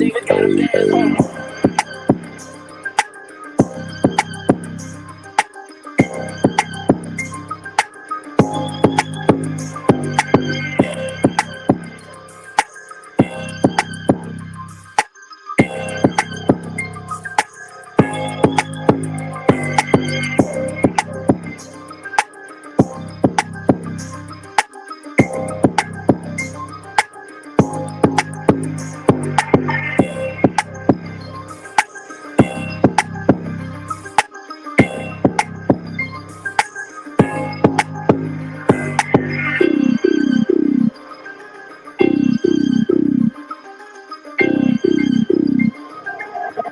David got him dance home.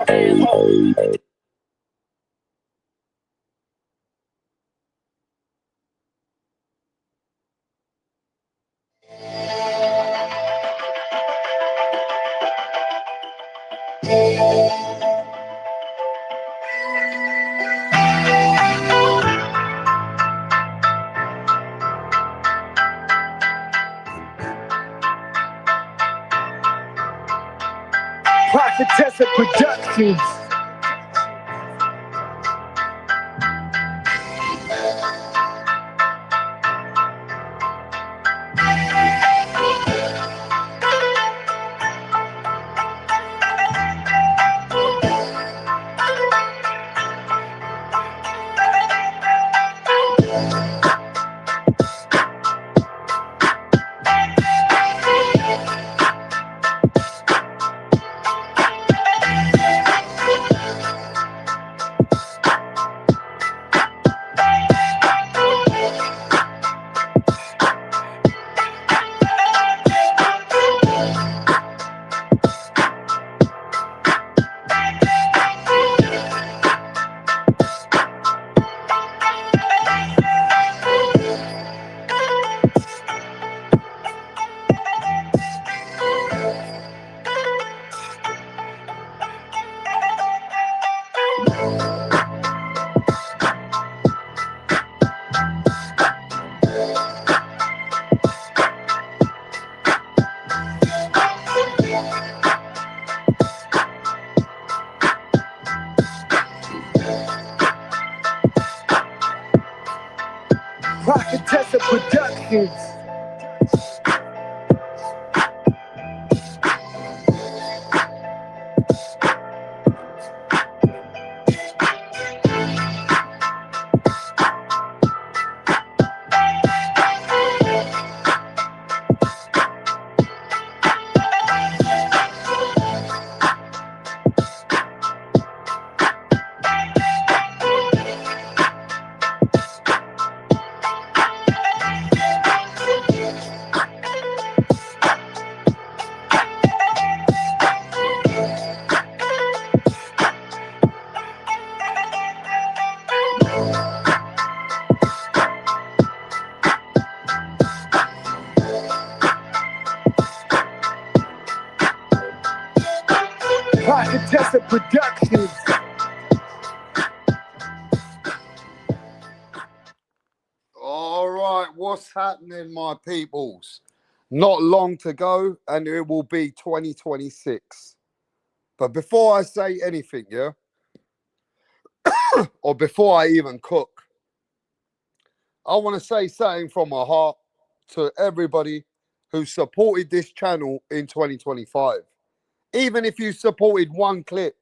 Dance home. Prophetessa Productions. Prophetessa Productions. Prophetessa Productions. All right, what's happening, my peoples? Not long to go, and it will be 2026. But before I say anything, yeah, or before I even cook, I want to say something from my heart to everybody who supported this channel in 2025. Even if you supported one clip,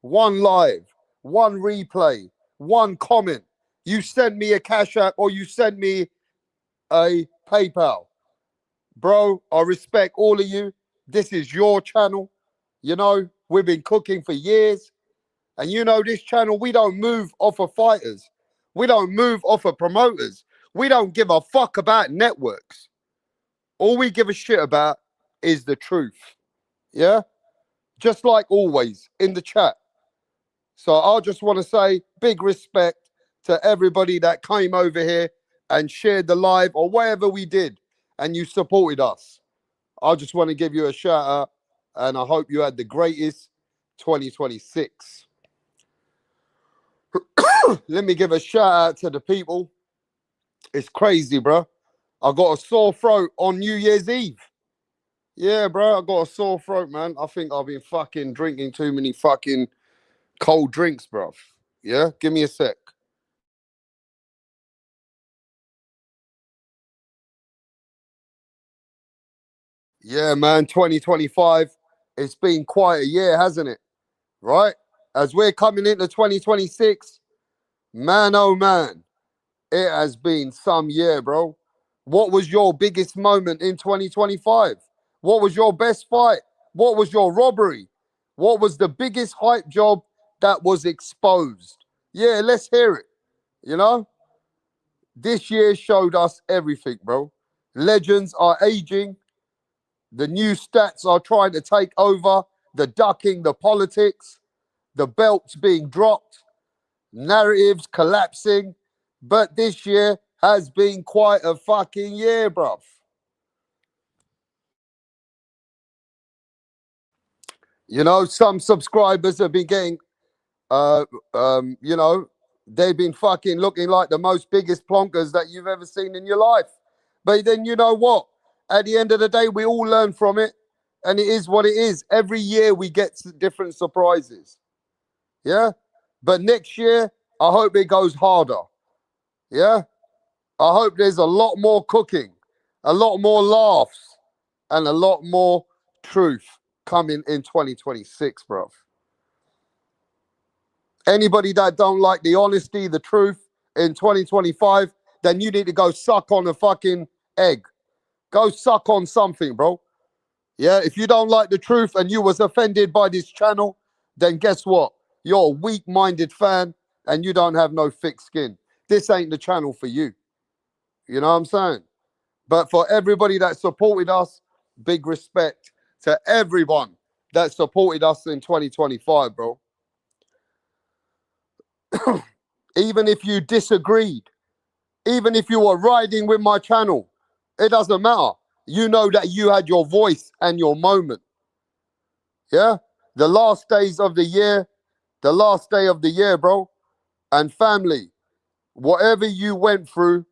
one live, one replay, one comment, you send me a Cash App or you send me a PayPal. Bro, I respect all of you. This is your channel. You know, we've been cooking for years. And you know, this channel, we don't move off of fighters. We don't move off of promoters. We don't give a fuck about networks. All we give a shit about is the truth. Yeah? Just like always in the chat. So I just want to say big respect to everybody that came over here and shared the live or whatever we did and you supported us. I just want to give you a shout out and I hope you had the greatest 2026. Let me give a shout out to the people. It's crazy, bro. I got a sore throat on New Year's Eve. Yeah, bro, I got a sore throat, man. I think I've been fucking drinking too many fucking cold drinks, bro. Yeah, give me a sec. Yeah, man, 2025. It's been quite a year, hasn't it? Right? As we're coming into 2026, man, oh man, it has been some year, bro. What was your biggest moment in 2025? What was your best fight? What was your robbery? What was the biggest hype job that was exposed? Yeah, let's hear it. You know, this year showed us everything, bro. Legends are aging. The new stats are trying to take over. The ducking, the politics, the belts being dropped, narratives collapsing. But this year has been quite a fucking year, bruv. You know, some subscribers have been getting, uh, you know, they've been fucking looking like the most biggest plonkers that you've ever seen in your life. But then you know what? At the end of the day, we all learn from it, and it is what it is. Every year we get different surprises. Yeah. But next year, I hope it goes harder. Yeah. I hope there's a lot more cooking, a lot more laughs, and a lot more truth coming in 2026, bro. Anybody that don't like the honesty, the truth in 2025, then you need to go suck on a fucking egg. Go suck on something, bro. Yeah, if you don't like the truth and you was offended by this channel, then guess what? You're a weak-minded fan and you don't have no thick skin. This ain't the channel for you. You know what I'm saying? But for everybody that supported us, big respect to everyone that supported us in 2025, bro. Even if you disagreed, even if you were riding with my channel, it doesn't matter. You know that you had your voice and your moment. Yeah? The last days of the year, the last day of the year, bro. And family, whatever you went through,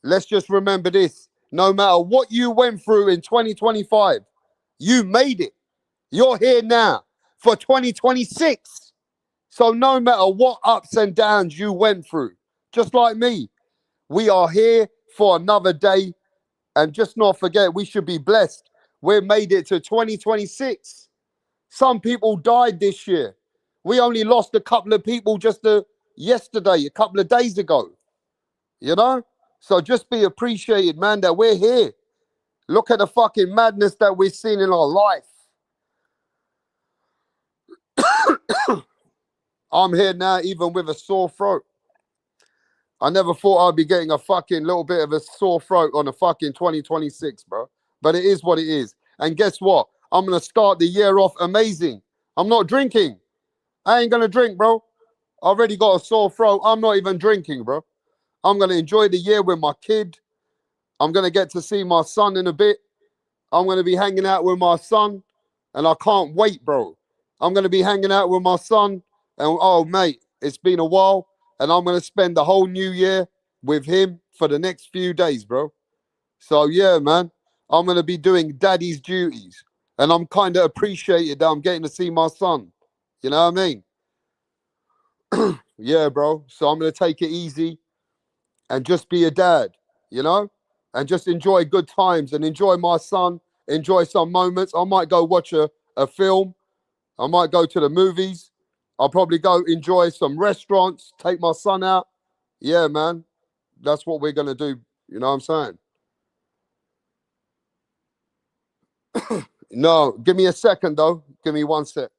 let's just remember this. No matter what you went through in 2025, you made it. You're here now for 2026. So no matter what ups and downs you went through, just like me, we are here for another day. And just not forget, we should be blessed. We made it to 2026. Some people died this year. We only lost a couple of people just yesterday, a couple of days ago. You know? So just be appreciated, man, that we're here. Look at the fucking madness that we've seen in our life. I'm here now, even with a sore throat. I never thought I'd be getting a fucking little bit of a sore throat on a fucking 2026, bro. But it is what it is. And guess what? I'm going to start the year off amazing. I'm not drinking. I ain't going to drink, bro. I already got a sore throat. I'm not even drinking, bro. I'm going to enjoy the year with my kid. I'm going to get to see my son in a bit. I'm going to be hanging out with my son. And I can't wait, bro. I'm going to be hanging out with my son. And, oh, mate, it's been a while. And I'm going to spend the whole new year with him for the next few days, bro. So, yeah, man, I'm going to be doing daddy's duties. And I'm kind of appreciated that I'm getting to see my son. You know what I mean? Yeah, bro. So I'm going to take it easy and just be a dad, you know? And just enjoy good times and enjoy my son, enjoy some moments. I might go watch a film. I might go to the movies. I'll probably go enjoy some restaurants, take my son out. Yeah, man. That's what we're going to do. You know what I'm saying? No, give me a second though. Give me 1 sec.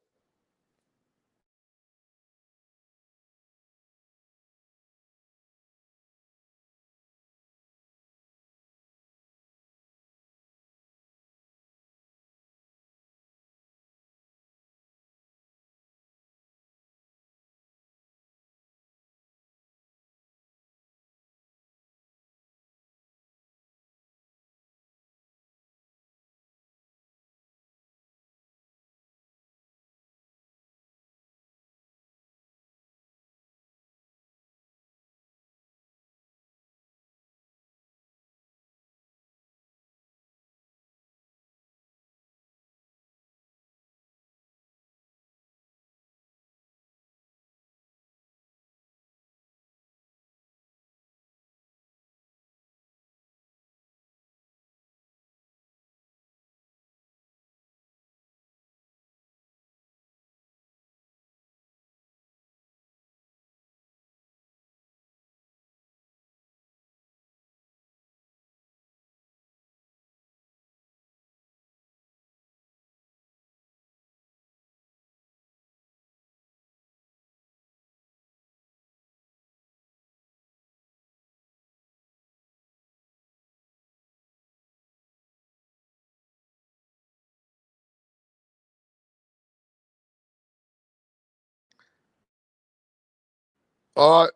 All right.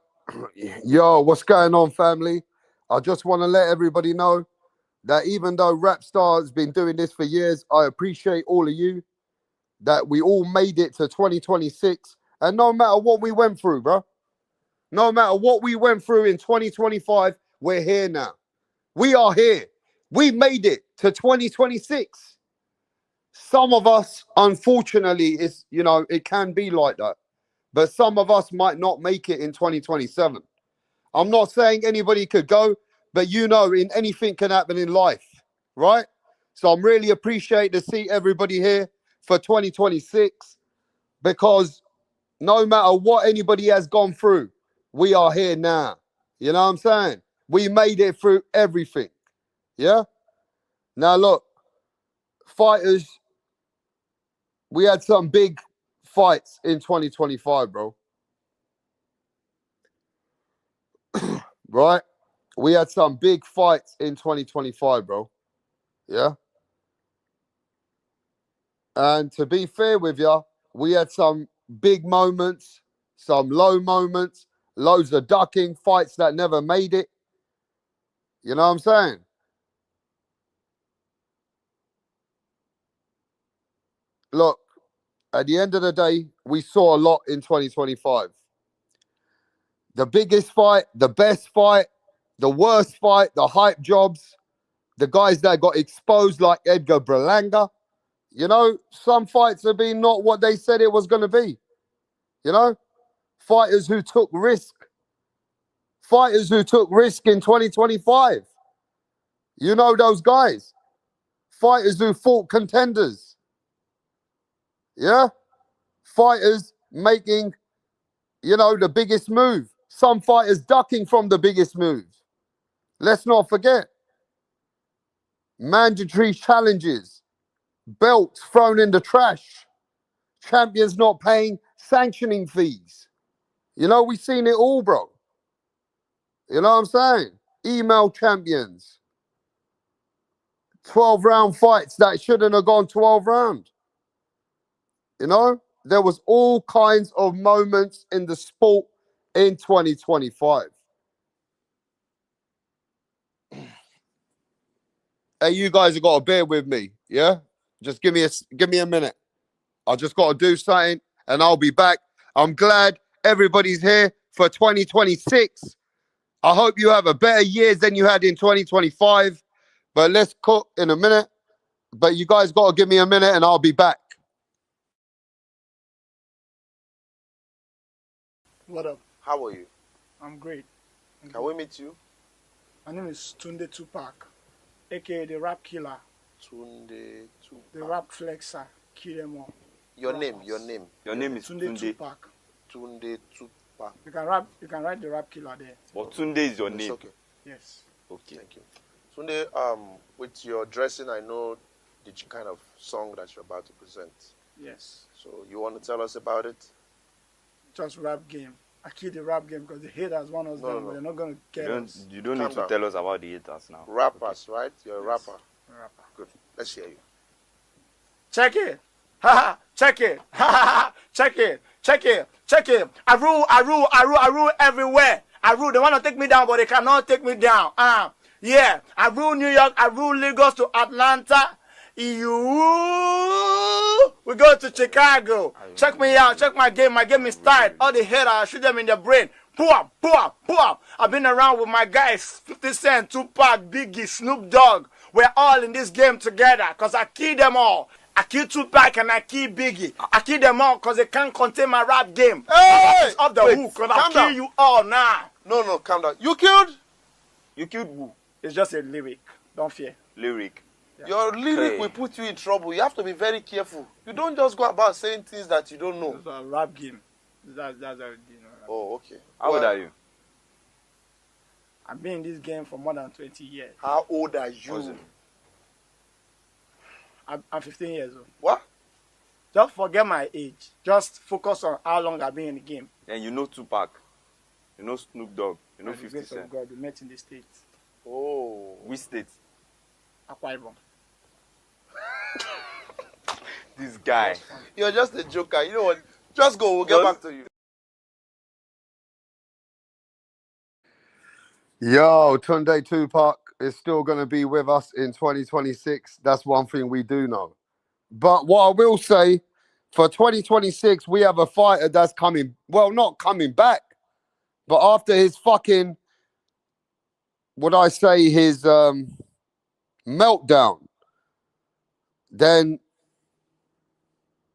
Yo, what's going on, family? I just want to let everybody know that even though Rapstar has been doing this for years, I appreciate all of you, that we all made it to 2026. And no matter what we went through, bro, no matter what we went through in 2025, we're here now. We are here. We made it to 2026. Some of us, unfortunately, it can be like that. But some of us might not make it in 2027. I'm not saying anybody could go, but in anything can happen in life, right? So I'm really appreciate to see everybody here for 2026, because no matter what anybody has gone through, we are here now. You know what I'm saying? We made it through everything. Yeah? Now look, fighters, we had some big fights in 2025, bro. Right? We had some big fights in 2025, bro. Yeah? And to be fair with you, we had some big moments, some low moments, loads of ducking, fights that never made it. You know what I'm saying? Look, at the end of the day, we saw a lot in 2025. The biggest fight, the best fight, the worst fight, the hype jobs, the guys that got exposed like Edgar Berlanga. Some fights have been not what they said it was going to be. You know, fighters who took risk. Fighters who took risk in 2025. You know those guys. Fighters who fought contenders. Yeah? Fighters making, the biggest move. Some fighters ducking from the biggest move. Let's not forget. Mandatory challenges. Belts thrown in the trash. Champions not paying sanctioning fees. We've seen it all, bro. You know what I'm saying? Email champions. 12-round fights that shouldn't have gone 12 round. There was all kinds of moments in the sport in 2025. Hey, you guys have got to bear with me, yeah? Just give me a minute. I just got to do something and I'll be back. I'm glad everybody's here for 2026. I hope you have a better year than you had in 2025. But let's cook in a minute. But you guys got to give me a minute and I'll be back. What up? How are you? I'm great. Can we meet you? My name is Tunde Tupac, aka the Rap Killer, Tunde Tupac. the Rap Flexer, kill them all. Your name. Your name is Tunde Tupac. Tunde Tupac. You can write the Rap Killer there. But Tunde is your It's name. okay. Yes. Okay. Thank you. Tunde, with your dressing, I know the kind of song that you're about to present. Yes. So you want to tell us about it? Just rap game. I kill the rap game because the haters want us down, but they're not going to get us. You don't Calm need to down. tell us about the haters now. Rappers, right? You're a Yes. rapper. Rapper. Good. Let's hear you. Check it. Ha ha. Check it. Ha ha ha. Check it. Check it. Check it. I rule everywhere. I rule. They want to take me down, but they cannot take me down. Yeah. I rule New York. I rule Lagos to Atlanta. We go to Chicago. Check me out. Check my game. My game is tight. All the haters, I shoot them in the brain. Boom, boom, boom. I've been around with my guys, 50 Cent, Tupac, Biggie, Snoop Dogg. We're all in this game together because I kill them all. I kill Tupac and I kill Biggie. I kill them all because they can't contain my rap game. Hey! It's off the hook because I calm kill down. you all now. No, calm down. You killed? You killed who? It's just a lyric. Don't fear. Lyric. Your lyric Hey. will put you in trouble. You have to be very careful. You don't just go about saying things that you don't know. It's a rap game. That's how it is. Oh, okay. How old are you? I've been in this game for more than 20 years. How old are What's you? it? I'm 15 years old. What? Just forget my age. Just focus on how long I've been in the game. And you know Tupac. You know Snoop Dogg. You know By the 50 grace of Cent. God, we met in the States. Oh. Which state? Akwa Ibom. This guy. You're just a joker. You know what? Just go. We'll get Just- back to you. Yo, Tunde Tupac is still going to be with us in 2026. That's one thing we do know. But what I will say, for 2026, we have a fighter that's coming, well, not coming back, but after his fucking, would I say, his meltdown, then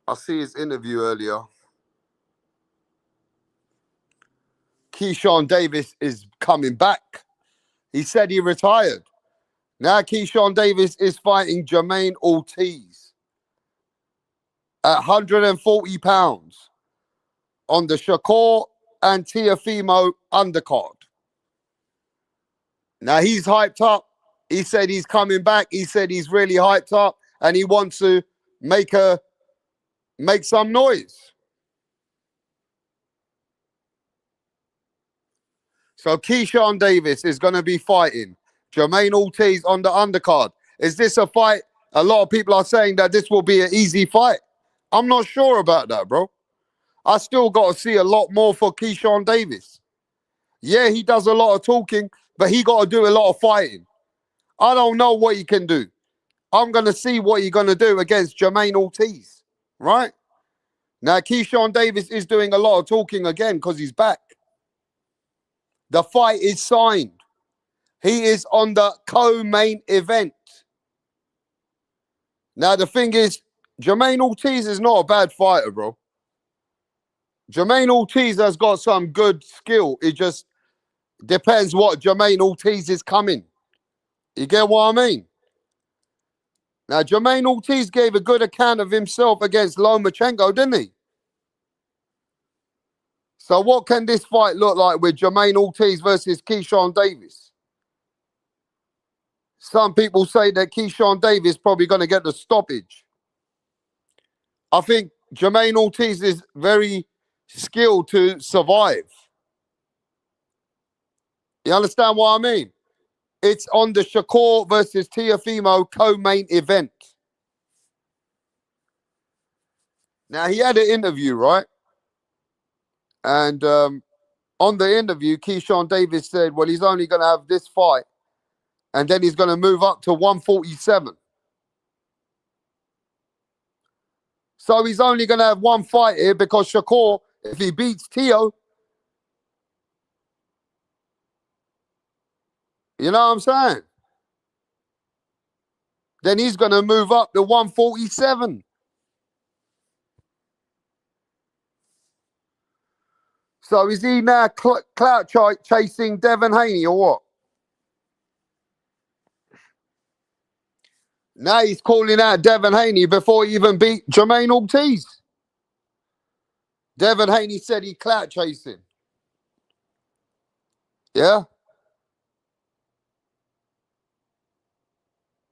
I see his interview earlier. Keyshawn Davis is coming back. He said he retired. Now Keyshawn Davis is fighting Jermaine Ortiz at 140 pounds on the Shakur and Teofimo undercard. Now he's hyped up. He said he's coming back. He said he's really hyped up and he wants to make some noise. So Keyshawn Davis is going to be fighting Jermaine Ortiz on the undercard. Is this a fight? A lot of people are saying that this will be an easy fight. I'm not sure about that, bro. I still got to see a lot more for Keyshawn Davis. Yeah, he does a lot of talking, but he got to do a lot of fighting. I don't know what he can do. I'm going to see what he's going to do against Jermaine Ortiz, right? Now, Keyshawn Davis is doing a lot of talking again because he's back. The fight is signed. He is on the co-main event. Now, the thing is, Jermaine Ortiz is not a bad fighter, bro. Jermaine Ortiz has got some good skill. It just depends what Jermaine Ortiz is coming. You get what I mean? Now, Jermaine Ortiz gave a good account of himself against Lomachenko, didn't he? So what can this fight look like with Jermaine Ortiz versus Keyshawn Davis? Some people say that Keyshawn Davis probably going to get the stoppage. I think Jermaine Ortiz is very skilled to survive. You understand what I mean? It's on the Shakur versus Teofimo co-main event. Now, he had an interview, right? And on the interview, Keyshawn Davis said, well, he's only going to have this fight. And then he's going to move up to 147. So he's only going to have one fight here because Shakur, if he beats Teo, you know what I'm saying? Then he's going to move up to 147. So is he now clout chasing Devin Haney or what? Now he's calling out Devin Haney before he even beat Jermaine Ortiz. Devin Haney said he clout chasing. Yeah?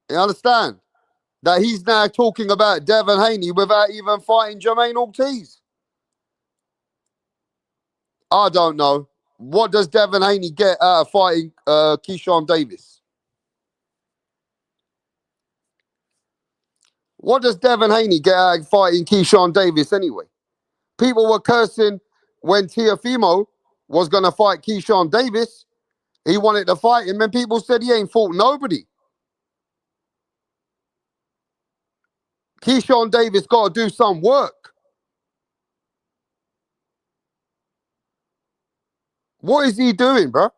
You understand? that he's now talking about Devin Haney without even fighting Jermaine Ortiz? I don't know. What does Devin Haney get out of fighting Keyshawn Davis? What does Devin Haney get out of fighting Keyshawn Davis anyway? People were cursing when Teofimo was going to fight Keyshawn Davis. He wanted to fight him, and people said he ain't fought nobody. Keyshawn Davis got to do some work. What is he doing, bro?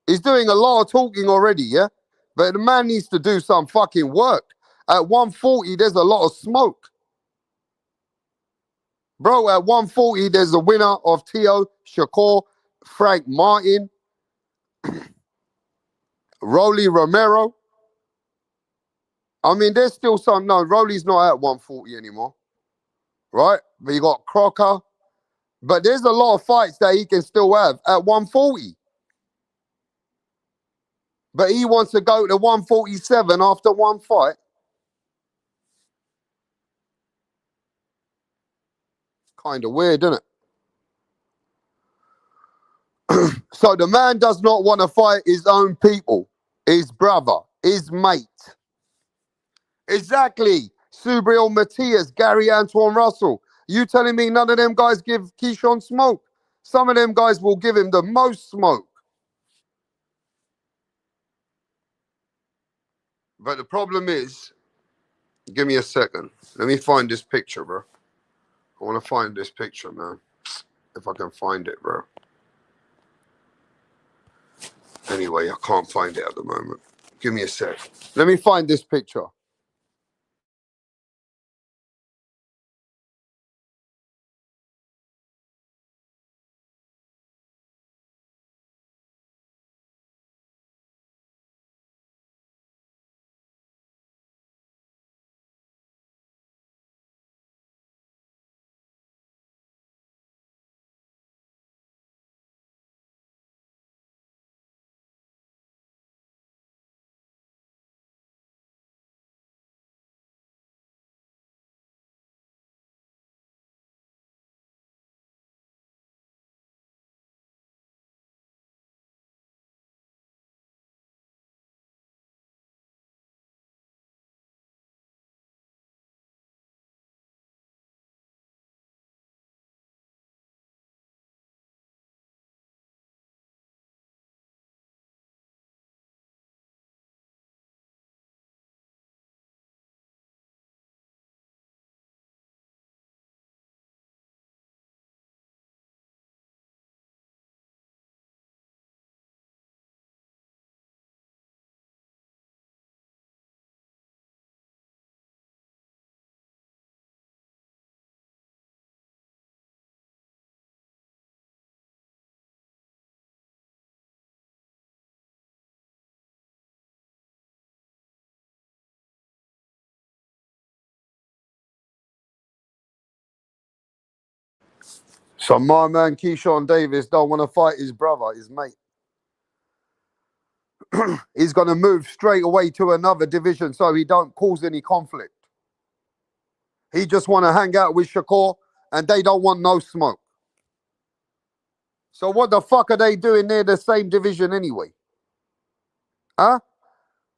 He's doing a lot of talking already, yeah? But the man needs to do some fucking work. At 140, there's a lot of smoke. Bro, at 140, there's a winner of Teo Shakur, Frank Martin, Rolly Romero. I mean, there's still some. No, Rolly's not at 140 anymore, right? But you got Crocker. But there's a lot of fights that he can still have at 140. But he wants to go to 147 after one fight. Kind of weird, isn't it? So the man does not want to fight his own people, his brother, his mate. Exactly. Subriel Matias, Gary Antoine Russell. You telling me none of them guys give Keyshawn smoke? Some of them guys will give him the most smoke. But the problem is, give me a second. Let me find this picture, bro. I want to find this picture, man. If I can find it, bro. Anyway, I can't find it at the moment. Give me a sec. Let me find this picture. So my man Keyshawn Davis don't want to fight his brother, his mate. He's going to move straight away to another division so he don't cause any conflict. He just want to hang out with Shakur and they don't want no smoke. So what the fuck are they doing near the same division anyway? Huh?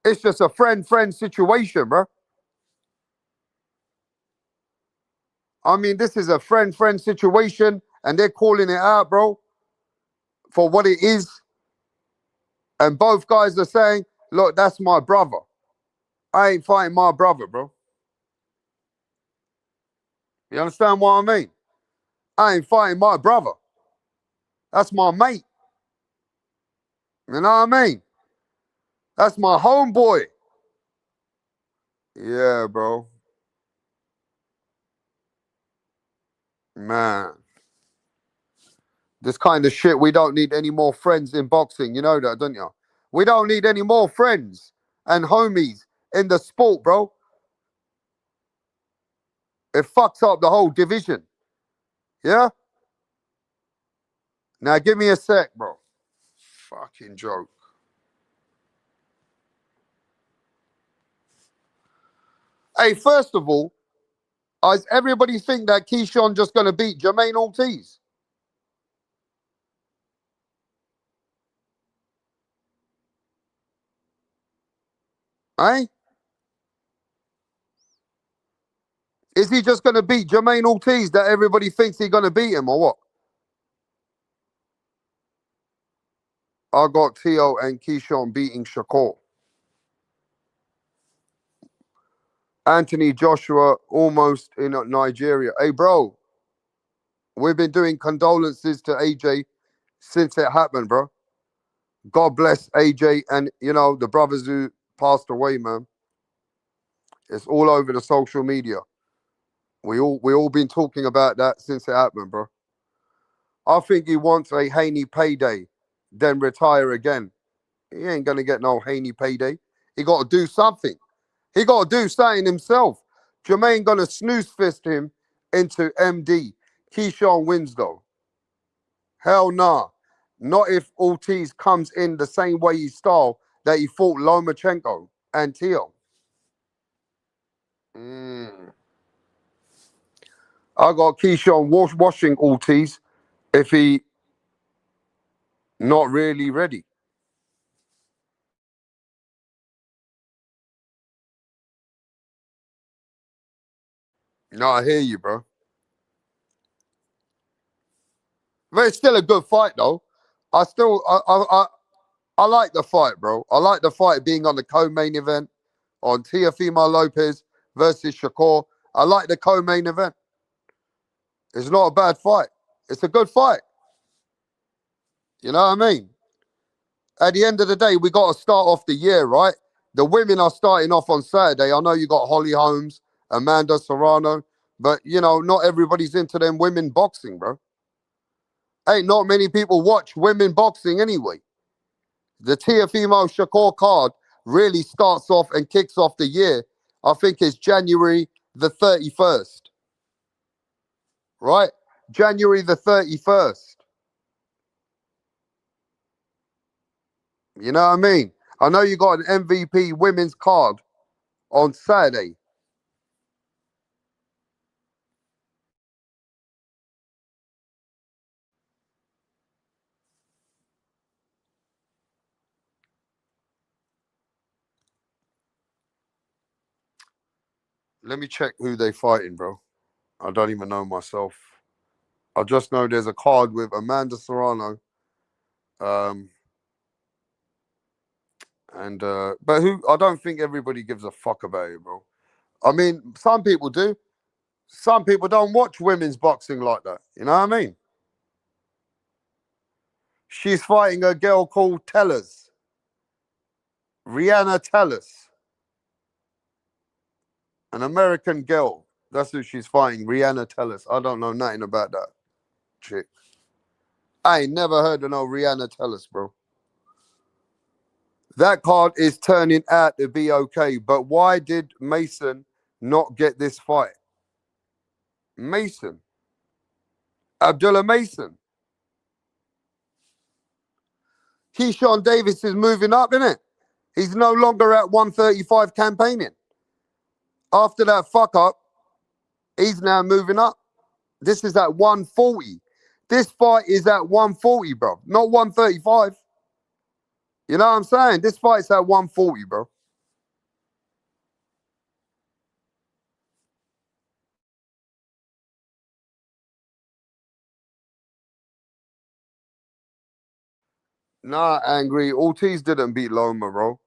It's just a friend-friend situation, bro. I mean, this is a friend-friend situation and they're calling it out, bro, for what it is. And both guys are saying, look, that's my brother. I ain't fighting my brother, bro. You understand what I mean? I ain't fighting my brother. That's my mate. You know what I mean? That's my homeboy. Yeah, bro. Man. This kind of shit, we don't need any more friends in boxing. You know that, don't you? We don't need any more friends and homies in the sport, bro. It fucks up the whole division. Yeah? Now give me a sec, bro. Fucking joke. Hey, first of all, does everybody think that Keyshawn just going to beat Jermaine Ortiz? Eh? Is he just going to beat Jermaine Ortiz that everybody thinks he's going to beat him or what? I got Tio and Keyshawn beating Shakur. Anthony Joshua almost in Nigeria. Hey, bro, we've been doing condolences to AJ since it happened, bro. God bless AJ and, the brothers who passed away, man. It's all over the social media. We all been talking about that since it happened, bro. I think he wants a Haney payday, then retire again. He ain't gonna get no Haney payday. He got to do something. He got to do something himself. Jermaine gonna snooze fist him into MD. Keyshawn wins though. Hell nah. Not if Ortiz comes in the same way he style that he fought Lomachenko and Tio. I got Keyshawn washing Ortiz if he not really ready. No, I hear you, bro. But it's still a good fight, though. I like the fight, bro. I like the fight being on the co-main event on Teofimo Lopez versus Shakur. I like the co-main event. It's not a bad fight. It's a good fight. You know what I mean? At the end of the day, we got to start off the year, right? The women are starting off on Saturday. I know you got Holly Holmes, Amanda Serrano, but, not everybody's into them women boxing, bro. Ain't not many people watch women boxing anyway. The Teofimo Shakur card really starts off and kicks off the year. I think it's January the 31st. Right? January the 31st. You know what I mean? I know you got an MVP women's card on Saturday. Let me check who they fighting, bro. I don't even know myself. I just know there's a card with Amanda Serrano. But who? I don't think everybody gives a fuck about it, bro. I mean, some people do. Some people don't watch women's boxing like that. You know what I mean? She's fighting a girl called Tellers. Rihanna Tellers. An American girl. That's who she's fighting. Rihanna Tellers. I don't know nothing about that chick. I ain't never heard of no Rihanna Tellers, bro. That card is turning out to be okay. But why did Mason not get this fight? Mason. Abdullah Mason. Keyshawn Davis is moving up, isn't it? He's no longer at 135 campaigning. After that fuck up, he's now moving up. This is at 140. This fight is at 140, bro. Not 135. You know what I'm saying? This fight's at 140, bro. Nah, Angry. Ortiz didn't beat Loma, bro.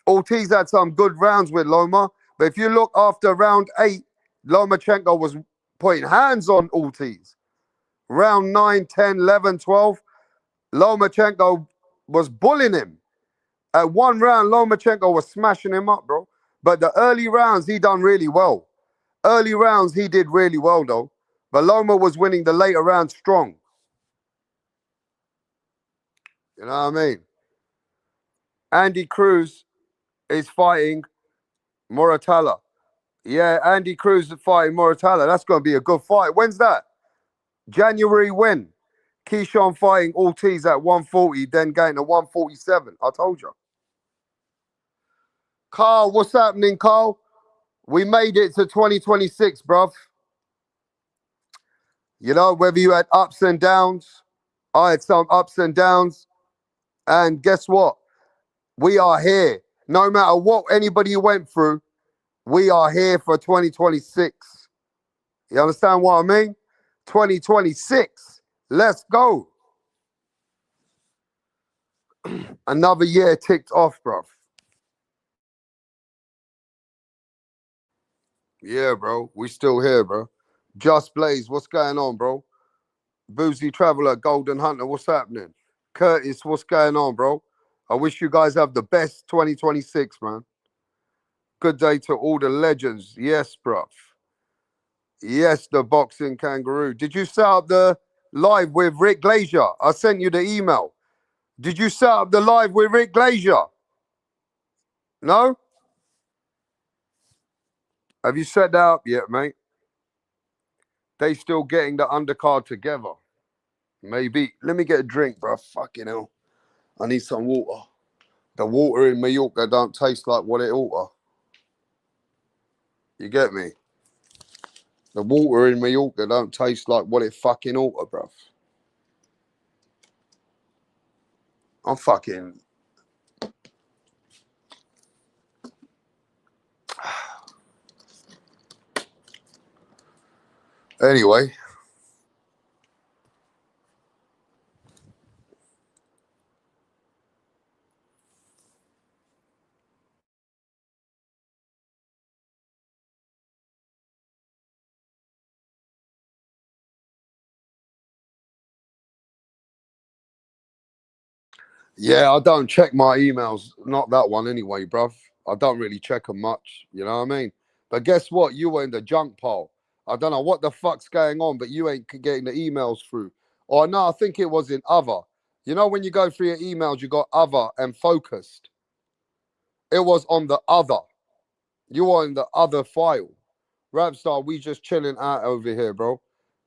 Ortiz had some good rounds with Loma. But if you look after round 8, Lomachenko was putting hands on Ortiz. Round 9, 10, 11, 12, Lomachenko was bullying him. At one round, Lomachenko was smashing him up, bro. But the early rounds, he done really well. Early rounds, he did really well, though. But Loma was winning the later rounds strong. You know what I mean? Andy Cruz is fighting Moratalla. Yeah, Andy Cruz is fighting Moratalla. That's going to be a good fight. When's that? January when? Keyshawn fighting Ortiz at 140, then going to 147. I told you. Carl, what's happening, Carl? We made it to 2026, bruv. You know, whether you had ups and downs, I had some ups and downs. And guess what? We are here. No matter what anybody went through, we are here for 2026. You understand what I mean? 2026. Let's go. Another year ticked off, bruv. Yeah, bro. We still here, bro. Just Blaze, what's going on, bro? Boozy Traveler, Golden Hunter, what's happening? Curtis, what's going on, bro? I wish you guys have the best 2026, man. Good day to all the legends. Yes, bruv. Yes, the boxing kangaroo. Did you set up the live with Rick Glazier? I sent you the email. Did you set up the live with Rick Glazier? No? Have you set that up yet, mate? They still getting the undercard together. Maybe. Let me get a drink, bro. Fucking hell. I need some water. The water in Mallorca don't taste like what it ought to. You get me? The water in Mallorca don't taste like what it fucking ought to, bro. I'm fucking... Anyway. Yeah, I don't check my emails. Not that one anyway, bruv. I don't really check them much. You know what I mean? But guess what? You were in the junk pile. I don't know what the fuck's going on, but you ain't getting the emails through. Or no, I think it was in other. You know, when you go through your emails, you got other and focused. It was on the other. You were in the other file. Rapstar, we just chilling out over here, bro.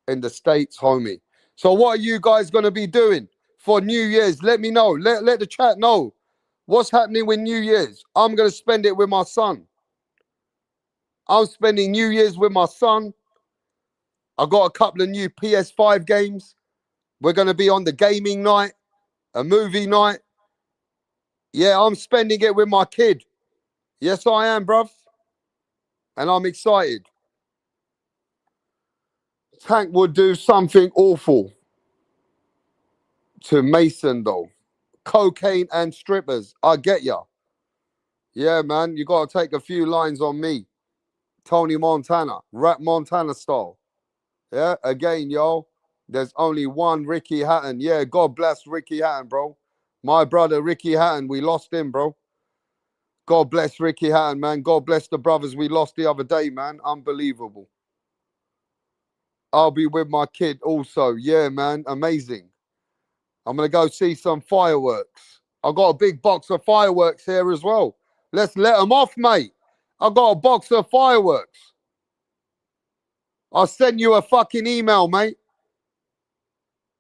In the States, homie. So what are you guys going to be doing for New Year's? Let me know. Let the chat know. What's happening with New Year's? I'm going to spend it with my son. I'm spending New Year's with my son. I got a couple of new PS5 games. We're going to be on the gaming night, a movie night. Yeah, I'm spending it with my kid. Yes, I am, bruv. And I'm excited. Tank would do something awful to Mason, though. Cocaine and strippers. I get ya. Yeah, man. You got to take a few lines on me. Tony Montana. Rap Montana style. Yeah, again, yo. There's only one Ricky Hatton. Yeah, God bless Ricky Hatton, bro. My brother, Ricky Hatton, we lost him, bro. God bless Ricky Hatton, man. God bless the brothers we lost the other day, man. Unbelievable. I'll be with my kid also. Yeah, man. Amazing. I'm going to go see some fireworks. I've got a big box of fireworks here as well. Let's let them off, mate. I've got a box of fireworks. I'll send you a fucking email, mate.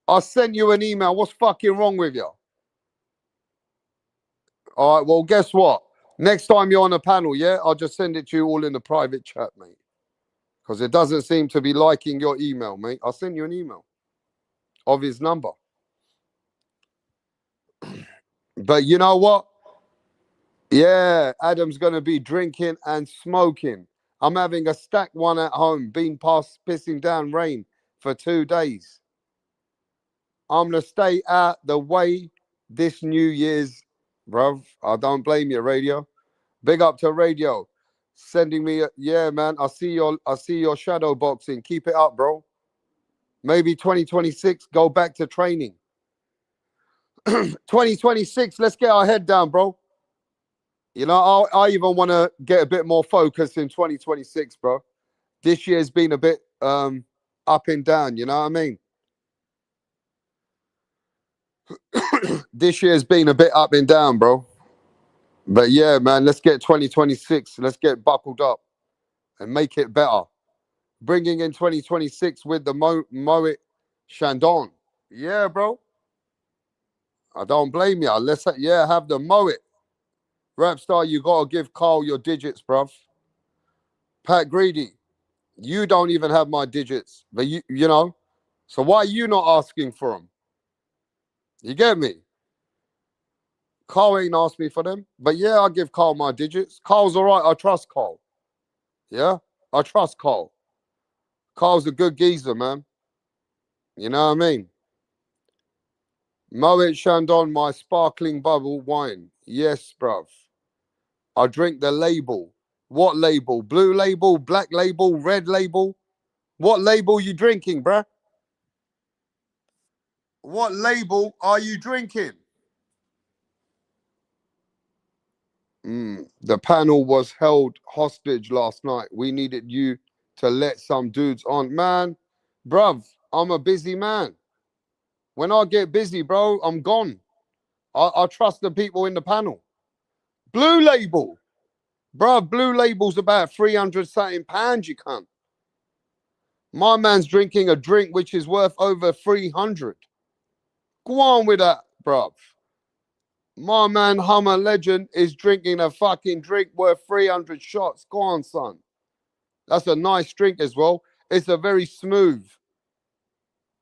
I'll send you an email. What's fucking wrong with you? All right, well, guess what? Next time you're on a panel, yeah, I'll just send it to you all in the private chat, mate. Because it doesn't seem to be liking your email, mate. I'll send you an email of his number. But you know what? Yeah, Adam's going to be drinking and smoking. I'm having a stacked one at home, been pissing down rain for 2 days. I'm going to stay out the way this New Year's, bruv. I don't blame you, Radio. Big up to Radio. Sending me, yeah, man. I see your shadow boxing. Keep it up, bro. Maybe 2026, go back to training. 2026, let's get our head down, bro. You know, I even want to get a bit more focused in 2026, bro. This year's been a bit up and down, you know what I mean? This year's been a bit up and down, bro. But yeah, man, let's get 2026. Let's get buckled up and make it better. Bringing in 2026 with the Moet Chandon. Yeah, bro. I don't blame you. Let's have the Moet. Rapstar, you gotta give Carl your digits, bruv. Pat Greedy, you don't even have my digits, but you know, so why are you not asking for them? You get me? Carl ain't asked me for them, but yeah, I give Carl my digits. Carl's all right. I trust Carl. Yeah, I trust Carl. Carl's a good geezer, man. You know what I mean? Moet Chandon, my sparkling bubble wine. Yes, bruv. I drink the label. What label? Blue label, black label, red label? What label you drinking, bruh? What label are you drinking? The panel was held hostage last night. We needed you to let some dudes on. Man, bruv, I'm a busy man. When I get busy, bro, I'm gone. I trust the people in the panel. Blue label. Bruv, blue label's about 300 something pounds, you cunt. My man's drinking a drink which is worth over 300. Go on with that, bruv. My man Hummer Legend is drinking a fucking drink worth 300 shots. Go on, son. That's a nice drink as well. It's a very smooth.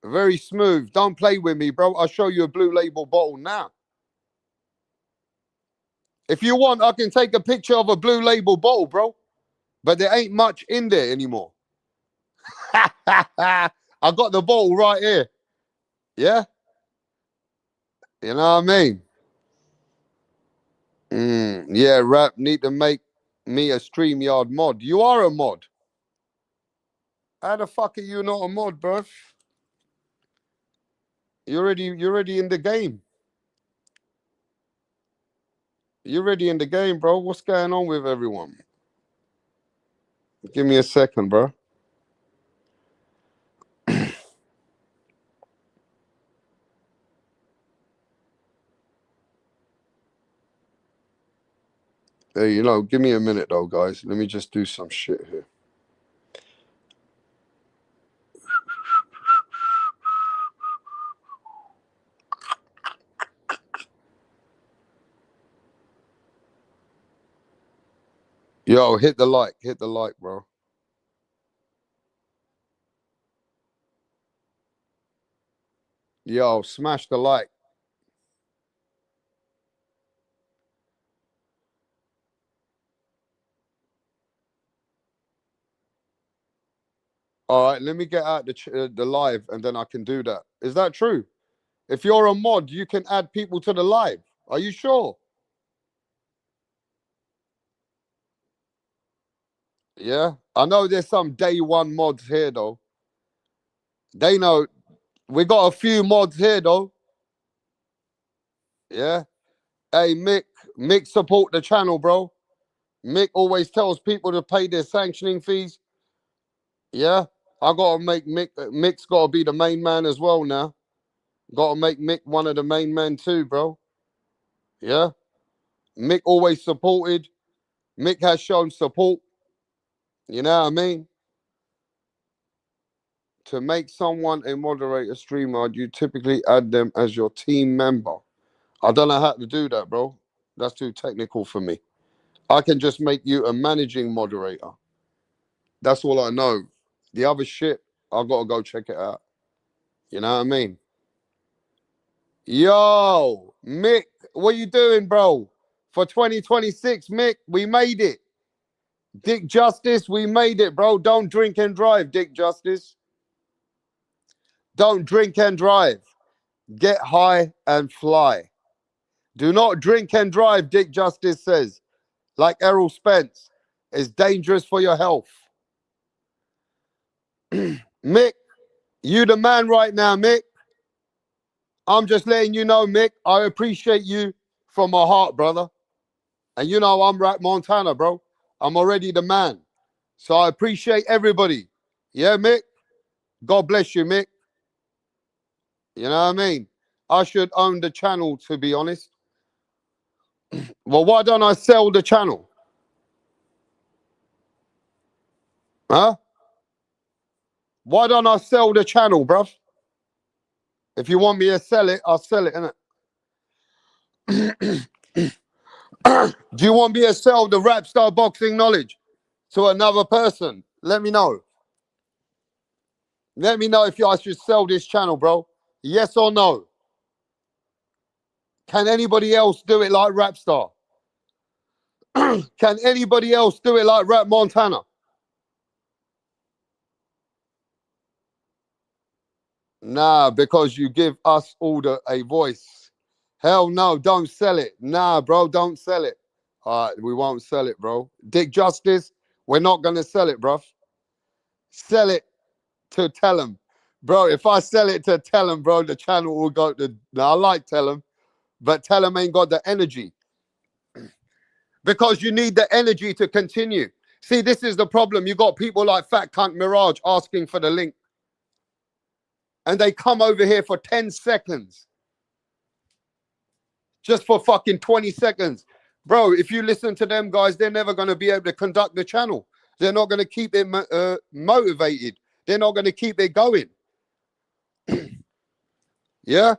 Very smooth. Don't play with me, bro. I'll show you a blue label bottle now. If you want, I can take a picture of a blue label bottle, bro. But there ain't much in there anymore. I got the bottle right here. Yeah? You know what I mean? Yeah, rap need to make me a StreamYard mod. You are a mod. How the fuck are you not a mod, bruv? You're already in the game. You're already in the game, bro. What's going on with everyone? Give me a second, bro. Hey, you know, give me a minute though, guys. Let me just do some shit here. Yo, hit the like, bro. Yo, smash the like. All right, let me get out the live and then I can do that. Is that true? If you're a mod, you can add people to the live. Are you sure? Yeah. I know there's some day one mods here though. They know we got a few mods here though. Yeah. Hey, Mick support the channel, bro. Mick always tells people to pay their sanctioning fees. Yeah. I gotta make Mick's gotta be the main man as well now. Gotta make Mick one of the main men too, bro. Yeah. Mick always supported. Mick has shown support. You know what I mean? To make someone a moderator streamer, you typically add them as your team member. I don't know how to do that, bro. That's too technical for me. I can just make you a managing moderator. That's all I know. The other shit, I gotta go check it out. You know what I mean? Yo, Mick, what you doing, bro? For 2026, Mick, we made it. Dick Justice, we made it, bro. Don't drink and drive, Dick Justice. Don't drink and drive. Get high and fly. Do not drink and drive, Dick Justice says. Like Errol Spence. It's dangerous for your health. Mick, you the man right now, Mick. I'm just letting you know, Mick, I appreciate you from my heart, brother. And you know I'm Rap Montana, bro. I'm already the man. So I appreciate everybody. Yeah, Mick? God bless you, Mick. You know what I mean? I should own the channel, to be honest. Well, why don't I sell the channel? Huh? Why don't I sell the channel, bruv? If you want me to sell it, I'll sell it, innit? Do you want me to sell the Rap Star Boxing Knowledge? to another person, let me know. Let me know if I should sell this channel, bro. Yes or no? Can anybody else do it like Rapstar? Can anybody else do it like Rap Montana? Nah, because you give us all a voice. Hell no, don't sell it. Nah, bro, don't sell it. All right, we won't sell it, bro. Dick Justice, we're not going to sell it, bro. Sell it to Tellem. Bro, if I sell it to Tellem, bro, the channel will go to... Now, I like Tellem, but Tellem ain't got the energy. Because you need the energy to continue. See, this is the problem. You got people like Fat Cunt Mirage asking for the link. And they come over here for 10 seconds. Just for fucking 20 seconds. Bro, if you listen to them guys, they're never going to be able to conduct the channel. They're not going to keep it motivated. They're not going to keep it going. Yeah?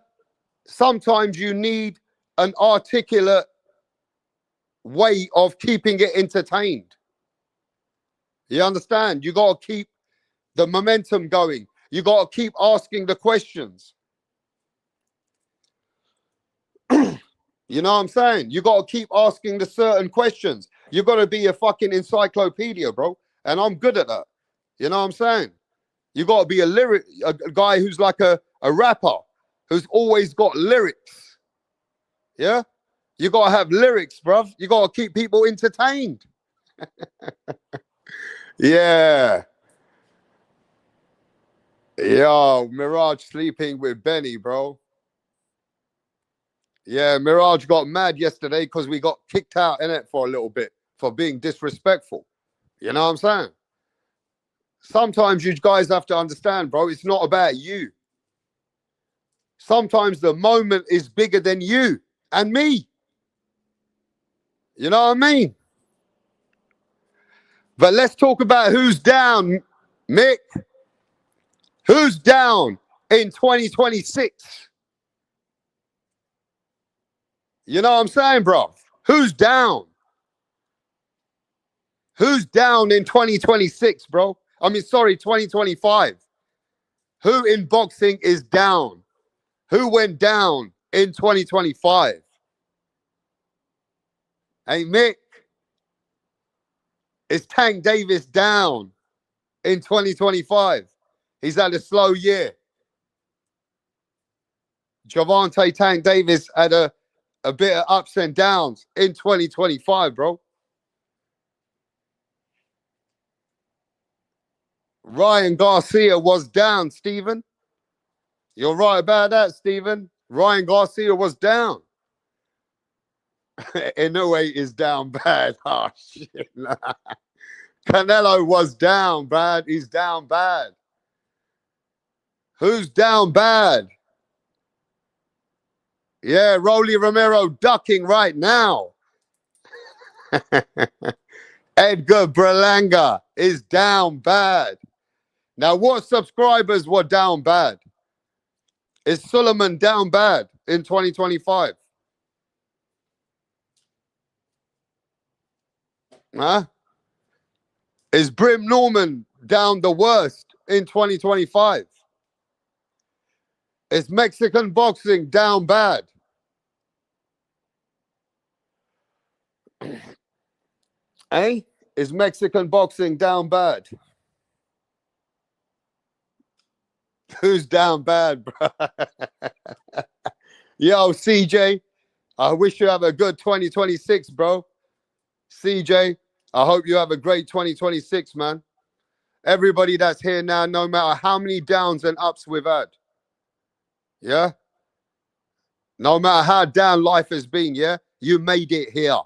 Sometimes you need an articulate way of keeping it entertained. You understand? You got to keep the momentum going. You got to keep asking the questions. You know what I'm saying? You got to keep asking the certain questions. You got to be a fucking encyclopedia, bro. And I'm good at that. You know what I'm saying? You got to be a guy who's like a rapper, who's always got lyrics. Yeah? You got to have lyrics, bruv. You got to keep people entertained. Yeah. Yo, Mirage sleeping with Benny, bro. Yeah, Mirage got mad yesterday because we got kicked out in it for a little bit for being disrespectful. You know what I'm saying? Sometimes you guys have to understand, bro, it's not about you. Sometimes the moment is bigger than you and me. You know what I mean? But let's talk about who's down, Mick. Who's down in 2026? You know what I'm saying, bro? Who's down? Who's down in 2026, bro? I mean, sorry, 2025. Who in boxing is down? Who went down in 2025? Hey, Mick, is Tank Davis down in 2025? He's had a slow year. Gervonta Tank Davis had a bit of ups and downs in 2025, bro. Ryan Garcia was down, Stephen. You're right about that, Stephen. Ryan Garcia was down. Inoue is down bad. Oh, shit. Canelo was down bad. He's down bad. Who's down bad? Yeah, Rolly Romero ducking right now. Edgar Berlanga is down bad. Now, what subscribers were down bad? Is Suleiman down bad in 2025? Huh? Is Brim Norman down the worst in 2025? Is Mexican boxing down bad? Eh? Is Mexican boxing down bad? Who's down bad, bro? Yo, CJ, I wish you have a good 2026, bro. CJ, I hope you have a great 2026, man. Everybody that's here now, no matter how many downs and ups we've had. Yeah? No matter how down life has been, yeah? You made it here.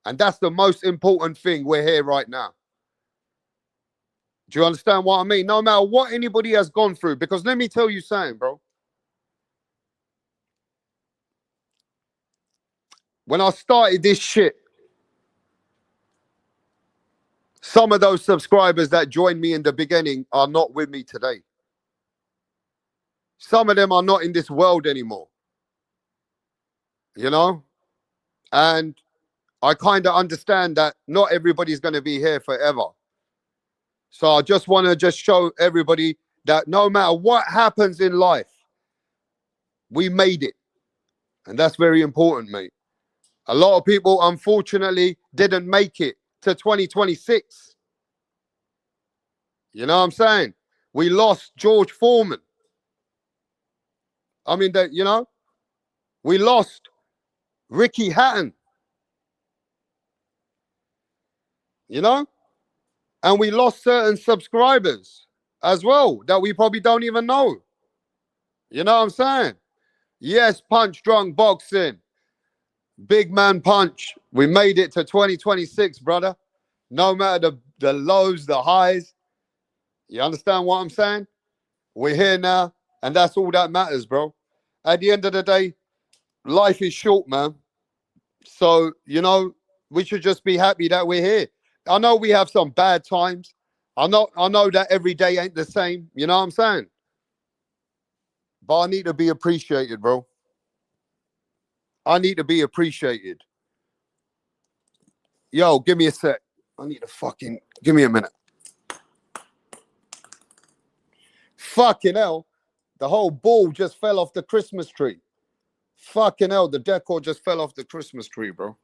And that's the most important thing. We're here right now. Do you understand what I mean? No matter what anybody has gone through, because let me tell you something, bro. When I started this shit, some of those subscribers that joined me in the beginning are not with me today. Some of them are not in this world anymore. You know? And I kind of understand that not everybody's going to be here forever. So I just want to just show everybody that no matter what happens in life, we made it. And that's very important, mate. A lot of people, unfortunately, didn't make it to 2026. You know what I'm saying? We lost George Foreman. I mean, that, you know, we lost Ricky Hatton. You know? And we lost certain subscribers as well that we probably don't even know. You know what I'm saying? Yes, Punch Drunk Boxing. Big Man Punch. We made it to 2026, brother. No matter the lows, the highs. You understand what I'm saying? We're here now, and that's all that matters, bro. At the end of the day, life is short, man. So, you know, we should just be happy that we're here. I know we have some bad times. I know that every day ain't the same. You know what I'm saying? But I need to be appreciated, bro. I need to be appreciated. Yo, give me a sec. I need to fucking... Give me a minute. Fucking hell. The whole ball just fell off the Christmas tree. Fucking hell, the decor just fell off the Christmas tree, bro.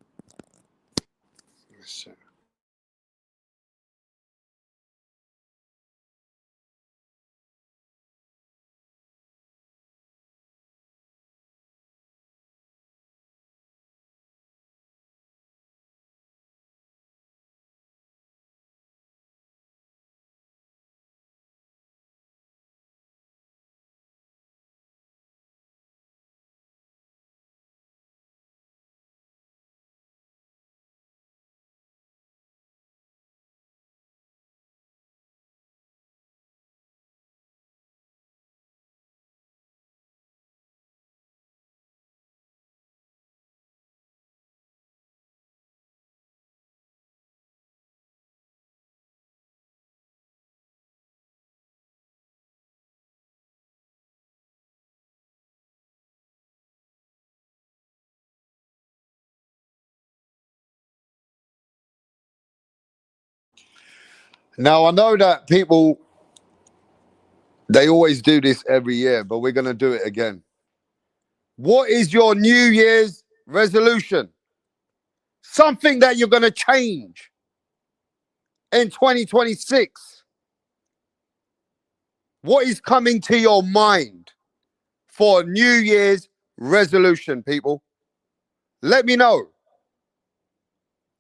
Now, I know that people, they always do this every year, but we're going to do it again. What is your New Year's resolution? Something that you're going to change in 2026. What is coming to your mind for New Year's resolution, people? Let me know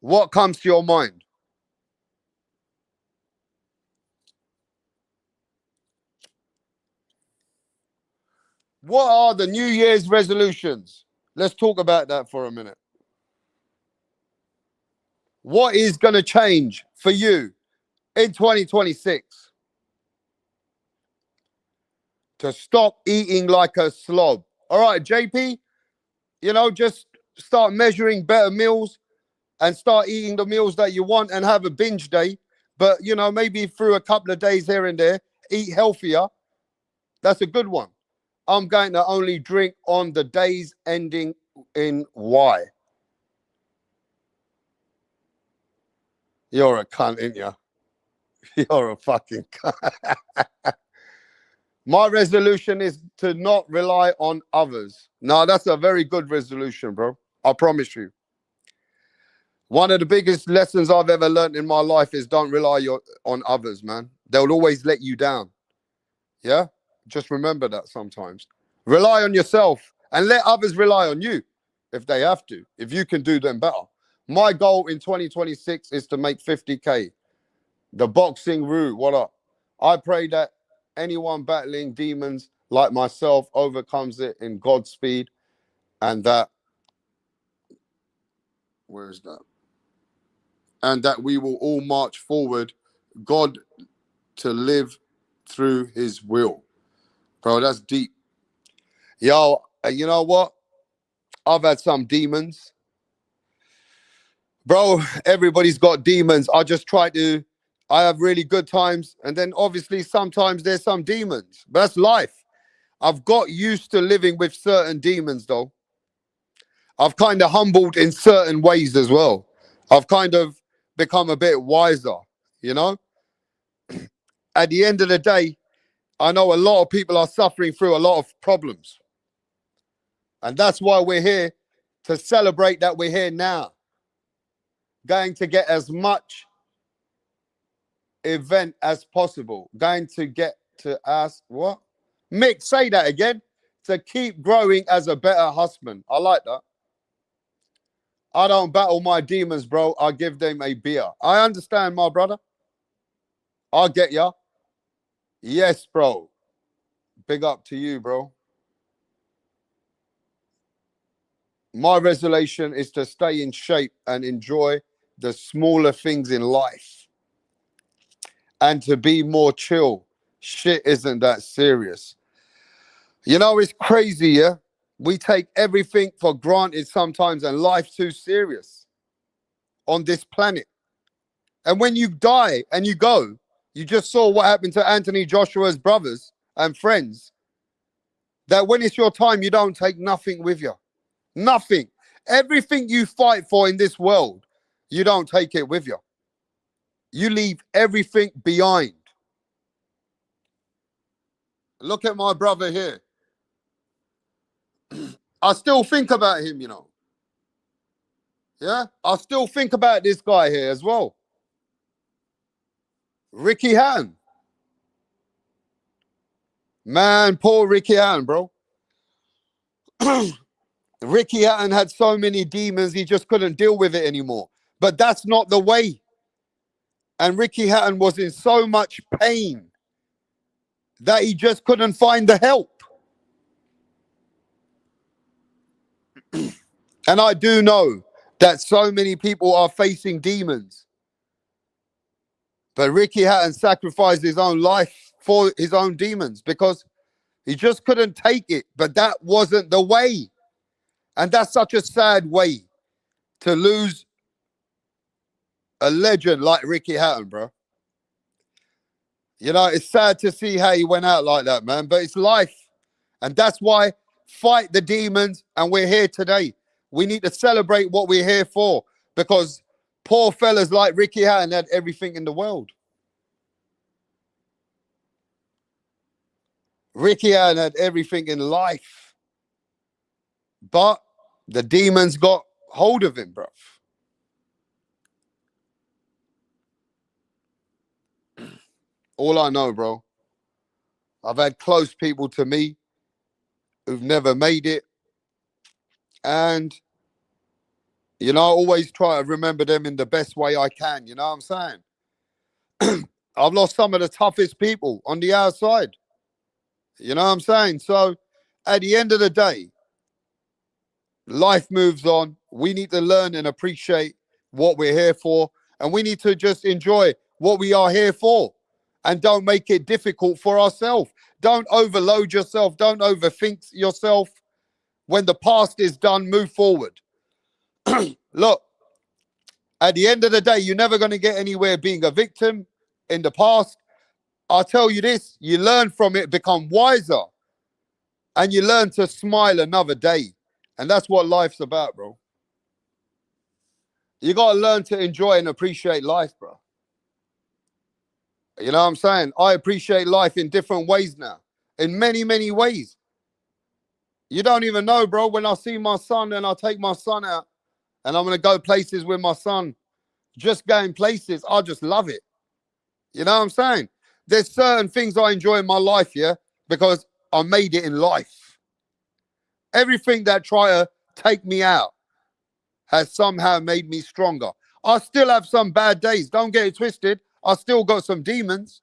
what comes to your mind. What are the New Year's resolutions? Let's talk about that for a minute. What is going to change for you in 2026? To stop eating like a slob. All right, JP, you know, just start measuring better meals and start eating the meals that you want and have a binge day. But, you know, maybe through a couple of days here and there, eat healthier. That's a good one. I'm going to only drink on the days ending in Y. You're a cunt, ain't you? You're a fucking cunt. My resolution is to not rely on others. Now, that's a very good resolution, bro. I promise you. One of the biggest lessons I've ever learned in my life is don't rely on others, man. They'll always let you down. Yeah? Just remember that sometimes. Rely on yourself and let others rely on you if they have to, if you can do them better. My goal in 2026 is to make 50K. The boxing route, what up? I pray that anyone battling demons like myself overcomes it in God's speed, and that, where is that? And that we will all march forward, God to live through his will. Bro, that's deep. Yo, you know what? I've had some demons. Bro, everybody's got demons. I have really good times. And then obviously sometimes there's some demons. But that's life. I've got used to living with certain demons though. I've kind of humbled in certain ways as well. I've kind of become a bit wiser, you know? At the end of the day, I know a lot of people are suffering through a lot of problems. And that's why we're here to celebrate that we're here now. Going to get as much event as possible. Going to get to ask what? Mick, say that again. To keep growing as a better husband. I like that. I don't battle my demons, bro. I give them a beer. I understand, my brother. I'll get ya. Yes, bro. Big up to you, bro. My resolution is to stay in shape and enjoy the smaller things in life. And to be more chill. Shit isn't that serious. You know, it's crazy, yeah? We take everything for granted sometimes and life's too serious on this planet. And when you die and you go, you just saw what happened to Anthony Joshua's brothers and friends, that when it's your time, you don't take nothing with you. Nothing. Everything you fight for in this world, you don't take it with you. You leave everything behind. Look at my brother here. I still think about him, you know. Yeah? I still think about this guy here as well. Ricky Hatton. Man, poor Ricky Hatton, bro. Ricky Hatton had so many demons, he just couldn't deal with it anymore. But that's not the way. And Ricky Hatton was in so much pain that he just couldn't find the help. And I do know that so many people are facing demons. But Ricky Hatton sacrificed his own life for his own demons because he just couldn't take it. But that wasn't the way. And that's such a sad way to lose a legend like Ricky Hatton, bro. You know, it's sad to see how he went out like that, man. But it's life. And that's why fight the demons. And we're here today. We need to celebrate what we're here for. Because poor fellas like Ricky Hatton had everything in the world. Ricky Hatton had everything in life. But the demons got hold of him, bro. All I know, bro, I've had close people to me who've never made it. And, you know, I always try to remember them in the best way I can. You know what I'm saying? I've lost some of the toughest people on the outside. You know what I'm saying? So at the end of the day, life moves on. We need to learn and appreciate what we're here for. And we need to just enjoy what we are here for. And don't make it difficult for ourselves. Don't overload yourself. Don't overthink yourself. When the past is done, move forward. Look, at the end of the day, you're never going to get anywhere being a victim in the past. I'll tell you this, you learn from it, become wiser. And you learn to smile another day. And that's what life's about, bro. You got to learn to enjoy and appreciate life, bro. You know what I'm saying? I appreciate life in different ways now. In many, many ways. You don't even know, bro. When I see my son and I take my son out and I'm going to go places with my son, just going places, I just love it. You know what I'm saying? There's certain things I enjoy in my life, yeah, because I made it in life. Everything that try to take me out has somehow made me stronger. I still have some bad days. Don't get it twisted. I still got some demons,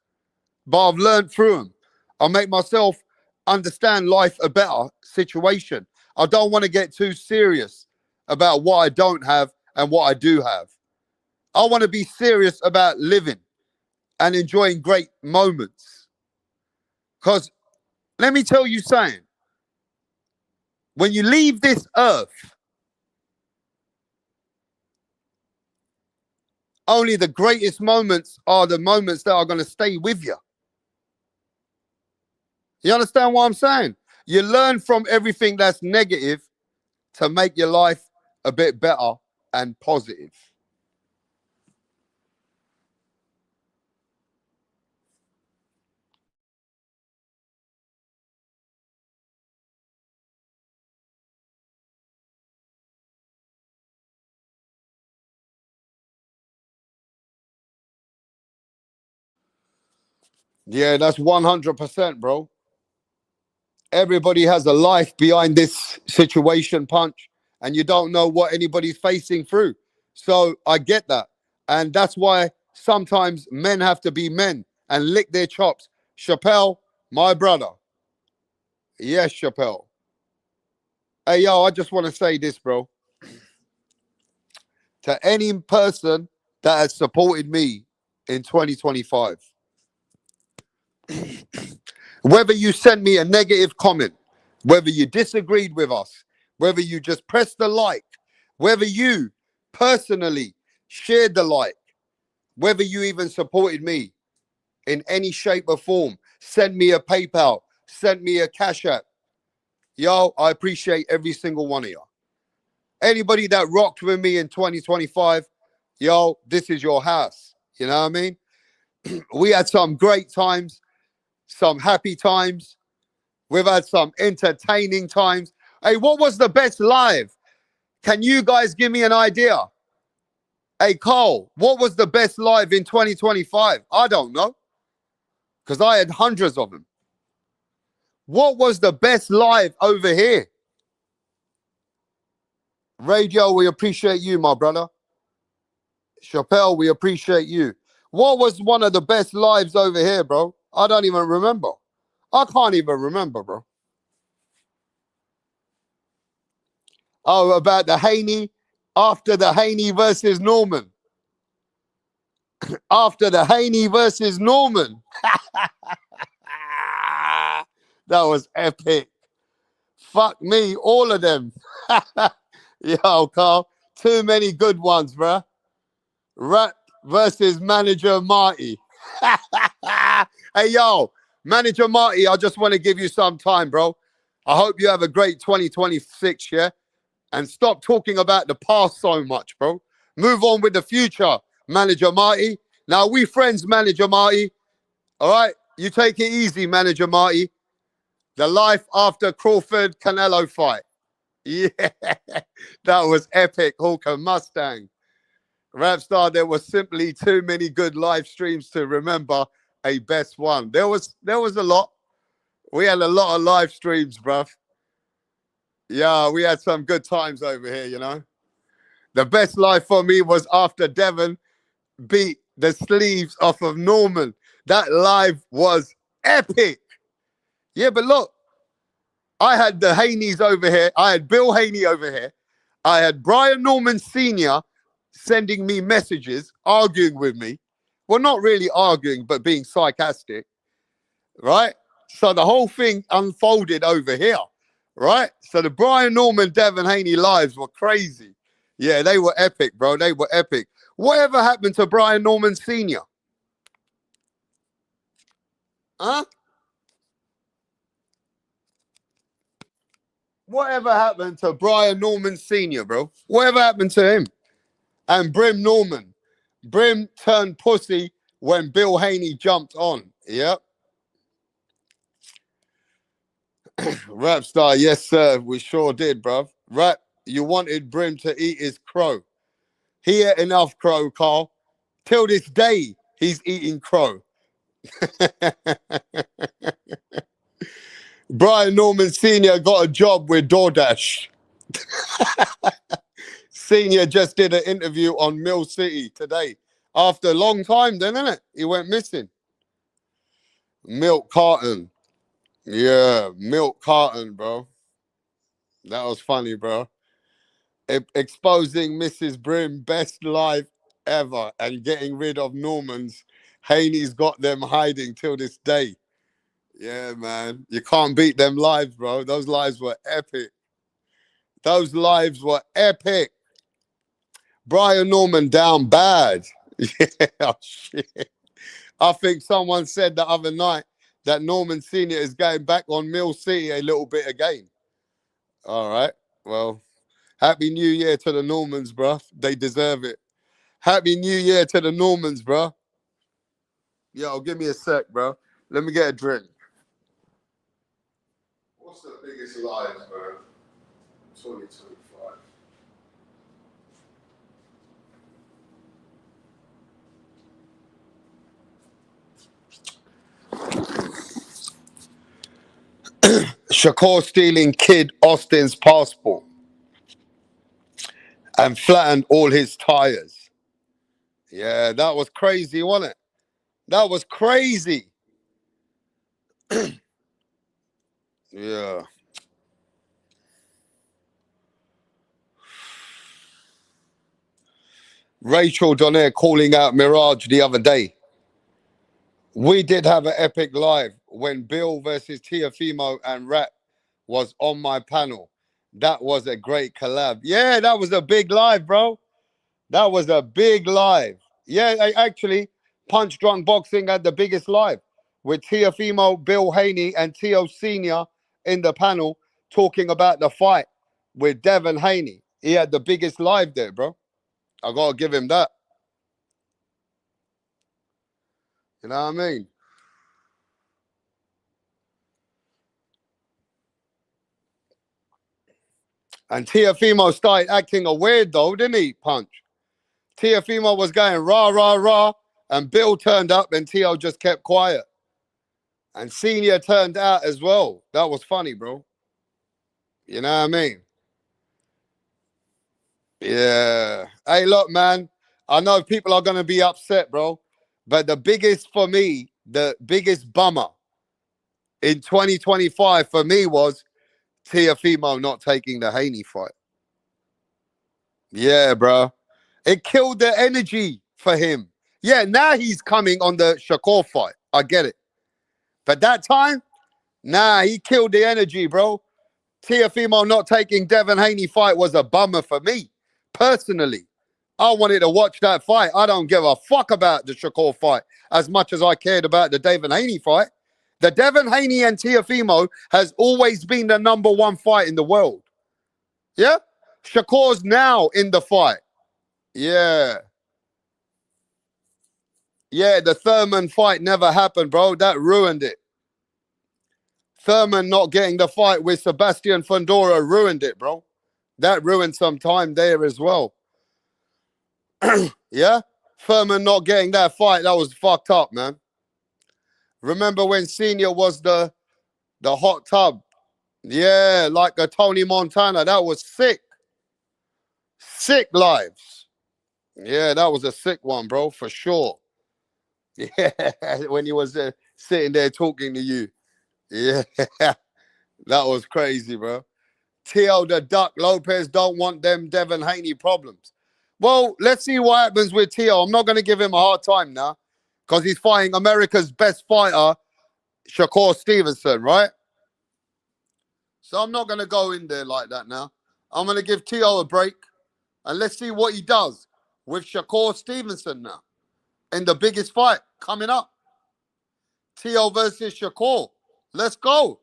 but I've learned through them. I make myself understand life a better situation. I don't want to get too serious about what I don't have and what I do have. I want to be serious about living and enjoying great moments. Because let me tell you something. When you leave this earth, only the greatest moments are the moments that are going to stay with you. You understand what I'm saying? You learn from everything that's negative to make your life a bit better and positive. Yeah, that's 100%, bro. Everybody has a life behind this situation, Punch, and you don't know what anybody's facing through. So I get that. And that's why sometimes men have to be men and lick their chops. Chappelle, my brother. Yes, Chappelle. Hey, yo, I just want to say this, bro. To any person that has supported me in 2025, whether you sent me a negative comment, whether you disagreed with us, whether you just pressed the like, whether you personally shared the like, whether you even supported me in any shape or form, send me a PayPal, send me a Cash App. Yo, I appreciate every single one of you. Anybody that rocked with me in 2025, yo, this is your house. You know what I mean? We had some great times, some happy times. We've had some entertaining times. Hey, what was the best live? Can you guys give me an idea? Hey, Carl, what was the best live in 2025? I don't know, because I had hundreds of them. What was the best live over here? Radio, we appreciate you, my brother. Chappelle, we appreciate you. What was one of the best lives over here, bro? I don't even remember. I can't even remember, bro. Oh, about the Haney, after the Haney versus Norman. After the Haney versus Norman. That was epic. Fuck me, all of them. Yo, Carl, too many good ones, bro. Rat versus Manager Marty. Hey, yo, Manager Marty, I just want to give you some time, bro. I hope you have a great 2026, yeah? And stop talking about the past so much, bro. Move on with the future, Manager Marty. Now, we friends, Manager Marty. All right? You take it easy, Manager Marty. The life after Crawford Canelo fight. Yeah, that was epic. Hawker Mustang. Rapstar, there was simply too many good live streams to remember a best one. There was a lot. We had a lot of live streams, bruv. Yeah, we had some good times over here, you know. The best live for me was after Devon beat the sleeves off of Norman. That live was epic. Yeah, but look, I had the Haneys over here. I had Bill Haney over here. I had Brian Norman Sr. sending me messages, arguing with me. Well, not really arguing, but being sarcastic, right? So the whole thing unfolded over here, right? So the Brian Norman, Devon Haney lives were crazy. Yeah, they were epic, bro. They were epic. Whatever happened to Brian Norman Sr.? Huh? Whatever happened to Brian Norman Sr., bro? Whatever happened to him? And Brim Norman. Brim turned pussy when Bill Haney jumped on. Yep. Rap star, yes, sir. We sure did, bruv. Rap, you wanted Brim to eat his crow. He ate enough crow, Carl. Till this day, he's eating crow. Brian Norman Sr. got a job with DoorDash. Senior just did an interview on Mill City today. After a long time, then, innit? He went missing. Milk carton. Yeah, milk carton, bro. That was funny, bro. Exposing Mrs. Brim, best live ever, and getting rid of Normans. Haney's got them hiding till this day. Yeah, man. You can't beat them lives, bro. Those lives were epic. Those lives were epic. Brian Norman down bad. Yeah, oh, shit. I think someone said the other night that Norman Sr. is going back on Mill City a little bit again. All right. Well, Happy New Year to the Normans, bro. They deserve it. Happy New Year to the Normans, bro. Yo, give me a sec, bro. Let me get a drink. What's the biggest lies, bro? 2025. Shakur stealing kid Austin's passport and flattened all his tires. Yeah, that was crazy, wasn't it? That was crazy. Yeah. Rachel Donaire calling out Mirage the other day. We did have an epic live when Bill versus Tiafimo and Rap was on my panel. That was a great collab. Yeah, that was a big live, bro. That was a big live. Yeah, actually, Punch Drunk Boxing had the biggest live with Tiafimo, Bill Haney, and Tio Senior in the panel talking about the fight with Devin Haney. He had the biggest live there, bro. I gotta give him that. You know what I mean? And Tiafimo started acting a weird though, didn't he, Punch? Tiafimo was going rah, rah, rah, and Bill turned up and Tio just kept quiet. And Senior turned out as well. That was funny, bro. You know what I mean? Yeah. Hey, look, man. I know people are going to be upset, bro. But the biggest for me, the biggest bummer in 2025 for me was Tiafimo not taking the Haney fight. Yeah, bro. It killed the energy for him. Yeah, now he's coming on the Shakur fight. I get it. But that time, nah, he killed the energy, bro. Tiafimo not taking Devin Haney fight was a bummer for me, personally. I wanted to watch that fight. I don't give a fuck about the Shakur fight as much as I cared about the Devin Haney fight. The Devin Haney and Tiafimo has always been the #1 fight in the world. Yeah? Shakur's now in the fight. Yeah. Yeah, the Thurman fight never happened, bro. That ruined it. Thurman not getting the fight with Sebastian Fundora ruined it, bro. That ruined some time there as well. Yeah? Thurman not getting that fight, that was fucked up, man. Remember when Senior was the hot tub? Yeah, like a Tony Montana. That was sick. Sick lives. Yeah, that was a sick one, bro, for sure. Yeah, when he was sitting there talking to you. Yeah, that was crazy, bro. Tio the Duck Lopez don't want them Devin Haney problems. Well, let's see what happens with Tio. I'm not going to give him a hard time now because he's fighting America's best fighter, Shakur Stevenson, right? So I'm not going to go in there like that now. I'm going to give Tio a break and let's see what he does with Shakur Stevenson now in the biggest fight coming up. Tio versus Shakur. Let's go.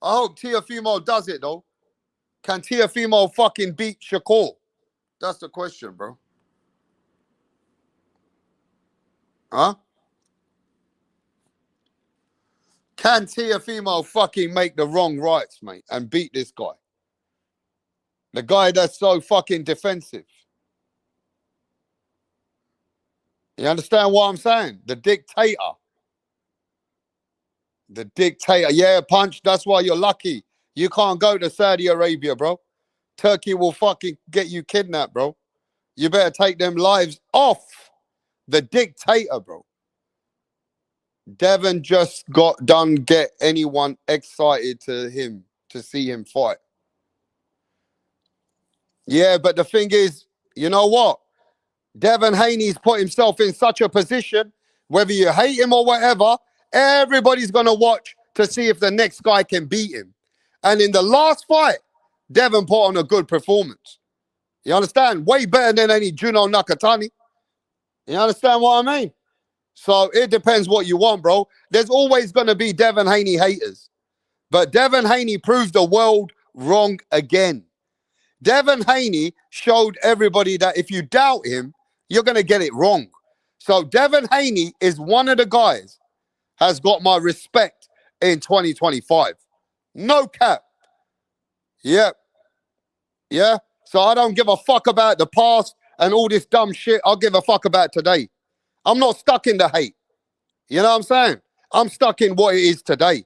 I hope Tiafimo does it, though. Can Tiafimo fucking beat Shakur? That's the question, bro. Huh? Can Tiafimo fucking make the wrong rights, mate, and beat this guy? The guy that's so fucking defensive. You understand what I'm saying? The dictator. The dictator. Yeah, Punch, that's why you're lucky. You can't go to Saudi Arabia, bro. Turkey will fucking get you kidnapped, bro. You better take them lives off. The dictator, bro. Devin just got done get anyone excited to see him fight. Yeah, but the thing is, you know what? Devin Haney's put himself in such a position, whether you hate him or whatever, everybody's going to watch to see if the next guy can beat him. And in the last fight, Devin put on a good performance. You understand? Way better than any Juno Nakatani. You understand what I mean? So it depends what you want, bro. There's always going to be Devin Haney haters. But Devin Haney proved the world wrong again. Devin Haney showed everybody that if you doubt him, you're going to get it wrong. So Devin Haney is one of the guys has got my respect in 2025. No cap. Yep. Yeah. So I don't give a fuck about the past and all this dumb shit. I'll give a fuck about today. I'm not stuck in the hate. You know what I'm saying? I'm stuck in what it is today.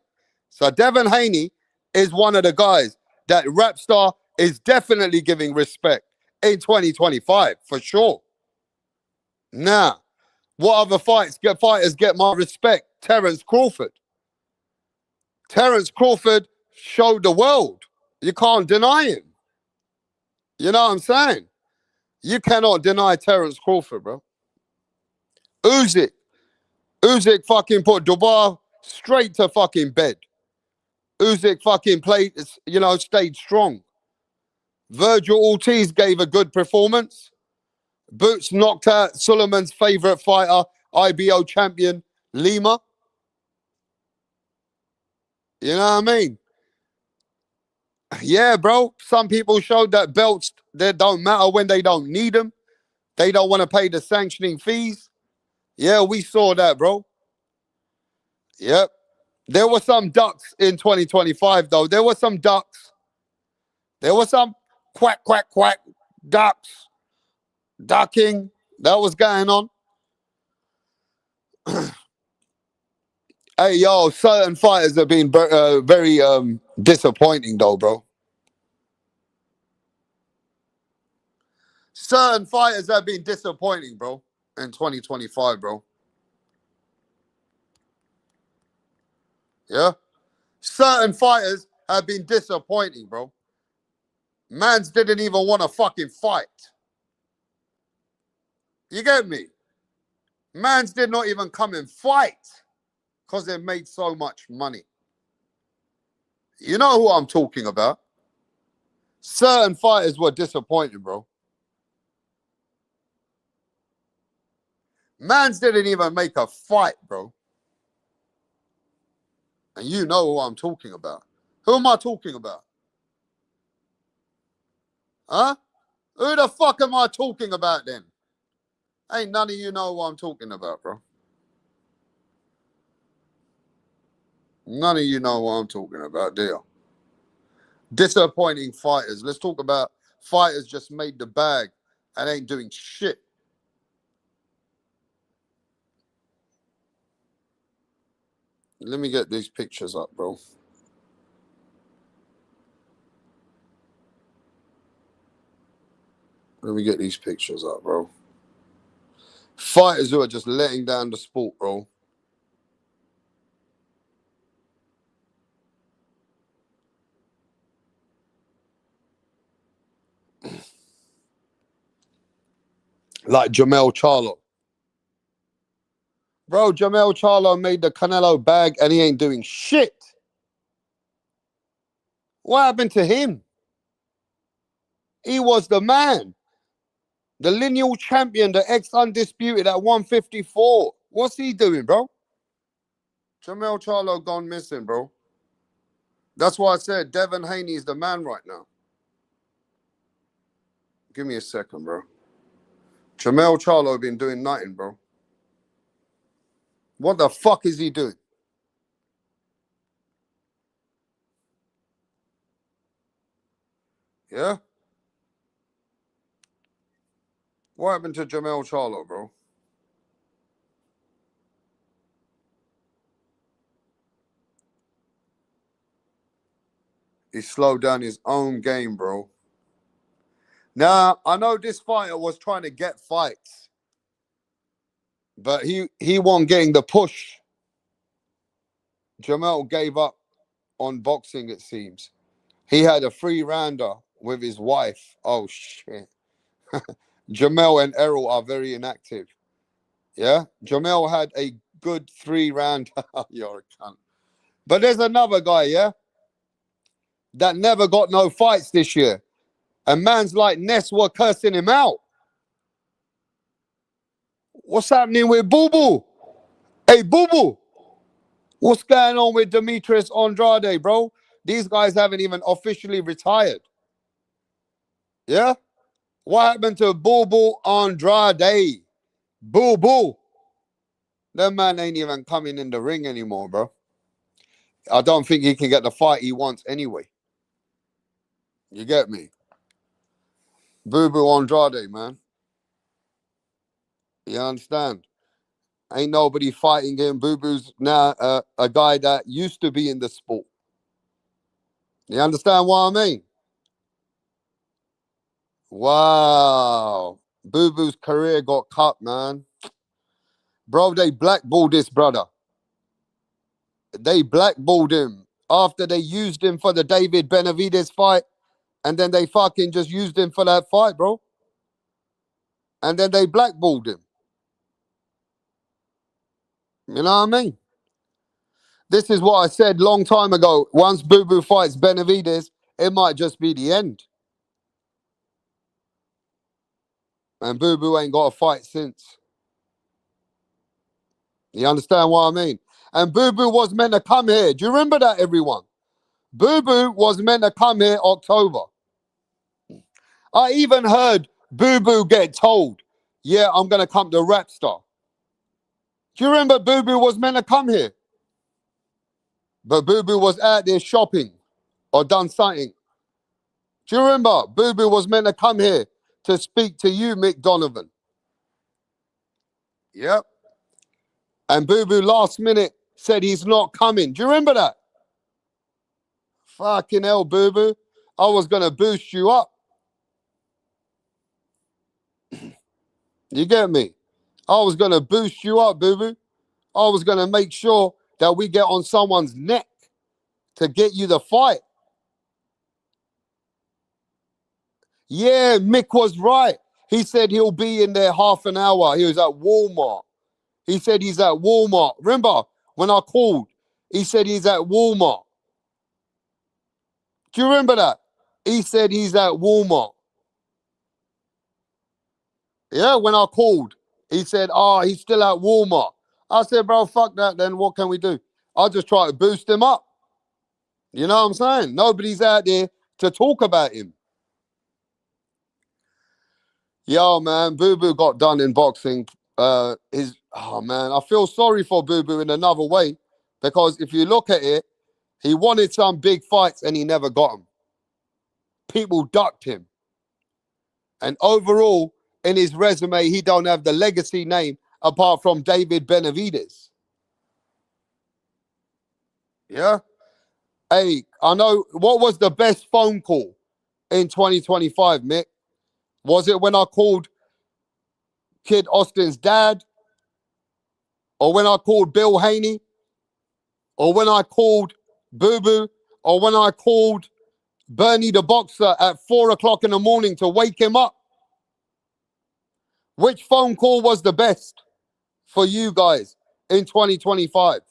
So Devin Haney is one of the guys that Rapstar is definitely giving respect in 2025 for sure. Now, what other fighters get my respect? Terence Crawford. Terence Crawford showed the world. You can't deny him. You know what I'm saying? You cannot deny Terence Crawford, bro. Usyk fucking put Dubois straight to fucking bed. Usyk fucking played, stayed strong. Virgil Ortiz gave a good performance. Boots knocked out Suleiman's favorite fighter, IBO champion, Lima. You know what I mean? Yeah, bro. Some people showed that belts, they don't matter when they don't need them. They don't want to pay the sanctioning fees. Yeah, we saw that, bro. Yep. There were some ducks in 2025, though. There were some ducks. There were some quack, quack, quack ducks. Ducking. That was going on. Hey, yo, certain fighters have been very disappointing, though, bro. Certain fighters have been disappointing, bro, in 2025, bro. Yeah? Certain fighters have been disappointing, bro. Mans didn't even want to fucking fight. You get me? Mans did not even come and fight because they made so much money. You know who I'm talking about. Certain fighters were disappointing, bro. Mans didn't even make a fight, bro. And you know who I'm talking about. Who am I talking about? Huh? Who the fuck am I talking about then? Ain't none of you know who I'm talking about, bro. None of you know what I'm talking about, do you? Disappointing fighters. Let's talk about fighters just made the bag and ain't doing shit. Let me get these pictures up, bro. Let me get these pictures up, bro. Fighters who are just letting down the sport, bro. Like Jamel Charlo. Bro, Jamel Charlo made the Canelo bag and he ain't doing shit. What happened to him? He was the man. The lineal champion, the ex-undisputed at 154. What's he doing, bro? Jamel Charlo gone missing, bro. That's why I said Devin Haney is the man right now. Give me a second, bro. Jamel Charlo been doing nothing, bro. What the fuck is he doing? Yeah? What happened to Jamel Charlo, bro? He slowed down his own game, bro. Now, I know this fighter was trying to get fights, but he wasn't getting the push. Jamel gave up on boxing, it seems. He had a 3-rounder with his wife. Oh, shit. Jamel and Errol are very inactive. Yeah? Jamel had a good 3-round. You're a cunt. But there's another guy, yeah? That never got no fights this year. And mans like Ness were cursing him out. What's happening with Boo Boo? Hey, Boo Boo. What's going on with Demetrius Andrade, bro? These guys haven't even officially retired. Yeah? What happened to Boo Boo Andrade? Boo Boo. That man ain't even coming in the ring anymore, bro. I don't think he can get the fight he wants anyway. You get me? Boo Boo Andrade, man. You understand? Ain't nobody fighting him. Boo Boo's now a guy that used to be in the sport. You understand what I mean? Wow. Boo Boo's career got cut, man. Bro, they blackballed this brother. They blackballed him after they used him for the David Benavides fight. And then they fucking just used him for that fight, bro. And then they blackballed him. You know what I mean? This is what I said long time ago. Once Boo Boo fights Benavides, it might just be the end. And Boo Boo ain't got a fight since. You understand what I mean? And Boo Boo was meant to come here. Do you remember that, everyone? Boo Boo was meant to come here October. I even heard Boo Boo get told, yeah, I'm going to come to Rapstar. Do you remember Boo Boo was meant to come here? But Boo Boo was out there shopping or done something. Do you remember? Boo Boo was meant to come here to speak to you, Mick Donovan. Yep. And Boo Boo last minute said he's not coming. Do you remember that? Fucking hell, Boo Boo. I was going to boost you up. You get me? I was going to boost you up, Boo Boo. I was going to make sure that we get on someone's neck to get you the fight. Yeah, Mick was right. He said he'll be in there half an hour. He was at Walmart. He said he's at Walmart. Remember when I called? He said he's at Walmart. Do you remember that? He said he's at Walmart. Yeah, when I called, he said, he's still at Walmart. I said, bro, fuck that then. What can we do? I'll just try to boost him up. You know what I'm saying? Nobody's out there to talk about him. Yo, man, Boo Boo got done in boxing. Man, I feel sorry for Boo Boo in another way, because if you look at it, he wanted some big fights and he never got them. People ducked him. And overall, in his resume, he don't have the legacy name apart from David Benavides. Yeah? Hey, I know, what was the best phone call in 2025, Mick? Was it when I called Kid Austin's dad? Or when I called Bill Haney? Or when I called Boo Boo? Or when I called Bernie the boxer at 4 o'clock in the morning to wake him up? Which phone call was the best for you guys in 2025?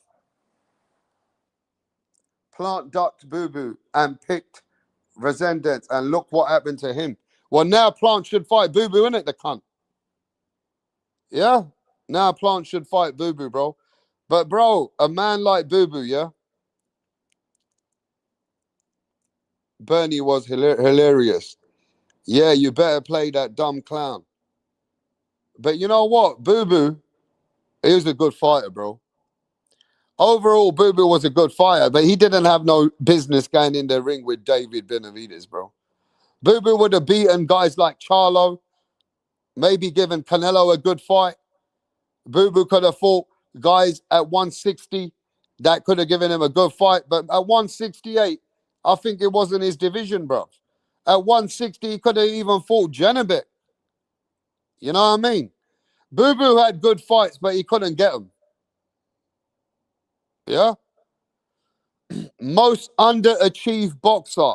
Plant ducked Boo Boo and picked Resendez, and look what happened to him. Well, now Plant should fight Boo Boo, innit, the cunt? Yeah? Now Plant should fight Boo Boo, bro. But, bro, a man like Boo Boo, yeah? Bernie was hilarious. Yeah, you better play that dumb clown. But you know what? Boo Boo, he was a good fighter, bro. Overall, Boo Boo was a good fighter, but he didn't have no business going in the ring with David Benavides, bro. Boo Boo would have beaten guys like Charlo, maybe given Canelo a good fight. Boo Boo could have fought guys at 160 that could have given him a good fight. But at 168, I think it wasn't his division, bro. At 160, he could have even fought Janabek. You know what I mean? Boo Boo had good fights, but he couldn't get them. Yeah? Most underachieved boxer.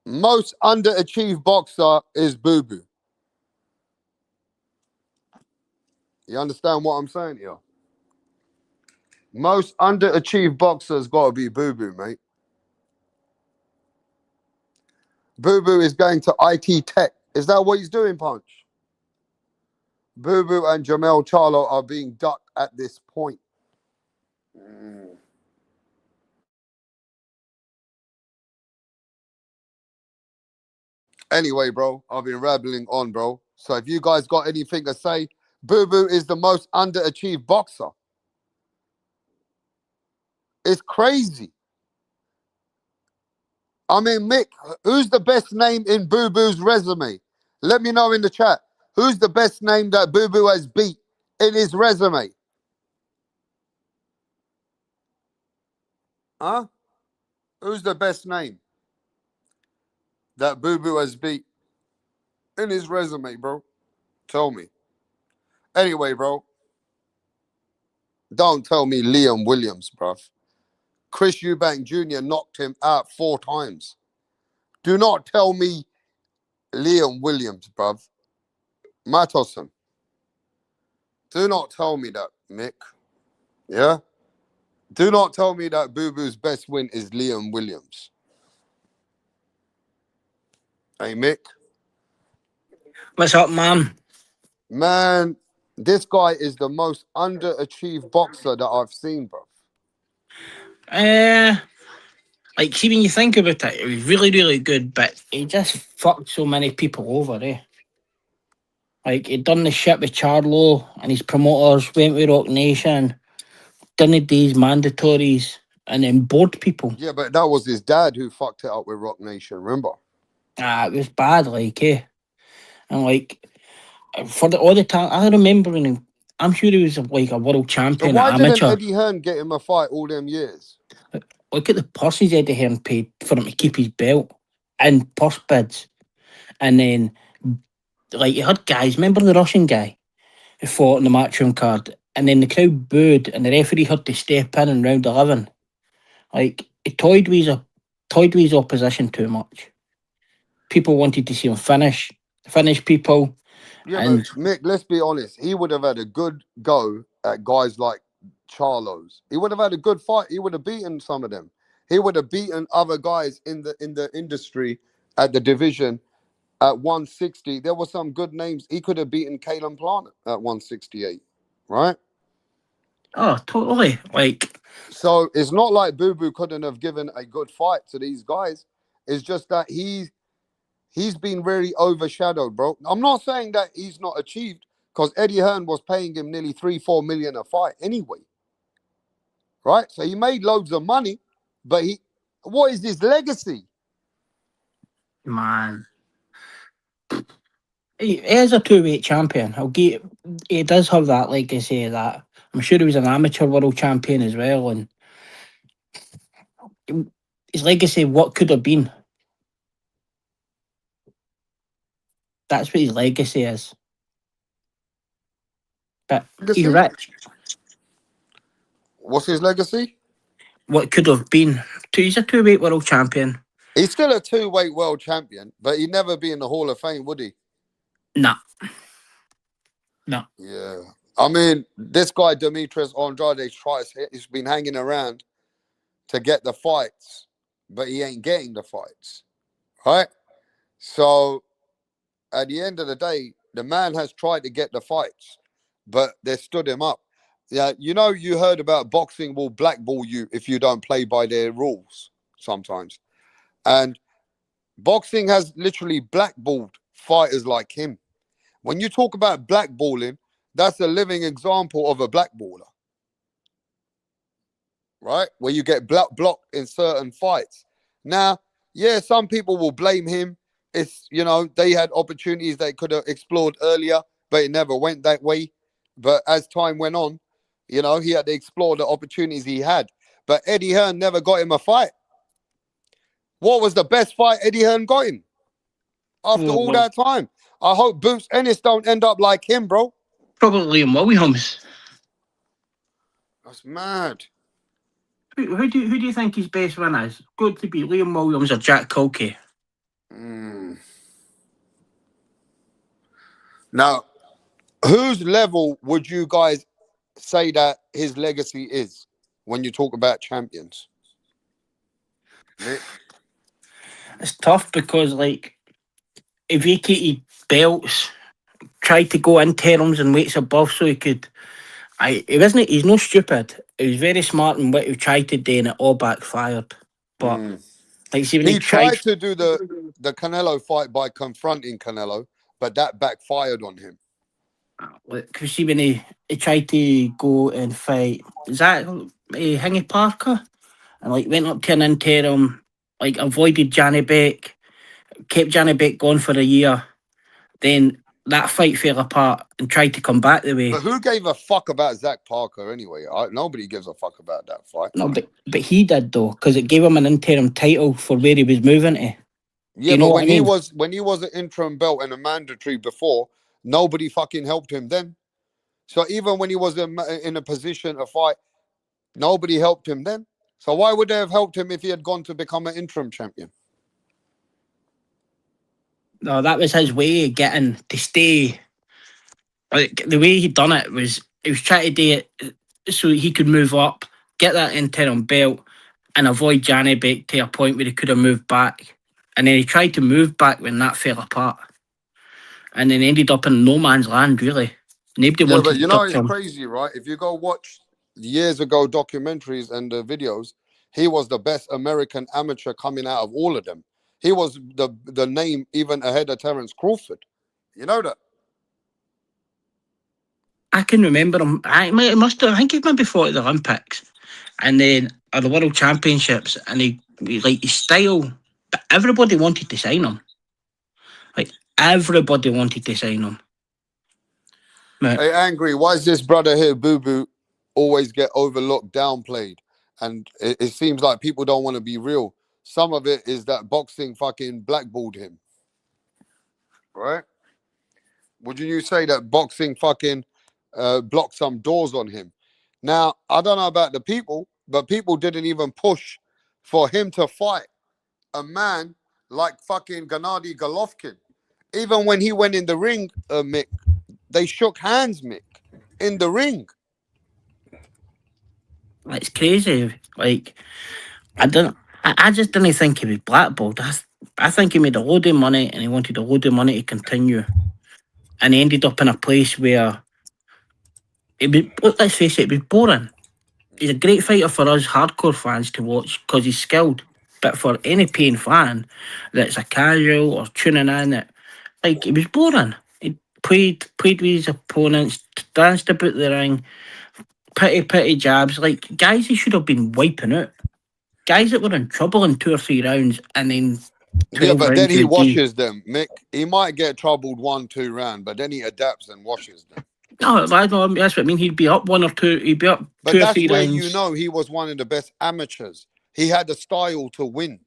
Most underachieved boxer is Boo Boo. You understand what I'm saying here? Most underachieved boxer's got to be Boo Boo, mate. Boo Boo is going to IT Tech. Is that what he's doing, Punch? Boo Boo and Jamel Charlo are being ducked at this point. Anyway, bro, I've been rambling on, bro. So if you guys got anything to say, Boo Boo is the most underachieved boxer. It's crazy. I mean, Mick, who's the best name in Boo Boo's resume? Let me know in the chat. Who's the best name that Boo Boo has beat in his resume? Huh? Who's the best name that Boo Boo has beat in his resume, bro? Tell me. Anyway, bro, don't tell me Liam Williams, bruv. Chris Eubank Jr. knocked him out 4 times. Do not tell me Liam Williams, bruv. Matosson. Do not tell me that, Mick. Yeah? Do not tell me that Boo Boo's best win is Liam Williams. Hey, Mick. What's up, man? Man, this guy is the most underachieved boxer that I've seen, bro. Like, see, when you think about it, it was really, really good, but he just fucked so many people over, eh? Like, he'd done the shit with Charlo and his promoters, went with Rock Nation, done these mandatories, and then bored people. Yeah, but that was his dad who fucked it up with Rock Nation, remember? It was bad, like, eh? And, like, for all the time, I remember when I'm sure he was like a world So champion why didn't amateur. Eddie Hearn get him a fight all them years? Look at the purses Eddie Hearn paid for him to keep his belt and purse bids. And then, like, you had guys, remember the Russian guy who fought in the matchroom card? And then the crowd booed and the referee had to step in round 11. Like, he toyed with his opposition too much. People wanted to see him finish people. Yeah, And but Mick, let's be honest. He would have had a good go at guys like Charlo's. He would have had a good fight. He would have beaten some of them. He would have beaten other guys in the industry at the division at 160. There were some good names. He could have beaten Kalen Plant at 168, right? oh, totally. Like, So it's not like Boo Boo couldn't have given a good fight to these guys. It's just that he's been very overshadowed, bro. I'm not saying that he's not achieved because Eddie Hearn was paying him nearly 3-4 million a fight anyway. Right? So he made loads of money, but what is his legacy? man, he is a two-weight champion. He does have that legacy of that. I'm sure he was an amateur world champion as well, and his legacy, what could have been. That's what his legacy is. But Legacy? he's rich. What's his legacy? What could have been. He's a two-weight world champion. He's still a 2-weight world champion, but he'd never be in the Hall of Fame, would he? Nah. No. Yeah. I mean, this guy, Demetrius Andrade, he's been hanging around to get the fights, but he ain't getting the fights, right? So at the end of the day, the man has tried to get the fights, but they stood him up. Yeah, you heard about boxing will blackball you if you don't play by their rules sometimes. And boxing has literally blackballed fighters like him. When you talk about blackballing, that's a living example of a blackballer, right? Where you get blocked in certain fights. Now, yeah, some people will blame him. It's, they had opportunities they could have explored earlier, but it never went that way. But as time went on, he had to explore the opportunities he had. But Eddie Hearn never got him a fight. What was the best fight Eddie Hearn got him after all that time? I hope Boots Ennis don't end up like him, bro. Probably Liam Williams. That's mad. Who do you think his best win is? Going to be Liam Williams or Jack Culkey? Now, whose level would you guys say that his legacy is when you talk about champions? It's tough because, like, he vacated belts, tried to go in terms and weights above so he could. He's no stupid. He was very smart in what he tried to do and it all backfired. But like, see, when he tried to do the Canelo fight by confronting Canelo, but that backfired on him. Because see, when he tried to go and fight, is that Hingy Parker? And like went up to an interim, like avoided Johnny Beck, kept Johnny Beck gone for a year. Then that fight fell apart and tried to come back the way. But who gave a fuck about Zach Parker anyway? Nobody gives a fuck about that fight. No, but he did though, because it gave him an interim title for where he was moving to. Yeah, you know but what I mean? when he was an interim belt and a mandatory before, nobody fucking helped him then. So even when he was in a position to fight, nobody helped him then. So why would they have helped him if he had gone to become an interim champion? No, that was his way of getting to stay. Like the way he done it was, he was trying to do it so he could move up, get that interim belt, and avoid Johnny Beck to a point where he could have moved back. And then he tried to move back when that fell apart, and then ended up in no man's land. Really, nobody Yeah, wanted but to you know touch it's him. crazy, right? If you go watch years ago documentaries and the videos, he was the best American amateur coming out of all of them. He was the name even ahead of Terence Crawford. You know that? I can remember him. I must have. I think he maybe fought at the Olympics, and then at the World Championships, and he like his style. But everybody wanted to sign him. Like everybody wanted to sign him. But Hey, Angry, why is this brother here, Boo Boo, always get overlooked, downplayed? And it seems like people don't want to be real. Some of it is that boxing fucking blackballed him. Right? Would you say that boxing fucking blocked some doors on him? Now, I don't know about the people, but people didn't even push for him to fight a man like fucking Gennady Golovkin. Even when he went in the ring, Mick, they shook hands, Mick, in the ring. it's crazy. Like I just didn't think he was blackballed. I think he made a load of money and he wanted a load of money to continue, and he ended up in a place where it was. Let's face it, it was boring. He's a great fighter for us hardcore fans to watch because he's skilled. But for any paying fan that's a casual or tuning in, it was boring. He played with his opponents, danced about the ring, petty jabs. Like guys he should have been wiping out. Guys that were in trouble in 2 or 3 rounds and then Yeah, 12 but then rounds he UD. washes them, Mick. He might get troubled 1-2 round, but then he adapts and washes them. No, that's what I mean. He'd be up 1 or 2. He'd be up But 2 or that's 3 where rounds. you know he was one of the best amateurs. He had the style to win.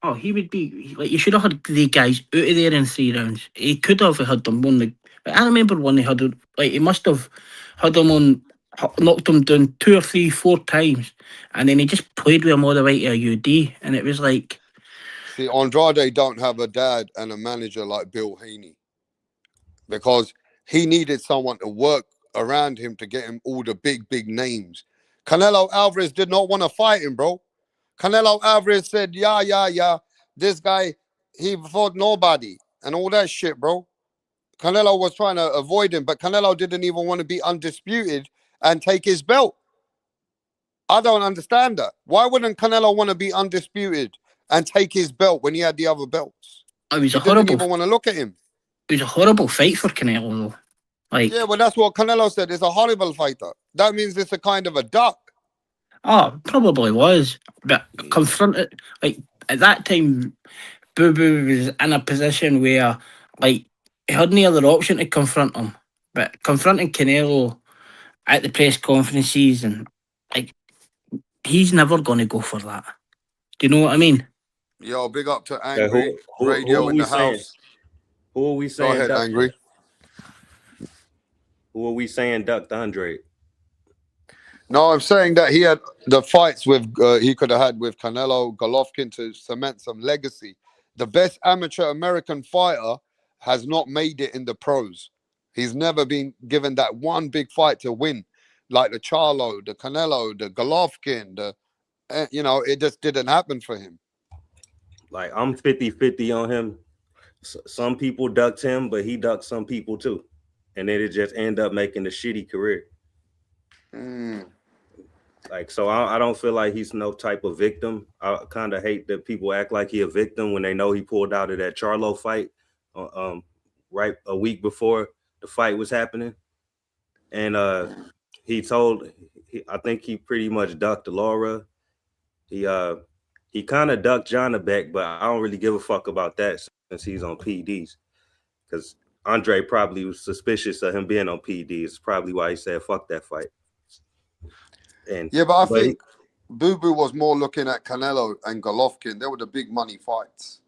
Oh, he would be like you should have had the guys out of there in 3 rounds. He could have had them won the. I remember when he had like he must have had them on, knocked him down 2 or 3, 4 times, and then he just played with him all the way to a UD, and it was like. See, Andrade don't have a dad and a manager like Bill Haney because he needed someone to work around him to get him all the big names. Canelo Alvarez did not want to fight him, bro. Canelo Alvarez said, yeah, this guy, he fought nobody and all that shit, bro. Canelo was trying to avoid him, but Canelo didn't even want to be undisputed and take his belt. I don't understand that. Why wouldn't Canelo want to be undisputed and take his belt when he had the other belts? It was He didn't even want to look at him. It was a horrible fight for Canelo, though. Like, yeah, well, that's what Canelo said. It's a horrible fighter. That means it's a kind of a duck. Oh, probably was. But confronted, like, at that time, Boo Boo was in a position where, like, he had no other option to confront him. But confronting Canelo at the press conferences and, like, he's never going to go for that. Do you know what I mean? Yo, big up to Angry Radio who in the saying? house. Who are we saying? Go ahead, duck? Angry. Who are we saying ducked Andre? No, I'm saying that he had the fights with he could have had with Canelo, Golovkin to cement some legacy. The best amateur American fighter has not made it in the pros. He's never been given that one big fight to win, like the Charlo, the Canelo, the Golovkin. It just didn't happen for him. Like I'm 50-50 on him. Some people ducked him, but he ducked some people too, and then it just end up making a shitty career. Like, so I don't feel like he's no type of victim. I kind of hate that people act like he a victim when they know he pulled out of that Charlo fight right a week before the fight was happening. And I think he pretty much ducked Laura. He kind of ducked Jonabek, but I don't really give a fuck about that since he's on PDs. Because Andre probably was suspicious of him being on PD. It's probably why he said fuck that fight. And Yeah, but I but he- think Boo Boo was more looking at Canelo and Golovkin. They were the big money fights.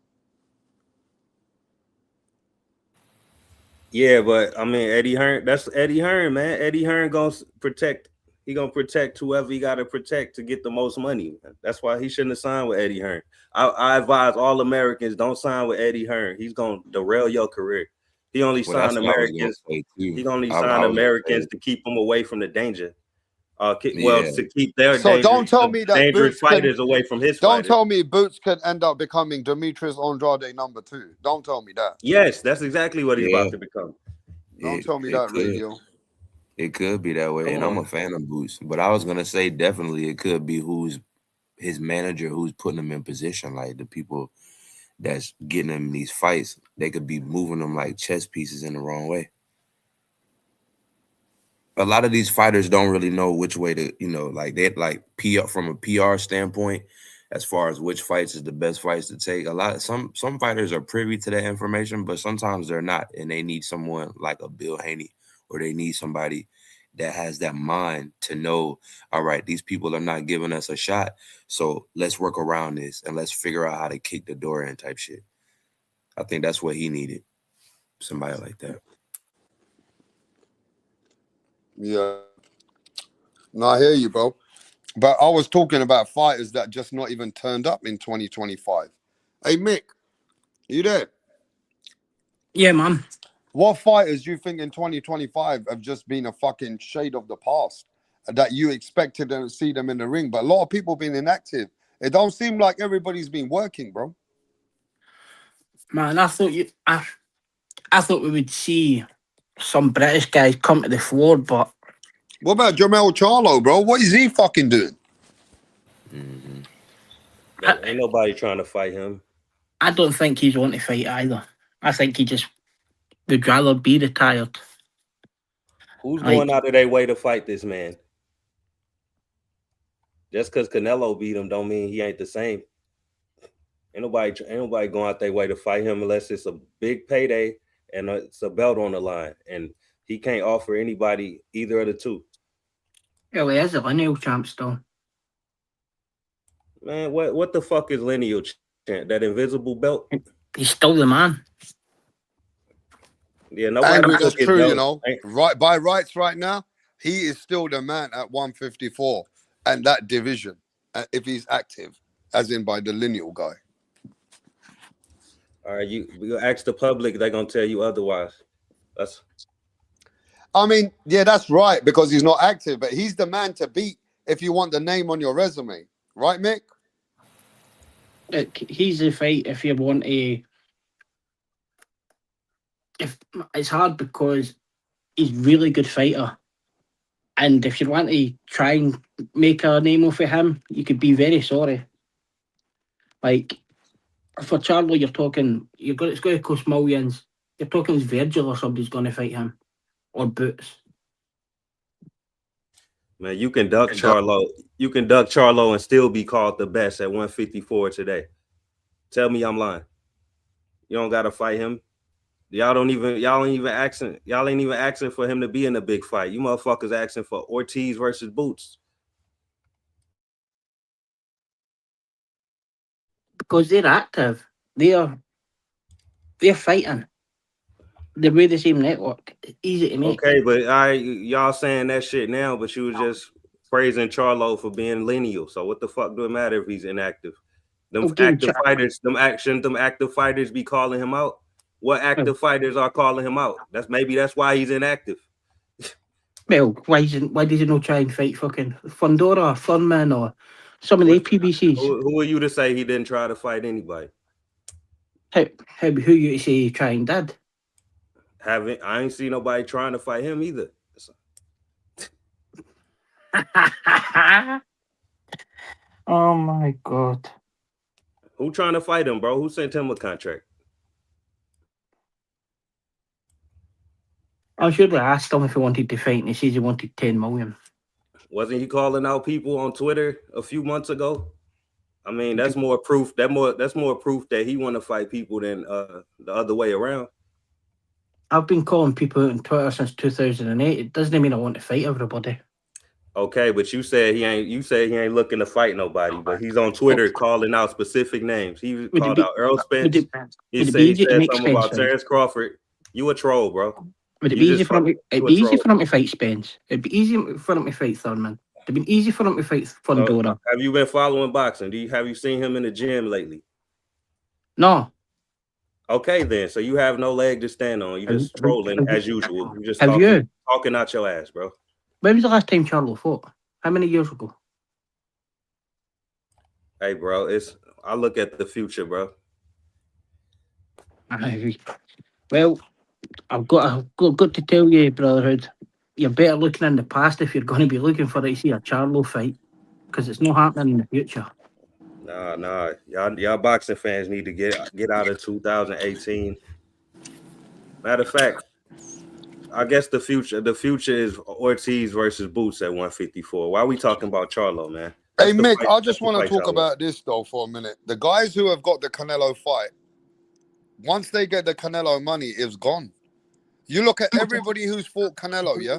yeah, but I mean Eddie Hearn, that's Eddie Hearn, man. Eddie Hearn gonna protect. He gonna protect whoever he got to protect to get the most money. Man. That's why he shouldn't have signed with Eddie Hearn. I advise all Americans don't sign with Eddie Hearn. He's gonna derail your career. He only Well, that's signed what I was gonna Americans. say too. He only I signed was gonna Americans say, to keep them away from the danger. Well, yeah. to keep their So don't tell me that dangerous Boots can. fighters away from his Don't fighters. tell me Boots could end up becoming Demetrius Andrade #2. Don't tell me that. Yes, that's exactly what he's Yeah. about to become. Don't It tell me it that, could Radio. it could be that way, Come and I'm on. a fan of Boots. But I was gonna say definitely it could be who's his manager, who's putting him in position, like the people that's getting him in these fights. They could be moving them like chess pieces in the wrong way. A lot of these fighters don't really know which way to, like they like PR from a PR standpoint, as far as which fights is the best fights to take. Some fighters are privy to that information, but sometimes they're not, and they need someone like a Bill Haney, or they need somebody that has that mind to know, all right, these people are not giving us a shot, so let's work around this and let's figure out how to kick the door in type shit. I think that's what he needed, somebody like that. Yeah. No, I hear you, bro. But I was talking about fighters that just not even turned up in 2025. Hey, Mick, you there? Yeah, man. What fighters do you think in 2025 have just been a fucking shade of the past that you expected to see them in the ring? But a lot of people been inactive. It don't seem like everybody's been working, bro. Man, I thought we would see some British guys come to the floor, but What about Jamel Charlo, bro? What is he fucking doing? Ain't nobody trying to fight him. I don't think he's want to fight either. I think he just would rather be retired. Who's Like- going out of their way to fight this man? Just because Canelo beat him don't mean he ain't the same. Ain't nobody going out their way to fight him unless it's a big payday and it's a belt on the line. And he can't offer anybody either of the two. Well, he is a lineal champ still. Man, what the fuck is lineal champ? That invisible belt? He's still the man. Yeah, nobody Angry, took that's his true, belt. you know. Right, by rights right now, he is still the man at 154 and that division, if he's active, as in by the lineal guy. All right, you ask the public, they're gonna tell you otherwise. I mean, yeah, that's right, because he's not active, but he's the man to beat if you want the name on your resume. Right, Mick? He's the fight if you want a. If it's hard because he's a really good fighter, and if you want to try and make a name off of him, you could be very sorry. Like for Charlo, it's going to cost millions. You're talking Virgil or somebody's going to fight him, or Boots. Man, you can duck Charlo. You can duck Charlo and still be called the best at 154 today. Tell me I'm lying. You don't gotta fight him. Y'all ain't even asking for him to be in a big fight. You motherfuckers asking for Ortiz versus Boots. Because they're active. They're fighting. They're with the same network. It's easy to make. Okay, but y'all saying that shit now, but you was just praising Charlo for being lineal. So what the fuck do it matter if he's inactive? Them active fighters be calling him out. What active fighters are calling him out? That's why he's inactive. Well, why does he not try and fight fucking Fundora or Funman or some of the PBCs? Who are you to say he didn't try to fight anybody? Who you to say he trying did? I ain't seen nobody trying to fight him either. Oh my god. Who trying to fight him, bro? Who sent him a contract? I'm sure they asked him if he wanted to fight and he says he wanted 10 million. Wasn't he calling out people on Twitter a few months ago? I mean, that's more proof. That's more proof that he want to fight people than the other way around. I've been calling people out on Twitter since 2008. It doesn't mean I want to fight everybody. Okay, but you said he ain't. You said he ain't looking to fight nobody, but he's on Twitter calling out specific names. He Would it called be- out Earl Would Spence. it, He would it said be he easy to said make something about Spence fight? Terrence Crawford. You a troll, bro. Would it You be just easy for him? fuck- It'd you be a easy troll. for him to fight Spence. It'd be easy for him to fight Thurman. It'd be easy for him to fight Fundora. Have you been following boxing? Have you seen him in the gym lately? No. Okay, then. So you have no leg to stand on. You just trolling as usual. You just Have you? talking out your ass, bro. When was the last time Charlo fought? How many years ago? Hey, bro. I look at the future, bro. Well, I've got to tell you, Brotherhood, you're better looking in the past if you're going to be looking for to see a Charlo fight, because it's not happening in the future. Nah. Y'all boxing fans need to get out of 2018. Matter of fact, I guess the future is Ortiz versus Boots at 154. Why are we talking about Charlo, man? Hey, That's the Mick, fight- I just that's the want to fight talk y'all about this, though, for a minute. The guys who have got the Canelo fight, once they get the Canelo money, it's gone. You look at everybody who's fought Canelo, yeah?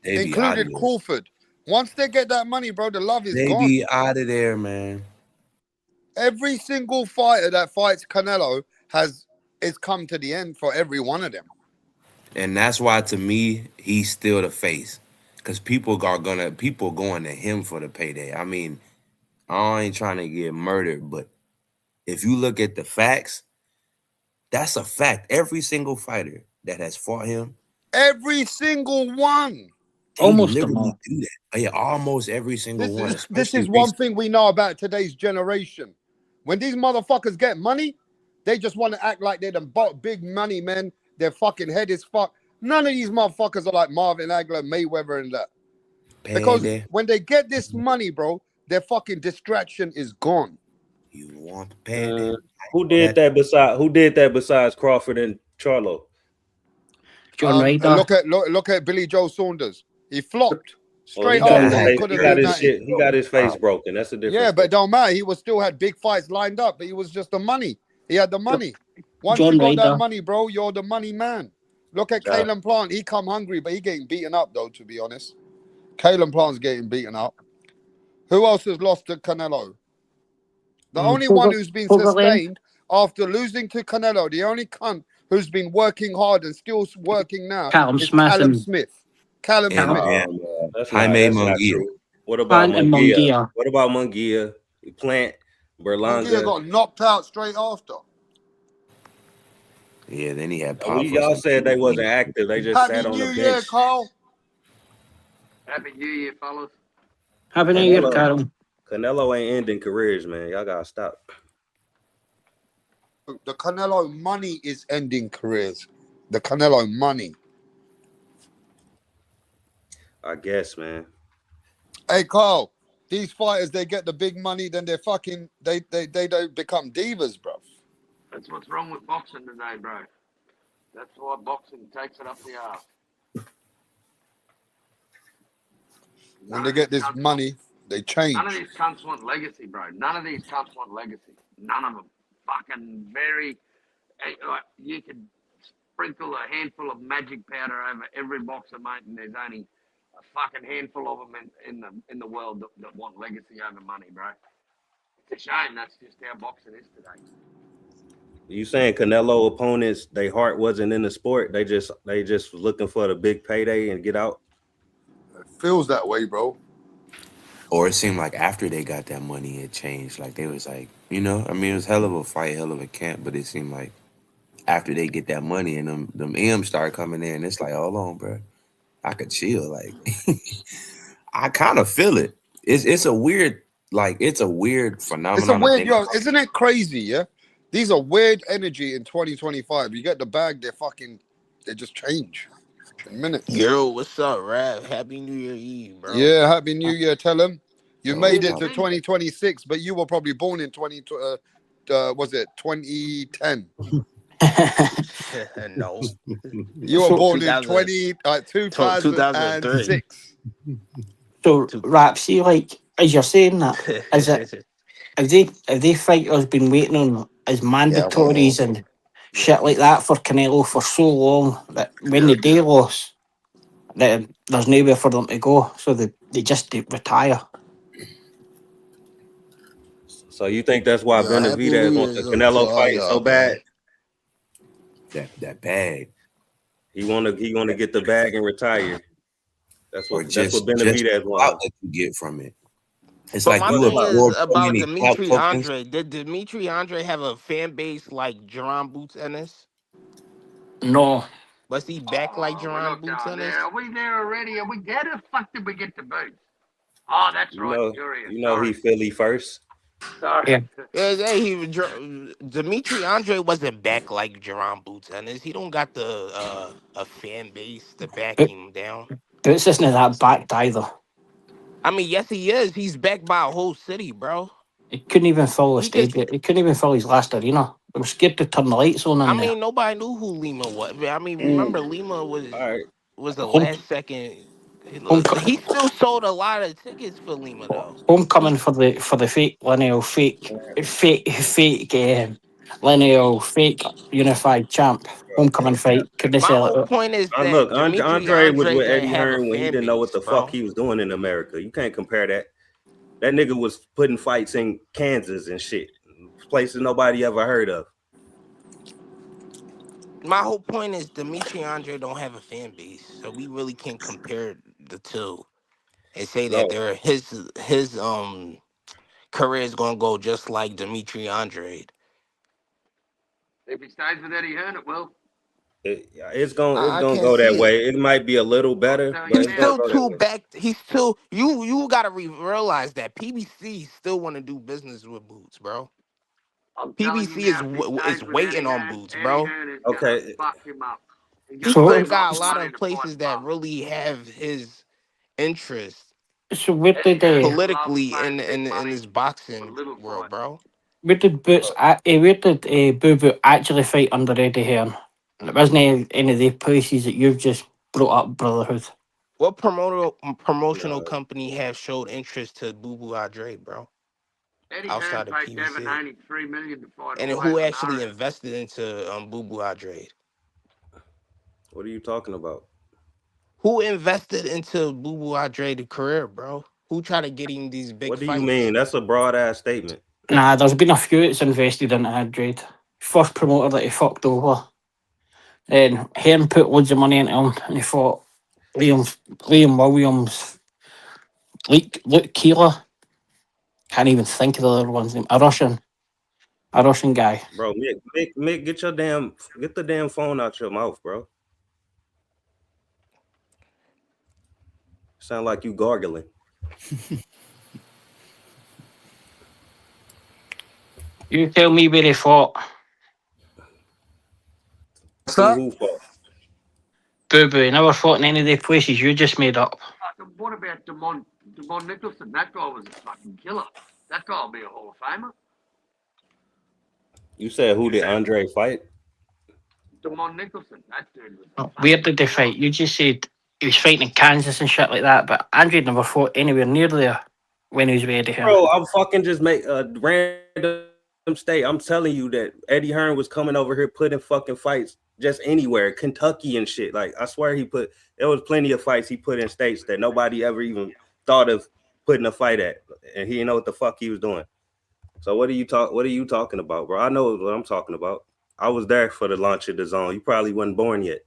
They be out of Included there. Crawford. Once they get that money, bro, the love is They gone. be out of there, man. Every single fighter that fights Canelo is come to the end for every one of them. And that's why, to me, he's still the face. Because people going to him for the payday. I mean, I ain't trying to get murdered, but if you look at the facts, that's a fact. Every single fighter that has fought him, Every single one. they Almost them literally all. do that. Yeah, almost every single one. This especially is one based- thing we know about today's generation. When these motherfuckers get money, they just want to act like they're the big money men. Their fucking head is fucked. None of these motherfuckers are like Marvin Hagler, Mayweather, and that. Because Payday. when they get this money, bro, their fucking distraction is gone. You want payday. Who did that besides Crawford and Charlo? John Ryder. Look at Billy Joe Saunders. He flopped straight He got after. He his couldn't face- do nothing. he got his face broken. That's the difference. Yeah, but it don't matter. He still had big fights lined up, but he was just the money. He had the money. Once John you got that Ryder. money, bro, you're the money man. Look at Yeah. Kalen Plant. He come hungry, but he getting beaten up, though, to be honest. Kalen Plant's getting beaten up. Who else has lost to Canelo? The only one who's been sustained after losing to Canelo, the only cunt who's been working hard and still working now Callum is Smith Callum and- Smith. Callum And- Smith. and That's Jaime not Munguia. true. What about Plant and Munguia? Munguia. What about Munguia? Plant, Berlanga. Munguia got knocked out straight after. Yeah, then he had Well, pop. y'all said they wasn't active. They just Happy sat on New the Year, bench. Carl. Happy New Year, fellas. Happy New Year, Canelo. Carol. Canelo ain't ending careers, man. Y'all gotta stop. The Canelo money is ending careers. The Canelo money. I guess, man. Hey, Carl, these fighters, they get the big money, then they're fucking, they don't become divas, bro. That's what's wrong with boxing today, bro. That's why boxing takes it up the arse. When they get this money, they change. None of these cunts want legacy, bro. None of these cunts want legacy. None of them. Fucking very. You could sprinkle a handful of magic powder over every boxer, mate, and there's only a fucking handful of them in the world that want legacy over money, bro. It's a shame. That's just how boxing is today. You saying Canelo opponents, their heart wasn't in the sport? They just looking for the big payday and get out. It feels that way, bro. Or it seemed like after they got that money, it changed. Like they was like, you know, I mean, it was hell of a fight, hell of a camp, but it seemed like after they get that money and them M's start coming in, it's like, hold on, bro, I could chill. Like, I kind of feel it. It's a weird, like, it's a weird phenomenon. It's a to weird, think yo, about. isn't it crazy, yeah? These are weird energy in 2025. You get the bag, they just change in minutes. Yo, what's up, Rap? Happy New Year Eve, bro. Yeah, Happy New Year, tell them. You Oh, made it wow. to 2026, but you were probably born in 2010? No. You were born in 2003. 2006. So, Rap, see, like, as you're saying that, is it, have they fighters been waiting on as mandatories and shit like that for Canelo for so long that when the day lost, that there's nowhere for them to go, so they just retire. So you think that's why Yo, Happy New Benavidez wants the Year's to Canelo all fight so y'all, bad? man. That bag, He wanna get the bag and retire. That's or what just Benavidez clout wants. that you get from it. It's But like my you thing is absorb so about many clout Dimitri tokens. Andre. Did Dimitri Andre have a fan base like Jerron Boots Ennis? No, Was he back like Oh, we Jerron look Boots down Ennis? there. Are we there already? Are we dead? How the fuck did we get to Boots? Oh, that's right. Curious. You know he Philly first. Sorry. yeah. Hey, Dimitri Andre wasn't back like Jerron Boots Ennis. He don't got the a fan base to back But him down. Boots isn't that backed either. I mean, yes, he is. He's backed by a whole city, bro. He couldn't even fill the He could. stage. He couldn't even fill his last arena. They were scared to turn the lights on I in there. mean, nobody knew who Lima was. I mean, Mm. remember Lima was All right. the Home, last second. home, He still sold a lot of tickets for Lima though. homecoming for the fake lineal fake lineal fake unified champ homecoming fight. Couldn't My sell whole it. point is that Look, Dimitri Andre was Andre with didn't Eddie have a Hearn when he fan didn't know what base, the bro. fuck he was doing in America. You can't compare that. That nigga was putting fights in Kansas and shit, places nobody ever heard of. My whole point is Dimitri Andre don't have a fan base, so we really can't compare the two and say that No. they're his career is gonna go just like Dimitri Andre. If he stays with Eddie Hearn, it will. It's gonna I can't go that see it. way. It might be a little better, tell you but He's it's now. gonna still go that too way. back. He's still you gotta realize that PBC still want to do business with Boots, bro. I'm telling you PBC is now, if he stays is with waiting on Boots, Eddie bro. Hearn is Okay. gonna fuck him up. He's He gonna still pay So lots got a of lot money of to fight places that Bum. really have his interest where Eddie did Hearn loves politically paying in big money his for boxing little world, fights. bro. where did Boots where did Boo Boo actually fight under Eddie Hearn? It wasn't any of the places that you've just brought up, Brotherhood. What promotional company have showed interest to Boo Boo Andre, bro? Eddie Hearn Outside of paid Devin PBC, Haney $3 million to fight and all who over actually Mario. invested into Boo Boo Andre? What are you talking about? Who invested into Boo Boo Andre's career, bro? Who tried to get him these big What do you fights? mean? That's a broad ass statement. Nah, there's been a few that's invested into Andrade. First promoter that he fucked over. Then Hearn put loads of money into him and he fought Liam Williams, Luke Keeler. Can't even think of the other one's name. A Russian guy. Bro, Mick, get the damn phone out your mouth, bro. Sound like you gargling. You tell me where he fought. Who fought? Boo Boo. He never fought in any of the places you just made up. What about Demond Nicholson? That guy was a fucking killer. That guy will be a Hall of Famer. You said who did Andre fight? Demond Nicholson. That dude was Where did they fight? You just said he was fighting in Kansas and shit like that, but Andrade never fought anywhere near there when he was with Eddie Hearn. Bro, I'm fucking just make a random state. I'm telling you that Eddie Hearn was coming over here putting fucking fights just anywhere, Kentucky and shit. Like, I swear there was plenty of fights he put in states that nobody ever even thought of putting a fight at, and he didn't know what the fuck he was doing. So what are you talking about, bro? I know what I'm talking about. I was there for the launch of the zone. You probably wasn't born yet.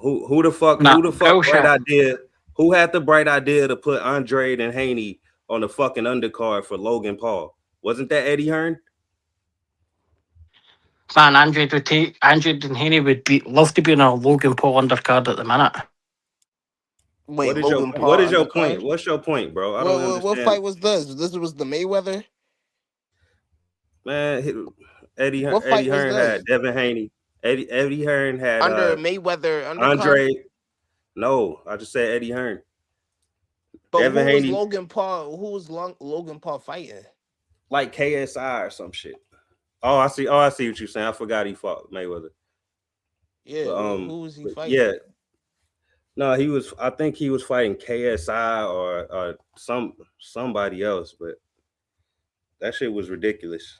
Who the fuck bright idea? Who had the bright idea to put Andrade and Haney on the fucking undercard for Logan Paul? Wasn't that Eddie Hearn? Man, Andrade and Haney would love to be on a Logan Paul undercard at the minute. Wait, what is your point? What's your point, bro? I don't understand. What fight was this? This was the Mayweather? Man, Eddie What fight was Hearn this? had Devin Haney. Eddie Hearn had Under Mayweather undercard? Andre. No, I just said Eddie Hearn. But Devin who was Haney, Logan Paul? Who was Logan Paul fighting? like KSI or some shit. Oh, I see what you're saying. I forgot he fought Mayweather. Yeah, But, who was he fighting? Yeah. No, I think he was fighting KSI or somebody else, but That shit was ridiculous.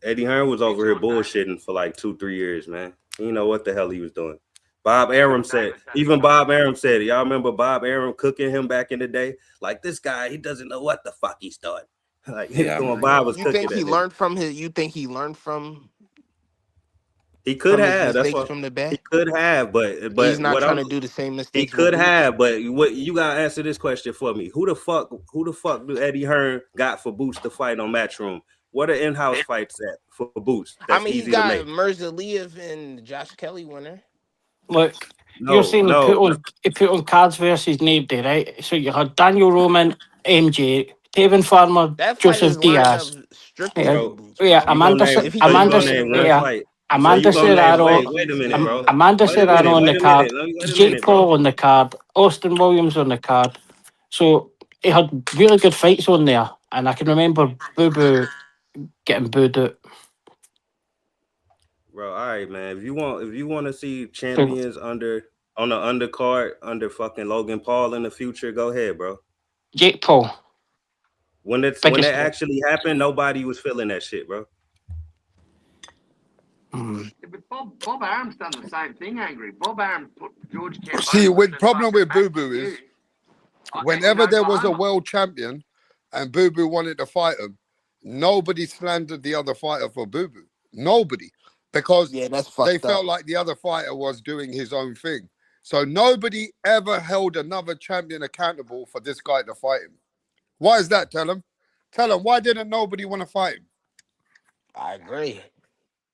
Eddie Hearn was over here bullshitting for like 2-3 years, man. You know what the hell he was doing. Bob Arum said, even Bob Arum said it. Y'all remember Bob Arum cooking him back in the day? Like, this guy, he doesn't know what the fuck he's doing. Like, Yeah, when Bob was You cooking think he that nigga. learned from his? You think he learned from He could his have. That's mistakes what from the he back? could have, but He's not what trying I'm to do the same he mistakes. could with Boots? have, but what you gotta answer this question for me. Who the fuck do Eddie Hearn got for Boots to fight on Matchroom? What are in-house fights at for Boots? I That's mean, he easy to got make. Merzaliev and Josh Kelly winner. Look, you're saying he put on cards versus nobody, right? So you had Daniel Roman, MJ, Tevin Farmer, That fight Joseph is lined up Diaz. strictly Yeah, for Boots. yeah, Bro. Amanda, So you Amanda, gonna name one yeah, fight? Amanda So you gonna name, Serrano, wait a minute, bro. Amanda Wait a minute, Serrano on the card, wait a Jake minute, bro. Paul on the card, Austin Williams on the card. So he had really good fights on there, and I can remember Boo Boo getting booed out. Bro, all right, man. If you want to see champions on the undercard under fucking Logan Paul in the future, go ahead, bro. Jake Paul. When that actually happened, nobody was feeling that shit, bro. Yeah, but Bob Arum's done the same thing, Angry. Bob Arum put George Campbell. See, with problem with Boo Boo is whenever there was a world champion and Boo Boo wanted to fight him, nobody slandered the other fighter for Boo Boo. Nobody. Because they felt like the other fighter was doing his own thing. So nobody ever held another champion accountable for this guy to fight him. Why is that? Tell him. Why didn't nobody want to fight him? I agree.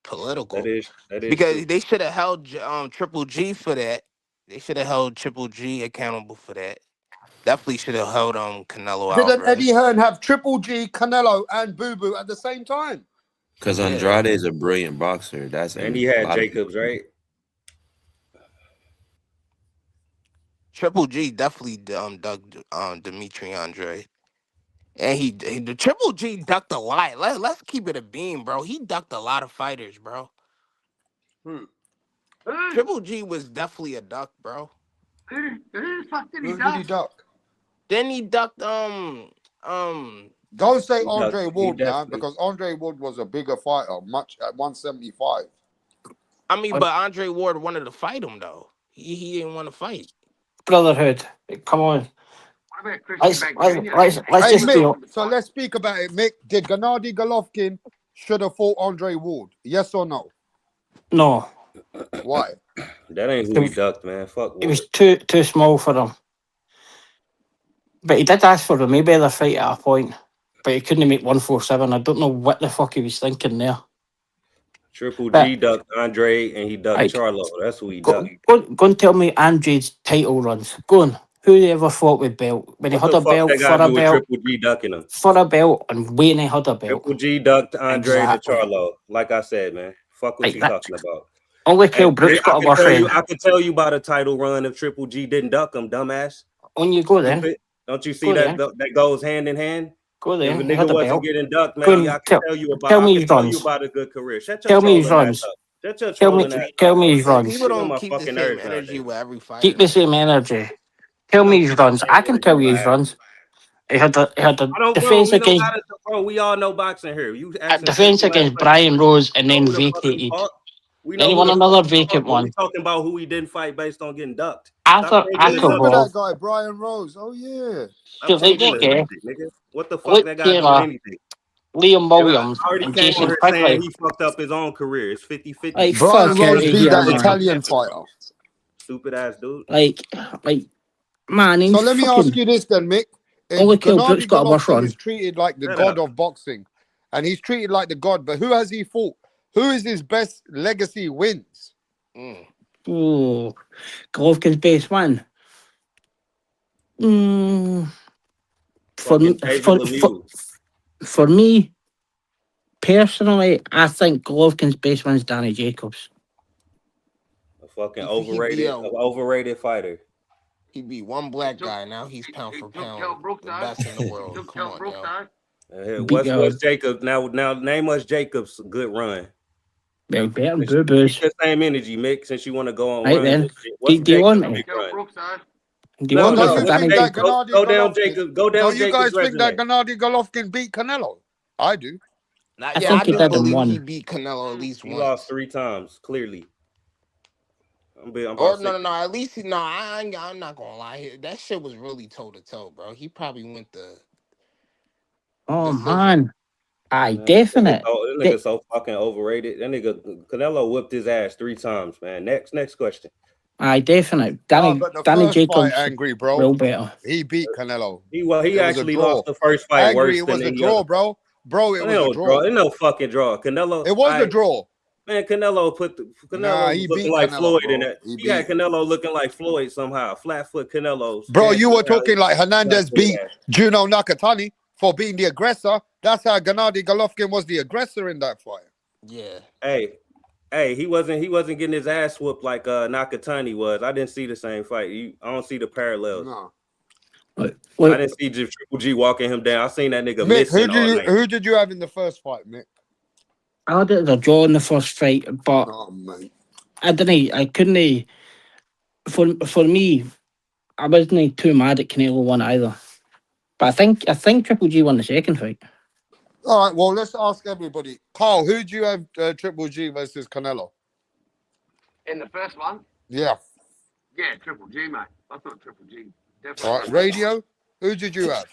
Political. That is because true. they should have held Triple G for that. They should have held Triple G accountable for that. Definitely should have held Canelo Didn't Alvarez. Eddie Hearn have Triple G, Canelo, and Boo Boo at the same time? Because Andrade is a brilliant boxer. And he had Jacobs, right? Triple G definitely ducked Dimitri Andre. And he the Triple G ducked a lot. Let's keep it a beam, bro. He ducked a lot of fighters, bro. Triple G was definitely a duck, bro. Who the fuck did he Who did he duck? Then he ducked Don't say Andre Ward now, because Andre Ward was a bigger fighter, much at 175. I mean, but Andre Ward wanted to fight him though. He didn't want to fight. Brotherhood. Come on. What about Christian Bank Jr.? Let's just Mick, so let's speak about it, Mick. Did Gennady Golovkin should have fought Andre Ward? Yes or no? No. Why? That ain't who he ducked, man. Fuck Ward. It was too small for him. But he did ask for a Mayweather fight at a point. But he couldn't make 147. I don't know what the fuck he was thinking there. Triple G ducked Andre and he ducked Charlo. That's who he ducked. Go and tell me Andre's title runs. Go on. Who ever fought with belt? When he had a belt, for a belt, Triple G ducking him. for a belt, and when he had a belt. Triple G ducked Andre to Charlo. Like I said, man. Fuck what you talking about. Only Kell Brooks got a boyfriend. I can tell you about a title run if Triple G didn't duck him, dumbass. On you go then. Don't you see that goes hand in hand? Go then. If a nigga wasn't getting ducked, man, I can tell you about a good career. Shut your Tell me his runs. Tell me his runs. People don't keep the same energy with every fight. Keep the same energy. Tell me his runs. I can tell you his runs. He had the defense against. We all know boxing here. You defense against Brian Rose and then vacated. Then he won another vacant one. We talking about who he didn't fight based on getting ducked. Arthur remember that guy, Brian Rose? Oh yeah. What the fuck that guy doing anything? Liam Williams and Jason saying he fucked up his own career. It's 50-50. Like, Brian Rose beat that Italian fighter. Stupid ass dude. Like man. So let me ask you this then, Mick. Only Kell Brooks got a worse run. He's treated like the god of boxing, and he's treated like the god. But who has he fought? Who is his best legacy wins? Oh, Golovkin's best one. For me, personally, I think Golovkin's best one is Danny Jacobs. A fucking overrated fighter. He beat one black guy. Now he's pound for pound the best in the world. Come on, yo. What's Jacobs? Now name us Jacobs' good run. Well, better than Boo-Boo's. The same energy, Mick, since you want to go on right run. Then. Do you want me? Do you want go down, Jacob? Go down, you Jacob's guys think resume. that Gennady Golovkin beat Canelo? I do. Nah, I yeah, think I he do did in believe he one. beat Canelo at least He lost once. 3 times, clearly. I'm Or about no, 6. at least no. I'm not gonna lie. That shit was really toe to toe, bro. He probably went the Oh decision. man, aye, Man, definite. that nigga so fucking overrated. That nigga Canelo whipped his ass 3 times, man. Next question. Aye, definite. Oh, Danny but the Danny first fight, Jacobs Angry, bro, well better. he beat Canelo. He It was a actually draw. lost the first fight Angry, worse it was than a any draw, other. bro. Bro, it was a draw. It no fucking draw. Canelo. It was a draw. Man, Canelo Nah, was he looking beat like Canelo, Floyd bro. in that. He He had beat him. Canelo looking like Floyd somehow. Flatfoot Canelo. Bro, you were Scared to talking like Hernandez flat-footed beat ass. Juno Nakatani for being the aggressor. That's how Gennady Golovkin was the aggressor in that fight. Yeah. Hey, he wasn't getting his ass whooped like Nakatani was. I didn't see the same fight. I don't see the parallels. No. I didn't see Triple G walking him down. I seen that nigga Mick, missing all night. who did you have in the first fight, Mick? I had it as a draw in the first fight, but Oh, mate. I couldn't. For me, I wasn't too mad at Canelo won either. But I think Triple G won the second fight. All right, well, let's ask everybody. Carl, who do you have Triple G versus Canelo? In the first one, Yeah. yeah, Triple G, mate. I thought Triple G definitely. All right, Radio, who did you have?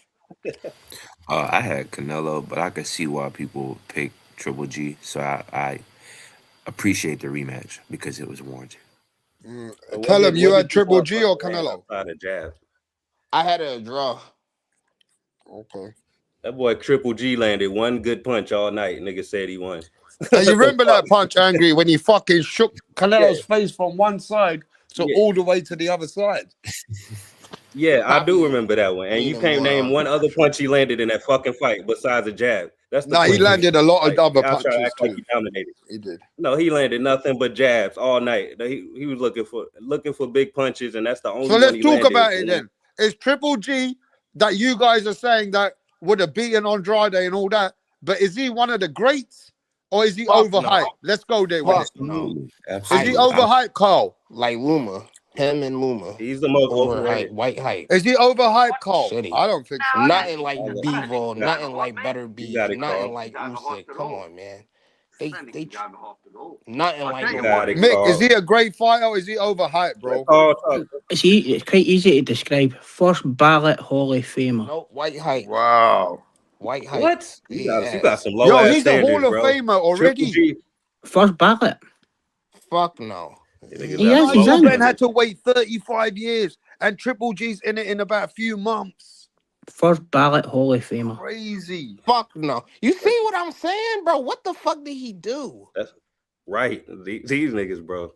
I had Canelo, but I could see why people pick Triple G. So I appreciate the rematch because it was warranted. Tell him you had Triple G or Canelo? Outside of jab. I had a draw. Okay. That boy Triple G landed one good punch all night. Nigga said he won. And you remember that punch, Angry, when he fucking shook Canelo's face from one side to all the way to the other side? Yeah, I do remember that one. And Need you him can't more name one other pressure. punch he landed in that fucking fight besides a jab. That's the Nah, he question. landed a lot of Like, other y'all try to punches act like too. he dominated. He did. No, he landed nothing but jabs all night. He was looking for big punches, and that's the only So one let's he talk landed. about it then. Is Triple G that you guys are saying that would have beaten Andrade and all that, but is he one of the greats or is he overhyped? No. Let's go there with it. Absolutely. Is he overhyped, Carl? Like Luma. Him and Luma. He's the most Overhyped. overrated. White hype. Is he overhyped, Carl? Shitty. I don't think so. Nothing like Bevo. Nothing like Better Beef. got it, Nothing Carl. like Usyk. Come on, man. They Nothing nothing I'll like tell you them. what, Mick, is he a great fighter or is he overhyped, bro? It's quite easy to describe. First ballot Hall of Famer. No, white hype. Wow. White hype. What? You got some low Yo, ass he's a standards, Hall of bro. Famer already. Triple G. First ballot. Fuck no. Yes, he's Your in. Ben had to wait 35 years and Triple G's in it in about a few months. First ballot Hall of Famer. Crazy. Fuck no. You see what I'm saying, bro? What the fuck did he do? That's right. These niggas, bro.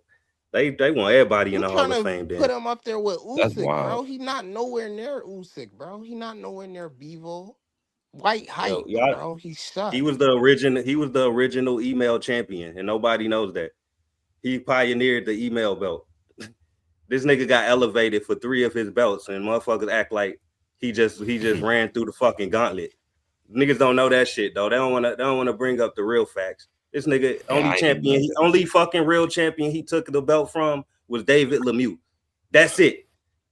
They want everybody in the Hall of Fame. Put him up there with That's Usyk, wild. bro. He not nowhere near Usyk, bro. He not nowhere near Bevo. White hype, y'all- bro. He sucked. He was the original email champion, and nobody knows that. He pioneered the email belt. This nigga got elevated for 3 of his belts, and motherfuckers act like he just ran through the fucking gauntlet. Niggas don't know that shit though. They don't wanna bring up the real facts. This nigga only fucking real champion he took the belt from was David Lemieux. That's it.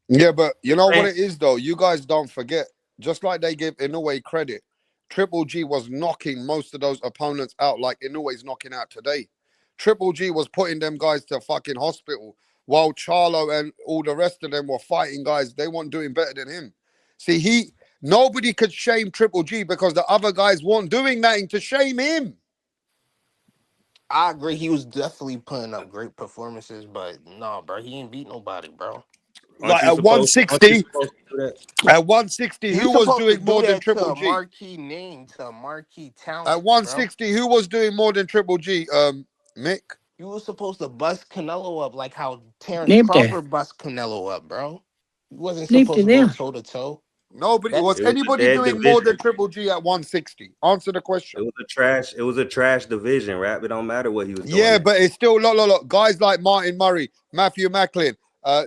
Yeah, but you know what it is though? You guys don't forget. Just like they give Inoue credit, Triple G was knocking most of those opponents out like Inoue's knocking out today. Triple G was putting them guys to fucking hospital while Charlo and all the rest of them were fighting guys. They weren't doing better than him. See, nobody could shame Triple G because the other guys weren't doing nothing to shame him. I agree. He was definitely putting up great performances, but no, bro, he ain't beat nobody, bro. Like at 160, who was doing more than Triple G? A marquee name, to a marquee talent. At 160, who was doing more than Triple G? Mick. You was supposed to bust Canelo up like how Terrence Name Crawford bust Canelo up, bro. You wasn't Name supposed to there. go toe to toe. Nobody was anybody doing more than Triple G at 160. Answer the question. It was a trash division, rap. It don't matter what he was doing. Yeah, but it's still look. Guys like Martin Murray, Matthew Macklin,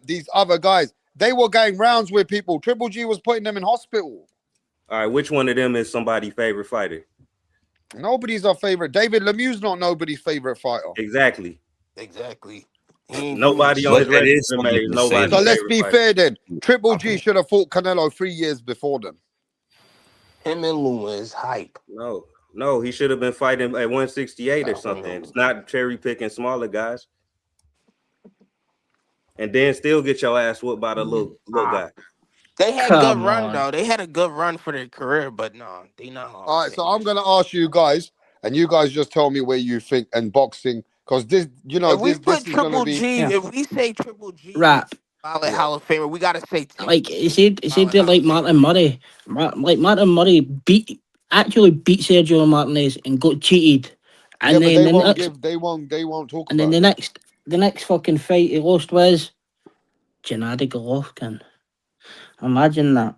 these other guys, they were going rounds with people. Triple G was putting them in hospital. All right, which one of them is somebody's favorite fighter? Nobody's our favorite. David Lemieux's not nobody's favorite fighter. Exactly. Nobody on his resume. Nobody. So let's be fair then. Triple G should have fought Canelo 3 years before then. Him and Luma is hype. No, No, he should have been fighting at 168 or something. It's not cherry picking smaller guys. And then still get your ass whooped by the little guy. They had good Come run on. though. They had a good run for their career, but no, they not Hall All of right, so Famers. I'm gonna ask you guys, and you guys just tell me where you think and boxing, because this, you know, If we this put is gonna Triple be G, Yeah. if we say Triple G Right. is solid yeah. Hall of Famer, we gotta say Like Tank he said solid they're Hall like of Martin Famer. Murray. Like Martin Murray actually beat Sergio Martinez and got cheated. Yeah, And but then they the won't next give, they won't talk and then about that. the next fucking fight he lost was Gennady Golovkin. Imagine that.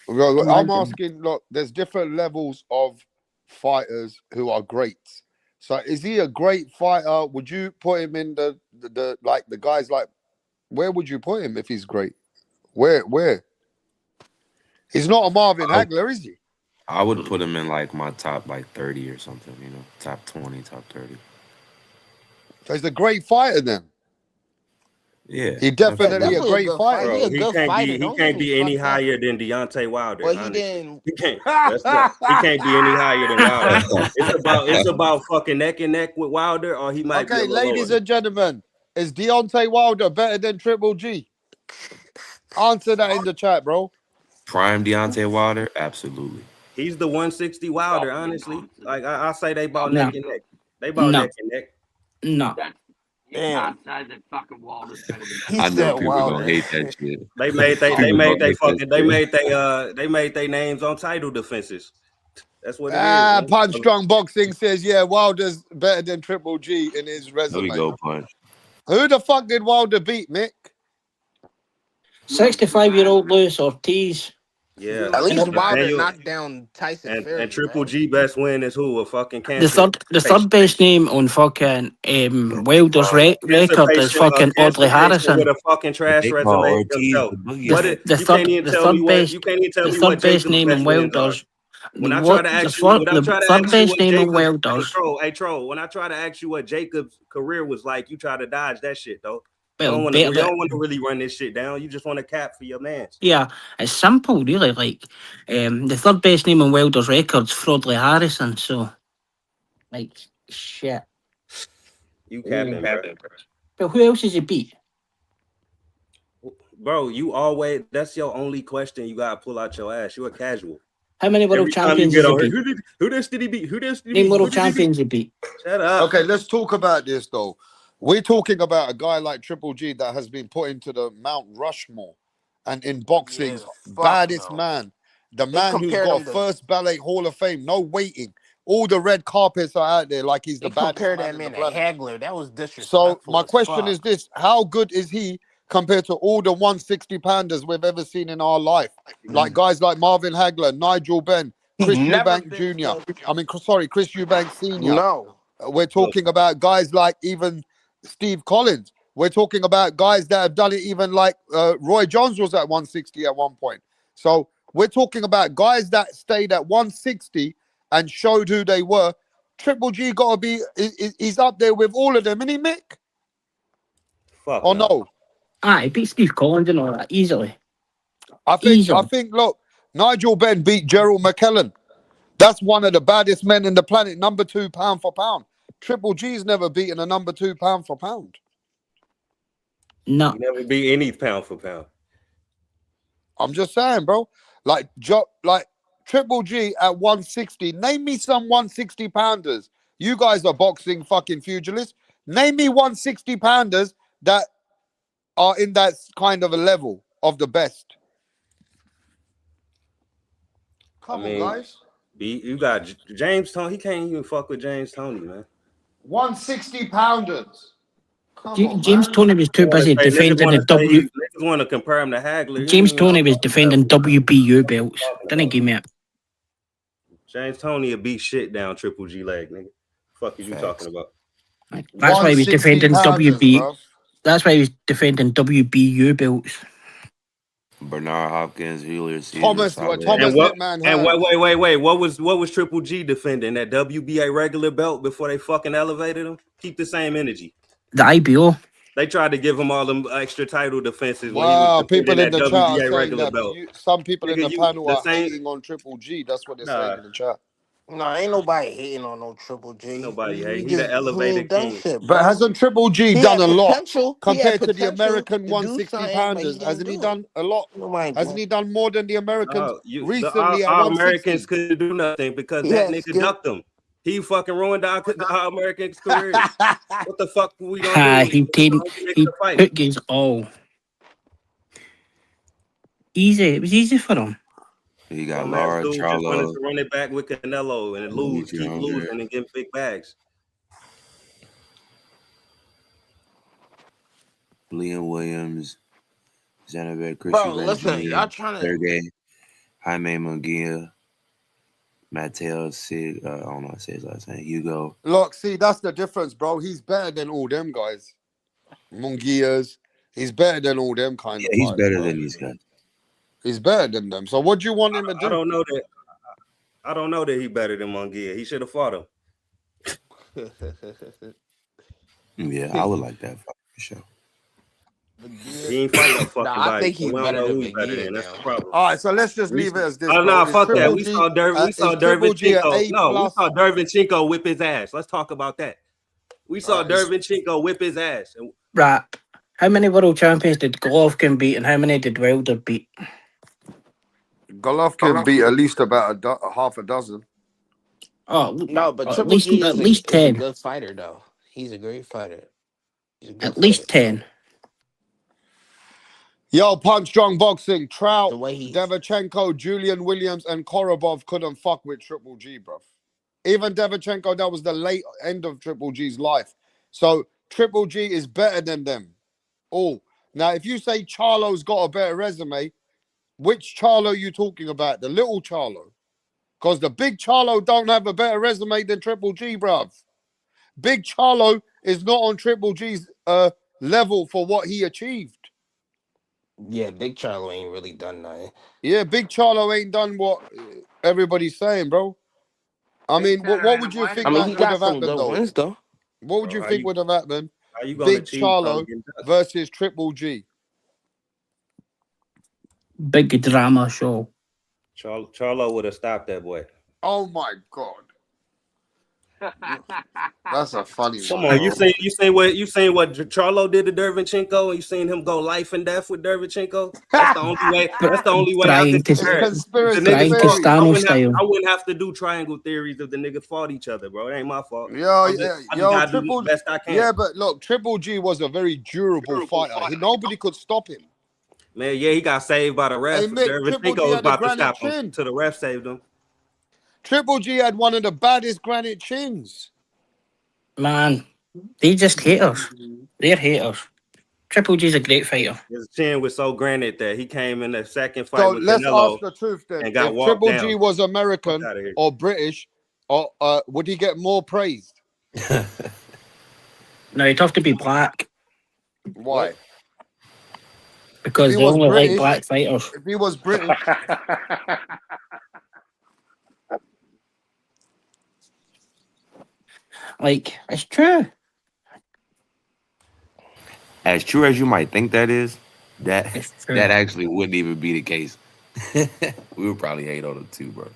Well, I'm Imagine. asking, look, there's different levels of fighters who are great. So is he a great fighter? Would you put him in the like the guys like, where would you put him if he's great? Where? He's not a Marvin I, Hagler, is he? I would put him in like my top like 30 or something, you know, top 20, top 30. So he's a great fighter then. Yeah, He Yeah, definitely a definitely a great good fighter. fighter. He Bro, a he good can't fighter. be Don't get me any fucked up. higher than Deontay Wilder. But he Honestly, didn't. he can't. He can't be any higher than Wilder. It's about fucking neck and neck with Wilder, or he might be a Okay, little ladies lower. and gentlemen, is Deontay Wilder better than Triple G? Answer that in the chat, bro. Prime Deontay Wilder, absolutely. He's the 160 Wilder. Honestly, like I say, they bought No. neck and neck. They bought No. neck and neck. No. You Damn. can't say that fucking Wilder's better than He I know said people gonna Wilder. hate that shit. They made People gonna hate that they made they names on title defenses. That's what it is. Ah, Man. Punch Strong Boxing says, yeah, Wilder's better than Triple G in his There resume. we go, Punch. Who the fuck did Wilder beat, Mick? 65-year-old Luis Ortiz. Yeah. At least And Wilder Daniel- knocked down Tyson Fury. and Triple right? G best win is who? A fucking The cancer. third best name on fucking Wilder's record is fucking Audley Harrison. with a fucking trash They call resume Ortiz himself. the boogie. What it- The you can't even third tell me what best you can't even tell the me what third best Jacob's name best in wins are. Wilder's. When I What- try to the ask you, third- when I the try to third ask you best what name in Jacob's, Wilder's. hey troll, when I try to ask you what Jacob's career was like, you try to dodge that shit though. You Well, don't better- want to really run this shit down. You just want to cap for your man. Yeah, it's simple, really. Like, the third best name on Wilder's record's Audley Harrison. So, like, shit. You capping, bro. But who else has he beat? Bro, you always, that's your only question you gotta pull out your ass. You're a casual. How many world Every time you champions get has he on here, beat? who this did he beat? Who this did he Name beat? world Who did he beat? champions he beat. Shut up. Okay, let's talk about this though. We're talking about a guy like Triple G that has been put into the Mount Rushmore, and in boxing's fuck baddest no. man, the They man who's compared got him to- first ballot Hall of Fame, no waiting. All the red carpets are out there like he's They the baddest compared man that in the man to planet. Hagler. That was disrespectful. So my as question fuck. is this: how good is he compared to all the 160 pounders we've ever seen in our life? Like guys like Marvin Hagler, Nigel Benn, He's Chris never Eubank been Jr. so- I mean, sorry, Chris Eubank Sr. No. We're talking about guys like even Steve Collins. We're talking about guys that have done it even like Roy Jones was at 160 at one point. So we're talking about guys that stayed at 160 and showed who they were. Triple G got to be, he's up there with all of them, isn't he, Mick? Fuck Or no? Ah, he beat Steve Collins and all that easily. I think, look, Nigel Benn beat Gerald McKellen. That's one of the baddest men in the planet, number 2 pound for pound. Triple G's never beaten a number 2 pound for pound. No. You never beat any pound for pound. I'm just saying, bro. Like Triple G at 160. Name me some 160 pounders. You guys are boxing fucking pugilists. Name me 160 pounders that are in that kind of a level of the best. Come on, guys. You got James Toney. He can't even fuck with James Toney, man. 160 pounders. James Toney was too busy defending the W. Niggas want to compare him to Hagler. James Toney was defending WBU belts. Didn't give me up. James Toney will beat shit down Triple G leg, nigga. Fuck is you talking about? That's why he was 160 defending pounders, WB. bro. That's why he was defending WBU belts. Bernard Hopkins, Julius Caesar, Thomas solid. Wait. What was Triple G defending? That WBA regular belt before they fucking elevated him? Keep the same energy. The IBO. They tried to give him all them extra title defenses. Wow, when he was people in defending the that chat are WBA saying regular that belt. some people in Nigga, the panel the are same- hating on Triple G. That's what they're Nah. saying in the chat. No, ain't nobody hating on no Triple G. Nobody He hate. He the just he ain't elevated done king. shit, But bro. hasn't Triple G He done had a lot potential. He had compared to the potential American to do 160 something, but he pounders? didn't Hasn't he do it. done a lot? Nobody Hasn't do he done more than the Americans The recently at all Americans 160? couldn't do nothing because He that had nigga skill. ducked him. He fucking ruined our Americans' careers. What the fuck we gonna Ha, do? he It's did. the only nigga He to fight. took his all. Easy. It was easy for him. He got Some ass Lara, dude just wanted Charlo, to run it back with Canelo and lose, Dimitri keep Andre, losing and get big bags. Liam Williams, Xanavet, Chris Bro, Eubanks listen, y'all Jr., trying to. Sergey, Jaime Munguia, Mateo Sig, I don't know how to say his last name, Hugo. Look, see, that's the difference, bro. He's better than all them guys. Munguias. He's better than all them kind Yeah, of he's fighters, better bro. than these guys. He's better than them. So what do you want him to I do? don't know that. I don't know that he better than Munguia. He should have fought him. Yeah, I would like that fight for sure. He ain't fight no fucking Nah, I body. think So he's we don't better know than who he's better McGee than. That's the now. problem. All right, so let's just leave it as this, Oh bro. no, Is fuck that. Triple We G, saw Triple G an Dervinchenko. A No, we plus? saw Dervinchenko whip his ass. Let's talk about that. We saw Is Dervinchenko whip his ass. Right. How many world champions did Golovkin beat and how many did Wilder beat? Golovkin beat at least about half a dozen. Oh, No, but at Triple G least is a 10. good fighter, though. He's a great fighter. He's a good At least fighter. 10. Yo, Punch Strong Boxing, Trout, The way he Devchenko, Julian Williams, and Korobov couldn't fuck with Triple G, bro. Even Devchenko, that was the late end of Triple G's life. So Triple G is better than them all. Now, if you say Charlo's got a better resume, which Charlo are you talking about? The little Charlo? Because the big Charlo don't have a better resume than Triple G, bruv. Big Charlo is not on Triple G's level for what he achieved. Yeah, Big Charlo ain't really done nothing. Yeah, Big Charlo ain't done what everybody's saying, bro. I mean, what would you think I mean, that he would got have some happened, good though? wins, though. What would Bro, you think would have happened? How you gonna Big achieve Charlo getting dust? versus Triple G. Big drama show. Charlo would have stopped that boy. Oh my God. That's a funny Come one. on, you seen what Charlo did to Dervinchenko, and you seen him go life and death with Dervinchenko. That's the only way. That's the only way I Brian, can compare it. Conspiracy The niggas theory. fought. I Castano wouldn't style. have to do triangle theories if the niggas fought each other, bro. It ain't my fault. Yo, I just gotta do Triple the best I can. Yeah, but look, Triple G was a very durable fighter. Nobody could stop him. Man, yeah, he got saved by the ref. Hey, Mick, Triple G Dervinchenko was had a about to granite stop him chin. till the ref saved him. Triple G had one of the baddest granite chins. Man, they just haters. They're haters. Triple G's a great fighter. His chin was so granite that he came in the second fight So with let's Canelo ask the truth then. and got If walked Triple down. G was Fuck American outta here. or British, or would he get more praised? No, it'd have to be black Why? because If he they was only British- like black fighters. If he was British, Like, it's true. As true as you might think that is, It's true. that actually wouldn't even be the case. We would probably hate on him too, bro.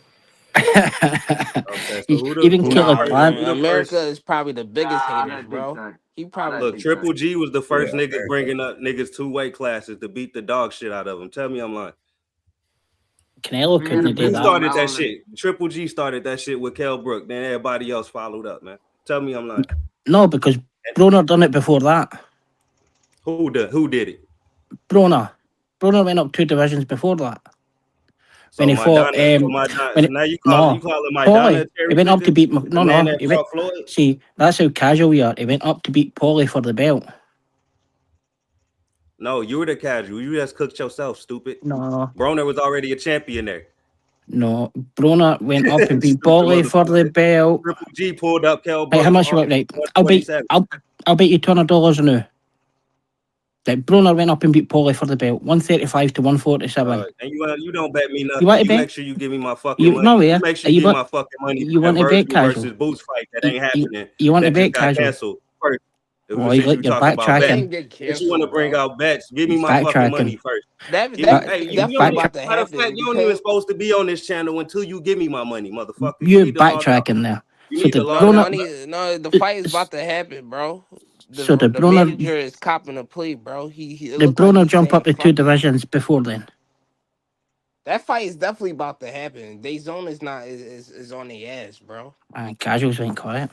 Okay, so who the- Even who the Caleb first- Plant. who the America first- is probably the biggest Nah, I haters, don't bro. think so. He probably Look, Triple G was the first Yeah, nigga bringing up niggas 2 weight classes to beat the dog shit out of him. Tell me I'm lying. Canelo couldn't do Who that. started that shit? Triple G started that shit with Kell Brook. Then everybody else followed up, man. Tell me I'm lying. No, because Broner done it before that. Who did it? Broner went up 2 divisions before that. So When he fought, Maidana, when so now you call him Paulie, Maidana. he went up to beat he went, Floyd. see, that's how casual you are. He went up to beat Paulie for the belt. No, you were the casual. You just cooked yourself, stupid. No, Broner was already a champion there. no. Broner went up and beat Paulie for the belt. Triple G pulled up Kell Right, Brook. how much you want? Right, I'll bet you $200 now. Like Broner went up and beat Paulie for the belt, 135 to 147. And you don't bet me nothing. You want to You bet? make sure you give me my fucking You money. know where? You make sure You you give me want- my fucking money. you want That to bet Virgil casual? versus Boots fight that ain't You- happening. you want to That just bet got casual? canceled first. It Well, was you since you like you're talk about bets. backtracking. Get Since you want careful, to bring bro. out bets, give me He's my fucking money backtracking. first. That Give that me, hey, You're definitely don't backtrack. about to matter of fact, happen you don't even because supposed to be on this channel until you give me my money, motherfucker. You You're need to log out. backtracking there. You So need to the no, log the grown up, out. money, no, the fight is about to happen, bro. so the The grown up, manager is copping a plea, bro. He it the looked like Broner he's jump up saying to two fuck it. divisions before then. That fight is definitely about to happen. They zone is not is on their ass, bro. Casuals went quiet.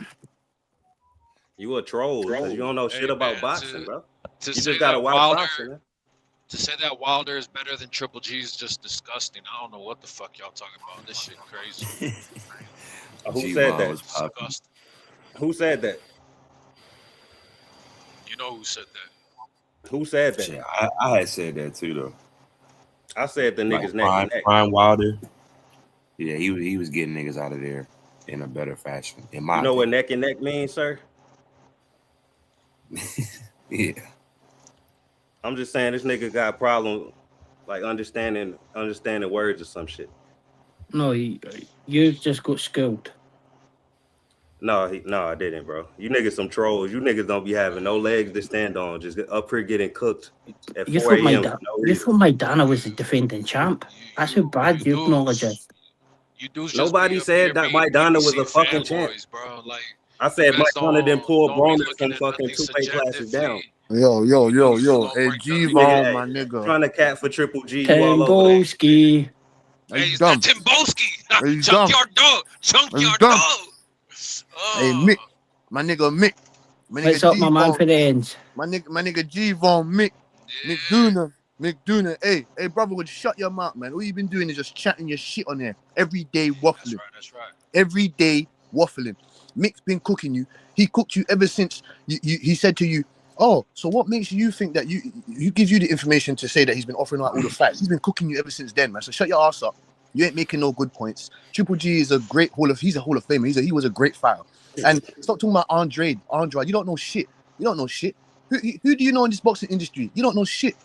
You a troll because you don't know shit Hey about man, boxing, bro. to You say just gotta that watch boxing, man. Wilder is better than Triple G is just disgusting. I don't know what the fuck y'all talking about. This shit crazy. Who G said Von that? was popping. Disgusting. Who said that? You know who said that? Who said that? Shit, I had said that too though. I said the niggas neck Prime, and neck. Prime Wilder. Yeah, he was getting niggas out of there in a better fashion. In my You know what opinion. neck and neck means, sir? Yeah. I'm just saying this nigga got a problem like understanding words or some shit. No, you just got schooled. No, I didn't, bro. You niggas some trolls. You niggas don't be having no legs to stand on. Just up here getting cooked at You 4 thought a.m. for no you reason. thought Maidana was the defending champ. That's how bad your knowledge is. You dudes just Nobody be up said here that being Maidana was BBC a fucking champ. fanboys, bro. Like, I said you guys Maidana didn't pull don't be Broner looking from at fucking nothing 2 weight classes down. subjectively. Yo, You dudes just yo. gonna Hey, bring G nothing Nigga, Von, hey, my nigga. trying to cat for Triple G, you all over that. Tangolski. Are Hey, you is dumb? that Timboski? Are you dumb? Junkyard dog. Are you Junkyard dumb? dog. Hey, Mick. My nigga Mick. My Let's nigga up my man G-Von. for the ends. My nigga G-Von, Mick. Mick Dooner. Mick Dooner. Hey, brother, would shut your mouth, man. All you've been doing is just chatting your shit on here. Every day waffling. That's right. Every day waffling. Mick's been cooking you. He cooked you ever since he said to you, oh, so what makes you think that you gives you the information to say that he's been offering out all the fights? He's been cooking you ever since then, man. So shut your ass up. You ain't making no good points. Triple G is a great he's a Hall of Famer. He was a great fighter. And stop talking about Andre. You don't know shit. You don't know shit. Who do you know in this boxing industry? You don't know shit.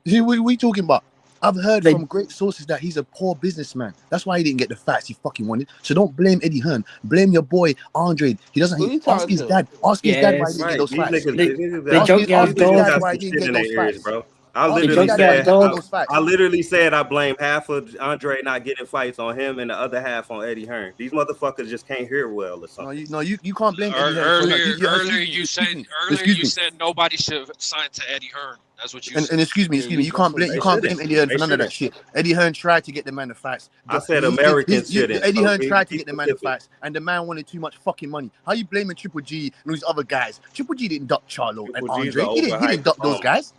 What are we talking about? I've heard from great sources that he's a poor businessman. That's why he didn't get the fights he fucking wanted. So don't blame Eddie Hearn. Blame your boy Andre. He doesn't. Ask his dad. Ask his dad why he didn't get those fights. The junkyard dad dog. why he didn't get those fights, bro. I literally said I blame half of Andre not getting fights on him and the other half on Eddie Hearn. These motherfuckers just can't hear well or something. You can't blame Eddie Hearn. Earlier you said nobody should sign to Eddie Hearn. That's what you said. And excuse me, you can't blame Eddie Hearn for none of that shit. Eddie Hearn tried to get the man the fights. I said Americans shouldn't. Eddie Hearn tried to get the man the fights, and the man wanted too much fucking money. How you blaming Triple G and these other guys? Triple G didn't duck Charlo and Andre. He didn't duck those guys.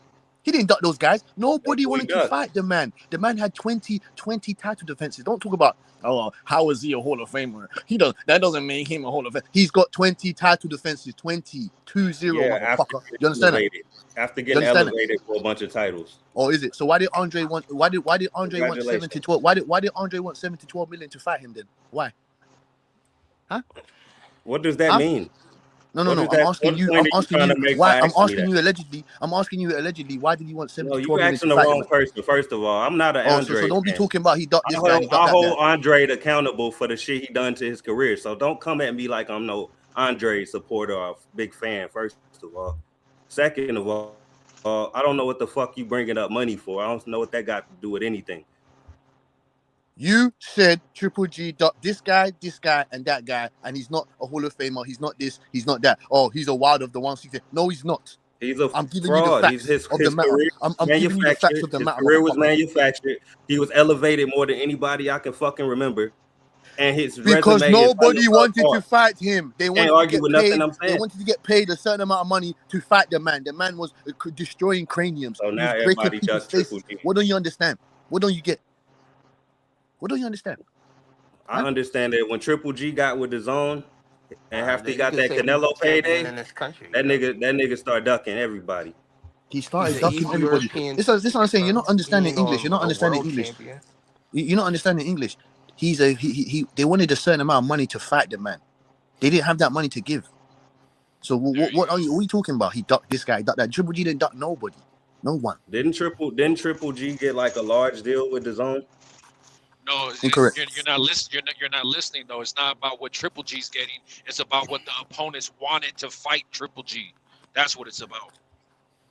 He didn't duck those guys. Nobody wanted to fight the man. The man had 20 title defenses. Don't talk about, how is he a Hall of Famer? That doesn't make him a Hall of Famer. He's got 20 title defenses. 20, 2-0, motherfucker. You understand that? After getting elevated for a bunch of titles. Oh, is it? So why did Andre want 7 to 12? Why did Andre want 7 to 12 million to fight him then? Why? Huh? What does that mean? No. I'm asking you why. I'm asking you allegedly. Why did you want 7 to 12 million? You're asking the wrong person. First of all, I'm not an Andre. So don't be talking about he ducked this guy. I hold Andre accountable for the shit he done to his career. So don't come at me like I'm no Andre supporter or big fan. First of all, second of all, I don't know what the fuck you bringing up money for. I don't know what that got to do with anything. You said Triple G ducked this guy, and that guy, and he's not a Hall of Famer. He's not this. He's not that. Oh, he's a Wild of the 160. No, he's not. He's a I'm giving fraud. you the facts His of the matter. I'm giving you the facts of the matter. His career was manufactured. He was elevated more than anybody I can fucking remember. And his because resume nobody wanted to fight him. They wanted to get paid. They wanted to get paid a certain amount of money to fight the man. The man was destroying craniums. So now everybody just Triple G. What don't you understand? What don't you get? What don't you understand? I understand that when Triple G got with the zone and after he got that Canelo payday, that nigga start ducking everyday. He started ducking everybody. This is what I'm saying. You're not understanding English. You're not understanding English. You're not understanding English. They wanted a certain amount of money to fight the man. They didn't have that money to give. So what are you talking about? He ducked this guy, ducked that. Triple G didn't duck nobody. No one. Didn't Triple G get like a large deal with the zone? No, incorrect. You're not listening. You're not listening though. It's not about what Triple G's getting. It's about what the opponents wanted to fight Triple G. That's what it's about.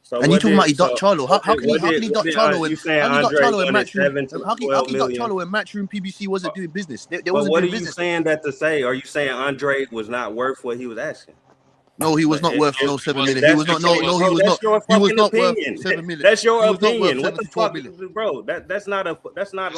So And you what talking about did he ducked Charlo? How okay, can he duck Charlo you when saying how can he duck Andre Charlo in wanted Matchroom? 7 to How can 12 he duck million? Charlo when Matchroom PBC wasn't doing business? They But wasn't what are doing you business. saying that to say? Are you saying Andre was not worth what he was asking? No, he was But not worth no if 7 million. He that's was the not. No, case, no, he bro, was that's not. your He was fucking not worth opinion. 7 million. That's your He was not worth opinion. What 7 the to 12 fuck, million. bro? That's not like a It's that's not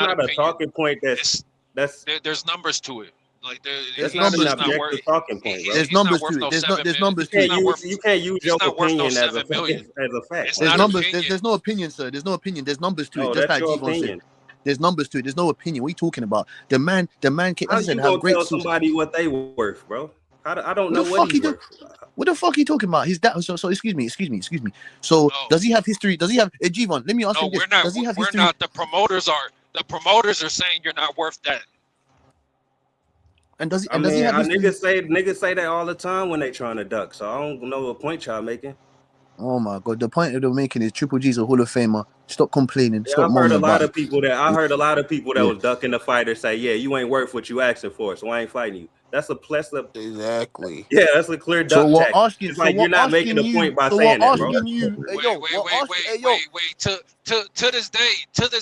not a opinion. talking point. That's There's numbers to it. Like There's that's not an numbers to it. objective talking point, bro. There's He's not numbers worth to no it. There's 7 not. There's million. numbers to You it. can't use He's your not worth no opinion as a 7 million. as a fact. It's There's not numbers. opinion. There's no opinion, sir. There's no opinion. There's numbers to Oh, it. Just that's like your G-Von said. opinion. There's numbers to it. There's no opinion. What are you talking about? The man, How as I said, you have gonna great tell sources. somebody what they worth, bro? I don't What know the what fuck he's he do? worth. What the fuck are you talking about? He's that. So excuse me. So No, does he have history? Does he have? Hey, G-Von, let me ask no, him this. we're not. Does he have We're history? not. The promoters are saying you're not worth that. And does I he mean, have history? niggas say that all the time when they trying to duck. So I don't know what point y'all making. Oh my god, the point that they're making is Triple G's a Hall of Famer. Stop complaining. Yeah, Stop I've heard moaning a lot about of it. people that Yeah. was ducking the fighter say, yeah, you ain't worth what you asking for, so I ain't fighting you. That's a Exactly. yeah, that's a clear So duck we're tactic. asking. It's So like we're you're not making asking a you. point by So saying we're that, bro. asking you. Hey yo, Wait. To this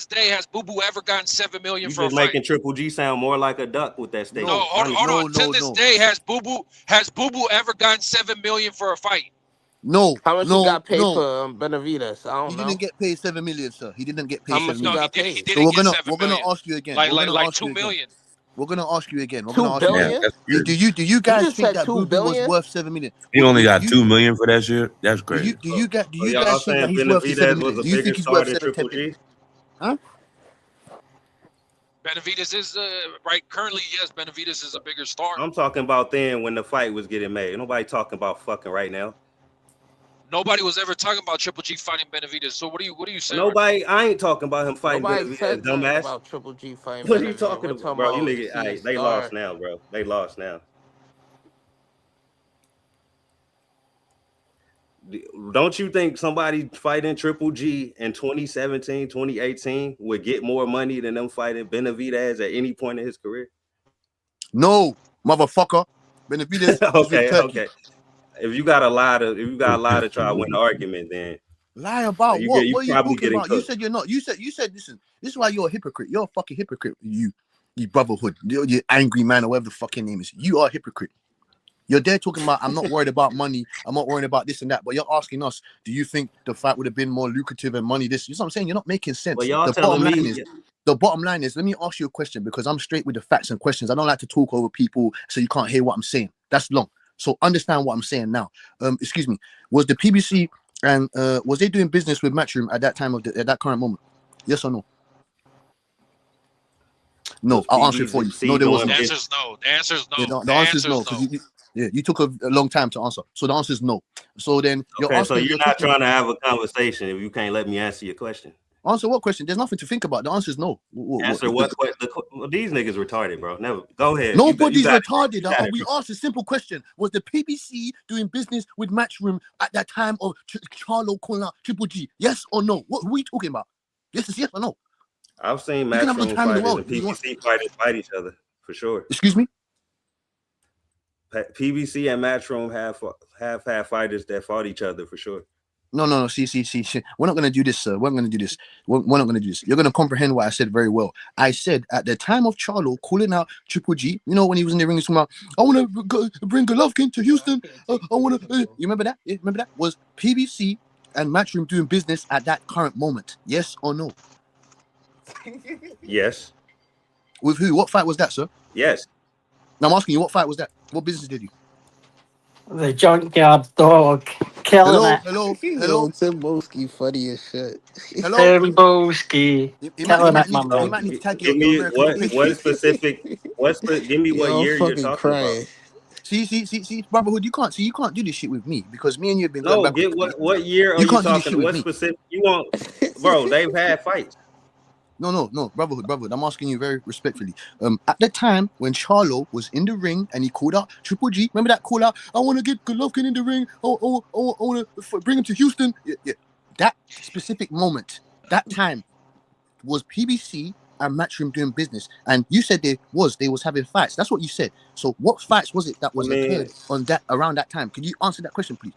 day, has Boo Boo ever gotten 7 million You for a just fight? making Triple G sound more like a duck with that No, statement. hold on. To this day, has Boo Boo ever gotten 7 million for a fight? No, How much he no, got paid no. for Benavides? I He don't know. didn't get paid 7 million, sir. He didn't get paid How 7 much he million. got He paid? So didn't get 7 we're gonna million. ask you again. Like We're gonna like ask 2 you again. million. We're gonna ask you again. We're 2 gonna ask you Damn, billion? that's again. crazy. Do you guys just think said that 2 Boo Boo was billion? worth 7 million? He only got You 2 million for that shit. That's do crazy. you So guys y'all think that saying he's worth the 7 Benavidez was million? a Do you think bigger he's star worth than 7 Triple 10 million? G? Huh? Benavidez is right currently. Yes, Benavidez is a bigger star. I'm talking about then when the fight was getting made. Nobody talking about fucking right now. Nobody was ever talking about Triple G fighting Benavidez. So what are you saying? Nobody, I ain't talking about him fighting Nobody Benavidez, said nothing dumbass. about Triple G fighting What are you Benavides. talking We're about, talking bro? You about niggas, is he a they star? lost now, bro. They lost now. Don't you think somebody fighting Triple G in 2017, 2018 would get more money than them fighting Benavidez at any point in his career? No, motherfucker. Benavidez was with Turkey. Okay. If you got a lie to try to win the argument, then Lie about you what? you What are you probably talking getting about? You cooked. said you're not. You said listen. This is why you're a hypocrite. You're a fucking hypocrite. You brotherhood. You angry man or whatever the fucking name is. You are a hypocrite. You're there talking about I'm not worried about money. I'm not worried about this and that. But you're asking us, do you think the fight would have been more lucrative and money? This, you know what I'm saying? You're not making sense. Well, y'all The telling bottom line me is, let me ask you a question because I'm straight with the facts and questions. I don't like to talk over people so you can't hear what I'm saying. That's long. So understand what I'm saying now. Excuse me. Was the PBC and was they doing business with Matchroom at that time at that current moment? Yes or no? No, I'll answer it for you. No, there wasn't. The answer is no. The answer is no. Yeah, the answer is no because you took a long time to answer. So the answer is no. So then you're Okay, asking. so you're not trying to have a conversation if you can't let me answer your question. Answer what question? There's nothing to think about. The answer is no. Answer what? These niggas retarded, bro. Never. Go ahead. Nobody's you got retarded. We asked a simple question: was the PBC doing business with Matchroom at that time of Charlo calling out Triple G? Yes or no? What are we talking about? Yes is yes or no? I've seen You can have the Matchroom time in the fighters world and if you want. PBC fighters fight each other for sure. Excuse me. PBC and Matchroom have had fighters that fought each other for sure. No. See. We're not gonna do this, sir. We're not gonna do this. We're not gonna do this. You're gonna comprehend what I said very well. I said at the time of Charlo calling out Triple G, you know, when he was in the ring, he's talking about, I want to bring Golovkin to Houston. I want to. You remember that? Yeah, remember that? Was PBC and Matchroom doing business at that current moment? Yes or no? Yes. With who? What fight was that, sir? Yes. Now I'm asking you, what fight was that? What business did you? The junkyard dog killing it. Hello. Yo, Tim Boski funny as shit. Tim Boski killing it, my You man. might need to tag Give your me American what specific? Give me what Yo, I'm year you're fucking talking crying. about. See, brotherhood. You can't do this shit with me because me and you have been going No, back. get what year are you can't do this talking? shit with What me. specific? You want, bro? They've had fights. No, brotherhood. I'm asking you very respectfully. At the time when Charlo was in the ring and he called out Triple G, remember that call out? I want to get Golovkin in the ring. I want to bring him to Houston. Yeah. That specific moment, that time, was PBC and Matchroom doing business. And you said they was having fights. That's what you said. So what fights was it that was occurred on that around that time? Can you answer that question, please?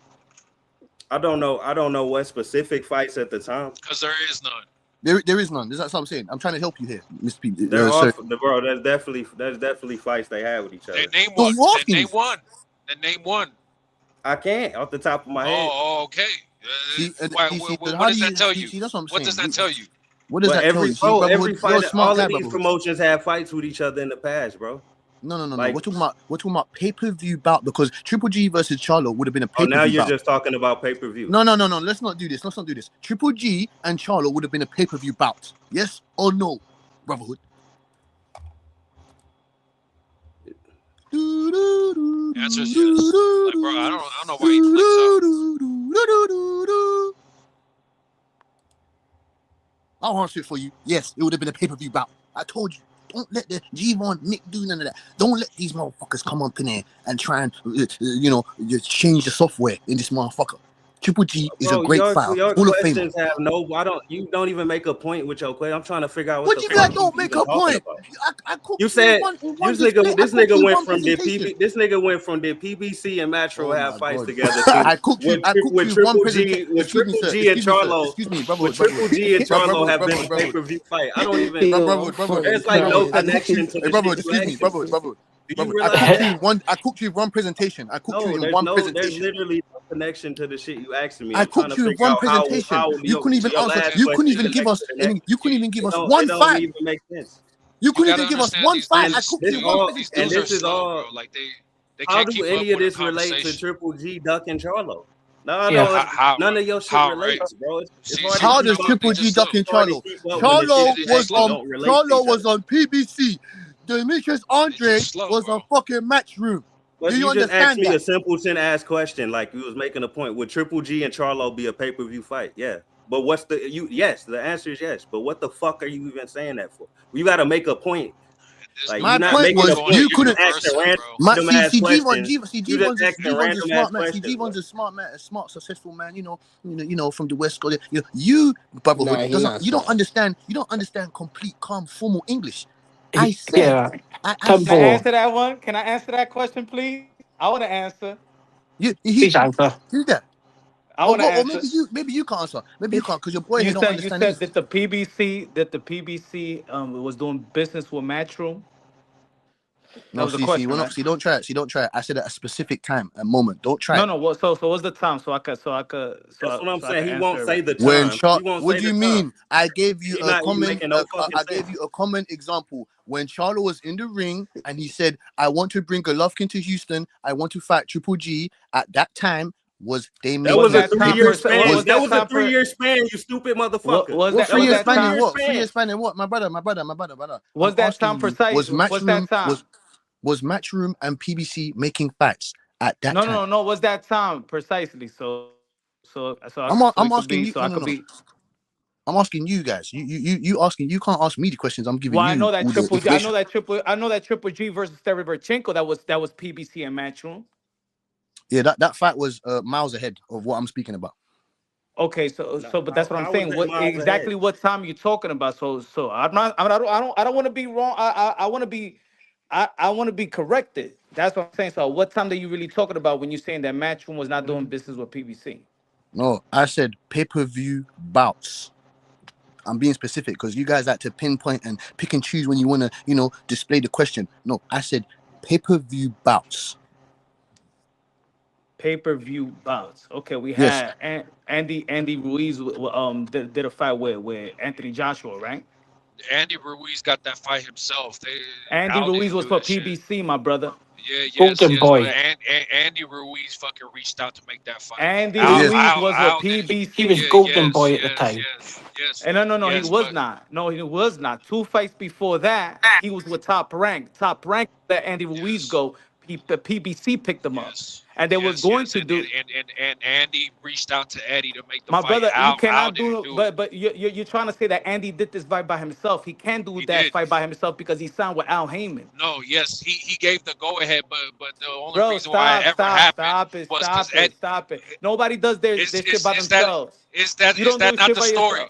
I don't know what specific fights at the time. Because there is none. There is none. That's what I'm saying. I'm trying to help you here, Mr. P. There are, bro. There's definitely fights they had with each other. Then name one. Then name one. Then name one. I can't off the top of my head. Oh, okay. What does that tell you? That's what I'm saying. What does that tell you? What does that tell you? Bro, every fight, all of these brother. promotions have fights with each other in the past, bro. No. We're talking about pay-per-view bout, because Triple G versus Charlo would have been a pay-per-view now you're bout. just talking about pay-per-view. No. Let's not do this. Triple G and Charlo would have been a pay-per-view bout. Yes or no, Brotherhood? The answer is yes. Like, bro, I don't know why he flips up. I'll answer it for you. Yes, it would have been a pay-per-view bout. I told you. Don't let the G-Von Mick do none of that. Don't let these motherfuckers come up in there and try and, just change the software in this motherfucker. Triple G is a great fighter. Your Full of questions fame. have you don't even make a point with your question. I'm trying to figure out what the fuck don't make a point. You said this nigga went from the PBC and Metro have fights together. I cooked you one presentation. With Triple G and Charlo. Excuse me, brother. With Triple G and Charlo have been a pay-per-view fight. I don't even. There's like no connection to the brother. Excuse me, brother. I cooked you one presentation. There's literally no connection to the shit you asking me. I cooked you one presentation. You couldn't even answer. You couldn't even give us one fight. You couldn't even give us one fight. I cooked you one presentation. And this is all. Like they How can't do keep any up of with this relate to Triple G, Duck, and Charlo? None of your shit relates, bro. How does Triple G, Duck, and Charlo? Charlo was on PBC. Demetrius Andre was on fucking Matchroom. Do you just asked me a simpleton ass question, like you was making a point. Would Triple G and Charlo be a pay-per-view fight? Yeah. But what's yes, the answer is yes. But what the fuck are you even saying that for? You gotta make a point. Like, my point was you couldn't ask G-Von's a smart man, a smart, successful man, you know, from the West Coast. You Brotherhood, you don't understand complete, calm, formal English. I said, Can I answer that one? Can I answer that question, please? I want to answer. Please answer. Do that. I want to answer. Maybe you can't answer. Maybe you can't, because your boy don't understand. You said that the PBC was doing business with Matchroom. No, see, don't try it. I said at a specific time, a moment. Don't try it. No. So what's the time? So that's what I'm saying. He won't say the time. What do you mean? I gave you a comment. I gave you a common example when Charlo was in the ring and he said, "I want to bring Golovkin to Houston. I want to fight Triple G." At that time, they made that was a 3-year span. That was a 3-year span, you stupid motherfucker. Was that 3 years span? What? 3 years span? What? My brother. Was that time precise? Was Matchroom and PBC making fights at that time? No. Was that time precisely? I'm asking you. I'm asking you guys. You asking. You can't ask me the questions. I'm giving you. I know that Triple G versus Stereoverchenko. That was PBC and Matchroom. Yeah, that fight was miles ahead of what I'm speaking about. Okay, but that's what I'm saying. What time you talking about? So I don't want to be wrong. I want to be. I want to be corrected. That's what I'm saying. So what time are you really talking about when you're saying that Matchroom was not doing business with PBC? No, I said pay-per-view bouts. I'm being specific because you guys like to pinpoint and pick and choose when you want to, display the question. No, I said pay-per-view bouts. Pay-per-view bouts. Okay, we had Andy Ruiz did a fight with Anthony Joshua, right? Andy Ruiz got that fight himself. Andy Ruiz was for PBC, my brother. Yeah, boy. Andy Ruiz fucking reached out to make that fight. Andy Ruiz was a PBC. He was Golden Boy at the time. Yes. And no, he was not. No, he was not. 2 fights before that, he was with Top Rank. Top Rank let Andy Ruiz go. The PBC picked him up. And they was going to do. And Andy reached out to Eddie to make the my fight. brother, you cannot do it. But you're trying to say that Andy did this fight by himself. He can't do that fight by himself because he signed with Al Heyman. No, yes, he gave the go ahead, but the only reason why it ever happened was because Stop it. Nobody does their shit by themselves. Is that not the story?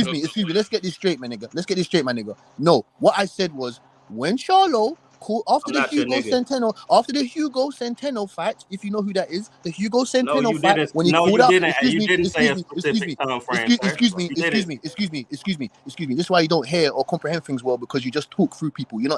Excuse me. Let's get this straight, my nigga. Let's get this straight, my nigga. No, what I said was when Charlo Cool. After I'm the not your Hugo nigga. Centeno fight, if you know who that is, the Hugo No, Centeno you fight, didn't. when he No, called you out, didn't. excuse You me, didn't say a excuse specific me, time frame, sir. excuse me, You didn't. excuse me. This is why you don't hear or comprehend things well, because you just talk through people. You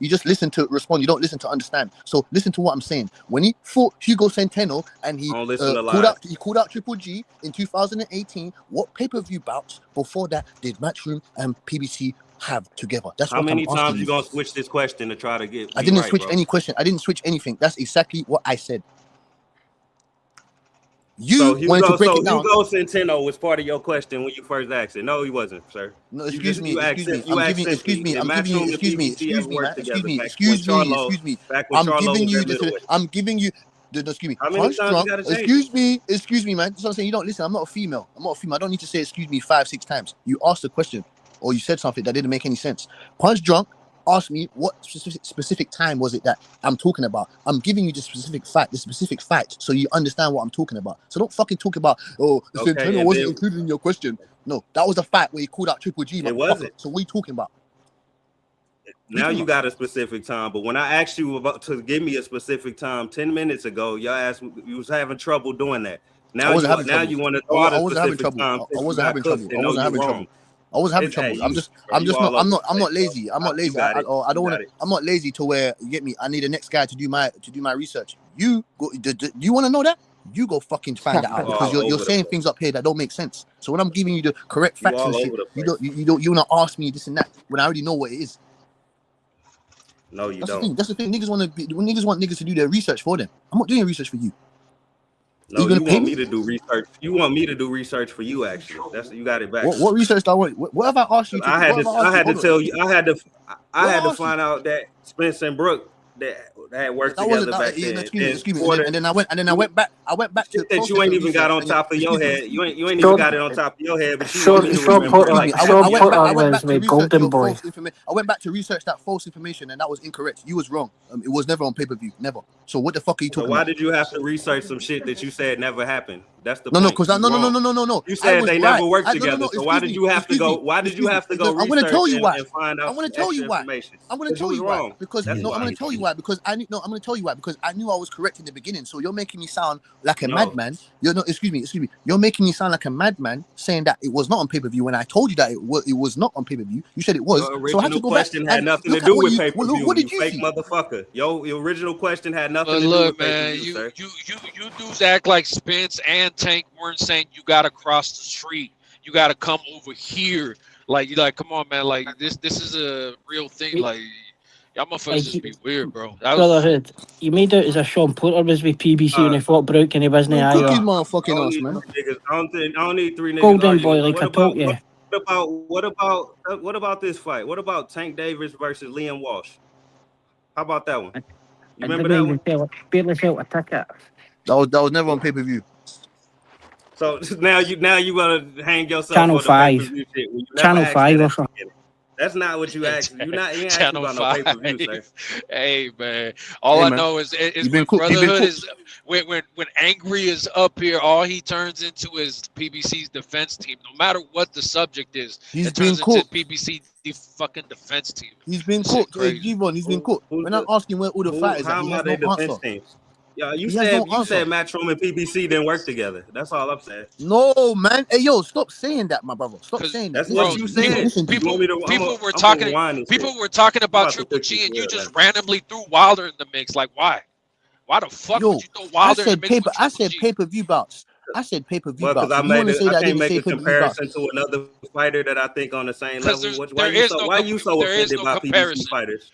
just listen to respond. You don't listen to understand. So listen to what I'm saying. When he fought Hugo Centeno and he I don't listen to called out Triple G in 2018, what pay-per-view bouts before that did Matchroom and PBC have together? That's How what I'm many asking times you. you gonna switch this question to try to get I me didn't right, switch bro? any question. I didn't switch anything. That's exactly what I said. So You wanted to break it down. Hugo Centeno was part of your question when you first asked it. No, he wasn't, sir. No, You excuse just me, you asked excuse me. you asked simply, did Matchroom and PBC ever work together back when Charlo I'm was giving you at middleweight? I'm giving you. No, excuse me. How many Punch times drunk. you gotta change Excuse me, man. That's what I'm saying. You don't listen. I'm not a female. I don't need to say excuse me 5-6 times. You asked a question or you said something that didn't make any sense. Punch drunk asked me what specific time was it that I'm talking about. I'm giving you the specific fact, so you understand what I'm talking about. So don't fucking talk about, oh, Centeno wasn't included in your question. No, that was a fact where he called out Triple G. It wasn't. So what are you talking about? Now you got a specific time, but when I asked you about to give me a specific time 10 minutes ago, y'all asked you was having trouble doing that. Now you want to throw out a specific time. I wasn't having trouble. I wasn't having trouble. I'm not lazy. I'm not lazy. I don't want to. I'm not lazy to where, you get me. I need the next guy to do my research. You go. Do you want to know that? You go fucking find that out, because you're saying things up here that don't make sense. So when I'm giving you the correct facts and shit, you wanna ask me this and that when I already know what it is. No, you don't. That's the thing. Niggas want niggas to do their research for them. I'm not doing research for you. No, you want me to do research. You want me to do research for you, actually. That's you got it back. What research do I want? What have I asked you? I had to find out that Spence and Brooke that had worked together back then. Excuse me. And then I went back to that you ain't even got on top of your head. You ain't even got it on top of your head. But you want me to remember. I went back to research that false information, and that was incorrect. You was wrong. It was never on pay-per-view. Never. So what the fuck are you talking about? Why did you have to research some shit that you said never happened? That's the no. You said they never worked together. So why did you have to go? Why did you have to go research and find out? I'm going to tell you why. I'm going to tell you why. I'm going to tell you why. Because I knew I was correct in the beginning. So you're making me sound like a madman. Excuse me. You're making me sound like a madman saying that it was not on pay-per-view when I told you that it was not on pay-per-view. You said it was. Your original question had nothing to do with pay-per-view. What did you fake motherfucker? Your original question had nothing to do with pay-per-view, sir. You dudes act like Spence and Tank weren't saying you gotta cross the street. You gotta come over here. Like come on, man. Like this is a real thing. Like y'all motherfuckers just be weird, bro. Brotherhood, you made out as a Sean Porter was with PBC when he fought Brook and he wasn't either. Motherfucking ass, man. I don't need three niggas. Golden boy, like I told you. What about this fight? What about Tank Davis versus Liam Walsh? How about that one? You remember that one? Barely felt a ticket. That was never on pay-per-view. So now you gonna hang yourself Channel on the 5. pay-per-view shit. Channel 5 or something. That's not what you asked. You ain't asking about no pay-per-view, sir. Hey man, I know is when Brotherhood is when Angry is up here, all he turns into is PBC's defense team. No matter what the subject is, it turns into PBC fucking defense team. He's been cooked. He's been cooked. When I'm asking where all the fighters are, he has no answer. Teams? Yeah, you said Matchroom and PBC didn't work together. That's all I'm saying. No, man. Hey, yo, stop saying that, my brother. Stop saying that. That's what you said. People were talking about Triple G, and you just randomly threw Wilder in the mix. Like, why? Why the fuck would you throw Wilder in the mix? I said pay-per-view bouts. I said pay-per-view bouts. I can't make a comparison to another fighter that I think on the same level. Why are you so offended by PBC fighters?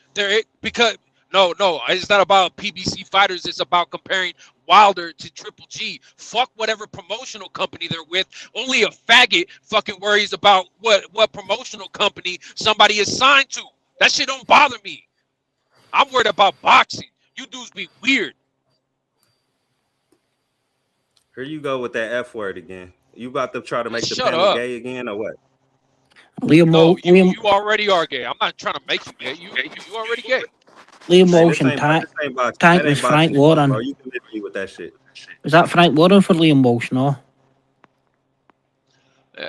No, it's not about PBC fighters. It's about comparing Wilder to Triple G. Fuck whatever promotional company they're with. Only a faggot fucking worries about what promotional company somebody is signed to. That shit don't bother me. I'm worried about boxing. You dudes be weird. Here you go with that F word again. You about to try to make the panel gay again or what? You already are gay. I'm not trying to make you gay. You already gay. Liam Walsh and Tank was Frank Warren. You can hit me with that shit. Was that Frank Warren for Liam Walsh? No.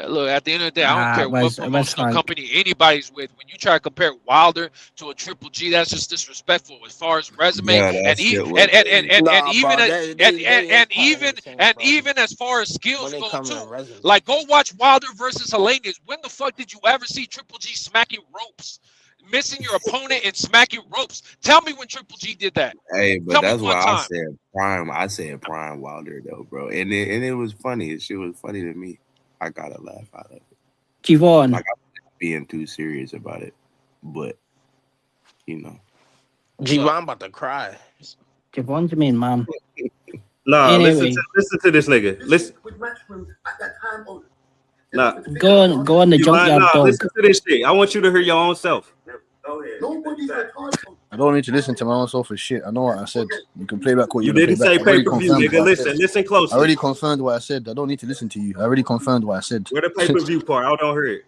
Look, at the end of the day, I don't care what it was promotional like company anybody's with. When you try to compare Wilder to a Triple G, that's just disrespectful as far as resume Yeah, and that even shit was crazy. Nah, even bro, and even as far as skills when they go come in too. resume. Like, go watch Wilder versus Helenius. When the fuck did you ever see Triple G smacking ropes, missing your opponent and smacking ropes? Tell me when Triple G did that. Hey, but Tell me that's one why I time. said prime. I said prime Wilder though, bro, and it was funny. Shit was funny to me. I got a laugh out of it. Javon. Like I'm not being too serious about it, but you know. Javon about to cry. Javon's the main man. Nah, Anyway, listen to this nigga. Listen. Nah, go on the junkyard dog. listen to this shit. I want you to hear your own self. I don't need to listen to my own self for shit. I know what I said. You can play back what You you're didn't gonna say play back. pay-per-view, nigga. Listen I closely. already confirmed what I said. I don't need to listen to you. I already confirmed what I said. Where the pay-per-view part? I don't hear it.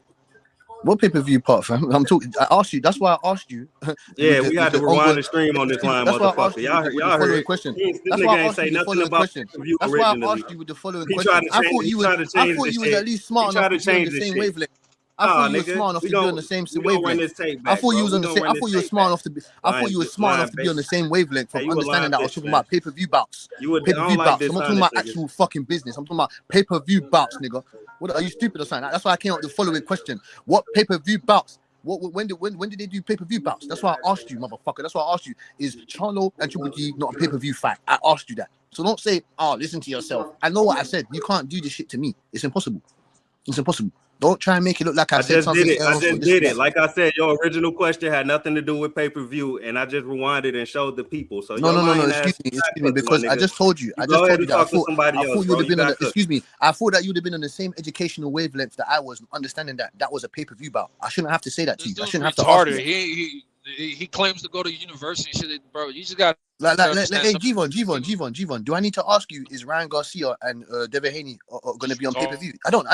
What pay-per-view part, fam? I'm talking. I asked you. That's why I asked you. Yeah, we had to rewind the stream on this line, That's why I motherfucker. asked you Y'all with the heard following it. question. This That's nigga why I ain't asked say you the nothing following about question. pay-per-view That's why I originally. asked you with the following He question. tried to I change. thought He you tried to was. I change thought this you was shit. at least smart He tried enough to to be on change the this same shit. wavelength. I Nah, thought you were nigga, smart enough we to be on gon' the same we gonna run wavelength. this tape I back, thought you bro. was We on the gonna same. I run thought this you were tape smart back. enough to be. I thought you were smart enough to be on the same wavelength from Hey, you a understanding lying that I was bitch, talking man. about pay-per-view bouts. I don't Pay-per-view like bouts. I'm not talking dishonest about niggas. actual fucking business. I'm talking about pay-per-view bouts, nigga. What are you stupid or something? That's why I came up with the following question: what pay-per-view bouts? When did they do pay-per-view bouts? That's why I asked you, motherfucker. That's why I asked you. Is Charlo and Triple G not a pay-per-view fight? I asked you that. So don't say, "Oh, listen to yourself." I know what I said. You can't do this shit to me. It's impossible. It's impossible. Don't try and make it look like I I said just something did it. I else. or just this, did that. it. Like I said, your original question had nothing to do with pay-per-view, and I just rewinded and showed the people. So No, your lying excuse ass me, because I just told you. I just go ahead told you and that talk to somebody I else, thought you bro. would have You been on got the. cooked. Excuse me. I thought that you'd have been on the same educational wavelength that I was, understanding that was a pay-per-view bout. I shouldn't have to say that to you. I Dude's shouldn't have to ask you. retarded. He claims to go to university and shit, bro. You just got Like, hey, Gvon, do I need to ask you, is Ryan Garcia and Devin Haney going to be on pay-per-view? I don't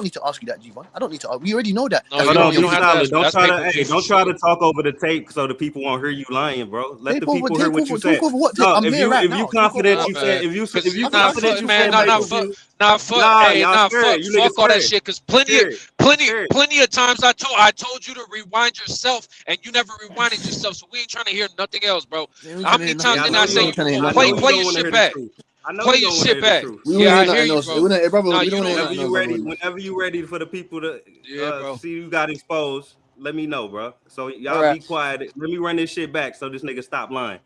need to ask you that, Gvon. I don't need to. We already know that. No, Hold on, you don't have to ask me. don't That's try to pay-per-view for don't try sure. to talk over the tape so the people won't hear you lying, bro. Let the people hear what you said. Talk over what? No, I'm here right if now. you confident, you said if you confident, you said pay-per-view. Fuck all that shit. Cause plenty of times I told you to rewind yourself, and you never rewinded yourself. So we ain't trying to hear nothing else, bro. How many times did I say play your shit back? Play your shit back. Yeah, I hear you, bro. Whenever you ready for the people to see you got exposed, let me know, bro. So y'all be quiet. Let me run this shit back so this nigga stop lying.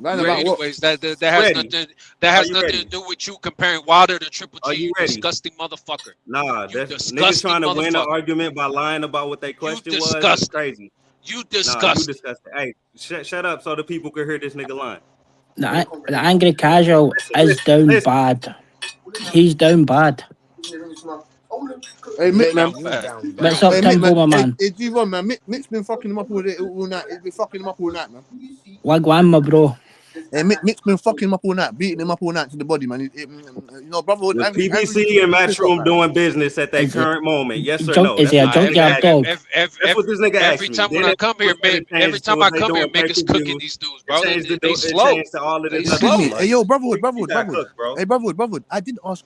Anyways, that has nothing to do with you comparing Wilder to Triple G. You disgusting motherfucker. Nah, that's niggas trying to win an argument by lying about what their question was. That's crazy. You disgusting. Hey, shut up so the people can hear this nigga lying. The angry casual is down bad. He's down bad. Hey, Mick, man. What's up, Timbo, my man? Hey, G1, man. Mick's been fucking him up all night. He's been fucking him up all night, man. Wagwan, my bro. Hey, Mick's been fucking him up all night, beating him up all night to the body, man. Brotherhood. PBC and Matchroom doing business at that current moment. Yes or no? Is he a junkyard dog? That's what this nigga asked me. Every time when I come here, Mick is cooking these dudes, bro. They slow. They slow. Hey, yo, Brotherhood. Hey, Brotherhood. I did ask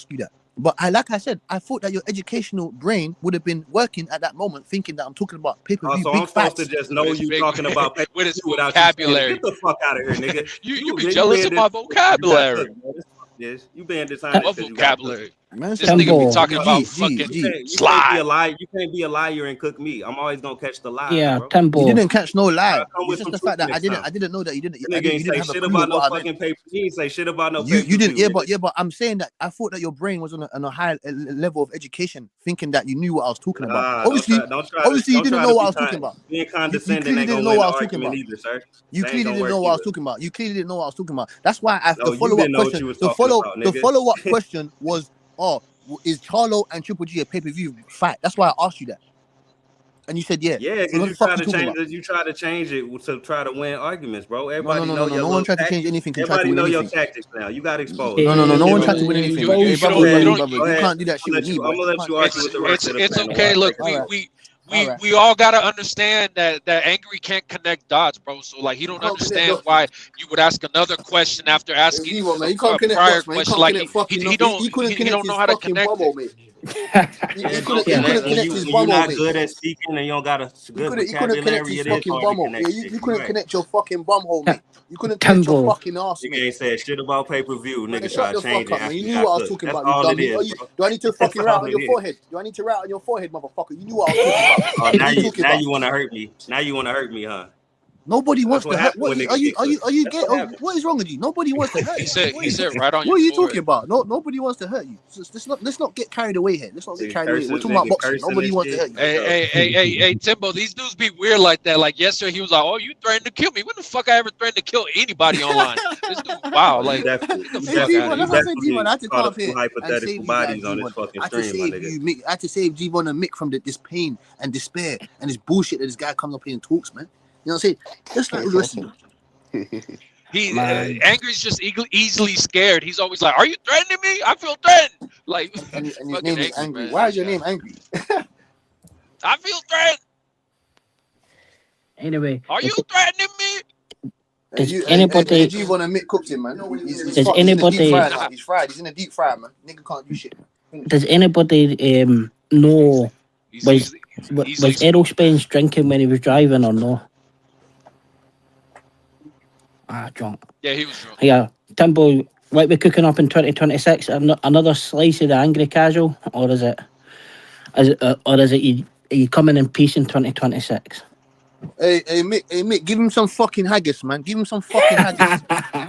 you that. But like I said, I thought that your educational brain would have been working at that moment, thinking that I'm talking about pay-per-view so big I'm fights. supposed to just know you talking about pay-per-view with his without vocabulary. Get the fuck out of here, nigga. You be jealous of my vocabulary. Yes, you being dishonest. What vocabulary? Man, this nigga be talking about fucking slide. You can't be a liar and cook me. I'm always gonna catch the lie. Yeah, bro. Tempo. You didn't catch no lie. Come It's just the fact that I didn't know that you didn't. Nigga ain't say shit about no fucking paper. He ain't say shit about no. You didn't. Yeah, but I'm saying that I thought that your brain was on a high level of education, thinking that you knew what I was talking about. Obviously, you didn't know what I was talking about. Being You condescending clearly ain't didn't gonna know win what I the was talking argument about. either, sir. You clearly didn't know what I was talking about. You clearly didn't know what I was talking about. That's why No, the you follow-up didn't know what question. you was The talking about, nigga. follow-up question was, is Charlo and Triple G a pay-per-view fight? That's why I asked you that. And you said, yeah. Yeah, So what because the fuck you talking about? you try to change it to try to win arguments, bro. Everybody No. know your No one tried to change anything. Everybody know your tactics now. You got exposed. No one tried to win anything. You can't do that shit with me, I'm gonna let you argue with the rest of the It's panel. okay. Look, we all gotta understand that Angry can't connect dots, bro. So like he don't understand why you would ask another question after asking a prior question. Like he don't know how to connect it. He Yeah, couldn't yeah, connect When his you bum not mate. good at speaking and you don't got a good He couldn't connect vocabulary, his it is fucking hard to bum hole. connect Yeah, shit. you You couldn't right. connect your fucking bum hole, mate. You couldn't connect your Timbo. fucking arse, Nigga mate. ain't said shit about pay-per-view. Man, Nigga shut try the to change fuck it up, man. after You you knew got what I was cooked. talking That's about, you all it dummy. is, bro. Do I need to That's fucking write all on it your is. forehead? Do I need to write on your forehead, motherfucker? You knew what I was talking about. Oh, What are you talking now about? you want to hurt me. Now you want to hurt me, huh? Nobody That's wants what to hurt. happened when Are niggas get cooked. you That's gay? what happened. What is wrong with you? Nobody wants to hurt he you. said What he is, said right on what are your you forehead. talking about? Nobody wants to hurt you. Let's not get carried away here. Let's not get Nigga carried away. We're cursing, talking about nigga boxing. cursing Nobody and wants to shit. hurt you. Hey, Timbo, these dudes be weird like that. Like yesterday, he was like, "Oh, you threatened to kill me." When the fuck I ever threatened to kill anybody online? This dude, wow, Oh, like get the Hey, fuck out G-Von, of that's here. what I said, G-Von. I had to come caught a up few here and hypothetical save you guys, bodies on this G-Von. fucking I had to stream, my save nigga. you, Mick. I had to save G-Von and Mick from this pain and despair and this bullshit that this guy comes up here and talks, man. You know what I'm saying? Just like listen. He Man. Angry's just easily scared. He's always like, "Are you threatening me? I feel threatened." Like And his fucking name is angry, Angry. man. Why is This your guy. name Angry? I feel threatened. Anyway, Are you threatening me? does Hey, anybody G-Von and Mick cooked him, man. He's does he's in the deep anybody fryer now. He's fried. He's in the deep fryer, man. Nigga can't do shit. does anybody know He's was easily was Errol Spence drinking when he was driving or no? Drunk. Yeah, he was drunk. Yeah, Timbo, what we cooking up in 2026? Another slice of the angry casual, or is it you coming in peace in 2026? Hey, Mick, give him some fucking haggis, man. Give him some fucking haggis.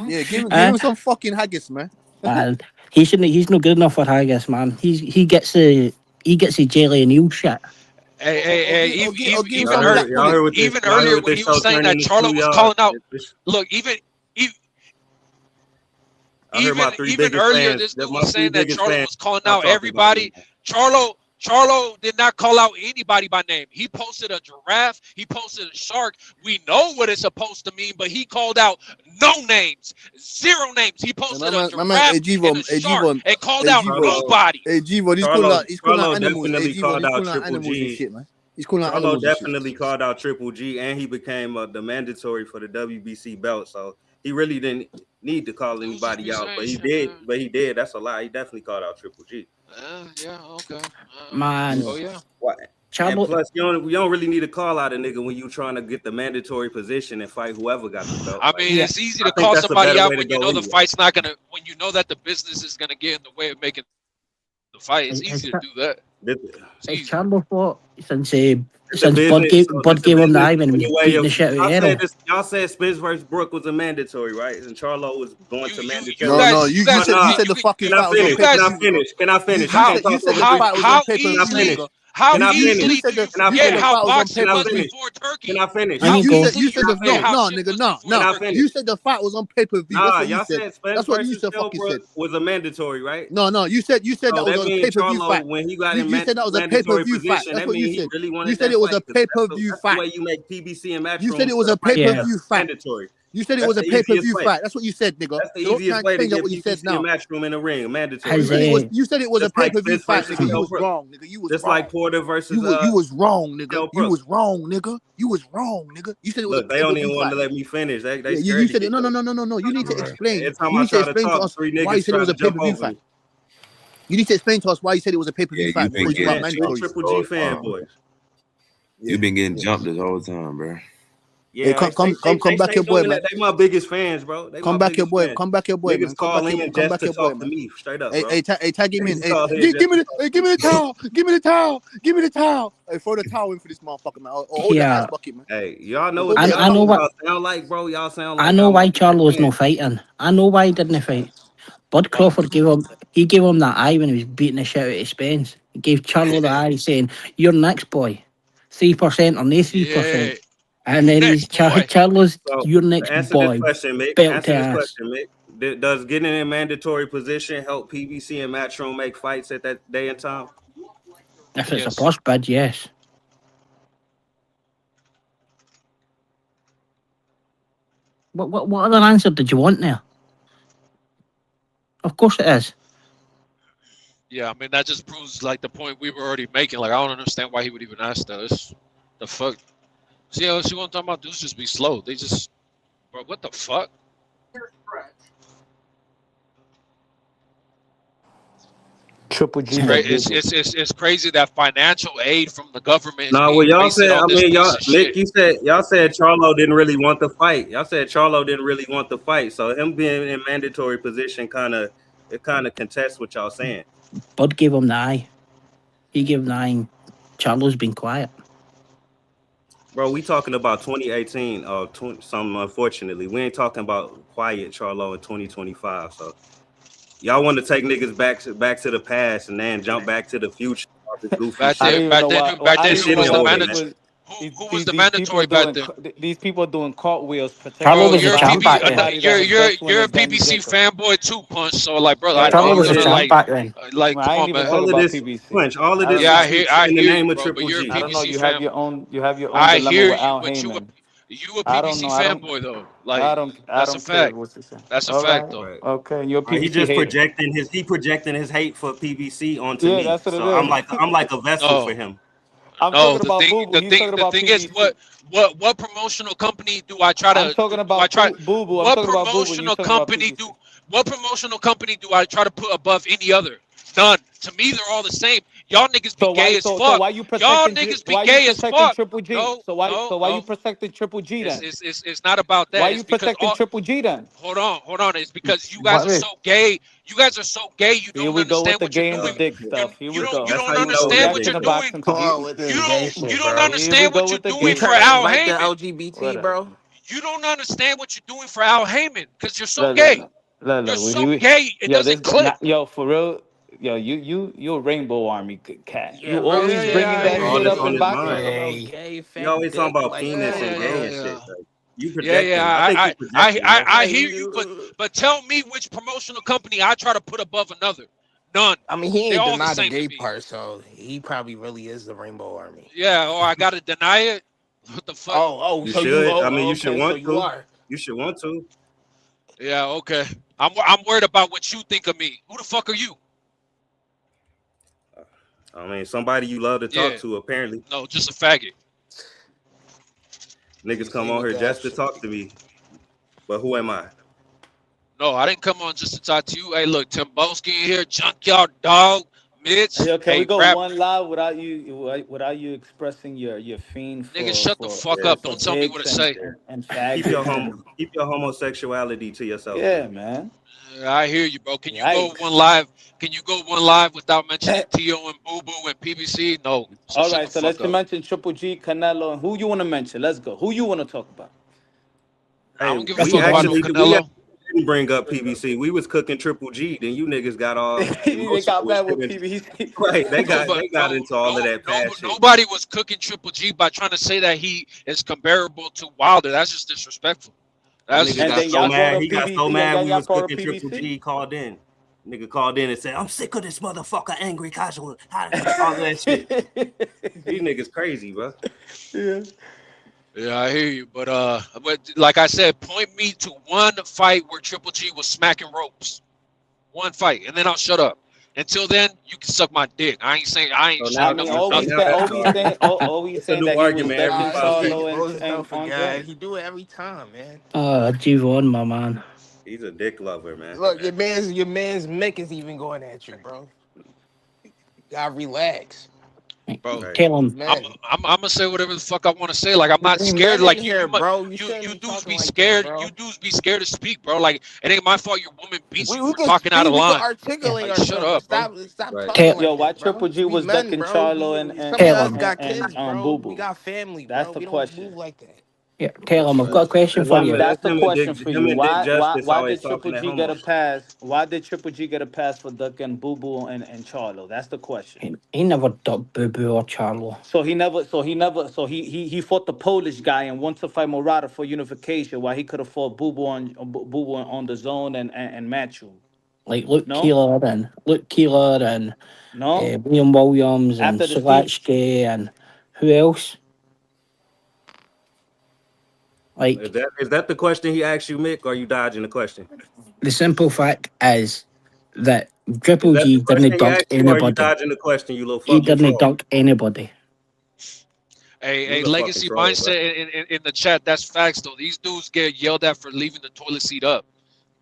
Yeah, give him some fucking haggis, man. And he's no good enough for haggis, man. He gets the jelly and eel shit. Hey, give him even some earlier, black pudding. even earlier when he was saying that Charlo was calling out. Look, even earlier, fans. this dude My was three saying that biggest Charlo fans was calling not out talking about everybody. Charlo did not call out anybody by name. He posted a giraffe. He posted a shark. We know what it's supposed to mean, but he called out no names, zero names. He posted a giraffe and a shark and called out nobody. Hey, G-Von, he's calling out animals. Hey, G-Von, he's calling out animals and shit, man. He's calling out Charlo animals and shit. definitely called out Triple G, and he became the mandatory for the WBC belt. So he really didn't need to call anybody out, but he did. But he did. That's a lie. He definitely called out Triple G. Yeah, okay. Man. Oh yeah. What? And plus, you don't really need to call out a nigga when you trying to get the mandatory position and fight whoever got the belt. I mean, it's easy to call somebody out when you know the fight's not gonna. When you know that the business is gonna get in the way of making the fight. It's easy to do that. It's Charlo fought since Bud gave him the eye when he was beating the shit out of Errol. Y'all said Spence versus Brooke was a mandatory, right? And Charlo was going to mandatory. No, you said the fucking fight was on pay-per-view. Can I finish? You said the fight was on pay-per-view. How easily do you forget how boxing was before Turkey? Can I finish? You said You said the fight was on pay-per-view. Nah, That's y'all said Spence That's what you versus said. Fucking said. was a mandatory, right? No, you said that was on a pay-per-view fight. When he got you said that was a pay-per-view fight. That's what you said. You said it was a pay-per-view fight. That's the way you make PBC and Matchroom. You said it was a pay-per-view fight. Mandatory. You said it was a pay-per-view fight. That's what you said, nigga. That's the So easiest way to get what you said PBC now. and Matchroom in the ring. Mandatory. You said it was a pay-per-view fight, nigga. You was wrong, nigga. You was just wrong. like Porter versus. You was wrong, nigga. Joe You Brooks. was wrong, nigga. You was wrong, nigga. You said it was Look, a they don't even pay-per-view want to fight. let me finish. They You said it. No. You need to explain. Every time You I need to try to explain to talk, us three why you niggas said it was try a to jump pay-per-view over fight. me. You need to explain to us why you said it was a pay-per-view Yeah, fight you've been before you got getting mandatory. Triple G fanboys. You've been getting jumped this whole time, bro. Yeah, Hey, come back here, boy, man. They my biggest fans, bro. Come back here, boy. Come back here, boy, man. Niggas call in Come just back to here, boy, talk to man. me, straight up, bro. Hey, tag him in. Niggas Hey, call in give me the just towel. Give me the towel. Give me the towel. Hey, throw the towel in for this motherfucker, man. Or hold the ice bucket, man. Hey, y'all know what I know what y'all sound like, bro. Y'all sound like. I know why Charlo's no fighting. I know why he didn't fight. Bud Crawford gave him that eye when he was beating the shit out of Spence. He gave Charlo the eye saying, "You're next, boy. 3% or no 3%." And then he's Charlo's, "You're next, answer boy." This question, Mick. Belt Answer this ass. question, Mick. Does getting in mandatory position help PBC and Matchroom make fights at that day and time? If it's a boss bid, yes. What other answer did you want there? Of course it is. Yeah, I mean that just proves like the point we were already making. Like I don't understand why he would even ask that. It's, the fuck. See, what I'm talking about? Dudes just be slow. They just, bro. What the fuck? Triple G. It's crazy that financial aid from the government is Nah, being well, y'all wasted said. I on this mean, piece y'all, of Nick, shit. y'all said Charlo didn't really want the fight. Y'all said Charlo didn't really want the fight. So him being in mandatory position kind of contests what y'all saying. Bud gave him the eye. He gave him the eye. And Charlo's been quiet. Bro, we talking about 2018 or something. Unfortunately, we ain't talking about quiet Charlo in 2025. So y'all want to take niggas back to the past and then jump back to the future. All this goofy Back shit. then, who was the mandatory? Who was the mandatory back then? These people doing cartwheels. Charlo was a You're a champ back then. you're a PBC fanboy too, Punch. So like, brother, Right, Charlo I'm was a gonna champ back then. like, come on, man. All of this, Punch, all of this Yeah, is I in the hear name you, of bro. But Triple you're a G. I don't know. PBC You have fan. your own. You have your own I dilemma hear with you, Al but Heyman. you a I don't PBC know. fanboy though. Like, I don't that's a care fact. what you say. That's a All fact right. though. Right. Okay. You're a He PBC just hater. projecting his hate for PBC onto Yeah, me. that's what it So is. I'm like a vessel for No, him. I'm no. talking about Boo Boo. He's talking The about thing is, PBC. what promotional company do I try I'm to talking about Boo Boo. I'm what talking about Boo Boo. You promotional talking about company PBC. what promotional company do I try to put above any other? None. To me, they're all the same. Y'all niggas be So gay as so fuck. why you Y'all protecting niggas be why you gay as protecting fuck. Triple G? No, So why you no. protecting Triple G then? It's not about Why that. It's you because protecting Triple G then? hold on. It's because you guys What are so gay. You guys are so gay. You Here don't we go with understand the what you're gay and the doing. dick stuff. Here we go. You That's how don't you know understand he's what gay. you're Reaction to doing. boxing talk. Paul with this gay shit, You don't bro. Here we understand go what you're with the doing You gay for trying to stuff. Al invite the Heyman. LGBT, bro? You don't understand what you're doing for Al Heyman because you're so Look, gay. look, You're look. so gay. It Yo, doesn't click. yo, for real. Yo, you a Rainbow Army cat. Yeah, You bro. always Yeah, bringing I that hear All shit this you. up on in his you boxing. mind. talking about Hey. gay, You fat always talking dick, about like, penis come and on, gay bro. and shit. Like, you projecting. I think you I projecting, bro. I hear you, but tell me which promotional company I try to put above another. None. I mean, he They ain't all the denied the same to gay me. part, so he probably really is the Rainbow Army. Yeah, or I gotta deny it. What the fuck? You So you, should. I mean, you should okay, so want you to. are. You should want to. Yeah, okay. I'm worried about what you think of me. Who the fuck are you? I mean, somebody you love to talk Yeah. to. Apparently, No, just a faggot. niggas come See on what here the just to action talk to me. But who am I? No, I didn't come on just to talk to you. Hey, look, Timboski in here, Junkyard Dog, Mitch. Hey, yo, can we Hey, go rap. one live without you expressing your fiend Nigga, shut the fuck Yeah. up. Don't tell me what to say. and Keep your faggots? keep your homosexuality to yourself. Yeah, man. I hear you, bro. Can you go Yikes. one live? Can you go one live without mentioning T.O. and Boo Boo and PBC? No. So All shut right, the so fuck let's up. mention Triple G, Canelo, and who you want to mention. Let's go. Who you want to talk about? I Hey, don't give a we fuck about no actually Canelo. didn't bring up PBC. We was cooking Triple G. Then you niggas got all They got emotional. mad with PBC. Right, they got No, into all of that past shit. nobody was cooking Triple G by trying to say that he is comparable to Wilder. That's just disrespectful. That That's nigga got then so y'all brought mad. up He got so PBC, mad and we y'all was brought up cooking Triple PBC. G. He called in. Nigga called in and said, "I'm sick of this motherfucker angry casual." All that shit. These niggas crazy, bro. Yeah. Yeah, I hear you, but like I said, point me to one fight where Triple G was smacking ropes. One fight, and then I'll shut up. Until then, you can suck my dick. I ain't So shutting up for nothing. Always saying that he was ducking Charlo Exposing him and for Andre. guy. He do it every time, man. G1, my man. He's a dick lover, man. Look, your man's Mick is even going at you, bro. You gotta relax. Bro, Tell him. I'm gonna say whatever the fuck I want to say. Like I'm not We scared. men Like in you, here, bro. you shouldn't dudes talking be like scared. that, bro. You dudes be scared to speak, bro. Like it ain't my fault your woman beats you for can talking out speak, of we can line. articulate Like shut ourselves, but up, bro. stop Right. talking Yo, like why that, bro. Triple G We was men, ducking bro. Charlo Some of us him. got kids, bro. Boo Boo? We got family, bro. That's the We don't question. move like that. Yeah, tell him. I've got a question for you. That's the him question for you. and Dick Justice Why always did Triple talking that G get homo a shit. pass? Why did Triple G get a pass for ducking Boo Boo and Charlo? That's the question. He never ducked Boo Boo or Charlo. So he fought the Polish guy and wanted to fight Murata for unification, while he could have fought Boo Boo on the zone and Matchroom. Like Luke No? Keeler and No. William Williams and After the Solachki and who else? Like Is that the question he asked you, Mick, or are you dodging the question? the simple fact is that Triple Is that G the question didn't he dunk asked you, or are you anybody. dodging the question, you little He fucking didn't troll? dunk anybody. Hey, You a Legacy fucking troll, Mind said in the chat, that's facts though. These dudes get yelled at for leaving the toilet seat up.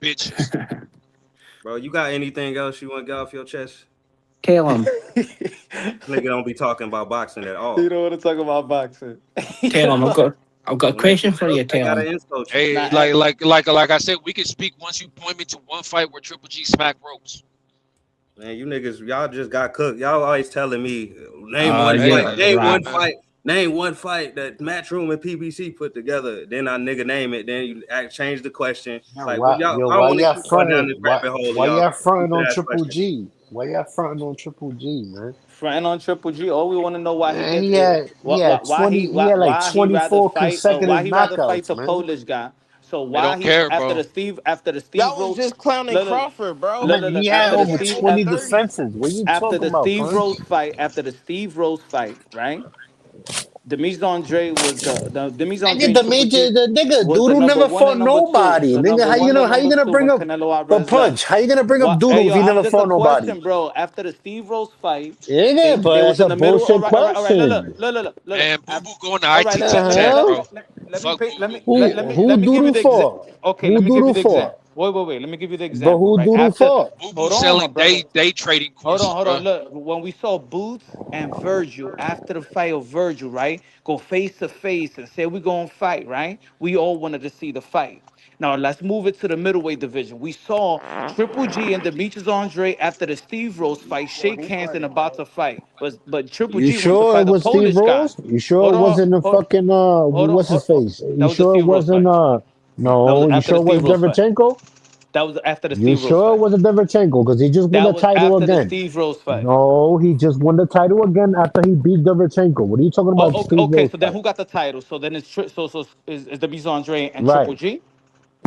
Bitches. Bro, you got anything else you want to get off your chest? Tell him. Nigga don't be talking about boxing at all. You don't want to talk about boxing. Tell him. I've got a question for you. I Tell gotta him. insult you. Hey, Nah, like I said, we can speak once you point me to one fight where Triple G smacked ropes. Man, you niggas, y'all just got cooked. Y'all always telling me name Oh, one yeah, fight, name right. one fight, name one fight that Matchroom and PBC put together. Then I nigga name it. Then you change the question. Yo, Like, why, well, y'all, yo, I don't why want to y'all keep going down fronting? this rabbit hole. Why Y'all y'all fronting on stupid ass Triple questions. G? Why y'all fronting on Triple G, man? Fronting on Triple G. All we want to know why he Man, did he had like why he rather 24 fight consecutive why he rather fight knockouts, the man. Polish guy. So They why don't he care, after bro. the Steve Y'all was Rose just clowning look, look, Crawford, bro. Man, he had after the over Steve 20 defenses. What you after talking the about, Steve Punch? Rose fight, right? Demise Andre was the Demise Andre Nigga, and Triple G the nigga, was the Doodle number never one fought and number two. nobody. The Nigga, number how one and you number gonna two bring when up Canelo the Alvarez left. Punch? How you gonna bring up What? Doodle Hey, if yo, he never just a fought nobody? question, bro. After the Steve Rose fight, Yeah, they but was it's in a the middle. All bullshit right, all right, all right. question. Look. Man, Boo Boo going to All right, ITT The chat, hell? bro. Fuck Boo Boo. Who let me give you Doodle the example. fought? Okay, let Who me give you Doodle the example. fought? Wait. Let me give you the But example. who Right Doodle after, fought? Boo Boo hold on, my selling brother. day trading courses, Hold bro. on. Look, when we saw Boots and Virgil after the fight of Virgil, right, go face to face and say we're gonna fight, right? We all wanted to see the fight. Now let's move it to the middleweight division. We saw Triple G and Demetrius Andre after the Steve Rose fight shake hands and about to fight, but Triple You G wanted to sure it fight a was Steve Polish guy. Rose? You sure Hold it on, wasn't the hold, fucking hold on. what's his face? That You was the sure it Steve Rose wasn't fight. That was no, you after sure the it was Steve Rose fight. Derevchenko? That was after the You Steve Rose sure it fight. wasn't Derevchenko? Because he just won That the was title after the again. Steve Rose fight. No, he just won the title again after he beat Derevchenko. What are you talking about, Steve Okay. Rose So then fight? who got the title? So then it's is Demetrius Andre and Triple Right. G.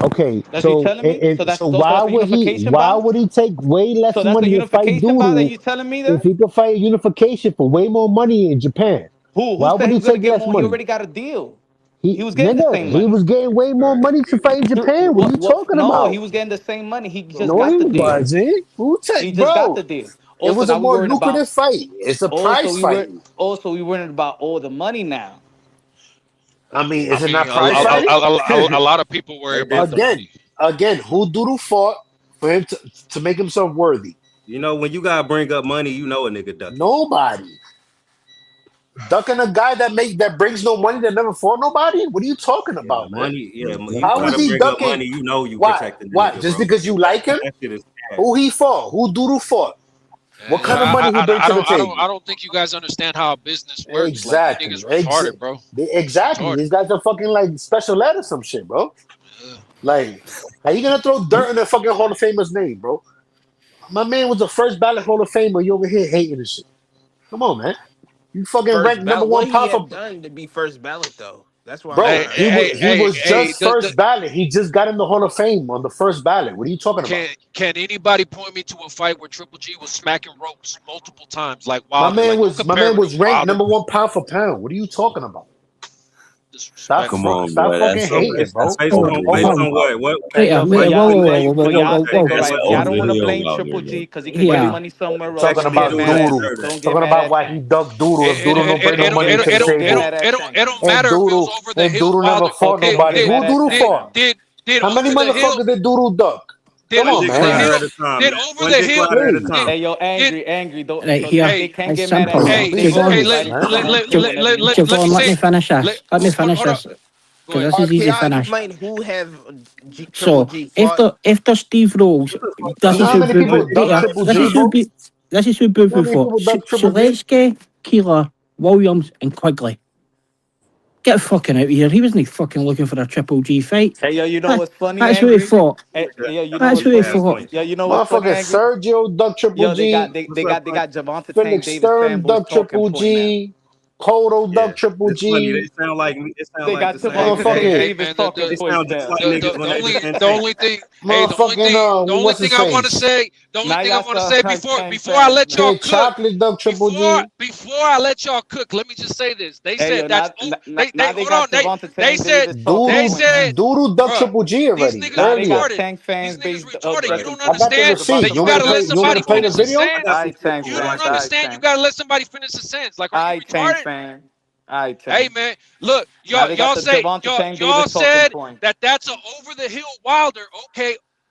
Okay, That's what you so telling me. so So that's a unification why bout. would he take way less So that's a money to fight unification bout that Doodle you telling me if then? he could fight a unification for way more money in Japan? Who Why said would he he was gonna take get less more? He money? already got a deal. He He was getting the nigga, same he money. was getting way more money to fight in Japan. What are you talking No, he about? was getting the same money. He just No, got he the deal. wasn't. Who He take, just got bro? the deal. It Also, was a now we more worried lucrative about. fight. It's a prize fight. Also we worried about all the money now. I mean, I is it mean, not prize fighting? a lot of people worry about the money. Again, who Doodle fought for him to make himself worthy? You know, when you gotta bring up money, you know a nigga ducking. Nobody. Ducking a guy that brings no money that never fought nobody? What are you talking about, man? Money, you How gotta is he bring up ducking? money. You know you Why? protecting the Why? nigga, Just bro. because you like him? That shit is sad. Who he fought? Who Doodle fought? What kind of money he bring to the table? I don't think you guys understand how business works. Like, you niggas retarded, bro. Exactly. Retarded. These guys are fucking like special ed or some shit, bro. Like, how you gonna throw dirt in a fucking Hall of Famer's name, bro? My man was the first ballot Hall of Famer. You over here hating this shit. Come on, man. You fucking First ranked number ballot. one What he power. have done to be first ballot though? That's why I'm Bro, trying to understand. he was just first ballot. He just got in the Hall of Fame on the first ballot. What are you talking about? Can anybody point me to a fight where Triple G was smacking ropes multiple times like My Wilder? man Like, was ranked Wilder. number one pound for pound. What are you talking about? Stop Come on, stop boy. fucking That's hating, bro. Based on what? What? Y'all don't over want to the hill blame Wilder, Triple man. G because he could get money somewhere else. Talking Don't get about mad Doodle. at. Don't get Talking mad about at why he Tank. ducked Doodle. If Doodle don't bring no money to the table. It don't And matter if it was Doodle over the and hill. Doodle never Wilder. fought nobody. Who Doodle fought? Did How many over the hill? motherfuckers did Doodle duck? Come on, man. Did over the hill? Hey, yo, angry. Don't. Right So here, they can't it's get mad simple. at Tank. Javon, let me let me finish this. Let me finish hold this up. because this is Can easy to y'all finish. explain who have Triple So G fought? if the Steve Rose, this You know is how who many Boo people Boo. duck Triple This G, is who bro? this is who Boo You know how Boo many for. people duck Triple G? Shuletsky, Keeler, Williams, and Quigley. Get fucking out of here. He wasn't fucking looking for a Triple G fight. Hey, yo, you know what's funny, That's who he angry? fought. Hey, yo, you know That's what's who he funny? fought. Yo, you know what's funny, Motherfucking angry? Sergio duck Triple Yo, they got G. Javonta Tank Felix Davis Stern fanboys duck talking Triple point now. G. Kodo duck Triple It's funny. They G. sound like They got the same Javonta Tank niggas. Davis Man, talking They points sound just now. like niggas when they defend The Tank. only thing, Motherfucking the only what's thing his I want to face? say, the only Now thing I y'all want to sound say like Tank before I fans let y'all Kid cook, Chocolate duck Triple G. before I let y'all cook, let me just say this. They Hey, said yo, that's now they hold got on. Javonta They Tank said Davis talking point now. Doodle duck bruh, Triple G these already niggas Now they got earlier. retarded. Tank fans These niggas based retarded. You don't I got the understand receipt. that you gotta let You want me somebody to play the finish a video? sentence. I Tank You fan. don't understand. You gotta let somebody finish a sentence. Like, are you Tank retarded? fan. Hey Tank. man, look, Now they got y'all the say Javonta Tank y'all Davis talking said point. that's an over the hill Wilder. Okay,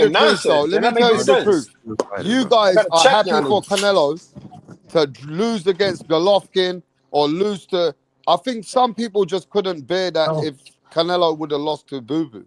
you the talking truth, though. nonsense. They're Let me not tell making you the sense. truth. You I guys gotta are check happy now. for Canelo to lose against Golovkin or lose to. I think some people just couldn't bear that if Canelo would have lost to Boo Boo.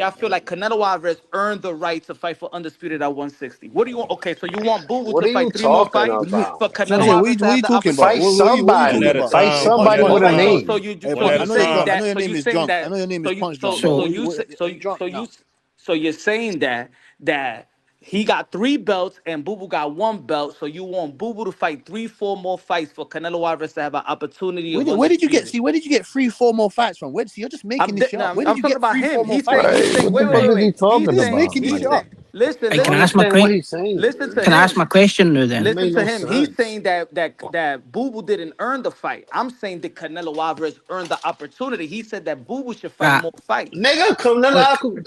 y'all feel like Canelo Alvarez earned the right to fight for undisputed at 160? What do you want? Okay, so you want Boo Boo What to are you fight 3 more talking fights about? for Canelo Sanjay, Alvarez to what are have you the talking about? Fight opportunity? What are you somebody. talking One at a about? Fight time. somebody One with at a a Okay, time. so name. you Hey, so One boss, at you a I know saying time. your that name is Drunk. I know your name is Punch Drunk, bro. So so you're saying that he got 3 belts and Boo Boo got 1 belt, so you want Boo Boo to fight 3-4 more fights for Canelo Alvarez to have an opportunity of Where did you get? undisputed. See, where did you get 3-4 more fights from? Where? See, you're just making this shit up. Where I'm did you talking get about three, him. four more He's saying fights? Right. What the wait, fuck is he He's talking You're just saying about, making this he's shit man? saying up. Listen, Hey, can I ask listen, my Understand what question? he's saying. listen to Can I ask him. my question now then? It Listen made to no him. He's sense. saying that Boo Boo didn't earn the fight. I'm saying that Canelo Alvarez earned the opportunity. He said that Boo Boo should fight Right. more fights. Nigga, Look,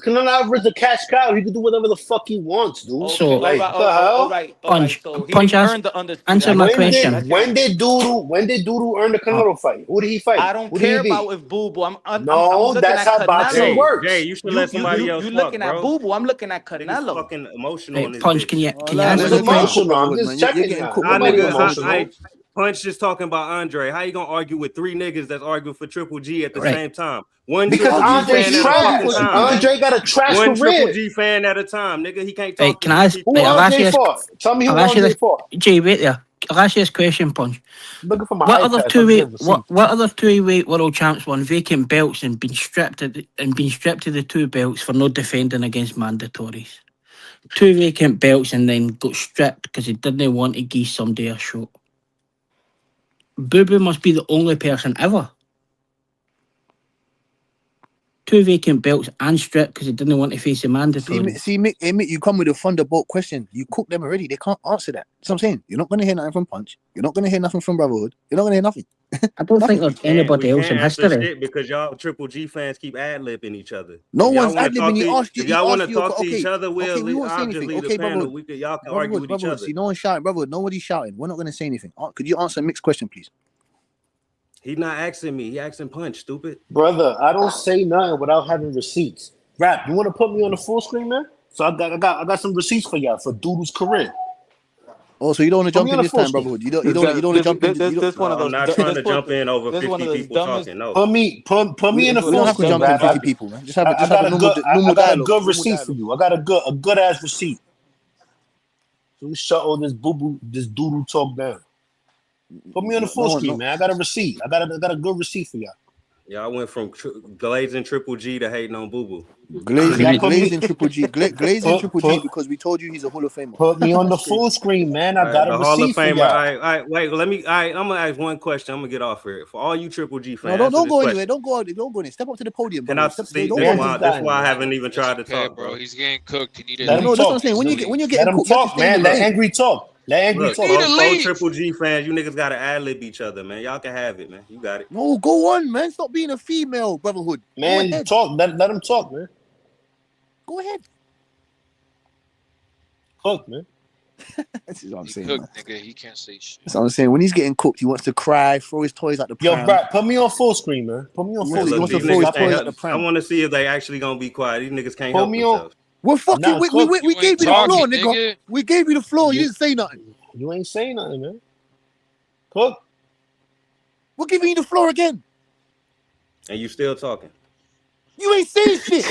Canelo Alvarez a cash cow. He can do whatever the fuck he wants, dude. Okay, so all Like, right, what the hell? all right. Punch, So he Punch, didn't ask, earn the undisputed. answer my question. When did Doodoo earn the Canelo fight? Who did he fight? I don't Who did care he beat? about if Boo Boo. I'm No, looking that's at how boxing Canelo. works. Jay, you should let somebody else You talk, looking at bro. Boo Boo. I'm looking at Niggas Canelo. fucking emotional Hey, on this Punch, bitch. can you Nah, answer Who's the you're getting question? cooked, emotional? I'm brotherhood, just man. You're checking getting now. cooked. How Nobody Brotherhood, nigga, brotherhood. emotional. Punch just talking about Andre. How you gonna argue with three niggas that's arguing for Triple G at the Right. same time? One Because Triple G Andre's fan at a trash. fucking time, man. Andre got a trash One Triple career. G fan at a time, nigga. He can't Hey, talk to can I these ask? people. Who Right, I'll ask you Andre this. fought? Tell me who I'll ask you Andre this. fought. Jay, wait there. I'll ask you this question, Punch. Looking for my What other iPad. So I'm getting receipts. what other two-weight world champs won vacant belts and been stripped of the two belts for not defending against mandatories? Two vacant belts and then got stripped because he didn't want to give somebody a shot. Boo Boo must be the only person ever. Two vacant belts and stripped because he didn't want to face a mandatory. See, Mick, you come with a thunderbolt question. You cook them already. They can't answer that. That's what I'm saying. You're not going to hear nothing from Punch. You're not going to hear nothing from Brotherhood. You're not going to hear nothing. I don't think there's anybody else in answer history. shit because y'all Triple G fans keep ad-libbing each other. No If y'all one's wanna ad-libbing. talk He to- asked you. If He y'all want asked to you. talk to Okay, each other, okay, we won't say I'll just anything. leave Okay, the panel. Brotherhood. Y'all can argue with each Brotherhood. other. See, no one's shouting. Brotherhood, nobody's shouting. We're not going to say anything. Could you answer Mick's question, please? He's not asking me. He asking Punch, stupid. Brother, I don't say nothing without having receipts. Rap, you want to put me on the full screen, man? So I got some receipts for y'all for Doodoo's career. Oh, so you don't want to Put jump me in on the this full time, screen. Brotherhood. You don't want to jump in. This one of I'm those. not trying to jump in over 50 people talking. No. Put me in the We full don't have to screen, jump in Rap. 50 people, man. Just have I a got a normal good dialogue. Normal receipt dialogue. for you. I got a good ass receipt. So we shut all this doodoo talk down. Put me on the full screen, man. I got a receipt. I got a good receipt for y'all. Y'all went from glazing Triple G to hating on Boo Boo. Glazing Triple G. Glazing Triple G because we told you he's a Hall of Famer. Put me on the full screen, man. I got a The Hall of receipt for Famer. y'all. All right, wait. I'm gonna ask one question. I'm gonna get off here. For all you Triple G fans, No, don't answer go this anywhere. Don't go anywhere. Step up to the podium. Can I Bro. see? Don't That's why I haven't even tried to talk, bro. He's getting cooked. He need Let him that's what I'm talk. saying. When you're getting Let him cooked, you have to talk, stay in man. the Let lane. Angry talk. Let Angry Look, talk. both Triple G fans, you niggas gotta ad-lib each other, man. Y'all can have it, man. You got it. No, go on, man. Stop being a female, Brotherhood. Man, go ahead. talk. Let him talk, man. Go ahead. Cook, man. This is what I'm He saying. cooked, Man. nigga. He can't say shit. That's what I'm saying. When he's getting cooked, he wants to cry, throw his toys at the Yo, pram. Brad, put me on full screen, man. Put me on full He screen. wants to These throw his niggas toys can't at the help. I pram. want to see if they actually gonna be quiet. These niggas can't Put help me on. themselves. We're fucking. Nah, We cook. gave you the talking, floor, nigga. nigga. We gave you the floor. You didn't say nothing. You ain't saying nothing, man. Cook. We're giving you the floor again. And you still talking. You ain't saying shit.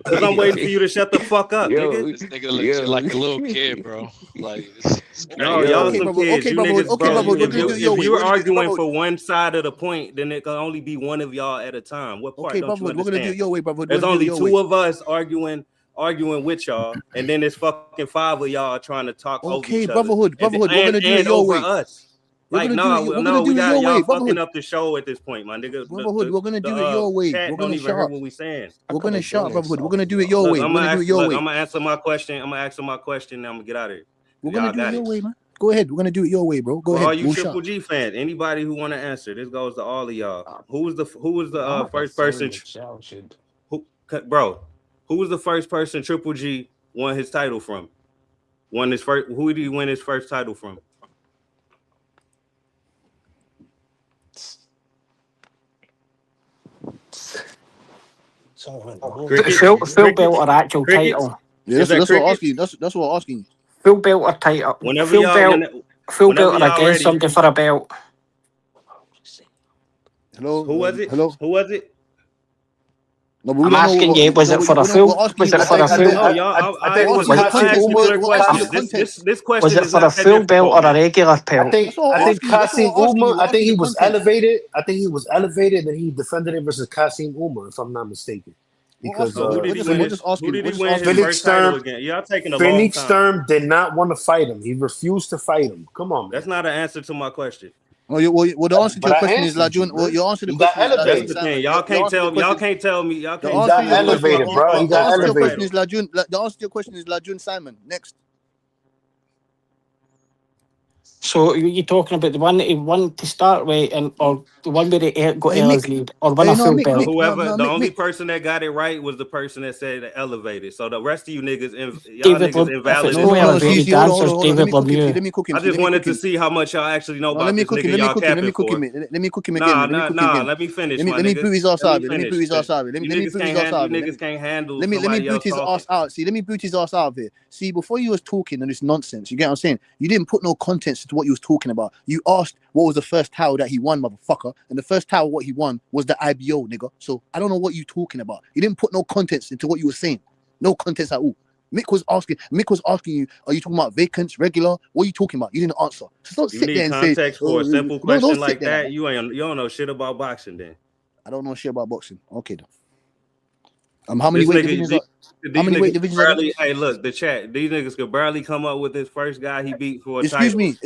Because I'm waiting for you to shut the fuck up, nigga. This nigga looks like a little kid, bro. Like, it's No, crazy. y'all Okay, some brother. kids. Okay, You brother. niggas, Okay, bro. brother. We're gonna do it your If way. you're We're gonna do it, arguing brother. for one side of the point, then it can only be one of y'all at a time. What part Okay, don't you brother. We're gonna do it understand? your way, brother. There's We're gonna do only it your two way. of us arguing with y'all, and then there's fucking five of y'all trying to talk over Okay, each other. brotherhood. We're gonna do it your over way. us. We're Like, gonna do it. We're gonna do we it got your y'all way, fucking brotherhood. up the show at this point, my nigga. Brotherhood, we're gonna do it your way. Chat We're don't gonna even shut hear up. what we saying. We're gonna shut up, brotherhood. We're gonna do it your Look, way. We're gonna do it your way. I'm gonna answer my question. I'm gonna answer my question, and I'm gonna get out of here. We're Y'all gonna do got it your it. way, man. Go ahead. We're gonna do it your way, bro. Go For ahead. all you We'll Triple shut. G fans, anybody who want to answer, this goes to all of y'all. Who was the first person? Bro, who was the first person Triple G won his title from? Who did he win his first title from? Full belt or actual title? Yeah, that's what I'm asking. That's what I'm asking. Full belt or title? Whenever Full y'all, belt. Full whenever belt or y'all against ready. somebody for a belt? Hello. Who was it? Hello. Who was it? No, but we I'm don't asking know. you, was it for a full? Was it for a full? No, y'all. I think it was I Kasim ask people their Umar. questions. This question Was it is for a not that full belt difficult, or a man. regular I belt? think Kasim Umar. I think he was elevated. elevated, and he defended it versus Kasim Umar, if I'm not mistaken. Because who did he win his Felix first title Sturm against? Y'all taking a long Felix time. Sturm did not want to fight him. He refused to fight him. Come on, man. That's not an answer to my question. Well, the answer to But your I question is answered you, Lajun. Well, man. your answer to the He got question is That's Lajun the elevated. Salmon. thing. Your Y'all can't answer to the tell. Y'all question. can't tell me. Y'all The can't He answer tell to got me your who the question. fuck elevated, bro. He The got answer to your question elevated. is Lajun Simon. Next. So you're talking about the one that he won to start with, and or the one where he got Hey Mick. elevated, or won Hey a no full Mick. belt? whoever the only Mick. person that got it right was the person that said elevated. So the rest of you niggas, y'all David, niggas if it's invalid No as no no no. fuck. See elevated, see the hold on answer is hold on. Let David me cook him. See Lemieux. let me cook him. I See just let me wanted cook to him. see how much y'all actually know No, about let me this cook him. nigga Let me y'all cook him. Let me capping cook him. for. Let me cook him again. Let me cook him again. Let me finish, my Let me niggas. boot his ass Let me out. Let me finish. boot his ass out. Let You me niggas boot his can't ass handle. out. You niggas can't handle Let me somebody boot else his talking. ass out. See, let me boot his ass out of here. See, before you was talking and this nonsense, you get what I'm saying? You didn't put no context to what you was talking about. You asked what was the first title that he won, motherfucker. And the first title what he won was the IBO, nigga. So I don't know what you talking about. You didn't put no context into what you were saying. No context at all. Mick was asking you, are you talking about vacants, regular? What are you talking about? You didn't answer. So don't You sit there need and say, context for a simple no, don't question sit like there like that. that. You don't know shit about boxing then. I don't know shit about boxing. Okay, then. How many This weight nigga, divisions these are? How many weight niggas divisions are there? barely. Hey, look, the chat. These niggas could barely come up with his first guy he beat for a Excuse title. me.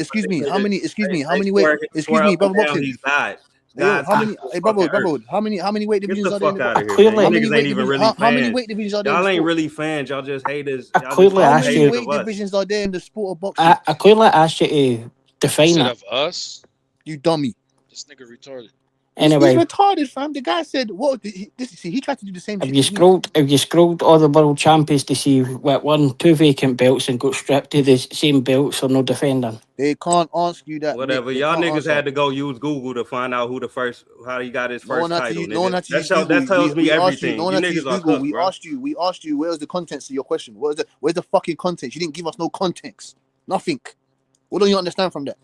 How many? Excuse me. How They many weight? swear, Excuse swear me, up and brother down boxing. he's God. Hey, yo, God how sent many? to Hey, the fucking earth. brother. How many weight Get divisions the are there in fuck the out box? of here, man. Clearly, You How many niggas ain't weight even divisions? really How many fans. weight divisions are there in the Y'all ain't sport? really fans. Y'all just haters. I Y'all just clearly How fucking asked many you. haters weight of us. divisions are there in the sport of boxing? I clearly asked you to define Said it. of us, You dummy. this nigga retarded. He's Anyway, retarded, fam. The guy said, "What? He tried to do the same shit to me." if you scrolled all the world champions to see what won 2 vacant belts and got stripped to the same belts or no defending. They can't ask you that, Mick. Whatever. They Y'all can't niggas answer. had to go use Google to find out how he got his No one first had to title, use. No one nigga. had to use That Google. tells me We asked you. everything. No one You had to use niggas are Google. cooked, bro. We asked you. Where's the contents of your question? Where's the fucking context? You didn't give us no context. Nothing. What don't you understand from that?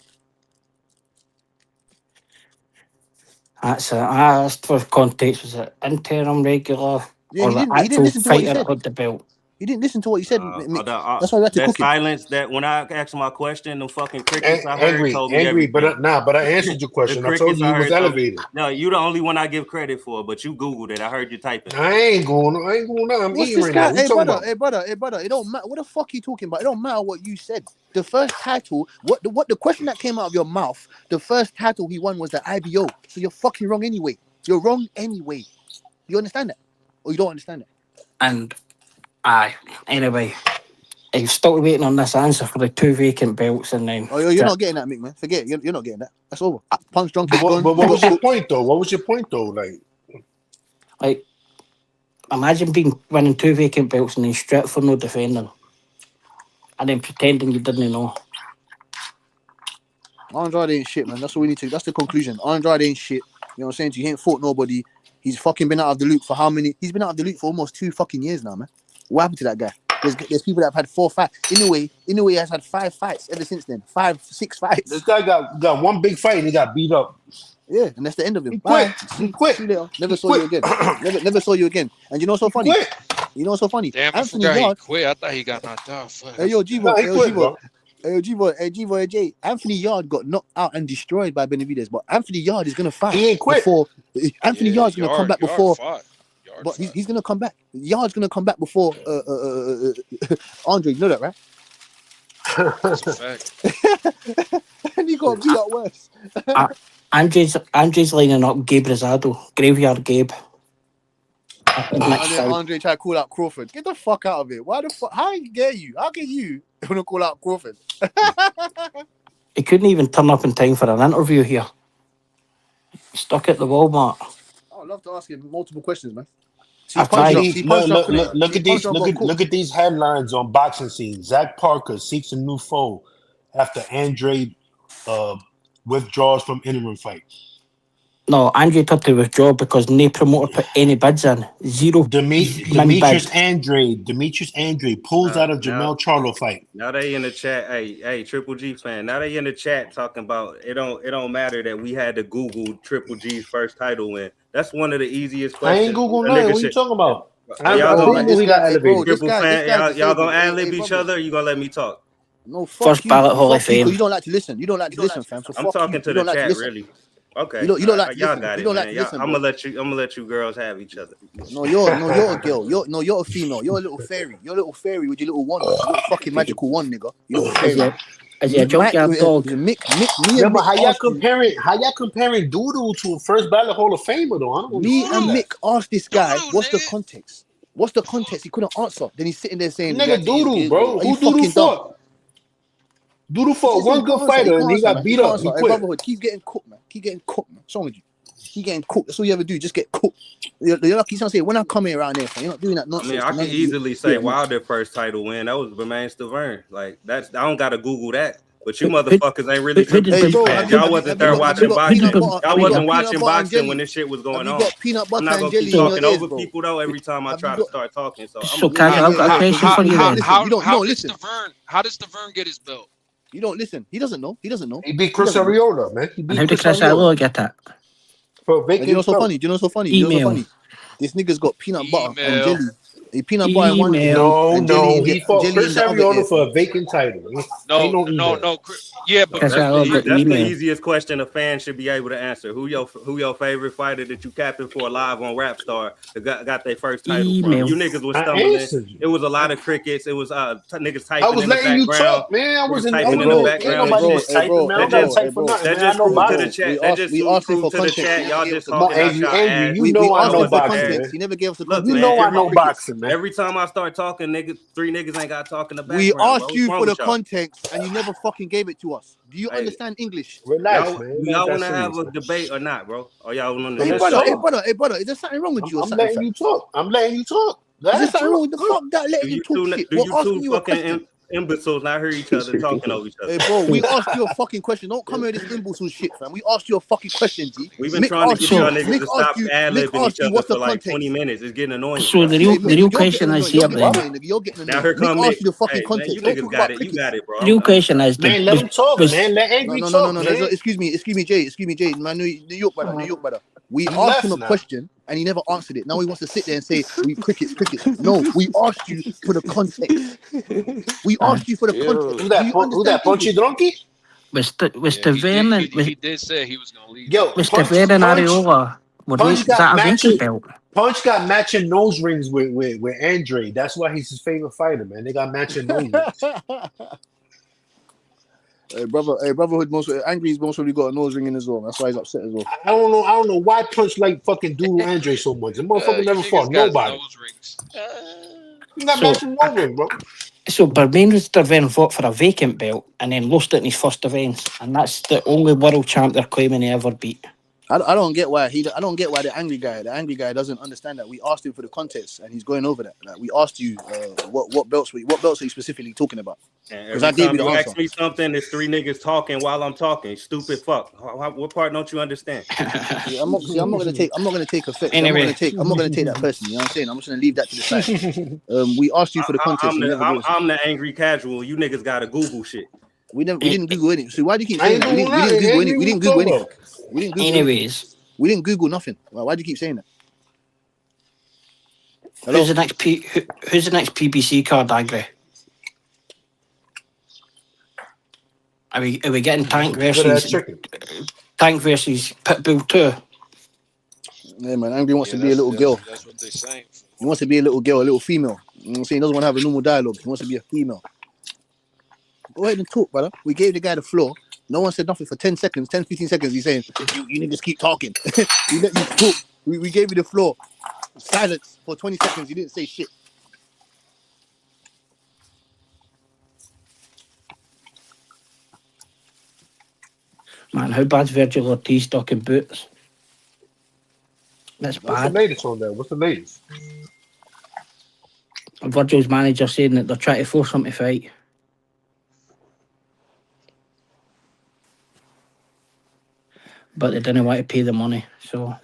That's it. I asked for context. Was it interim, regular, Yeah, or he the didn't. He didn't actual listen to what you fighter that said. got the belt? He didn't listen to what you said, Mick. That's why we had to That cook him. silence, that when I asked my question, the fucking crickets I heard told me Angry, everything. but I answered your The question. I told crickets you I he was heard told me. elevated. No, you the only one I give credit for, but you Googled it. I heard you typing. I ain't going. I'm What's eating this right now. guy? What you talking about? Hey brother. It don't matter. What the fuck you talking about? It don't matter what you said. The first title, what the question that came out of your mouth, the first title he won was the IBO. So you're fucking wrong anyway. You're wrong anyway. You understand that? Or you don't understand that? And aye. Anyway, I'm still waiting on this answer for the 2 vacant belts, and then Oh, you're not getting that, Mick, man. Forget it. You're not getting that. That's over. Punch drunk is gone. But what was your point though? What was your point though? like imagine winning 2 vacant belts and then stripped for no defending, and then pretending you didn't know. Andrade ain't shit, man. That's all we need to. That's the conclusion. Andrade ain't shit. You know what I'm saying? He ain't fought nobody. He's fucking been out of the loop for how many? He's been out of the loop for almost 2 fucking years now, man. What happened to that guy? There's people that have had 4 fights. Inoue has had 5 fights ever since then. 5, 6 fights. This guy got one big fight and he got beat up. Yeah, and that's the end of him. He Bye. quit. See He quit. you later. Never He saw quit. you again. Never saw you again. And you know what's so funny? Quit. You know what's so funny? Damn, I Anthony forgot he Yard. quit. I thought he got knocked out. Fuck, Hey yo, Jivo. No, he Hey yo, quit, Jivo. bro. Hey yo, Jivo. Hey Jivo. Hey Jay. Anthony Yard got knocked out and destroyed by Benavidez, but Anthony Yard is gonna fight He ain't quit. before. Anthony Yeah, Yard's gonna come back Yard before. fought. But he's gonna come back. Yard's gonna come back before Andre. You know that, right? That's a fact. And he got beat up worse. Andre's lining up Gabe Rosado, Graveyard Gabe. And then Andre tried to call out Crawford. Get the fuck out of it. Why the fuck? How dare you? How can you want to call out Crawford? He couldn't even turn up in time for an interview here. Stuck at the Walmart. I would love to ask him multiple questions, man. I tried. Look at these headlines on Boxing Scene. Zach Parker seeks a new foe after Andre withdraws from interim fight. No, Andre had to withdraw because no promoter put any bids in. Zero. Demetrius Andre pulls out of Jamel Charlo fight. Now they in the chat. Hey, Triple G fan. Now they in the chat talking about it. Don't matter that we had to Google Triple G's first title win. That's one of the easiest questions. I ain't Google nothing. What you talking about? Triple fan. Y'all gonna ad-lib each other? Or you gonna let me talk? No, fuck First you. ballot Hall of Fuck you, Fame. you don't like to listen. You don't like to listen, fam. So I'm fuck talking you. to You the don't like to chat, listen. really. Okay, You don't like to y'all listen. got You it, don't man. like to listen, I'm bro. gonna let you girls have each other. No, you're a girl. You're a female. You're a little fairy. You're a little fairy with your little wand. You little fucking magical wand, nigga. You little fairy. Is he a junkyard dog? Mick, me Yeah, and but Mick how y'all comparing Doodle to a first ballot Hall of Famer though? I don't me understand and that. Mick asked this guy, Doodle, what's the nigga. context? What's the context? He couldn't answer. Then he's sitting there saying, Nigga Doodle, bro. are you Who Doodle fucking dumb? fought? Doodle He fought just said he one good can't answer. He fighter can't and he answer, got man. beat He can't up. He answer. Hey, quit. brotherhood, keep getting cooked, man. Keep getting cooked, man. What's wrong with you? Keep getting cooked. That's all you ever do. Just get cooked. You're lucky. He's trying to say, when I come here around here, you're not doing that I nonsense. mean, I could easily say Wilder first title win. That was Bermain Stavern. Like that's I don't gotta Google that. But you motherfuckers ain't really Triple G fans. Y'all wasn't there watching boxing. Y'all wasn't watching boxing when this shit was going on. Peanut butter I'm not and gonna jelly keep in your talking ears, over bro. people though every time I try to start talking. So So, Kaz, I've got a question for you then. How does Stavern get his belt? You don't listen. He doesn't know. He doesn't know. He beat Chris Arreola, man. He And beat how did Chris Chris Arreola Arreola get that? for a Do you know vacant so belt. funny? Do you know so funny? Do you know so Email. funny? This nigga's got peanut butter and Email. jelly. Peanut butter in one Email. No, and jelly in he the fought jelly Chris in the other ear. Arreola for a vacant title. Ain't no email. Yeah, but Chris That's Arreola got the the email. easiest question a fan should be able to answer. Who your favorite fighter that you captain for live on Rap Star that got their first title Email. from? You niggas was I stumbling. answered you. It was a lot of crickets. It was niggas I typing was in the letting you background. talk, man. I wasn't. typing in the background. Ain't nobody just typing, man. I don't gotta type for nothing, That man. I just know proved to the boxing. chat. That just proved to the chat. Y'all just talking out y'all ass. You know I know for boxing, context. man. He never gave us the Look, context. You man, know I know boxing, man. every time I start talking, three niggas ain't got to talk in the We background. asked bro. you What's wrong for the with y'all? context and you never fucking gave it to us. Do you understand English? Relax, Y'all, man. do y'all want to have a debate or not, bro? Or y'all want to Hey just brother, is there something wrong with you or I'm something? letting you talk. I'm letting you talk. Is there something wrong with the fuck that Do letting you you talk two, shit? do We're you asking two you a fucking question. imbeciles not hear each other talking over each other? Hey bro, we asked you a fucking question. Don't come here with this imbecile shit, fam. We asked you a fucking question, G. We've been trying to get y'all niggas to stop ad-libbing each other what's for the like context? 20 minutes. It's getting annoying. So the real question is here, then. You're getting Now annoyed. here come Mick Mick. asked you the fucking Hey, context. man, Don't you talk niggas got about it. crickets. You got it, bro. The real question is, Man, let him talk, man. Let Angry talk, man. Excuse me, Jay. Man, New York brother. We He asked left him a now. question and he never answered it. Now he wants to sit there and say we crickets. No, we asked you for the context. We asked you for the context. Who that Punchy Drunky? Mr. Vernon, He did say he was gonna leave. Yo, Mr. Vernon Areola, is that a vacant belt? Punch got matching nose rings with Andre. That's why he's his favorite fighter, man. They got matching nose rings. Brotherhood Angry's most probably got a nose ring in as well. That's why he's upset as well. I don't know why Punch like fucking Doodle Andre so much. The motherfucker never fought nobody. You got matching nose rings, bro. So Bermain Stavern fought for a vacant belt and then lost it in his first defence, and that's the only world champ they're claiming he ever beat. I don't get why the angry guy doesn't understand that we asked him for the context and he's going over that. Like, we asked you what belts are you specifically talking about? Because I gave you the answer. Ask me something, there's three niggas talking while I'm talking. Stupid fuck. What part don't you understand? I'm not gonna take offense. Anyway. I'm not gonna take that personally. You know what I'm saying? I'm just gonna leave that to the side. We asked you for the context. I'm the angry casual. You niggas gotta Google shit. We didn't Google anything. So why do you keep saying that? We didn't Google anything. Anyways, we didn't Google nothing. Why do you keep saying that? who's the next PBC card, Agri? Are we getting Tank versus Pitbull 2? Yeah, man. Angry wants to be a little girl. That's what they're saying. He wants to be a little girl, a little female. You know what I'm saying? He doesn't want to have a normal dialogue. He wants to be a female. Go ahead and talk, brother. We gave the guy the floor. No one said nothing for 10 seconds, 10, 15 seconds. He's saying, you niggas keep talking. We let you talk. We gave you the floor. Silence for 20 seconds. You didn't say shit. Man, how bad's Virgil Ortiz talking boots? That's What's the bad. latest on that? What's the latest? Virgil's manager saying that they're trying to force him to fight. But they didn't want to pay the money, so.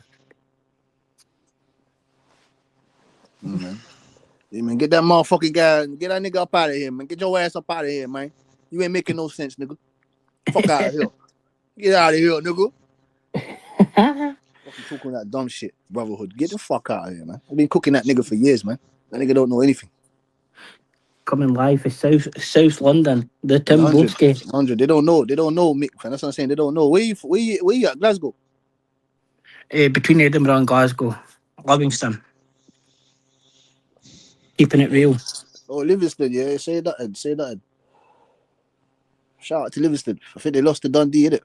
Yeah, man, get that motherfucking guy, get that nigga up out of here, man. Get your ass up out of here, man. You ain't making no sense, nigga. Fuck out of here. Get out of here, nigga. Fucking talking that dumb shit, brotherhood. Get the fuck out of here, man. I've been cooking that nigga for years, man. That nigga don't know anything. Coming live for South London, the Tim Botsky. 100. They don't know, Mick. That's what I'm saying. They don't know. Where you at? Glasgow? Between Edinburgh and Glasgow, Livingston. Keeping it real. Oh, Livingston, yeah. Say that. Shout out to Livingston. I think they lost to Dundee, innit?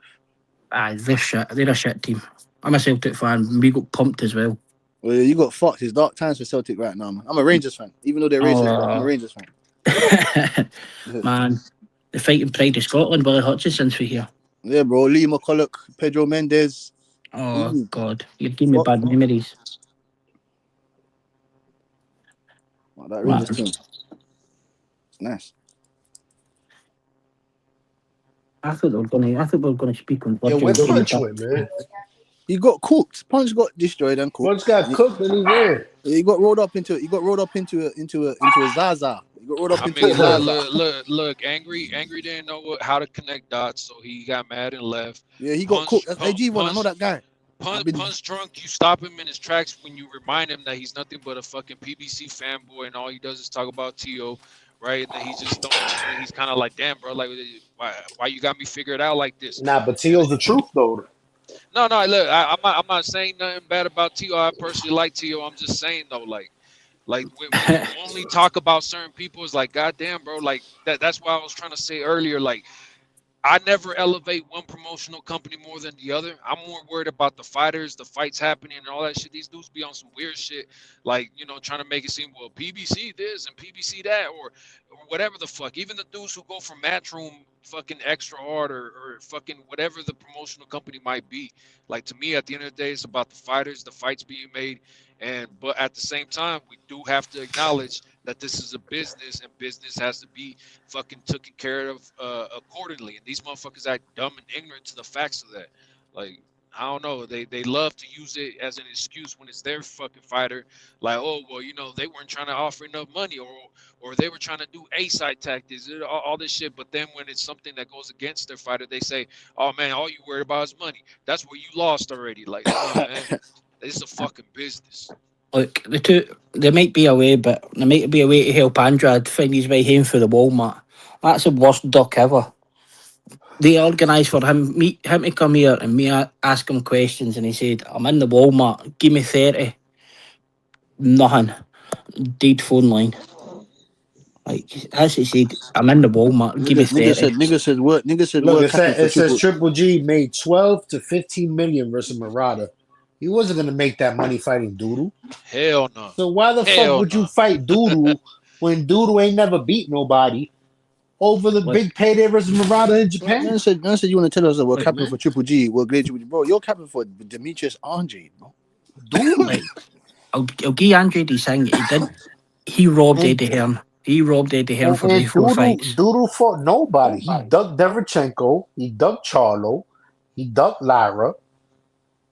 They're shit. They're a shit team. I'm a Celtic fan. We got pumped as well. Well, you got fucked. It's dark times for Celtic right now, man. I'm a Rangers fan. Even though they're racist, but I'm a Rangers fan. Man, the fighting pride of Scotland, Willie Hutchinson's for here. Yeah, bro. Lee McCulloch, Pedro Mendes. Oh, God. You're giving me bad memories. Oh, that Rangers team. It's nice. I thought we were gonna speak on Yo, where Punch went, man? He got cooked. Punch got destroyed and cooked. Punch got cooked and he ran. He got rolled up into a Zaza. He got rolled up into a Zaza. Look, Angry didn't know how to connect dots, so he got mad and left. Yeah, he got cooked. That's AG1. I know that guy. Punch drunk, you stop him in his tracks when you remind him that he's nothing but a fucking PBC fanboy and all he does is talk about T.O., right? And then he's just he's kind of like, damn, bro, like, why you got me figured out like this? Nah, but T.O.'s the truth, though. No, look, I'm not saying nothing bad about T.O. I personally like T.O. I'm just saying, though, like when you only talk about certain people, it's like, goddamn, bro, like, that's why I was trying to say earlier, like, I never elevate one promotional company more than the other. I'm more worried about the fighters, the fights happening, and all that shit. These dudes be on some weird shit, like, you know, trying to make it seem, well, PBC this and PBC that, or whatever the fuck. Even the dudes who go for Matchroom fucking extra hard or fucking whatever the promotional company might be. Like, to me, at the end of the day, it's about the fighters, the fights being made. But at the same time, we do have to acknowledge that this is a business and business has to be fucking taken care of accordingly. And these motherfuckers act dumb and ignorant to the facts of that. Like, I don't know. They love to use it as an excuse when it's their fucking fighter. Like, oh, well, you know, they weren't trying to offer enough money or they were trying to do A-side tactics, all this shit. But then when it's something that goes against their fighter, they say, oh, man, all you worried about is money. That's where you lost already. Like, oh, man, this is a fucking business. Look, there might be a way, but there might be a way to help Andrade find his way home through the Walmart. That's the worst duck ever. They organised for him to come here and me ask him questions, and he said, I'm in the Walmart, give me 30. Nothing. Dead phone line. Like, as he said, I'm in the Walmart, give me 30. Nigga said what? Look, it says Triple G made 12 to 15 million versus Murata. He wasn't gonna make that money fighting Doodoo. Hell no. So why the fuck would you fight Doodoo when Doodoo ain't never beat nobody over the big payday versus Murata in Japan? I said you want to tell us that we're capping for Triple G. We're great, bro. You're capping for Demetrius Andrade, bro. Dude, I'll give Andrade his thing. He robbed Eddie Hearn. He robbed Eddie Hearn for the 4 fights. Doodoo fought nobody. He ducked Derevchenko. He ducked Charlo. He ducked Lyra.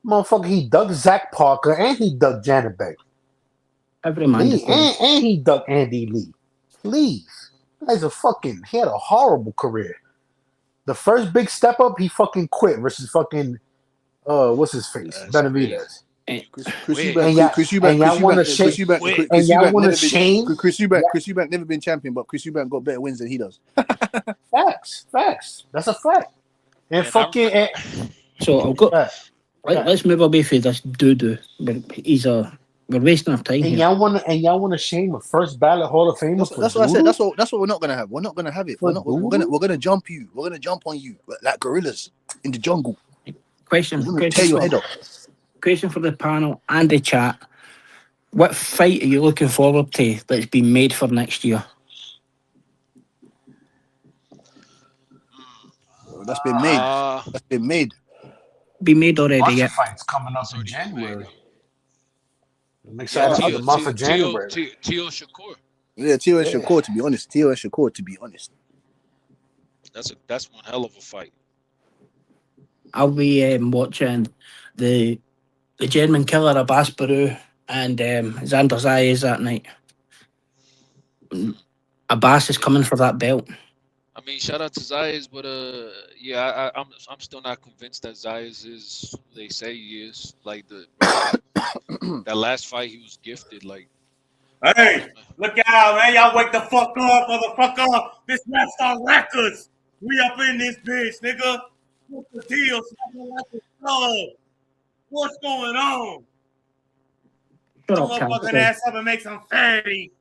Motherfucker, he ducked Zach Parker and he ducked Janet Beck. Every man. And he ducked Andy Lee. Please. He had a horrible career. The first big step up, he fucking quit versus fucking what's his face? Benavidez. Chris Eubank never been champion, but Chris Eubank got better wins than he does. Facts. That's a fact. And so I'll go. Let's move away from this Doodoo. We're wasting our time here. Y'all want to shame a first ballot Hall of Famer? That's what I said. That's what we're not gonna have. We're not gonna have it. We're gonna jump you. We're gonna jump on you like gorillas in the jungle. Question tear your head up. Question for the panel and the chat. What fight are you looking forward to that's been made for next year? That's been made. That's been made. Be made already. Yeah. Fights coming up in January. I'm excited for the month of January. T.O. Shakur. Yeah, T.O. and Shakur, to be honest. That's one hell of a fight. I'll be watching the German killer Abbas Baru and Xander Zayas that night. Abbas is coming for that belt. I mean, shout out to Zayas, but yeah, I'm still not convinced that Zayas is who they say he is. Like that last fight, he was gifted. Like, hey, look out, man! Y'all wake the fuck up, motherfucker! This Rapstar Records, we up in this bitch, nigga. What's the deal? What's going on? Shut up, motherfucking ass up and make some fatty.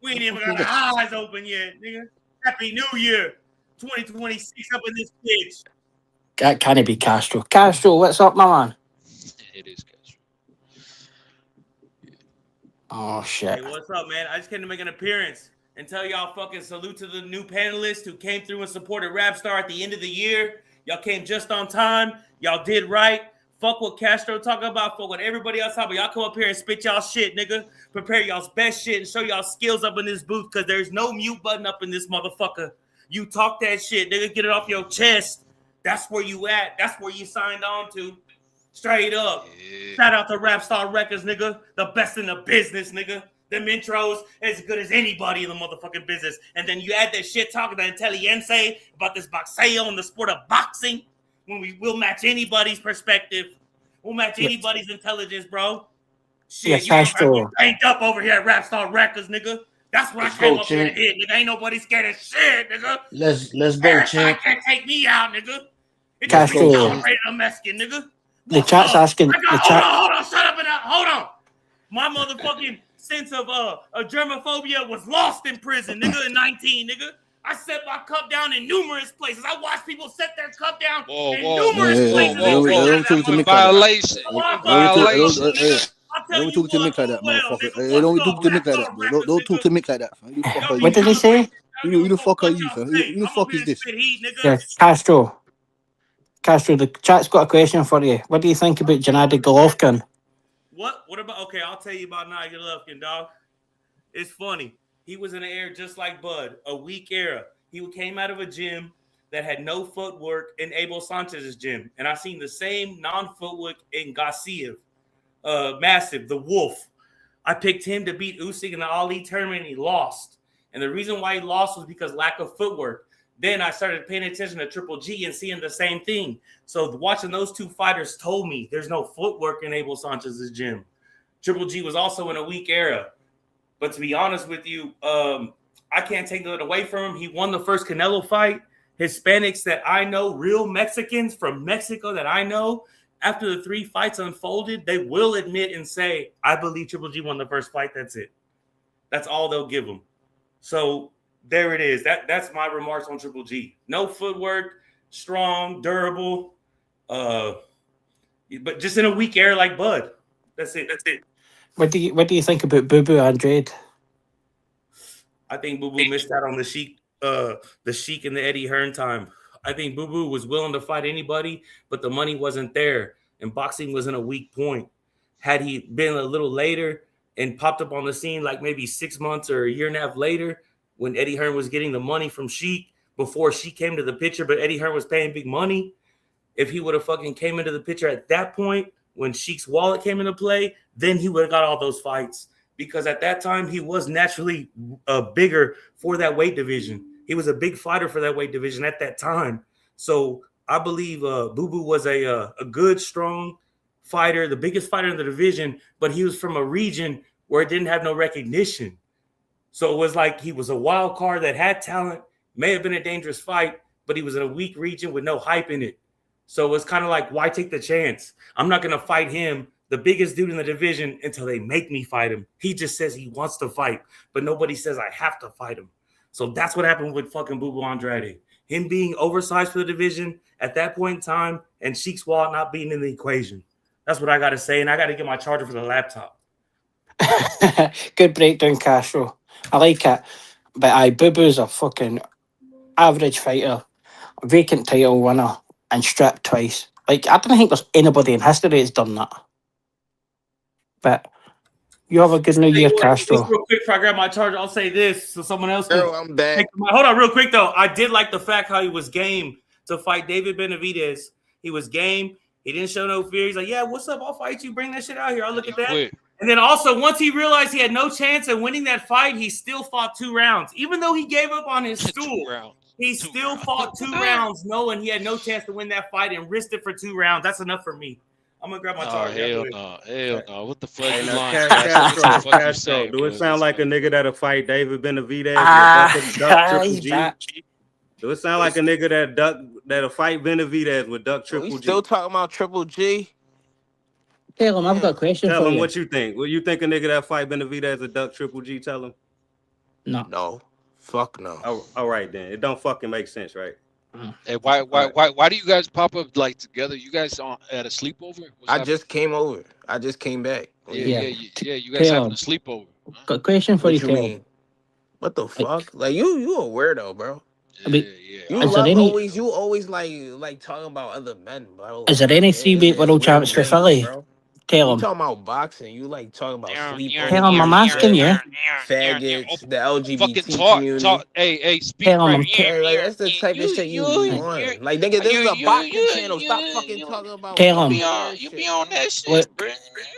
We ain't even got our eyes open yet, nigga. Happy New Year. 2026 up in this bitch. That can't be Castro. Castro, what's up, my man? It is Castro. Oh shit. Hey, what's up, man? I just came to make an appearance and tell y'all fucking salute to the new panelists who came through and supported Rapstar at the end of the year. Y'all came just on time. Y'all did right. Fuck what Castro talking about. Fuck what everybody else talking about. Y'all come up here and spit y'all shit, nigga. Prepare y'all's best shit and show y'all skills up in this booth because there's no mute button up in this motherfucker. You talk that shit, nigga. Get it off your chest. That's where you at. That's where you signed on to. Straight up. Yeah. Shout out to Rapstar Records, nigga. The best in the business, nigga. Them intros as good as anybody in the motherfucking business. And then you add that shit talking to Intelligense about this boxeo and the sport of boxing. When will match anybody's perspective. We'll match anybody's intelligence, bro. Shit, you banked up over here at Rapstar Records, nigga. That's what I came up here to hit, nigga. Ain't nobody scared of shit, nigga. Let's go, champ. Can't take me out, nigga. It's Castro. a Mexican, nigga. The chat's asking. Hold on, shut up and hold on. My motherfucking sense of germophobia was lost in prison, nigga, in 19, nigga. I set my cup down in numerous places. I watched people set their cup down in numerous places. Don't talk to me violation. Violation. Don't talk to me like that, motherfucker. Don't talk to me like that, bro. Don't talk to me like that, fam. What did he say? Who the fuck are you, fam? Who the fuck is this? Yeah, Castro. Castro, the chat's got a question for you. What do you think about Gennady Golovkin? What about? Okay, I'll tell you about Gennady Golovkin, dog. It's funny. He was in the air just like Bud, a weak era. He came out of a gym that had no footwork in Abel Sanchez's gym. And I seen the same non-footwork in Gassiev. Massive, the Wolf. I picked him to beat Usyk in the Ali tournament, and he lost. And the reason why he lost was because lack of footwork. Then I started paying attention to Triple G and seeing the same thing. So watching those two fighters told me there's no footwork in Abel Sanchez's gym. Triple G was also in a weak era. But to be honest with you, I can't take that away from him. He won the first Canelo fight. Hispanics that I know, real Mexicans from Mexico that I know, after the 3 fights unfolded, they will admit and say, I believe Triple G won the first fight. That's it. That's all they'll give him. So there it is. That's my remarks on Triple G. No footwork, strong, durable, but just in a weak era like Bud. That's it. What do you think about Boo Boo Andrade? I think Boo Boo missed out on the Sheik and the Eddie Hearn time. I think Boo Boo was willing to fight anybody, but the money wasn't there, and boxing was in a weak point. Had he been a little later and popped up on the scene like maybe 6 months or a year and a half later, when Eddie Hearn was getting the money from Sheik before Sheik came to the picture, but Eddie Hearn was paying big money, if he would have fucking came into the picture at that point when Sheik's wallet came into play, then he would have got all those fights. Because at that time, he was naturally bigger for that weight division. He was a big fighter for that weight division at that time. So I believe Boo Boo was a good, strong fighter, the biggest fighter in the division, but he was from a region where it didn't have no recognition. So it was like he was a wild card that had talent, may have been a dangerous fight, but he was in a weak region with no hype in it. So it was kind of like, why take the chance? I'm not going to fight him, the biggest dude in the division, until they make me fight him. He just says he wants to fight, but nobody says I have to fight him. So that's what happened with fucking Boo Boo Andrade. Him being oversized for the division at that point in time and Sheik's wallet not being in the equation. That's what I got to say, and I got to get my charger for the laptop. Good breakdown, Castro. I like it. But Boo Boo's a fucking average fighter, vacant title winner, and stripped twice. Like, I don't think there's anybody in history that's done that. But you have a good New Year, Castro. Just real quick before I grab my charger, I'll say this so someone else can. I'm back. Hold on real quick, though. I did like the fact how he was game to fight David Benavidez. He was game. He didn't show no fear. He's like, yeah, what's up? I'll fight you. Bring that shit out here. I'll look at that. And then also, once he realized he had no chance of winning that fight, he still fought 2 rounds. Even though he gave up on his stool, he still fought 2 rounds knowing he had no chance to win that fight and risked it for 2 rounds. That's enough for me. I'm going to grab my charger. Hell no. What the fuck Hey, you now, lying? Castro, do it sound like a nigga that'll fight David Benavidez with Duck Triple G? Do it sound like a nigga that'll fight Benavidez with Duck Triple G? Still talking about Triple G? Tell him, I've got a question Tell for him you. what you think. Will you think a nigga that fight Benavidez a Duck Triple G? Tell him. No. Fuck no. Oh, all right then. It don't fucking make sense, right? Hey, why do you guys pop up like together? You guys at a sleepover? What's I happening? just came over. I just came back. Yeah. You guys having a sleepover? Got a question for What you, you Caleb. mean? What the fuck? Like you a weirdo, bro. I mean, You is there love any always like talking about other men, bro. is there any three-weight world champs for Philly? Bro. Tell You him. talking about boxing? You like talking about sleeping? Tell him I'm asking you. Faggots, the LGBT Fucking talk. community. Hey, speak Tell him right. I'm Like that's the type of shit you be on. Like nigga, this is a boxing channel. Stop fucking talking about. Tell him. You be on that shit, Look, bro.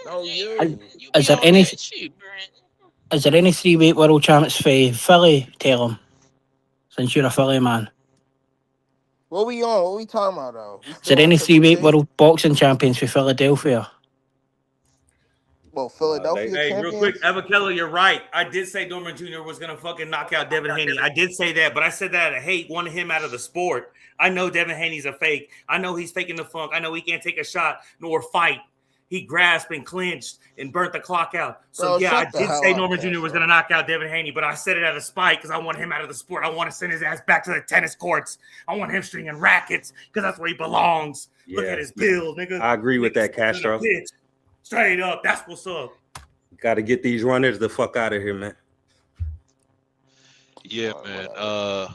No, you. Is there any three-weight world champs for Philly? Tell him. Since you're a Philly man. What we on? What we talking about though? Is there any three-weight world boxing champions for Philadelphia? Well, Philadelphia Hey, champions. real quick, Evan Keller, you're right. I did say Norman Jr. was gonna fucking knock out Devin Haney. I did say that, but I said that I hate wanting him out of the sport. I know Devin Haney's a fake. I know he's faking the funk. I know he can't take a shot nor fight. He grasped and clinched and burnt the clock out. So Bro, yeah, I shut the did hell say up, Norman Jr. Cash, was bro. gonna knock out Devin Haney, but I said it out of spite because I want him out of the sport. I want to send his ass back to the tennis courts. I want him stringing rackets because that's where he belongs. Look Yeah. at his build, nigga. I agree with that, Nigga's in the Castro. pitch. Straight up, that's what's up. Got to get these runners the fuck out of here, man. Yeah, man.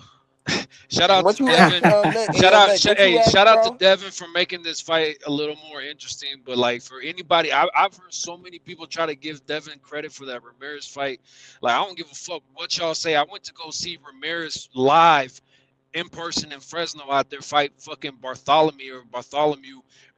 Shout out What to you Devin. ask, Shout out, Nick, what you ask, shout out to bro? Devin for making this fight a little more interesting. But like for anybody, I've heard so many people try to give Devin credit for that Ramirez fight. Like I don't give a fuck what y'all say. I went to go see Ramirez live in person in Fresno out there fight fucking Bartholomew,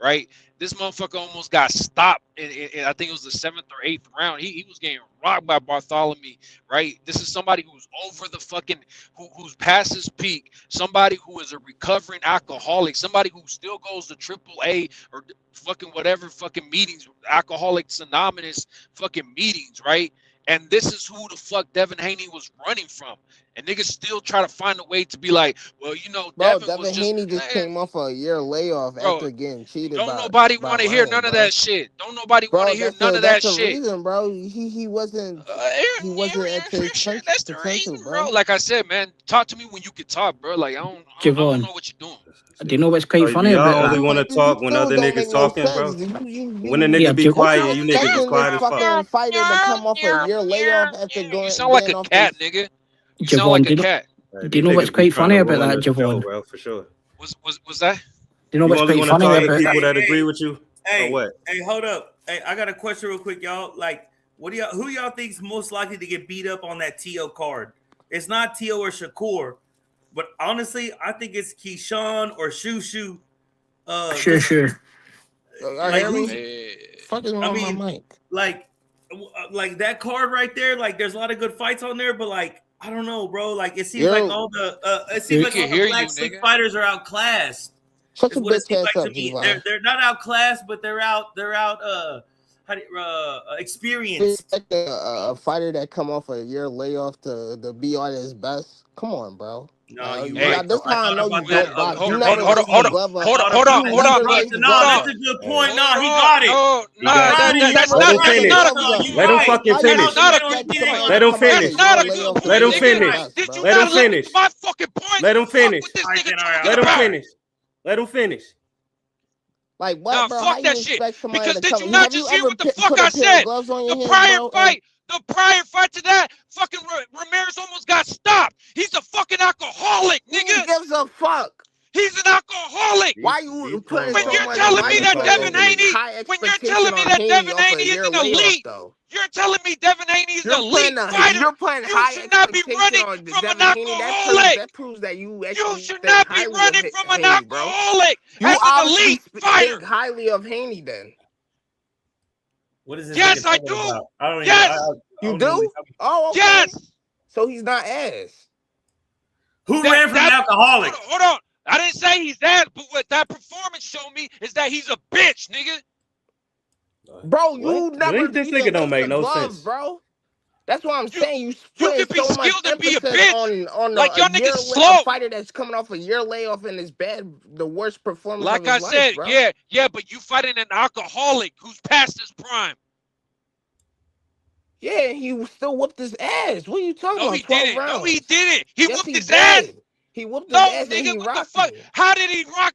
right? This motherfucker almost got stopped in I think it was the 7th or 8th round. He was getting rocked by Bartholomew, right? This is somebody who's over the fucking, who's past his peak, somebody who is a recovering alcoholic, somebody who still goes to AAA or fucking whatever fucking meetings, Alcoholics Anonymous fucking meetings, right? And this is who the fuck Devin Haney was running from. And niggas still try to find a way to be like, well, you know, Bro, Devin Devin was just, Haney just came off a year layoff Bro, after getting cheated. don't by, nobody by want to hear Ryan, none of bro. that shit. Don't nobody Bro, want to hear that's none a, of that that's the shit. reason, bro. He wasn't at his That's the potential, reason, bro. bro. Like I said, man, talk to me when you can talk, bro. Like I don't Javon, know what you're doing. do you know what's quite funny y'all about only that? want to talk when other niggas talking, bro. When the niggas be quiet, you niggas is expecting quiet this as fuck. fucking fighter to come off a year layoff after You sound like getting a off cat, his... nigga. You sound like a cat. Do you know what's quite funny about that, Javon? Bro, for sure. Was that? Do you know what's only quite want to funny talk about to people that? that agree with you, Hey, or what? Hey, hold up. Hey, I got a question real quick, y'all. Like, who y'all think's most likely to get beat up on that T.O. card? It's not T.O. or Shakur, but honestly, I think it's Keyshawn or Shushu. Sure. Like, Fuck is wrong with my mic? Like that card right there. Like, there's a lot of good fights on there, but like, I don't know, bro. Like, it seems like all the black slick fighters are outclassed. Shut your What it bitch seems ass like up, to me. Javon. They're not outclassed, but they're out. Experienced. Expect a fighter that come off a year layoff to be on his best. Come on, bro. No, you right. This how I know you don't box. You never Hold on. That's a good point. No, he got it. That's not a good point. Let him fucking finish. Let him finish. Let him finish. Let him finish. My fucking point. Let him finish. Let him finish. Let him finish. Like what, nah, bro? fuck How that you shit. expect somebody Because to did come? you not Have just you hear ever what the fuck put a I pair of said? gloves on your The hands, prior bro, fight, the prior fight to that, fucking Ramirez almost got stopped. He's a fucking alcoholic, nigga. Who gives a fuck? He's an alcoholic. Why you putting when so you're much? telling Why me you that putting Devin Haney, when you're telling me that Devin Haney is an elite, you're telling me Devin Haney is an elite fighter. You're putting You high should not be expectation running on from an Devin Haney. alcoholic. That proves that you You should not be running from an Haney, bro. alcoholic You as an obviously elite fighter. think highly of Haney, then. What is this? Yes, I do. Yes, you do. Oh, okay. Yes. So he's not ass. Who ran from an alcoholic? Hold on. I didn't say he's that, but what that performance showed me is that he's a bitch, nigga. Bro, you never. This nigga don't make no sense, bro. That's what I'm saying. You can be so much skilled and be a emphasis bitch. on Like, y'all niggas a slow. fighter that's coming off a year layoff and is bad, the worst performance. Like of I his said, life, bro. yeah, but you fighting an alcoholic who's past his prime. Yeah, he still whooped his ass. What are you talking No, about? he 12 didn't. rounds. No, he didn't. He Yes, whooped he his ass. did. He whooped his No, ass and nigga, he what the rocked fuck? you. How did he rock?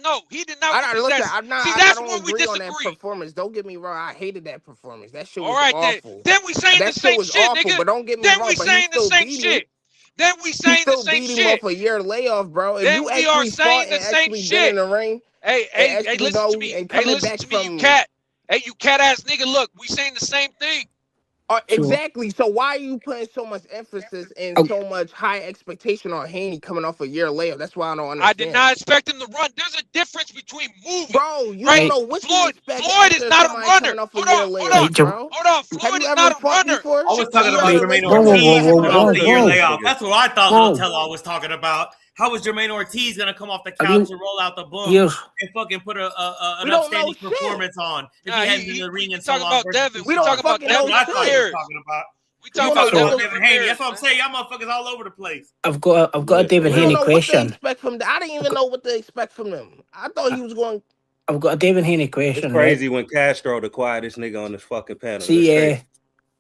No, he did not whoop his Listen, ass. I'm not. See, I that's don't where we agree on that disagree. performance. Don't get me wrong. I hated that performance. That shit All was right, awful. then we saying That the shit same was shit, awful. nigga. But don't get me Then wrong. we But he saying the still same beat him. shit. Then we He saying the still same beat him shit. off a year layoff, bro. If Then you we are actually fought saying the and same actually been in shit. the ring, Hey, listen to me. and Hey, coming listen back to me, you from cat. Hey, you cat ass nigga. Look, we saying the same thing. exactly. So why are you putting so much emphasis and so much high expectation on Haney coming off a year layoff? That's why I don't understand. I did not expect him to run. There's a difference between moving. Bro, you right? don't know what you expect. Floyd is not a somebody runner. coming off a Hold year on, layoff, hold on, bro. hold on. Floyd Have you is ever not a fought runner. before? I was talking about Jermaine Whoa, Ortiz whoa, coming off the whoa, year whoa. layoff. That's what I thought Whoa. Little Tello was talking about. How was Jermaine Ortiz gonna come off the Are couch you- and roll out the book Here's- and fucking put an We don't know upstanding shit. performance on if Nah, he hadn't been in the ring in so talking long? about versus Devin. Coochie We Dog? talking about That's Devin what I thought you were years. talking about. We You talking talking about about Devin Devin Haney. years, That's what I'm man. saying. Y'all motherfuckers all over the place. I've got a David We don't Haney know what to question. expect from. I didn't even know what to expect from him. I thought he was going. I've got a David Haney It's question, crazy right? when Castro the quietest nigga on this fucking panel. That's See, crazy.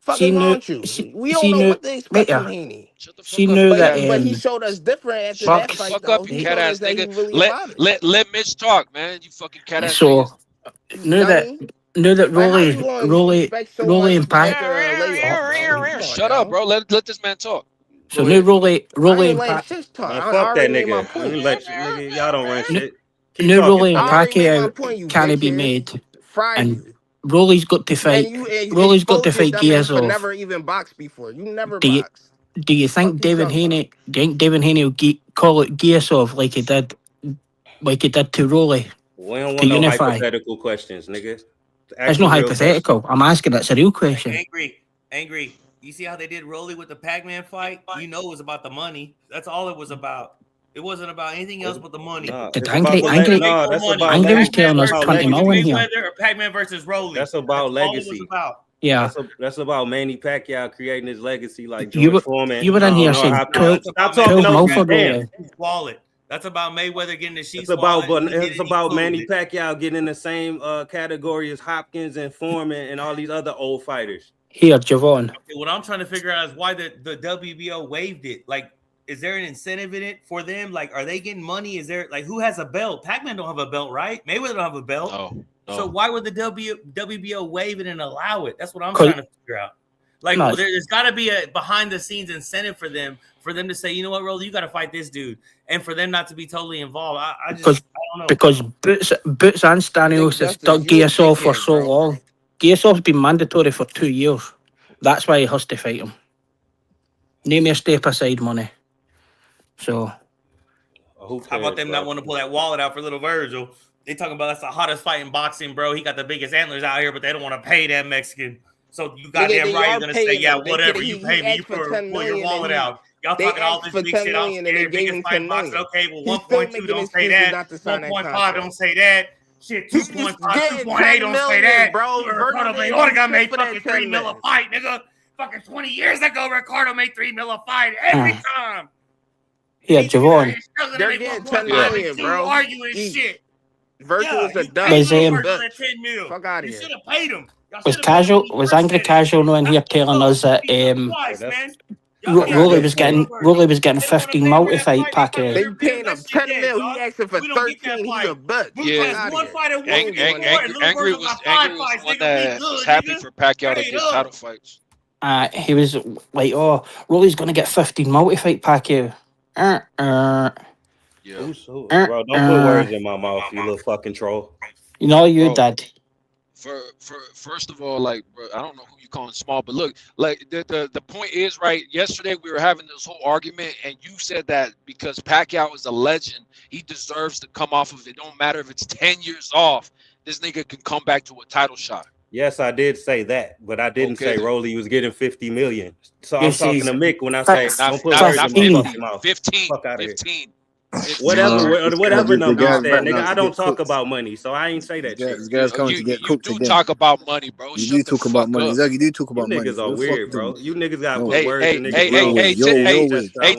Fucking wrong with you. We don't know what to expect from Haney. She knew that. But he showed us different after Shut that the fight, fuck though. up, you He cat showed ass us that he nigga. really about it. Let Mitch talk, man. You fucking cat ass So niggas. knew that Like, how you gonna Rolly expect so and much Pac. after a layoff, bro? Come on, Shut up, bro. Let this man talk. So knew Rolly I ain't and letting Pac. shit talk. Man, I fuck that already made my nigga. point. Nigga, y'all don't run shit. Keep Knew talking, Rolly and Tello. I already made my Pacquiao point, you can't be bitch made, ass. Fried and you. Rolly's got to fight. And you Rolly's got to exposed your fight dumb ass for Giazov. never even boxed before. You never Do you boxed. do you think Fuck you David talking Haney? Do you think David Haney will call it Giazov like he did to Rolly We don't to want no unify? hypothetical questions, nigga. It's not hypothetical. I'm asking. It's a real question. Angry. You see how they did Rolly with the Pac-Man fight? You know it was about the money. That's all it was about. It wasn't about anything else but the money. Did Angry was telling us 20 million here. Mayweather or Pac-Man versus Rolly. That's about all it legacy. was about. Yeah. That's about Manny Pacquiao creating his legacy like You George were- Foreman. you were in here saying 12 mil for Rolly. Wallet. That's about Mayweather getting the sheets. It's about Manny Pacquiao getting in the same category as Hopkins and Foreman and all these other old fighters. Here, Javon. What I'm trying to figure out is why the WBO waived it. Like, is there an incentive in it for them? Like, are they getting money? Is there who has a belt? Pac-Man don't have a belt, right? Mayweather don't have a belt. No. So why would the WBO waive it and allow it? That's what I'm trying to figure out. Like, No. there's got to be a behind the scenes incentive for them to say, you know what, Rolly, you got to fight this dude, and for them not to be totally involved. I don't know. Because Boots and Stanios has stuck Giasov for so long. Giasov's been mandatory for 2 years. That's why he has to fight him. Name me a step aside money. So How about them not want to pull that wallet out for little Virgil? They talking about that's the hottest fight in boxing, bro. He got the biggest antlers out here, but they don't want to pay that Mexican. So you goddamn right, you're gonna say, yeah, whatever you pay me, you pull your wallet out. Y'all talking all this big shit. I'm scared, biggest fight in boxing. Okay, well, 1.2 don't say that. 1.5 don't say that. Shit, 2.5, 2.8 don't say that. Bro, Ricardo Mayorga made fucking $3 million a fight, nigga. Fucking 20 years ago, Ricardo made $3 million a fight every time. yeah, Javon. They're getting 10 million, bro. Arguing shit. Virgil is a dumb. Fuck out of here. You should have paid him. Was Angry Casual knowing here telling us that Rolly was getting 15 mil to fight Pacquiao. They paying him 10 mil. He asking for 13. He's a butt. Yeah, Angry was one that was happy for Pacquiao to get title fights. He was like, "Oh, Rolly's gonna get 15 mil to fight Pacquiao." Bro, don't put words in my mouth, you little fucking troll. You know you did. First of all, like, bro, I don't know who you calling small, but look, like the point is, right, yesterday we were having this whole argument and you said that because Pacquiao is a legend, he deserves to come off of it. Don't matter if it's 10 years off, this nigga can come back to a title shot. Yes, I did say that, but I didn't say Rolly was getting 50 million. So I'm Yes, talking he's- to Mick when I say don't put Not words in my 15, fucking mouth. 15, Fuck out of here. 15. Whatever number you said, nigga. I don't get talk cooked. about money, so I ain't say that shit. This guy's coming to get cooked You again. talk about money, bro. You Shut do the talk about fuck money. up. Exactly, you do talk You about money. niggas are What the fuck weird, you bro. doing? You niggas got No. put words in niggas' You're mouth. weird. You're weird.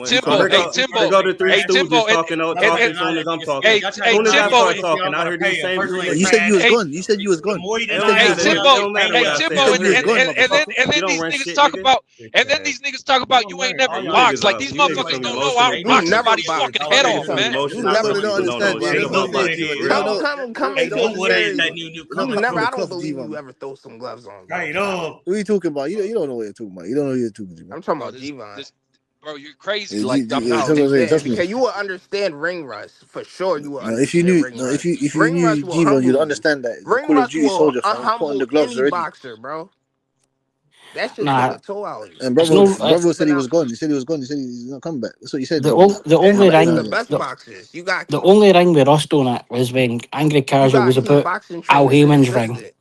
Timbo, To go to Three Stooges talking as soon as I'm talking. As soon as I start talking, I heard these same three You said you was niggas. gone. You said you was gone. It You don't said you matter, was nigga. gone. It don't matter what I said. Timbo, and then You don't these run niggas shit, talk nigga. about, and then these niggas talk about you ain't never boxed. Like these motherfuckers don't know how to You rock never somebody's boxed. fucking head off, Some man. emotional You stuff don't people don't know understand, bro. shit That's what about. it is. Come Hey, into don't here. understand, You G-Von. never. I Cuff, don't believe G-Von. you ever throw some gloves on. Bro. Right on. Who are you talking about? You don't know what you're talking about. You don't know what you're talking about. I'm talking Bro, about G-Von. bro, you're crazy. Yeah, Like I'm yeah, not. trust me, trust me. Because you will understand ring rust for sure. You will If you understand knew, ring no, rust. if you Ring knew rust will G-Von, humble you'd you. understand that. It's a Ring Call of rust Duty will soldier, fam. Put on humble the gloves any already. boxer, bro. That shit Nah, take a toll out of you. And it's brother said he was gone. He said he was gone. He said he's not coming back. That's what he said. the Brother. only It's the ring best boxers. You got the only ring with Rust on it was when Angry you Casual gotta was keep about boxing Al trainers Heyman's ring. consistent.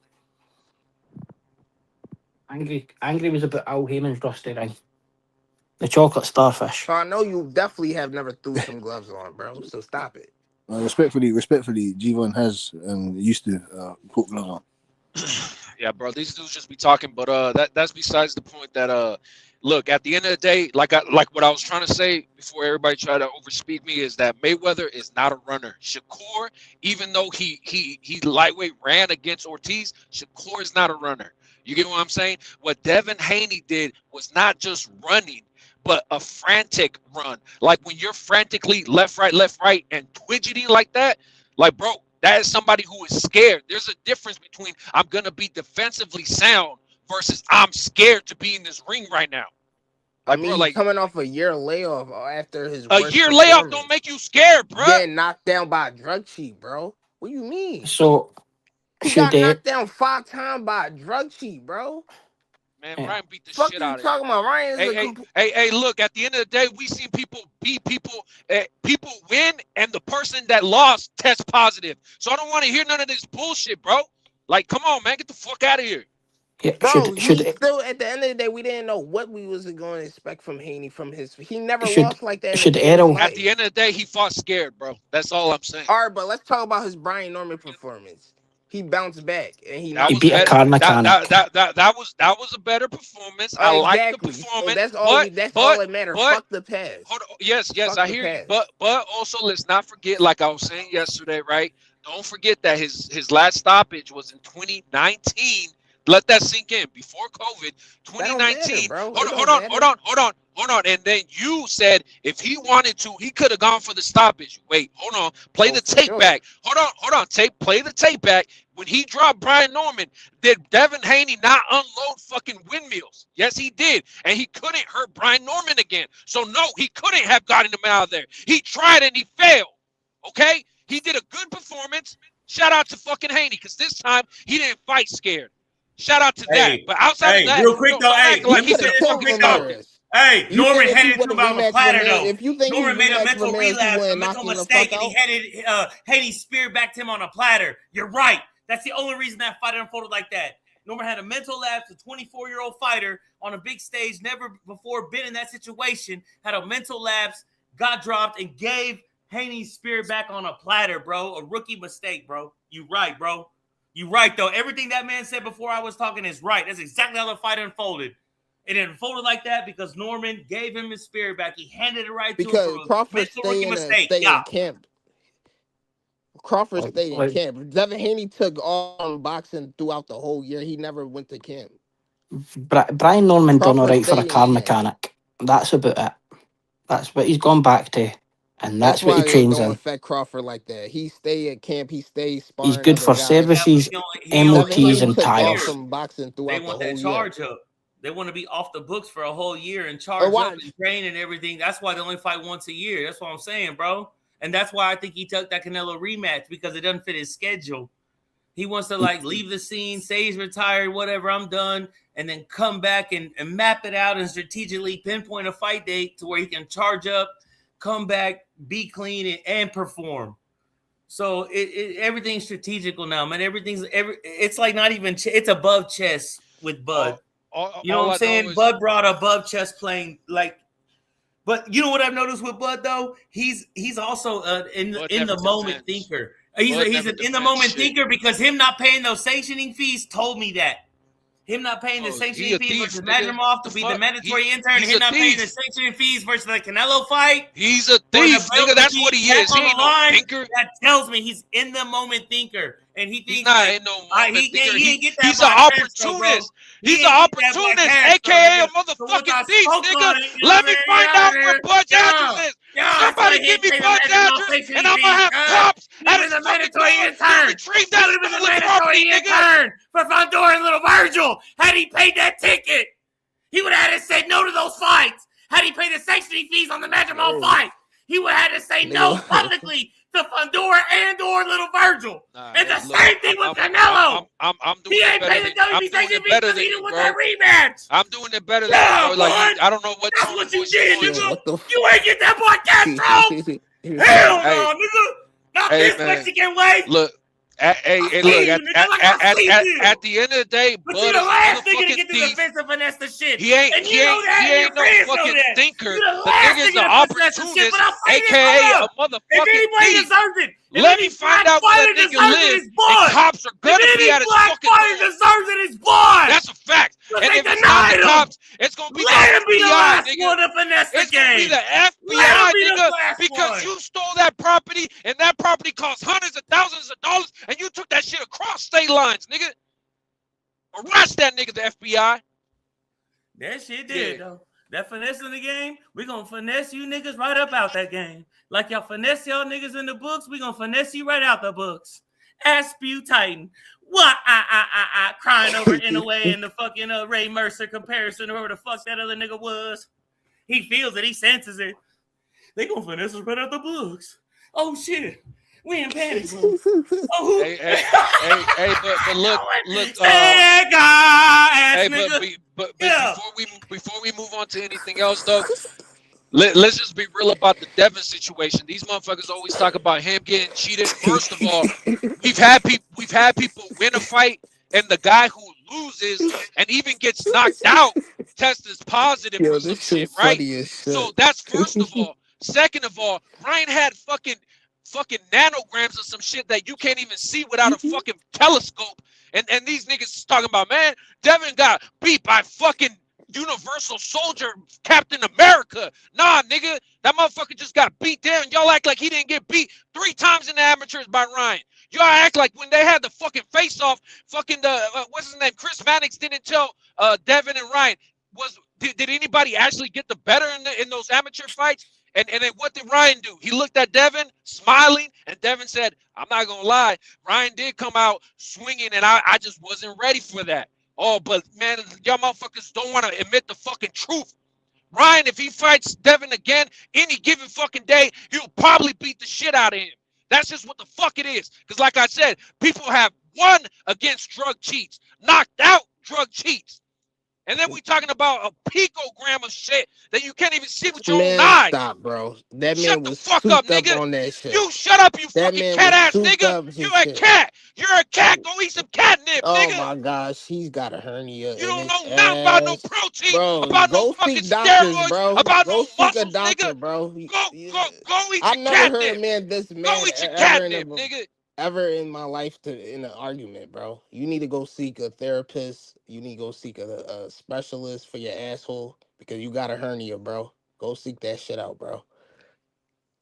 Angry was about Al Heyman's Rusty ring. The chocolate starfish. So I know you definitely have never threw some gloves on, bro. So stop it. Respectfully, G-Von has used to put gloves on. Yeah, bro, these dudes just be talking, but that's besides the point. That look, at the end of the day, like what I was trying to say before everybody tried to overspeak me, is that Mayweather is not a runner. Shakur, even though he lightweight ran against Ortiz, Shakur is not a runner. You get what I'm saying? What Devin Haney did was not just running, but a frantic run. Like when you're frantically left, right, and twidgeting like that, like, bro, that is somebody who is scared. There's a difference between I'm going to be defensively sound versus I'm scared to be in this ring right now. I mean, bro, coming off a year layoff after his year layoff don't make you scared, bro. Getting knocked down by a drug cheat, bro. What do you mean? So he got knocked down 5 times by a drug cheat, bro. Man, Ryan beat the Fuck shit you out of talking about? Ryan is hey, look, at the end of the day, we seen people beat people, people win, and the person that lost test positive. So I don't want to hear none of this bullshit, bro. Like, come on, man, get the fuck out of here. Yeah, bro, still at the end of the day, we didn't know what we was going to expect from Haney he never lost like that. At the end of the day, he fought scared, bro. That's all I'm saying. All right, but let's talk about his Brian Norman performance. He bounced back and he beat a car mechanic. That was a better performance. I like the performance. So that's all that matters. Fuck the pass. Hold on. Yes, I hear you. But also let's not forget, like I was saying yesterday, right? Don't forget that his last stoppage was in 2019. Let that sink in. Before COVID, 2019. Hold on. And then you said if he wanted to, he could have gone for the stoppage. Wait, hold on. Play the tape back. Hold on. Play the tape back. When he dropped Brian Norman, did Devin Haney not unload fucking windmills? Yes, he did. And he couldn't hurt Brian Norman again. So no, he couldn't have gotten him out of there. He tried and he failed. Okay? He did a good performance. Shout out to fucking Haney, because this time he didn't fight scared. Shout out to that. But outside of that, real quick though, let me say this real quick though. Hey, Norman headed to about a platter though. If you think Norman made a mental relapse, a mental mistake, and he headed Haney spear back to him on a platter. You're right. That's the only reason that fight unfolded like that. Norman had a mental lapse, a 24-year-old fighter on a big stage, never before been in that situation, had a mental lapse, got dropped, and gave Haney's spear back on a platter, bro. A rookie mistake, bro. You right, bro. You right, though. Everything that man said before I was talking is right. That's exactly how the fight unfolded. It unfolded like that because Norman gave him his spear back. He handed it right to him for a Crawford rookie mistake. in camp. Crawford stayed in camp. Devin Haney took all boxing throughout the whole year. He never went to camp. Brian Norman done all right for a stayed car in mechanic. That's about it. That's what he's gone back to. And that's what why he trains don't in. affect Crawford like that. He stay at camp. He stays sparring. He's good for guys. services, MOTs, and tires. From boxing throughout they want that charge up. They want to be off the books for a whole year and charge up and train and everything. That's why they only fight once a year. That's what I'm saying, bro. And that's why I think he took that Canelo rematch, because it doesn't fit his schedule. He wants to leave the scene, say he's retired, whatever, I'm done, and then come back and map it out and strategically pinpoint a fight date to where he can charge up, come back, be clean, and perform. So everything's strategical now, man. It's like not even it's above chess with Bud. You know what I'm saying? Bud brought above chess playing, like But you know what I've noticed with Bud though? He's also in the moment thinker. He's an in the moment thinker because him not paying those sanctioning fees told me that. Him not paying the sanctioning fees versus Madrimov to be the mandatory intern. Him not paying the sanctioning fees versus the Canelo fight. He's a thief, nigga. That's what he is. He ain't no thinker. That tells me he's in the moment thinker. And he thinks he's not in no moment thinker. He's an opportunist. He's an opportunist, aka a motherfucking thief, nigga. Let me find out where Bud's address is. Somebody give me Bud's address, and I'm gonna have cops at his mandatory intern. Retrieve that property, nigga. For Fundora and Little Virgil, had he paid that ticket, he would have had to say no to those fights. Had he paid the sanctioning fees on the Madrimov fight, he would have had to say no publicly to Fundora and or Little Virgil. And the same thing with Canelo. I'm doing he it ain't better paid the WB sanctioning fees because he didn't want that rematch. I'm doing it better than you, bro. Like, I don't know what. That's what you did, nigga. You ain't get that boy Castro. Hell no, nigga. Not this Mexican way. Look. Hey, look, at the end of the day, but Bud you the last is nigga to a get to thief. defense and finesse the shit. He ain't no fucking thinker. The nigga's an opportunist, aka a motherfucking thief. Let me find out where that nigga lives, and cops are gonna be at his fucking door. That's a fact. And if it's not the cops, it's gonna be the FBI, nigga. It's gonna be the FBI, nigga, because you stole that property, and that property cost hundreds of thousands of dollars, and you took that shit across state lines, nigga. Arrest that nigga, the FBI. That shit did, though. That finesse in the game, we gonna finesse you niggas right up out that game. Like y'all finesse y'all niggas in the books, we gonna finesse you right out the books. Aspew Titan. What? Crying over Inouye and the fucking Ray Mercer comparison or whoever the fuck that other nigga was. He feels it. He senses it. They gonna finesse us right out the books. Oh, shit. We in panic, bro. Oh, hey, but look, before we move on to anything else, though, let's just be real about the Devin situation. These motherfuckers always talk about him getting cheated. First of all, we've had people win a fight, and the guy who loses and even gets knocked out tests positive for some shit, right? So that's first of all. Second of all, Ryan had fucking nanograms of some shit that you can't even see without a fucking telescope. And these niggas is talking about, man, Devin got beat by fucking Universal Soldier Captain America. Nah, nigga, that motherfucker just got beat down. Y'all act like he didn't get beat 3 times in the amateurs by Ryan. Y'all act like when they had the fucking face-off, fucking what's his name, Chris Mannix didn't tell Devin and Ryan. Did anybody actually get the better in those amateur fights? And then what did Ryan do? He looked at Devin, smiling, and Devin said, I'm not going to lie, Ryan did come out swinging, and I just wasn't ready for that. Oh, but, man, y'all motherfuckers don't want to admit the fucking truth. Ryan, if he fights Devin again, any given fucking day, he'll probably beat the shit out of him. That's just what the fuck it is. Because like I said, people have won against drug cheats, knocked out drug cheats. And then we talking about a picogram of shit that you can't even see with your own eyes. Stop, bro. That man shut was the fuck up, nigga. On that shit. You shut up, you fucking cat ass nigga. You're a cat. You're a cat. Go eat some catnip, nigga. Oh my gosh, he's got a hernia. You don't know nothing about no protein, bro, about no fucking steroids, bro. about go no muscles, doctor, nigga. Bro. Go eat your catnip. I've never heard a man this man go eat your catnip, nigga. Ever in my life in an argument, bro. You need to go seek a therapist. You need to go seek a specialist for your asshole because you got a hernia, bro. Go seek that shit out, bro.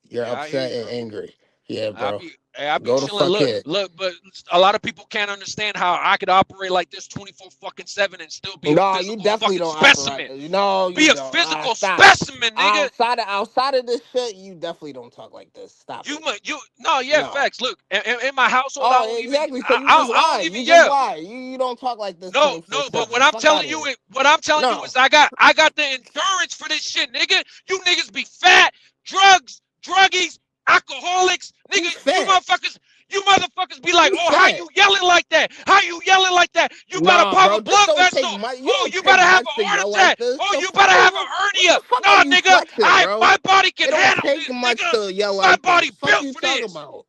You're upset and angry. Yeah, bro. I be chilling. Look, but a lot of people can't understand how I could operate like this 24/7 and still be a physical you definitely don't specimen. Be a physical specimen, nigga. Outside of this shit, you definitely don't talk like this. Stop. Facts. Look, in my household, I don't exactly. even, So you just lie. Even you just lie. You don't talk like this. No, but what I'm telling you is, I got the endurance for this shit, nigga. You niggas be fat, drugs, druggies, alcoholics, nigga. You motherfuckers be like, oh, how you yelling like that? How you yelling like that? You better pop a blood vessel. You better have a heart attack. You better have a hernia. No, nigga, my body can handle this, nigga. My body built for this. What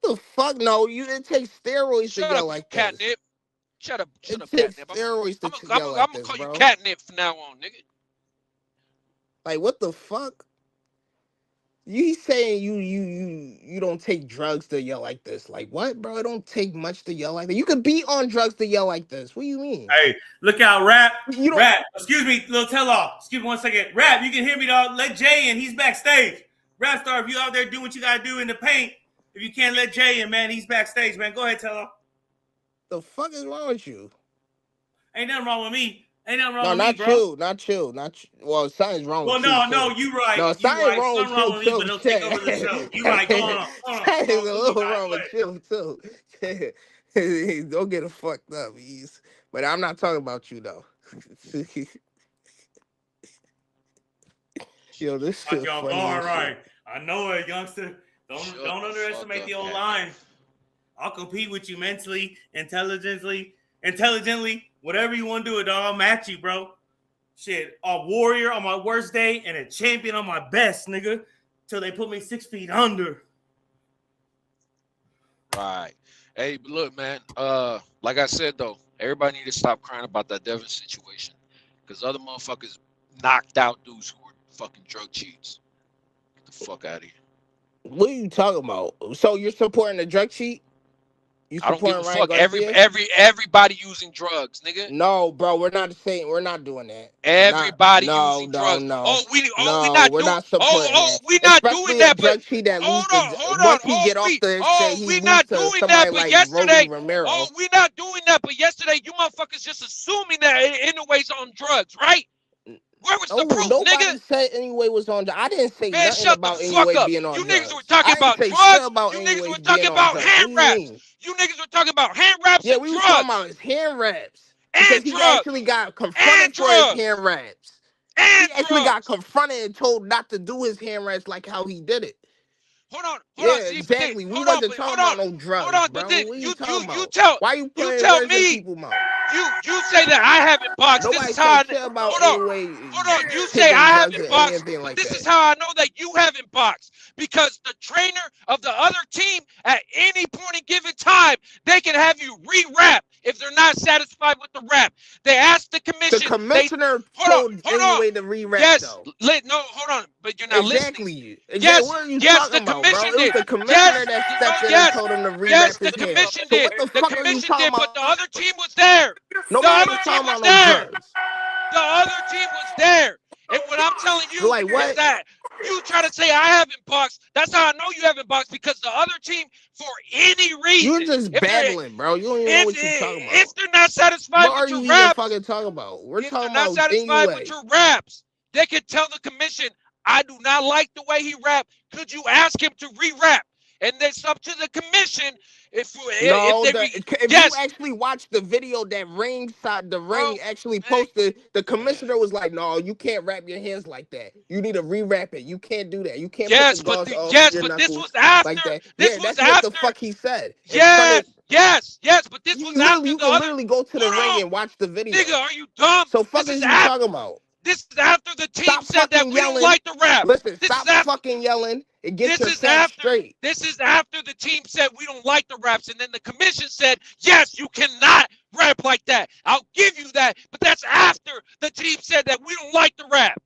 the fuck? No, it takes steroids to yell like that. Catnip. Shut up, catnip. Steroids to yell like this, I'm gonna call you catnip from now on, nigga. Like, what the fuck? You saying you don't take drugs to yell like this? Like what, bro? It don't take much to yell like that. You could be on drugs to yell like this. What do you mean? Hey, look out, Rap. You don't. Rap. Excuse me, little tell-off. Excuse me 1 second. Rap, you can hear me, dog. Let Jay in. He's backstage. Rap Star, if you out there doing what you gotta do in the paint, if you can't let Jay in, man, he's backstage, man. Go ahead, tell-off. The fuck is wrong with you? Ain't nothing wrong with me. Ain't nothing wrong No, with not me, bro. you, not you, not you. Well, something's wrong Well, with you. no, you right. No, You something's right. wrong Something with wrong with you me, but too. don't take over the show. You right. Go on. Something's a little wrong with you too. Don't get it fucked up, Ease. But I'm not talking about you though. Yo, this shit Y'all funny all as right. I know it, youngster. Don't underestimate the old line. I'll compete with you mentally, intelligently, whatever you want to do it, dog. I'll match you, bro. Shit, a warrior on my worst day and a champion on my best, nigga. Till they put me 6 feet under. Right. Hey, but look, man. Like I said though, everybody need to stop crying about that Devin situation, because other motherfuckers knocked out dudes who were fucking drug cheats. Get the fuck out of here. What are you talking about? So you're supporting the drug cheat? You I don't give a supporting Ryan fuck. Garcia? Everybody using drugs, nigga. No, bro, we're not doing that. Everybody No, using drugs. no. Oh, we No, not we're doing. not supporting that. We not Especially doing that. a drug But cheat that hold loses. on. Once he get off the shit, he we loses not to doing somebody that. But like yesterday, Rolly Romero. we not doing that. But yesterday, you motherfuckers just assuming that anyways on drugs, right? Where was the proof, Nobody nigga? said Anyway was on drugs. I didn't say Man, nothing shut the about fuck Anyway up. being on You drugs. niggas were talking I didn't about say drugs. shit about You Anyway niggas were being talking on about drugs. hand What do you wraps. mean? You niggas were talking about hand wraps Yeah, and we was drugs. talking about his hand wraps. Because And he drugs. actually got confronted for his hand wraps. And he actually got confronted and told not to do his hand wraps like how he did it. Hold on. See, Exactly. We wasn't talking about no drugs, bro. But then What are you talking about? tell Why you putting tell words in me people's mouth? you say that I haven't boxed. Nobody This is how said shit about hold on. You say taking I drugs haven't or boxed. anything like This that. is how I know that you haven't boxed, because the trainer of the other team at any point in given time, they can have you re-rap if they're not satisfied with the rap. They asked the commission. The commissioner told Anyway to re-rap though. Hold on, but you're not listening. Yes, what are you talking the about, bro? commission It was did. the commissioner that stepped in and told him to re-rap the his hand. commission So did. what the The fuck are you commission talking did, about? but the other team was there. Nobody The was other team talking was about no there. drugs. The other team was there. And what I'm telling you Like what? is that you try to say I haven't boxed. That's how I know you haven't boxed, because the other team, for any reason, You're just babbling, bro. You don't even know what you're talking about. if they're not satisfied What are with you your even raps, fucking talking about? We're if talking they're not about satisfied Anyway. with your raps, they can tell the commission, I do not like the way he rapped. Could you ask him to re-rap? And it's up to the commission if you actually watch the video that Ring actually posted, the commissioner was like, "No, you can't wrap your hands like that. You need to re-wrap it. You can't do that. You can't put the gauze off your but this knuckles was after. like that." This Yeah, was that's after. what the fuck he said. Yes, but this was after You the can other. literally go to the ring and watch the video. Nigga, are you dumb? So fuck is you talking about? This is after the team Stop said that fucking we don't yelling. like the rap. Listen, This stop is after, fucking yelling and get this your is facts after, straight. This is after the team said we don't like the raps, and then the commission said, yes, you cannot rap like that. I'll give you that, but that's after the team said that we don't like the rap.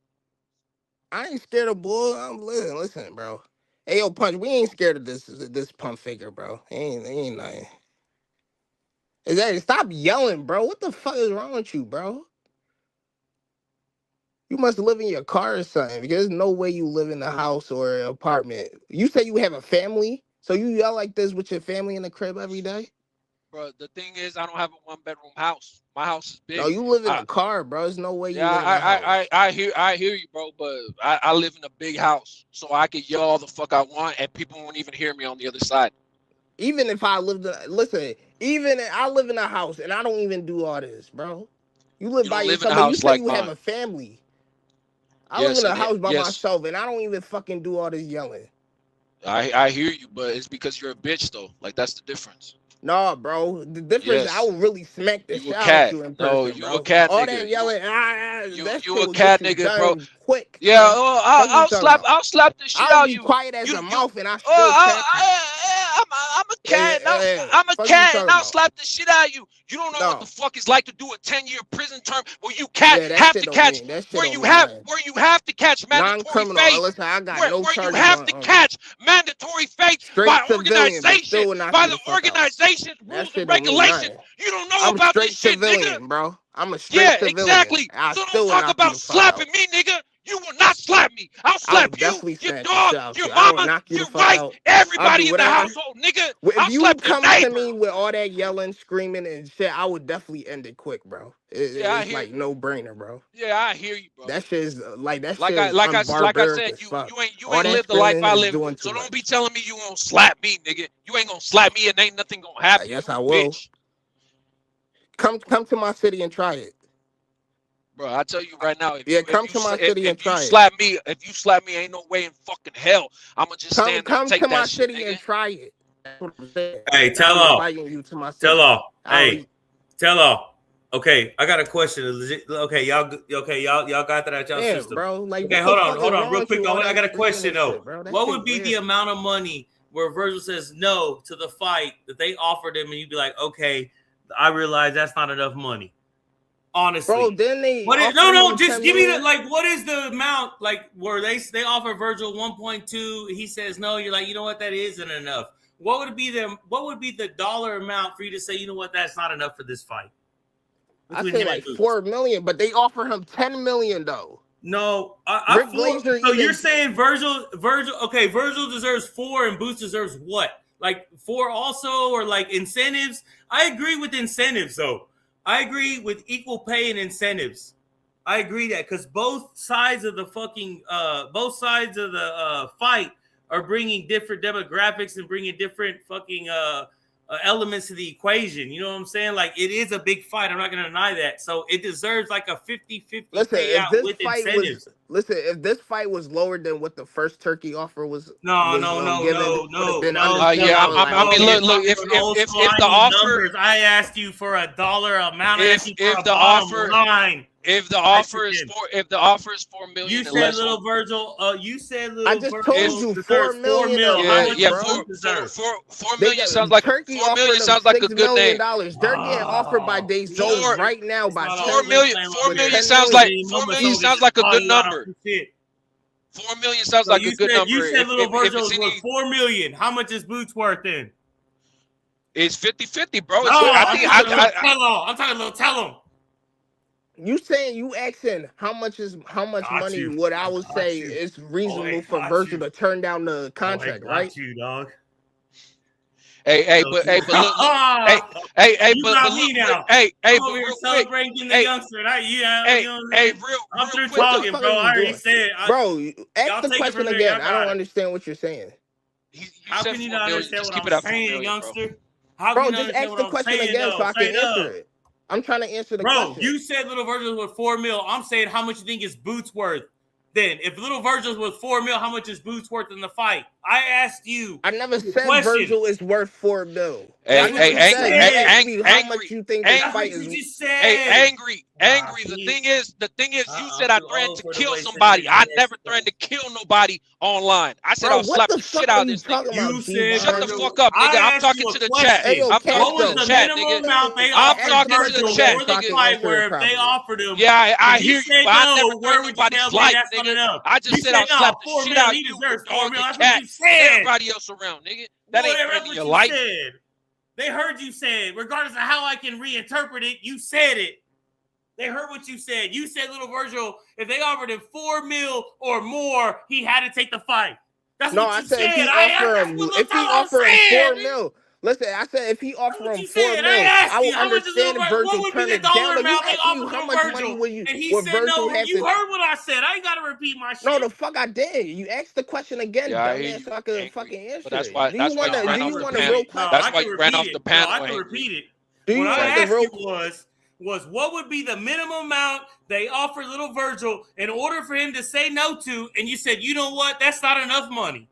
I ain't scared of bull. Listen, bro. Hey, yo, Punch, we ain't scared of this pump figure, bro. Ain't nothing. Stop yelling, bro. What the fuck is wrong with you, bro? You must live in your car or something, because there's no way you live in a house or an apartment. You say you have a family, so you yell like this with your family in the crib every day? Bro, the thing is, I don't have a one-bedroom house. My house is big. No, you live in a car, bro. There's no way you live in a house. I hear you, bro, but I live in a big house, so I can yell all the fuck I want, and people won't even hear me on the other side. Even if I lived I live in a house, and I don't even do all this, bro. You live by yourself, but you say you have a family. I live in a house by myself, and I don't even fucking do all this yelling. I hear you, but it's because you're a bitch, though. Like, that's the difference. No, bro. The difference, I will really smack the shit out of you in person, no, you bro. a cat all nigga. That yelling, you a cat nigga, bro. Quick. Yeah, I'll slap the shit out of you. I'll be quiet as a mouth, and I still I'm gonna cat. I'm a cat, and I'll slap the shit out of you. You don't know what the fuck it's like to do a 10-year prison term where you have to catch where you have to catch mandatory fate. Listen, I got no Where you charges have on- to catch mandatory fate Straight by civilian, but still organization, knock by you the the fuck out. organization's That rules shit and don't mean regulations. nothing. You don't know I'm about straight this shit, civilian, nigga. bro. I'm a straight Yeah, civilian. exactly. I So still don't talk knock you about the fuck out. slapping me, nigga. You will not slap me. I'll I will slap you, definitely your smack the dog, shit out your you. I will mama, knock you your the fuck wife, out. I'll everybody do in the whatever. household, nigga. If I'll you slap your come to neighbor. me with all that yelling, screaming, and shit, I would definitely end it quick, bro. Yeah, I It's hear like you. no brainer, bro. Yeah, I hear you, bro. That shit is like that Like shit I is like I unbarbaric said, as you fuck. you All ain't that lived the life screaming I is live. doing So too don't much. be telling me you gonna slap me, nigga. You ain't gonna slap me and ain't nothing gonna happen. Yes, You I a will. bitch. Come to my city and try it. Bro, I tell you right now, Yeah, come to my city and if you try it. slap me, ain't no way in fucking hell I'ma just stand there and Come take to my that shit, city nigga. and try it. That's what I'm saying. Hey, That's tell what I'm all. inviting you to my city. Tell all. I'll Hey, leave. tell all. Okay, I got a question. Okay, y'all got that at y'all Damn, system. bro. Like, Okay, what hold the on, fuck hold is on, wrong real with quick. you? All I that got a screaming question and though. shit, bro. That What shit would be weird. the amount of money where Virgil says no to the fight that they offered him, and you'd be like, okay, I realize that's not enough money. Honestly, Bro, then they what is, offer no, him just 10 give me the million? like. What is the amount like where they offer Virgil 1.2? He says no. You're like, you know what, that isn't enough. What would be the dollar amount for you to say, you know what, that's not enough for this fight? I Between say him like and Boots. 4 million, but they offer him 10 million though. No, Rick Glazer so even- you're saying Virgil? Okay, Virgil deserves 4 and Boots deserves what? Like 4 also, or like incentives? I agree with incentives though. I agree with equal pay and incentives. I agree that because both sides of the fight are bringing different demographics and bringing different fucking elements to the equation. You know what I'm saying? Like, it is a big fight. I'm not going to deny that. So it deserves like a 50-50 Listen, payout if this with fight incentives. if this fight was lower than what the first turkey offer was, No. would have been Yeah, I mean, look, if the offer, I asked you for a dollar amount. I asked you for if a the bottom offer, line. if the offer is 4 million, You and said less, little Virgil. You said little. I just Virgil told you deserves 4 million. $4 million. How much yeah, does bro. Boots deserve? 4 million sounds like Turkey 4 million offered them sounds like a $6 good name. million. They're getting offered by DAZN right now by 4 million. 4 with million 10 sounds million. like 4 million sounds like a good number. 4 million sounds like a good number. You said little Virgil it's is worth 4 million. How much is Boots worth then? It's 50-50, bro. I'm talking little tell him. You saying you asking how much money you. would I would Got say you. it's reasonable Oh, for got Virgil you. to turn down the contract, right? You, dog. Hey, but look, hey, You but got look, me now. hey, I'm but over here real quick, celebrating the hey, youngster. I'm through quick, talking, what bro. are you I already doing? said. Bro, ask y'all the take it question from there, again. y'all I don't got it. understand what you're saying. How said can you 4 not million. understand Just what keep I'm it at 4 saying, million, bro. youngster? How Bro, can you just understand ask what the I'm question saying, again though? so I can Straight answer up. it. I'm trying to answer the Bro, question. you said little Virgil's worth 4 mil. I'm saying how much you think is Boots worth. Then, if little Virgil's worth 4 mil, how much is Boots worth in the fight? I asked you. I never said question. Virgil is worth 4 mil. Hey, You asked me how much you think this fight is. Hey, angry. The thing is, you said I threatened to kill somebody. I never threatened to kill nobody online. I said Bro, I'll slap the shit out of this nigga. Shut the fuck up, nigga. I'm talking to the chat. I'm talking to the chat, nigga. I'm talking to the chat, nigga. They offered him. Yeah, I hear you, but I never where threatened would you nobody's tell me life, that's not nigga. enough? I just You said said I'll slap the 4 shit mil, out of he you, deserves your 4 dog, mil. the That's what cat, you and said. everybody else around, nigga. That ain't Whatever, threatening what your you life. said. They heard you said, regardless of how I can reinterpret it, you said it. They heard what you said. You said little Virgil, if they offered him 4 mil or more, he had to take the fight. That's No, what I you said said. if he offer him 4 mil. Listen, I said if he offer him 4 mil, I will understand Virgil turn it down. But you asked me how much money would Virgil have you to. heard what I said. I ain't got to repeat my shit. No, the fuck I did. You asked the question again, Yeah, I hear dumbass, you, so I could angry. fucking answer But that's it. why Do you want to you ran do off you the want a panel. real question? That's why you ran off the panel. I can repeat it. Do you What want I the real asked you was what would be the minimum amount they offered little Virgil in order for him to say no to, and you said, you know what, that's not enough money.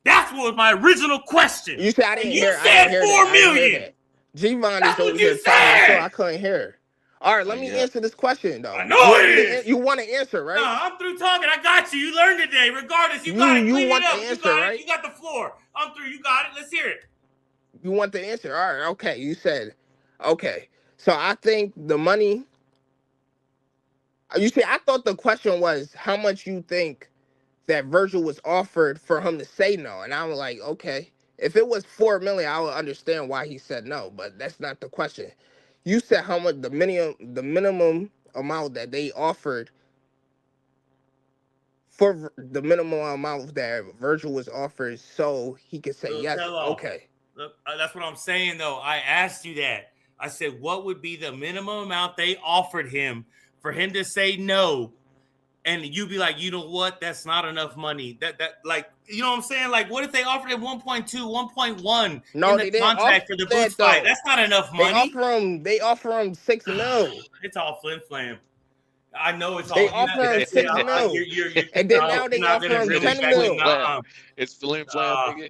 That was my original question. You said I didn't hear. You said 4 million. G-Von That's is over what you here talking, so said. I couldn't hear. All right, let me answer this question though. I know it is. You want to answer, right? No, I'm through talking. I got you. You learned today. Regardless, you got it. You Clean want it up. the You answer, got right? it. You got the floor. I'm through. You got it. Let's hear it. You want the answer? All right, okay. You said, okay. So I think the money. You see, I thought the question was how much you think that Virgil was offered for him to say no, and I was like, okay. If it was $4 million, I would understand why he said no, but that's not the question. You said how much the minimum amount that they offered for the minimum amount that Virgil was offered, so he could say yes. Okay. Look, that's what I'm saying, though. I asked you that. I said, what would be the minimum amount they offered him for him to say no? And you'd be like, you know what? That's not enough money. That like, you know what I'm saying? Like, what if they offered him 1.2, 1.1 No, in the contract for the Boots that, fight? though. That's not enough money. They offer him $6 million. It's all flim flam. I know it's all. They offer him $6 million, and then now they offer him $10 million. It's flim flam.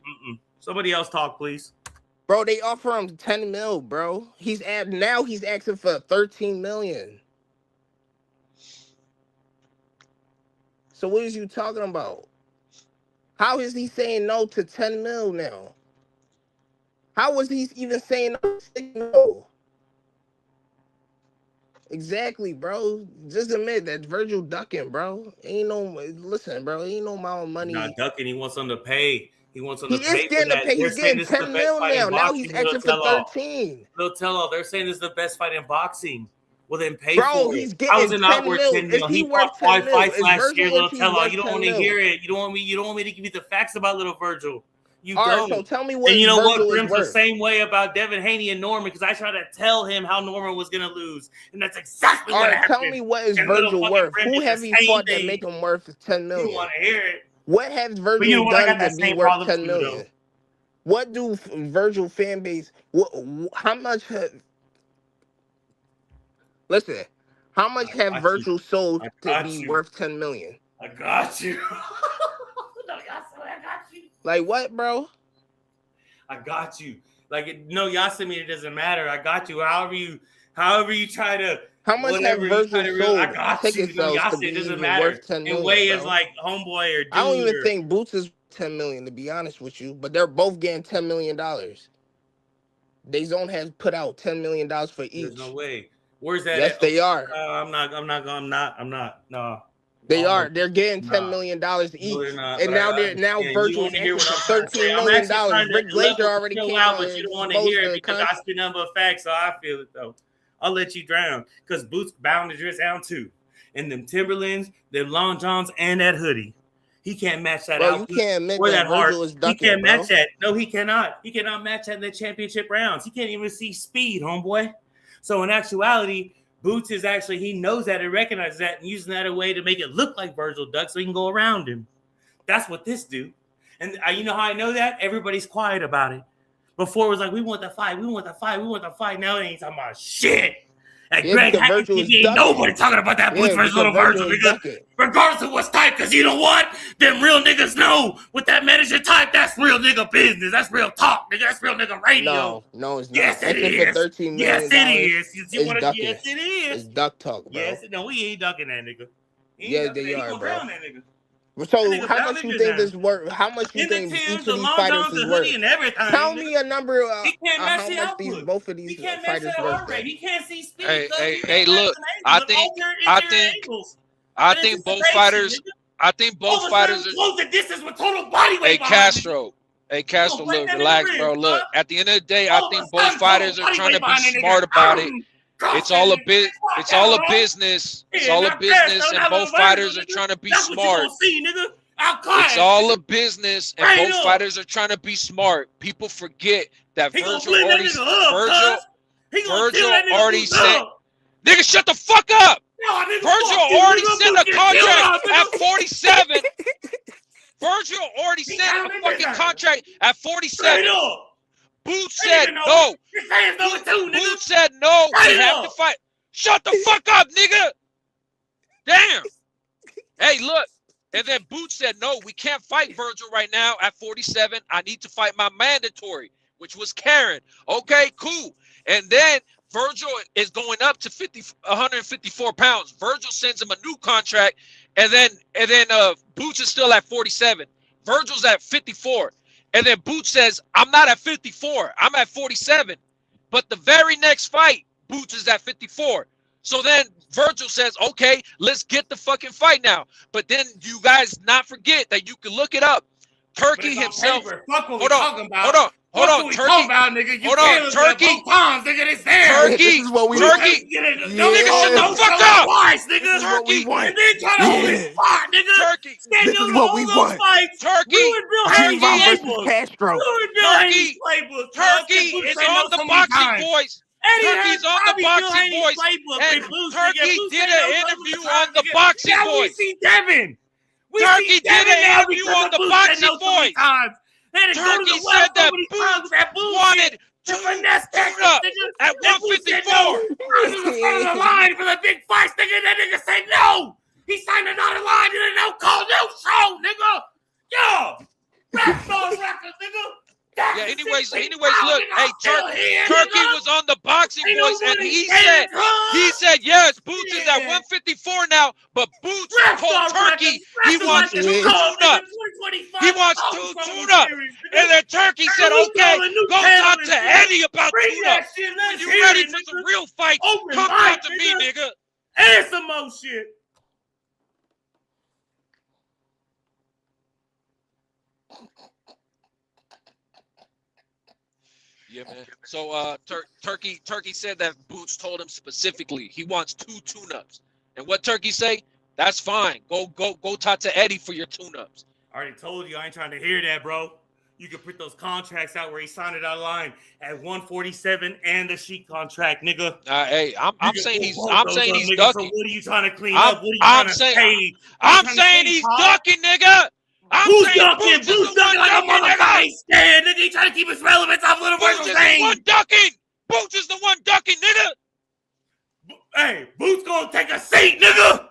Somebody else talk, please. Bro, they offer him $10 million, bro. He's asking for $13 million. So what is you talking about? How is he saying no to $10 million now? How was he even saying no to $6 million? Exactly, bro. Just admit that Virgil ducking, bro. Listen, bro. Ain't no amount of money. Not ducking. He wants them to pay. He wants them to pay. He is getting to pay. He's getting $10 million now. Now he's asking for 13. They'll tell all. They're saying this is the best fight in boxing. Well, then pay bro, for it. He's getting $10 million. Is he worth 10 fights last year, Little Tell-All. You don't want to hear it. You don't want me to give you the facts about Little Virgil. You all don't. Right, so tell me what. And you know Virgil what? Brim's the same way about Devin Haney and Norman because I tried to tell him how Norman was going to lose, and that's exactly what happened. Tell me what is Virgil worth? Who have he fought that make him worth $10 million? You want to hear it? What has Virgil done to be worth $10 million? What do Virgil fan base? How much? Listen, how much have Virgil sold to be worth $10 million? I got you. Like what, bro? I got you. Like no, Yasamir, it doesn't matter. I got you. However you try to. How much have Virgil sold? I got you. No, Yasamir, it doesn't matter. And Way is like homeboy or dude. I don't even think Boots is $10 million to be honest with you, but they're both getting $10 million. They Zone has put out $10 million for each. There's no way. Where's that? Yes, they are. I'm not. No. They are. They're getting $10 million each, no, and now Virgil's $13 million. Rick Glazer already came out, but you don't want to hear it because I spit number of facts, so I feel it though. I'll let you drown because Boots bound to dress down too, and them Timberlands, them Long Johns, and that hoodie. He can't match that outfit. You can't admit that Virgil is ducking, he can't match that. No, he cannot. He cannot match that in the championship rounds. He can't even see speed, homeboy. So in actuality, Boots is actually, he knows that and recognizes that and using that a way to make it look like Virgil ducks so he can go around him. That's what this do. And you know how I know that? Everybody's quiet about it. Before it was like, we want the fight. Now they ain't talking about shit. Like Greg Hackett, ain't nobody talking about that Boots versus Little Virgil because regardless of what's type, because you know what? Them real niggas know with that manager type, that's real nigga business. That's real talk, nigga. That's real nigga radio. No, it's not. Yes, it is. Yes, it is. Yes, it is. It's duck talk, bro. Yes, no, we ain't ducking that nigga. Yeah, they are, bro. So how much you think this worth? How much you think each of these fighters is worth? Tell me a number of how much both of these fighters worth. He can't see speed. Hey, look, I think both fighters. I think both fighters are close the distance with total body weight. Hey Castro, look, relax, bro. Look, at the end of the day, I think both fighters are trying to be smart about it. It's all a business. It's all a business, and both fighters are trying to be smart. It's all a business, and both fighters are trying to be smart. People forget that Virgil already said, "Nigga, shut the fuck up." Virgil already sent a contract at 47. Virgil already sent a fucking contract at 47. Boots said no. Boots said no. We have to fight. Shut the fuck up, nigga. Damn. Hey, look. And then Boots said no. We can't fight Virgil right now at 47. I need to fight my mandatory, which was Karen. Okay, cool. And then Virgil is going up to 154 pounds. Virgil sends him a new contract, and then Boots is still at 47. Virgil's at 54. And then Boots says, I'm not at 54. I'm at 47. But the very next fight, Boots is at 54. So then Virgil says, okay, let's get the fucking fight now. But then you guys not forget that you can look it up. Turkey himself. Fuck what we Hold on. talking about. Hold on. Hold Fuck on. what we Turkey. talking about, nigga. You Hold can't on. look at Turkey. both times, nigga. It's there. Turkey. This is what we Turkey. Nigga, shut the fuck up. Twice, nigga. This is what we Turkey. want. And then try to hold his spot, nigga. Turkey. Stand This up is to what all we those want. fights. Turkey. Ruin Bill Hayes' G-Von versus playbook. Castro. Ruin Bill Turkey. Hayes' playbook. Turkey is on the boxing voice. Turkey's on the boxing voice. And Turkey did an interview on the boxing Now we voice. see Devin. Turkey did an interview on the boxing voice. Turkey said that Boots wanted two tune-ups at 154. He was on the line for the big fights, nigga. That nigga said no. He signed a dotted line in a no call, no show, nigga. Yo, rap on records, nigga. Yeah, anyways, look, hey, Turkey was on the boxing voice, and he said, yes, Boots is at 154 now, but Boots told Turkey he wants two tune-ups. He wants two tune-ups. And then Turkey said, okay, go talk to Eddie about tune-ups. When you ready for some real fights, come talk to me, nigga. And some more shit. Yeah, man. So Turkey said that Boots told him specifically he wants two tune-ups. And what Turkey say? That's fine. Go talk to Eddie for your tune-ups. I already told you I ain't trying to hear that, bro. You can put those contracts out where he signed it out of line at 147 and the Sheik contract, nigga. Hey, I'm saying he's nigga. ducking. So what are you trying to clean up? What are you I'm trying to pay? I'm saying he's ducking, nigga. Who's ducking? Who's ducking like a motherfucking stand, nigga? He trying to keep his relevance off Little Boots Virgil is the Zane. one ducking. Boots is the one ducking, nigga. Hey, Boots gonna take a seat, nigga.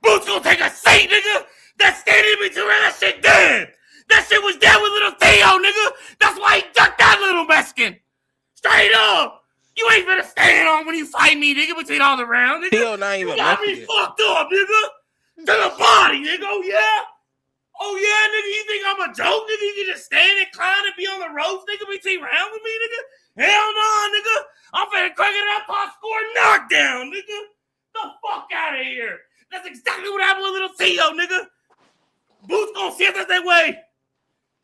Boots gonna take a seat, nigga. That standing between that shit dead. That shit was dead with little Theo, nigga. That's why he ducked that little Mexican. Straight up. You ain't finna stand on when you fight me, nigga, between all the rounds, nigga. Theo not even you got me Mexican. fucked up, nigga. To the body, nigga. Oh, yeah? Oh, yeah, nigga, you think I'm a joke, nigga? You can just stand and climb and be on the ropes, nigga, between rounds with me, nigga? Hell no, nigga. I'm finna crank it up, top score knockdown, nigga. The fuck out of here. That's exactly what happened with little Theo, nigga. Boots gonna see us that way.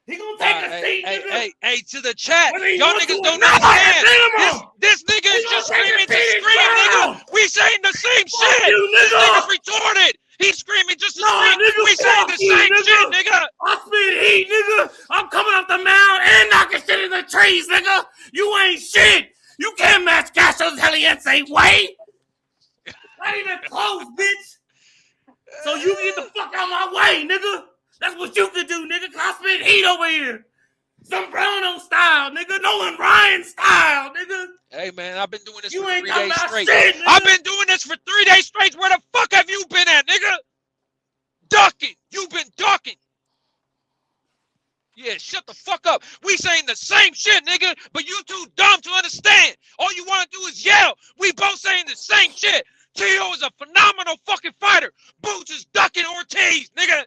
He gonna take a seat, nigga. Hey, to the chat. Whether he Y'all wants niggas to or don't not, understand. I This nigga is He just gonna take screaming a to seat scream, now. nigga. We saying the same Fuck shit. you, This nigga. nigga's retarded. He's screaming just to scream. Nigga, We saying fuck the you, same nigga. shit, nigga. I spit heat, nigga. I'm coming off the mound and knocking shit in the trees, nigga. You ain't shit. You can't match Castro's Heliense way. Not even close, bitch. So you can get the fuck out my way, nigga. That's what you can do, nigga. Cause I spit heat over here. Sombrano style, nigga. Nolan Ryan style, nigga. Hey, man, I've been doing this You for ain't 3 got days my straight. shit, nigga. I've been doing this for 3 days straight. Where the fuck have you been at, nigga? Ducking. You've been ducking. Yeah, shut the fuck up. We saying the same shit, nigga, but you too dumb to understand. All you want to do is yell. We both saying the same shit. Tio is a phenomenal fucking fighter. Boots is ducking Ortiz, nigga.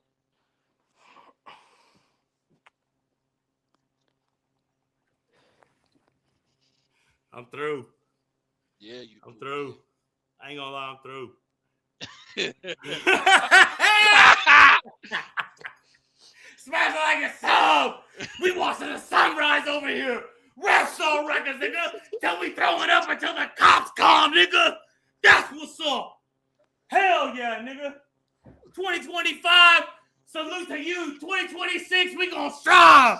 I'm through. Yeah, I'm through. I ain't gonna lie, I'm through. Smash it like a sub. We watching the sunrise over here. Rap Soul Records, nigga. Till we throw it up until the cops come, nigga. That's what's up. Hell yeah, nigga. 2025, salute to you. 2026, we gonna strive.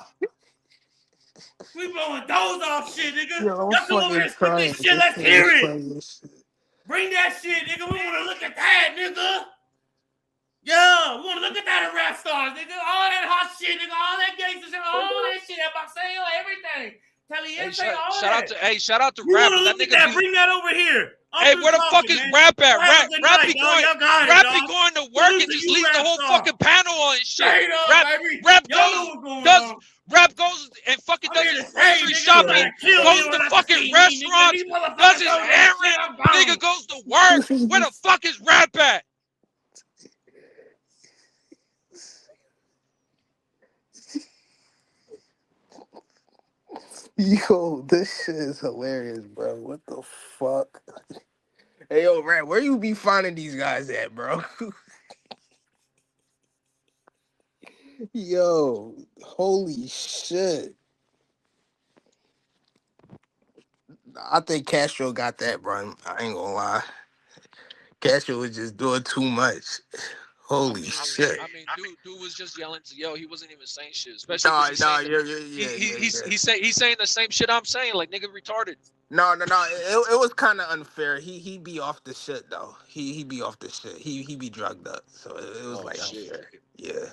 We blowing those off shit, nigga. Yo, I'm Y'all come over here and spit this shit. Let's hear it. Bring that shit, nigga. We want to look at that, nigga. Yeah, we want to look at that at Rap Stars, nigga. All that hot shit, nigga. All that gangster shit. All that shit. That Boxeo, everything. Caliente, all that. Shout out to We Rap. want to That look at nigga that. do- Bring that over here. Hey, where the fuck is Rap at? Rap be going to work and just leave the whole fucking panel on and shit. Straight up, baby. Rap Y'all know what's going does on. Rap goes and fucking I'm does here his to say, grocery nigga, shopping, you gotta kill goes me to when I fucking see me, nigga. restaurants, These motherfuckers does his don't errands, shit, I'm gone. nigga goes to work. Where the fuck is Rap at? Yo, this shit is hilarious, bro. What the fuck? Hey, yo, Rat, where you be finding these guys at, bro? Yo, holy shit. I think Castro got that, bro. I ain't gonna lie. Castro was just doing too much. Holy shit. Dude was just yelling to yell. He wasn't even saying shit, especially because Nah, he's nah, saying yeah. he's saying the same shit I'm saying. Like, nigga retarded. No. It was kind of unfair. He be off the shit though. He be off the shit. He be drugged up. So it was Oh like shit. unfair. Yeah.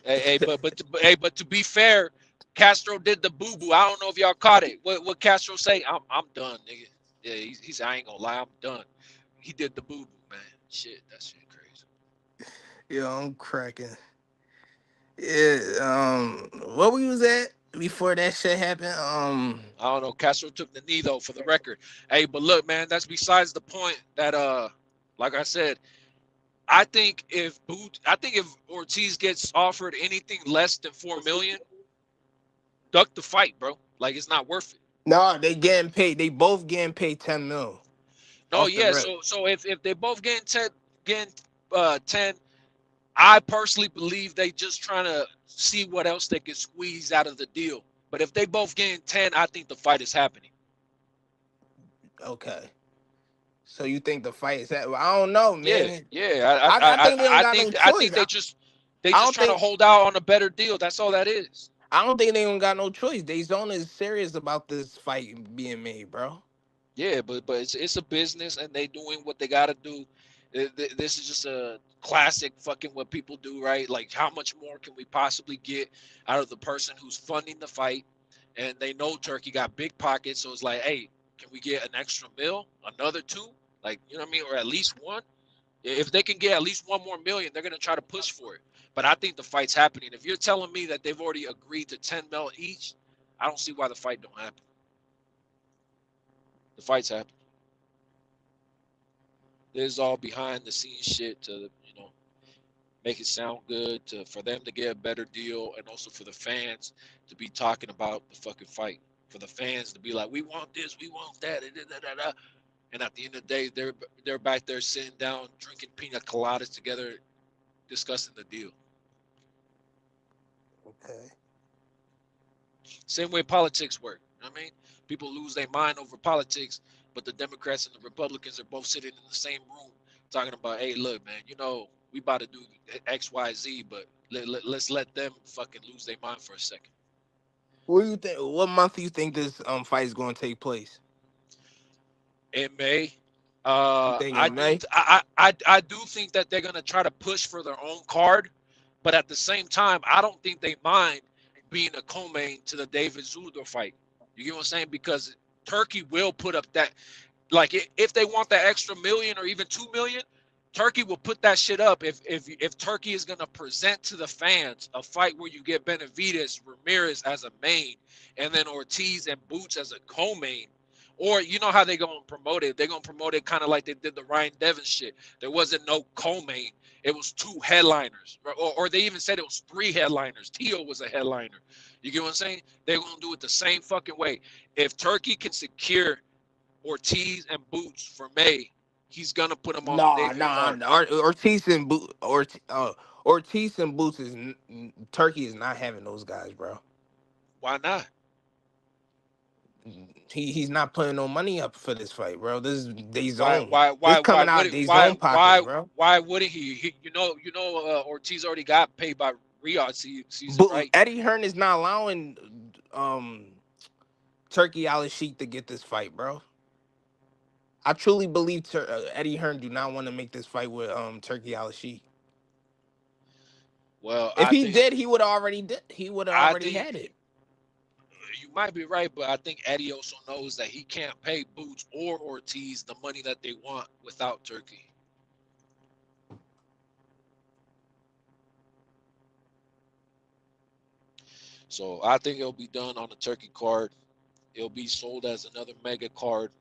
Hey, but to be fair, Castro did the boo boo. I don't know if y'all caught it. What Castro say? I'm done, nigga. Yeah, he said I ain't gonna lie, I'm done. He did the boo boo, man. Shit, that shit crazy. Yo, I'm cracking. Yeah. What we was at before that shit happened? I don't know. Castro took the knee though, for the record. Hey, but look, man, that's besides the point. That like I said, I think if Ortiz gets offered anything less than $4 million, duck the fight, bro. Like, it's not worth it. No, they getting paid. They both getting paid 10 mil. No, Off the yeah. rip. So if they both getting 10, I personally believe they just trying to see what else they can squeeze out of the deal. But if they both getting 10, I think the fight is happening. Okay. So you think the fight is that? I don't know, man. Yeah. I think they don't got no I choice. think they just don't trying to think- hold out on a better deal. That's all that is. I don't think they don't got no choice. DAZN is serious about this fight being made, bro. Yeah, but it's a business and they doing what they gotta do. This is just a classic fucking what people do, right? Like, how much more can we possibly get out of the person who's funding the fight? And they know Turkey got big pockets, so it's like, hey, can we get an extra mil, another two? Like, you know what I mean? Or at least one. If they can get at least $1 more million, they're gonna try to push for it. But I think the fight's happening. If you're telling me that they've already agreed to 10 mil each, I don't see why the fight don't happen. The fight's happening. This is all behind the scenes shit to, make it sound good, for them to get a better deal, and also for the fans to be talking about the fucking fight. For the fans to be like, we want this, we want that, and at the end of the day, they're back there sitting down, drinking pina coladas together, discussing the deal. Okay. Same way politics work. You know what I mean? People lose their mind over politics, but the Democrats and the Republicans are both sitting in the same room talking about, hey, look, man, we about to do X, Y, Z, but let's let them fucking lose their mind for a second. What do you think? What month do you think this fight is going to take place? In May. May? I do think that they're gonna try to push for their own card, but at the same time, I don't think they mind being a co-main to the David Zúñiga fight. You get what I'm saying? Because Turkey will put up that, like, if they want that extra million or even 2 million, Turkey will put that shit up. If Turkey is gonna present to the fans a fight where you get Benavidez, Ramirez as a main, and then Ortiz and Boots as a co-main. Or you know how they're going to promote it. They're going to promote it kind of like they did the Ryan Devon shit. There wasn't no co-main. It was 2 headliners. Or they even said it was 3 headliners. Tio was a headliner. You get what I'm saying? They're going to do it the same fucking way. If Turkey can secure Ortiz and Boots for May, he's going to put them on the card. Ortiz and Ortiz and Boots Turkey is not having those guys, bro. Why not? He's not putting no money up for this fight, bro. This is DAZN. Why this coming out DAZN pockets, bro. Why wouldn't he? Ortiz already got paid by Riyadh season, right? Eddie Hearn is not allowing Turkey Al-Sheikh to get this fight, bro. I truly believe Eddie Hearn do not want to make this fight with Turkey Al-Sheikh. Well, if he did, he would have already had it. You might be right, but I think Eddie also knows that he can't pay Boots or Ortiz the money that they want without Turkey. So I think it'll be done on the Turkey card. It'll be sold as another mega card.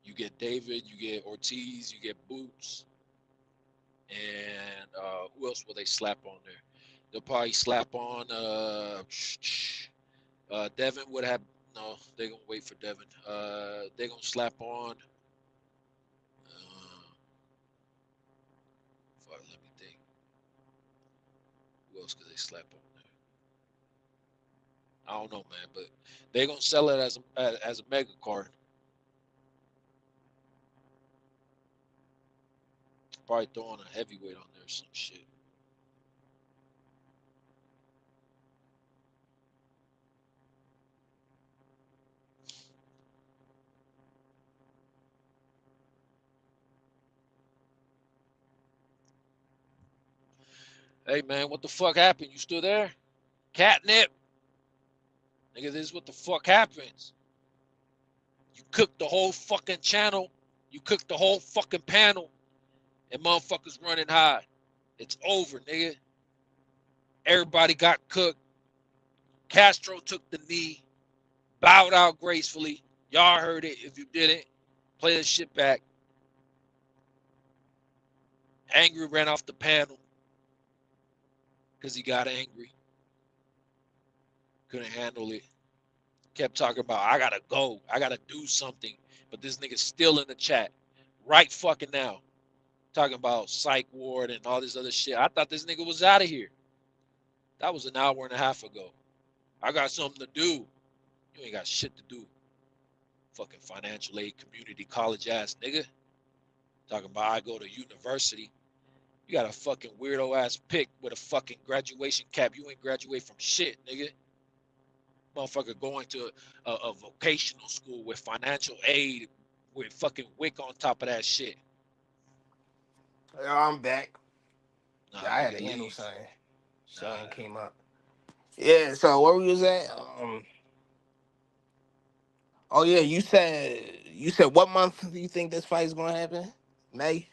You get David, you get Ortiz, you get Boots, and who else will they slap on there? They'll probably slap on Devin would have No, they're gonna wait for Devin. They're gonna slap on. Fuck, let me think. Who else could they slap on there? I don't know, man, but they're gonna sell it as a mega card. Probably throwing a heavyweight on there or some shit. Hey man, what the fuck happened? You still there? Catnip. Nigga, this is what the fuck happens. You cooked the whole fucking channel. You cooked the whole fucking panel. And motherfuckers running high. It's over, nigga. Everybody got cooked. Castro took the knee. Bowed out gracefully. Y'all heard it. If you didn't, play the shit back. Angry ran off the panel. Because he got angry. Couldn't handle it. Kept talking about, I gotta go. I gotta do something. But this nigga's still in the chat. Right fucking now. Talking about psych ward and all this other shit. I thought this nigga was out of here. That was an hour and a half ago. I got something to do. You ain't got shit to do. Fucking financial aid community college ass nigga. Talking about I go to university. You got a fucking weirdo ass pick with a fucking graduation cap. You ain't graduate from shit, nigga. Motherfucker going to a vocational school with financial aid with fucking WIC on top of that shit. I'm back. Nah, I had nigga, to handle leave. something. Something came up. Yeah, so where we was at? Oh yeah, you said what month do you think this fight is gonna happen? May?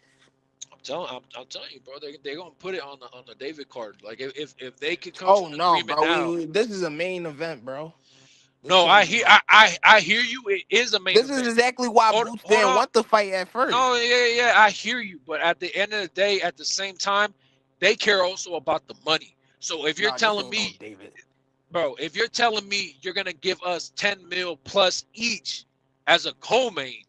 I'm telling you, bro. They're gonna put it on the David card. Like if they could come Oh to an no, agreement bro. now. This is a main event, bro. No, I hear you. It is a main This event. is exactly why Boots didn't want the fight at first. No, yeah, I hear you. But at the end of the day, at the same time, they care also about the money. So if you're telling me, David, bro, if you're telling me you're gonna give us 10 mil plus each as a co-main,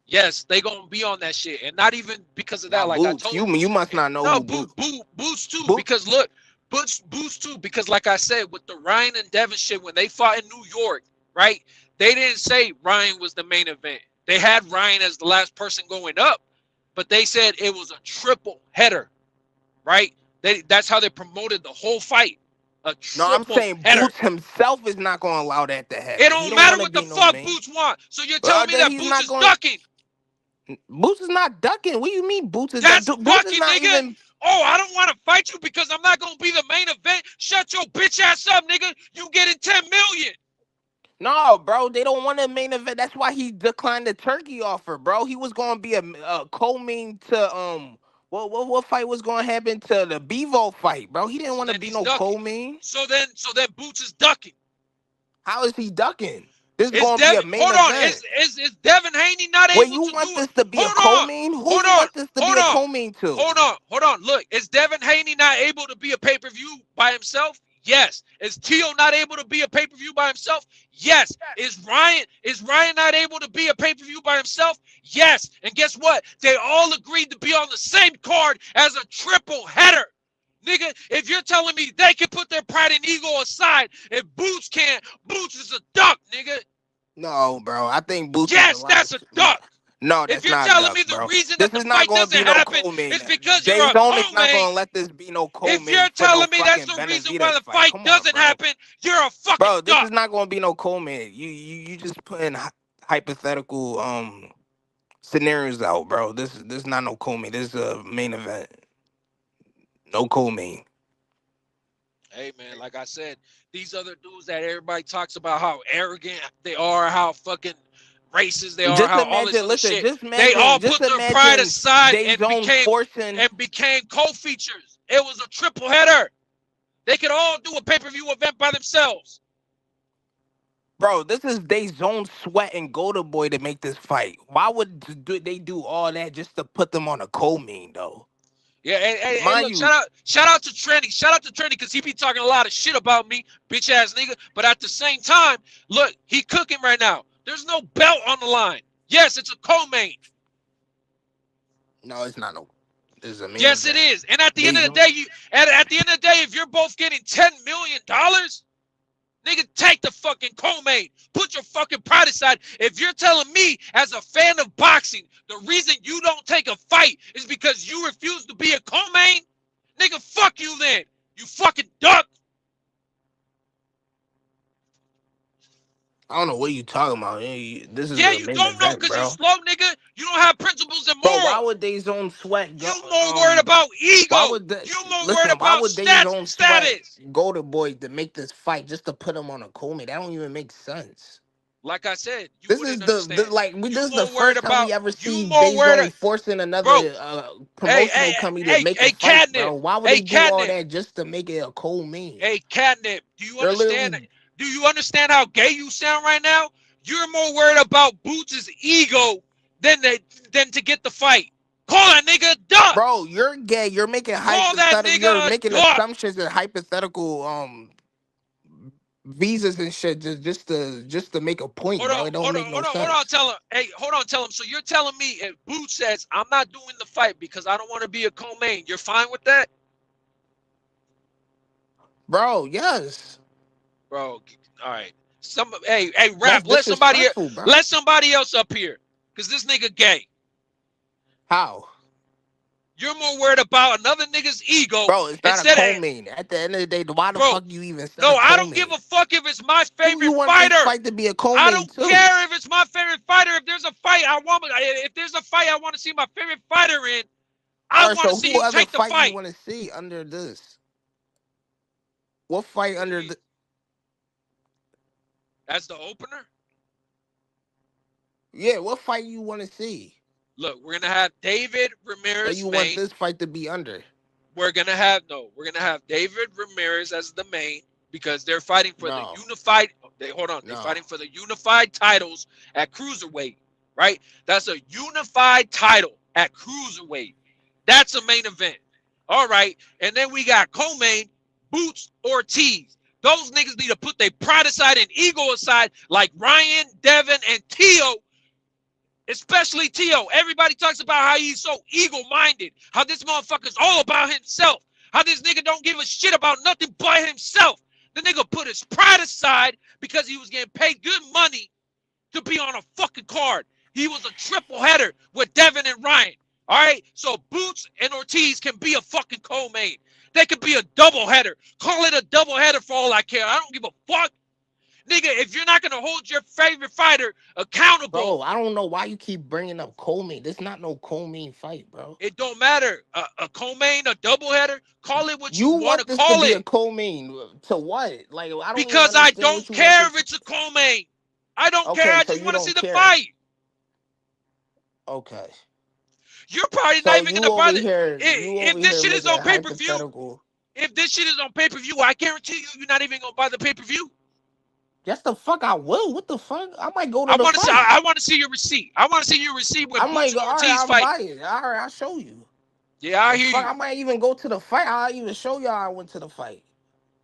yes, they gonna be on that shit, and not even because of that. Like Boots, I told you must not know no, who Boots too. Because look, Boots too. Because like I said, with the Ryan and Devin shit, when they fought in New York, right? They didn't say Ryan was the main event. They had Ryan as the last person going up, but they said it was a triple header, right? That's how they promoted the whole fight. A triple No, I'm saying header. Boots himself is not gonna allow that to happen. It don't matter what the fuck Boots want. So you're telling me that Boots is ducking? Boots is not ducking. What do you mean Boots is That's ducking? ducking, Boots is not nigga. even. Oh, I don't want to fight you because I'm not gonna be the main event. Shut your bitch ass up, nigga. You getting 10 million. No, bro, they don't want a main event. That's why he declined the turkey offer, bro. He was gonna be a co-main to what fight was gonna happen to the Bevo fight, bro? He didn't want to be no co-main. So then Boots is ducking. How is he ducking? This is Is gonna be a main hold on, event. is Devin Haney not able Wait, you to want do this it? to be a co-main? Who you want this to be a co-main to? Hold on. Look, is Devin Haney not able to be a pay-per-view by himself? Yes. Is Tio not able to be a pay-per-view by himself? Yes. Is Ryan not able to be a pay-per-view by himself? Yes. And guess what? They all agreed to be on the same card as a triple header. Nigga, if you're telling me they can put their pride and ego aside, if Boots can't, Boots is a duck, nigga. No, bro. I think Boots. Yes, that's a duck. No, that's if you're not telling duck, me the bro. reason This that the is not fight gonna doesn't be no happen co-main. is because you're a Zone is not co-main. gonna let this be no co-main. If you're telling me that's the reason why the fight doesn't happen, you're a fucking bro. This duck. is not gonna be no co-main. You just putting hypothetical scenarios out, bro. This is not no co-main. This is a main event. No co-main. Hey man, like I said, these other dudes that everybody talks about how arrogant they are, how fucking racist they are, Just how all this imagine, other listen, shit. just They imagine- all just put their imagine pride aside they and zone forcing- became co-features. It was a triple header. They could all do a pay-per-view event by themselves. Bro, this is they zone Sweat and Golden Boy to make this fight. Why would they do all that just to put them on a co-main though? Yeah, hey, Mind look, you, shout out to Trendy. Shout out to Trendy because he be talking a lot of shit about me, bitch ass nigga. But at the same time, look, he cooking right now. There's no belt on the line. Yes, it's a co-main. no, it's not no. This is a main Yes, event. it is. And at the end of the They- day, at the end of the day, if you're both getting $10 million, nigga, take the fucking co-main. Put your fucking pride aside. If you're telling me, as a fan of boxing, the reason you don't take a fight is because you refuse to be a co-main, nigga, fuck you then. You fucking duck. I don't know what you talking about. This is Yeah, a you main don't know event, because bro. you slow, nigga. You don't have principles and Bro, morals. why would they zone sweat go? You more worried about ego. Why would they, You more listen? worried Why about would they zone sweat status. Golden Boy to make this fight just to put him on a co-main? That don't even make sense. Like I said, you This wouldn't is the understand. like we. This is more the worried first time about- we ever you see more worried Bayzone a- forcing another Bro, promotional company to make a fight, bro. Why would they do all that just to make it a co-main? Hey, Catnip, do you They're understand? literally- Do you understand how gay you sound right now? You're more worried about Boots' ego than to get the fight. Call that nigga a duck. Bro, you're gay. You're making Call that hypothetical. nigga You're a making duck. assumptions and hypothetical visas and shit just to make a point, bro. It don't make no sense. Hold on, tell him. Hey, hold on, tell him. So you're telling me if Boots says I'm not doing the fight because I don't want to be a co-main, you're fine with that? Bro, yes. Bro, all right. Hey, rap. That's Let disrespectful, bro. somebody else up here, cause this nigga gay. How? You're more worried about another nigga's ego. Bro, it's not a instead of- co-main. At the end of the day, why the Bro, fuck you even said No, a I don't co-main? give a fuck if it's my favorite You want fighter. this fight to be a co-main I don't too. care if it's my favorite fighter. If there's a fight I want to see my favorite fighter in, I Alright, want to so see who you other take the fight fight. you want to see under this? What fight under the? That's the opener. Yeah, what fight you want to see? Look, we're gonna have David That Ramirez you want main. this fight to be under? We're gonna have David Ramirez as the main because they're fighting for No. the unified. They're No. fighting for the unified titles at cruiserweight, right? That's a unified title at cruiserweight. That's a main event. All right, and then we got co-main Boots Ortiz. Those niggas need to put their pride aside and ego aside, like Ryan, Devin, and Tio. Especially Tio. Everybody talks about how he's so ego-minded, how this motherfucker's all about himself, how this nigga don't give a shit about nothing but himself. The nigga put his pride aside because he was getting paid good money to be on a fucking card. He was a triple header with Devin and Ryan. All right? So Boots and Ortiz can be a fucking co-main. They could be a double header. Call it a double header for all I care. I don't give a fuck. Nigga, if you're not gonna hold your favorite fighter accountable, Bro, I don't know why you keep bringing up co-main. This not no co-main fight, bro. it don't matter. A co-main, a doubleheader, call it what you, You want want to this call to be it. a co-main to what? Like I don't even Because I understand don't what you care want if it's a co-main. I don't Okay, care. I so just you want to don't see the care. fight. Okay. You're probably So not even you gonna over bother. here, If this shit is on pay-per-view, hypothetical. if this shit is on pay-per-view, I guarantee you're not even gonna buy the pay-per-view. Yes, the fuck I will. What the fuck? I might go to I the want to fight. see. I want to see your receipt. I want to see your receipt with I Boots might and go. All right, Ortiz I'll fight. buy it. All right, I'll show you. Yeah, I The hear fuck, you. I might even go to the fight. I'll even show y'all I went to the fight.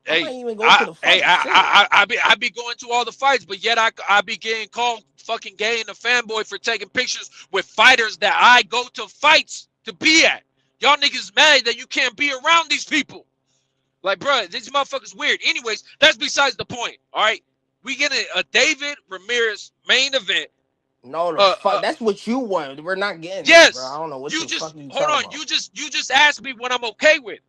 I might Hey, even go to the fight. Shit. I be going to all the fights, but yet I be getting called fucking gay and a fanboy for taking pictures with fighters that I go to fights to be at. Y'all niggas mad that you can't be around these people. Like, bro, these motherfuckers weird. Anyways, that's besides the point. All right, we get a David Ramirez main event. No, the fuck. That's what you want. We're not getting Yes. it, bro. I don't know what You the just fuck you hold talking on. about. You just asked me what I'm okay with.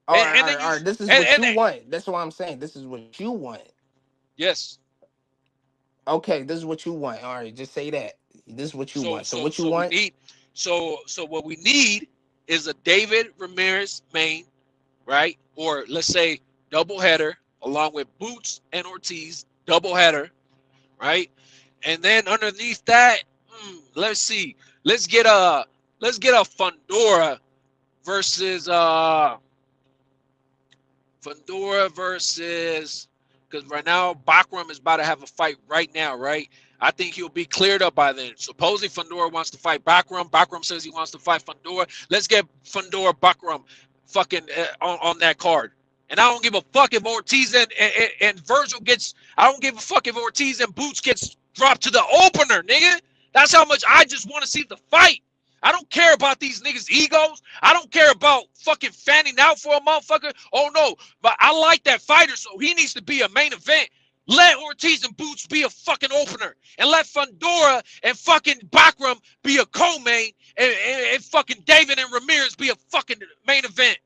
All And- right, and then all right. This is and- what and- you want. That's what I'm saying. This is what you want. Yes. Okay, this is what you want. All right, just say that. This is what you want. So what you want? We need, so what we need is a David Ramirez main, right? Or let's say double header along with Boots and Ortiz double header, right? And then underneath that, let's see. Let's get a Fundora versus because right now Bakram is about to have a fight right now, right? I think he'll be cleared up by then. Supposedly Fundora wants to fight Bakram. Bakram says he wants to fight Fundora. Let's get Fundora Bakram fucking on that card. And I don't give a fuck if Ortiz and Virgil gets. I don't give a fuck if Ortiz and Boots gets dropped to the opener, nigga. That's how much I just want to see the fight. I don't care about these niggas' egos. I don't care about fucking fanning out for a motherfucker. Oh no, but I like that fighter, so he needs to be a main event. Let Ortiz and Boots be a fucking opener, and let Fundora and fucking Bakram be a co-main, and fucking David and Ramirez be a fucking main event.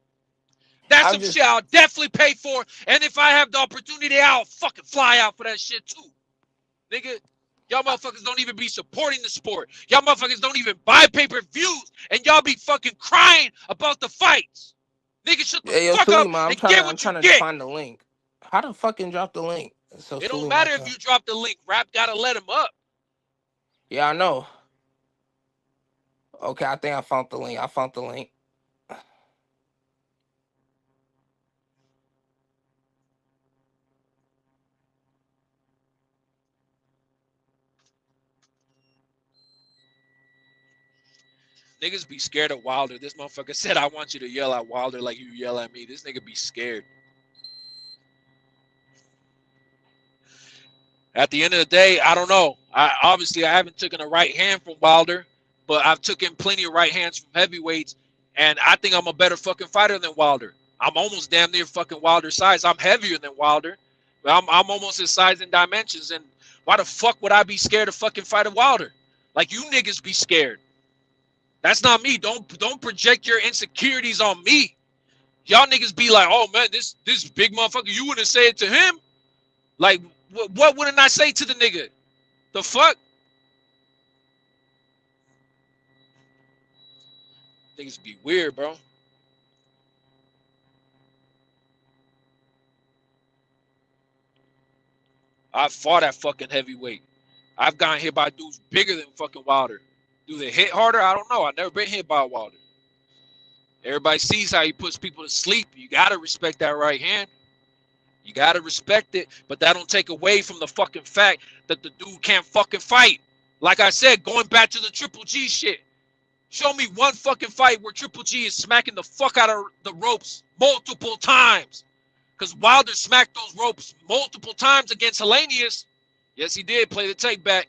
That's some shit I'll definitely pay for, and if I have the opportunity, I'll fucking fly out for that shit too, nigga. Y'all motherfuckers don't even be supporting the sport. Y'all motherfuckers don't even buy pay-per-views, and y'all be fucking crying about the fights. Nigga, shut the fuck up Sulima, and get what I'm trying you to get. find the link. How to fucking drop the link? So It don't Sulima, matter if you drop the link. Rap gotta let him up. Yeah, I know. Okay, I think I found the link. Niggas be scared of Wilder. This motherfucker said, I want you to yell at Wilder like you yell at me. This nigga be scared. At the end of the day, I don't know. I haven't taken a right hand from Wilder, but I've taken plenty of right hands from heavyweights, and I think I'm a better fucking fighter than Wilder. I'm almost damn near fucking Wilder size. I'm heavier than Wilder. I'm almost his size and dimensions, and why the fuck would I be scared to fucking fight a Wilder? Like, you niggas be scared. That's not me. Don't project your insecurities on me. Y'all niggas be like, oh man, this big motherfucker, you wouldn't say it to him? Like, what wouldn't I say to the nigga? The fuck? Niggas be weird, bro. I fought at fucking heavyweight. I've gotten hit by dudes bigger than fucking Wilder. Do they hit harder? I don't know. I've never been hit by Wilder. Everybody sees how he puts people to sleep. You got to respect that right hand. You got to respect it. But that don't take away from the fucking fact that the dude can't fucking fight. Like I said, going back to the Triple G shit. Show me one fucking fight where Triple G is smacking the fuck out of the ropes multiple times. Because Wilder smacked those ropes multiple times against Hellenius. Yes, he did play the take back.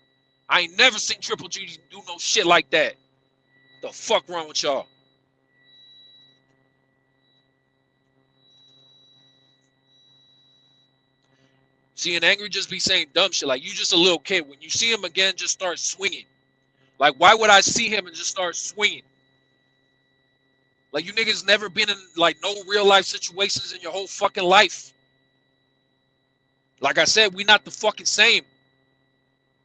I ain't never seen Triple G do no shit like that. The fuck wrong with y'all? Seeing Angry just be saying dumb shit. Like, you just a little kid. When you see him again, just start swinging. Like, why would I see him and just start swinging? Like, you niggas never been in, like, no real life situations in your whole fucking life. Like I said, we not the fucking same.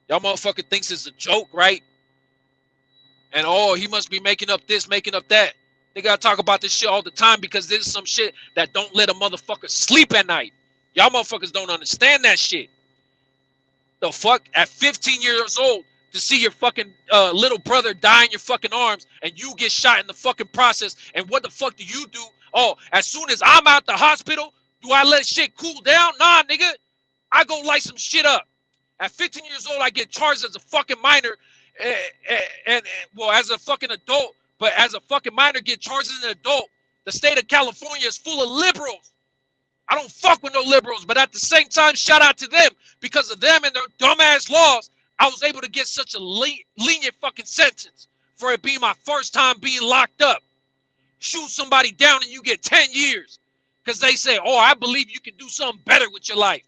Y'all motherfucker thinks it's a joke, right? And, oh, he must be making up this, making up that. They gotta talk about this shit all the time because there's some shit that don't let a motherfucker sleep at night. Y'all motherfuckers don't understand that shit. The fuck? At 15 years old, to see your fucking little brother die in your fucking arms and you get shot in the fucking process, and what the fuck do you do? Oh, as soon as I'm out the hospital, do I let shit cool down? Nah, nigga. I go light some shit up. At 15 years old, I get charged as a fucking minor, and well, as a fucking adult, but as a fucking minor, get charged as an adult. The state of California is full of liberals. I don't fuck with no liberals, but at the same time, shout out to them. Because of them and their dumbass laws, I was able to get such a lenient fucking sentence for it being my first time being locked up. Shoot somebody down and you get 10 years. Because they say, oh, I believe you can do something better with your life.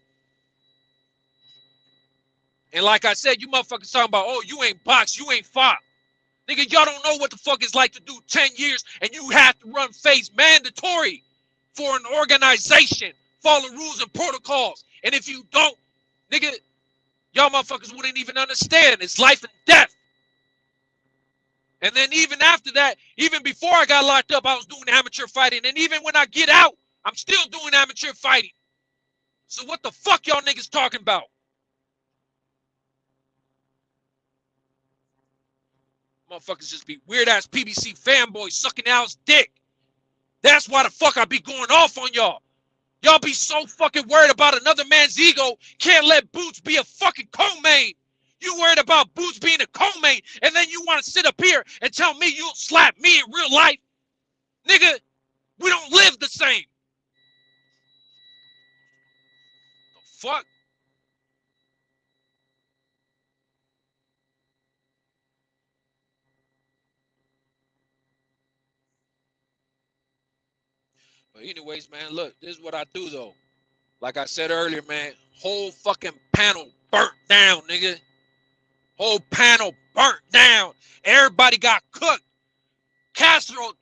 And like I said, you motherfuckers talking about, oh, you ain't boxed, you ain't fought. Nigga, y'all don't know what the fuck it's like to do 10 years and you have to run face mandatory for an organization, follow rules and protocols. And if you don't, nigga, y'all motherfuckers wouldn't even understand. It's life and death. And then even after that, even before I got locked up, I was doing amateur fighting. And even when I get out, I'm still doing amateur fighting. So what the fuck y'all niggas talking about? Motherfuckers just be weird-ass PBC fanboys sucking Al's dick. That's why the fuck I be going off on y'all. Y'all be so fucking worried about another man's ego, can't let Boots be a fucking co-main. You worried about Boots being a co-main, and then you want to sit up here and tell me you'll slap me in real life? Nigga, we don't live the same. The fuck? But anyways, man, look, this is what I do, though. Like I said earlier, man, whole fucking panel burnt down, nigga. Whole panel burnt down. Everybody got cooked. Castro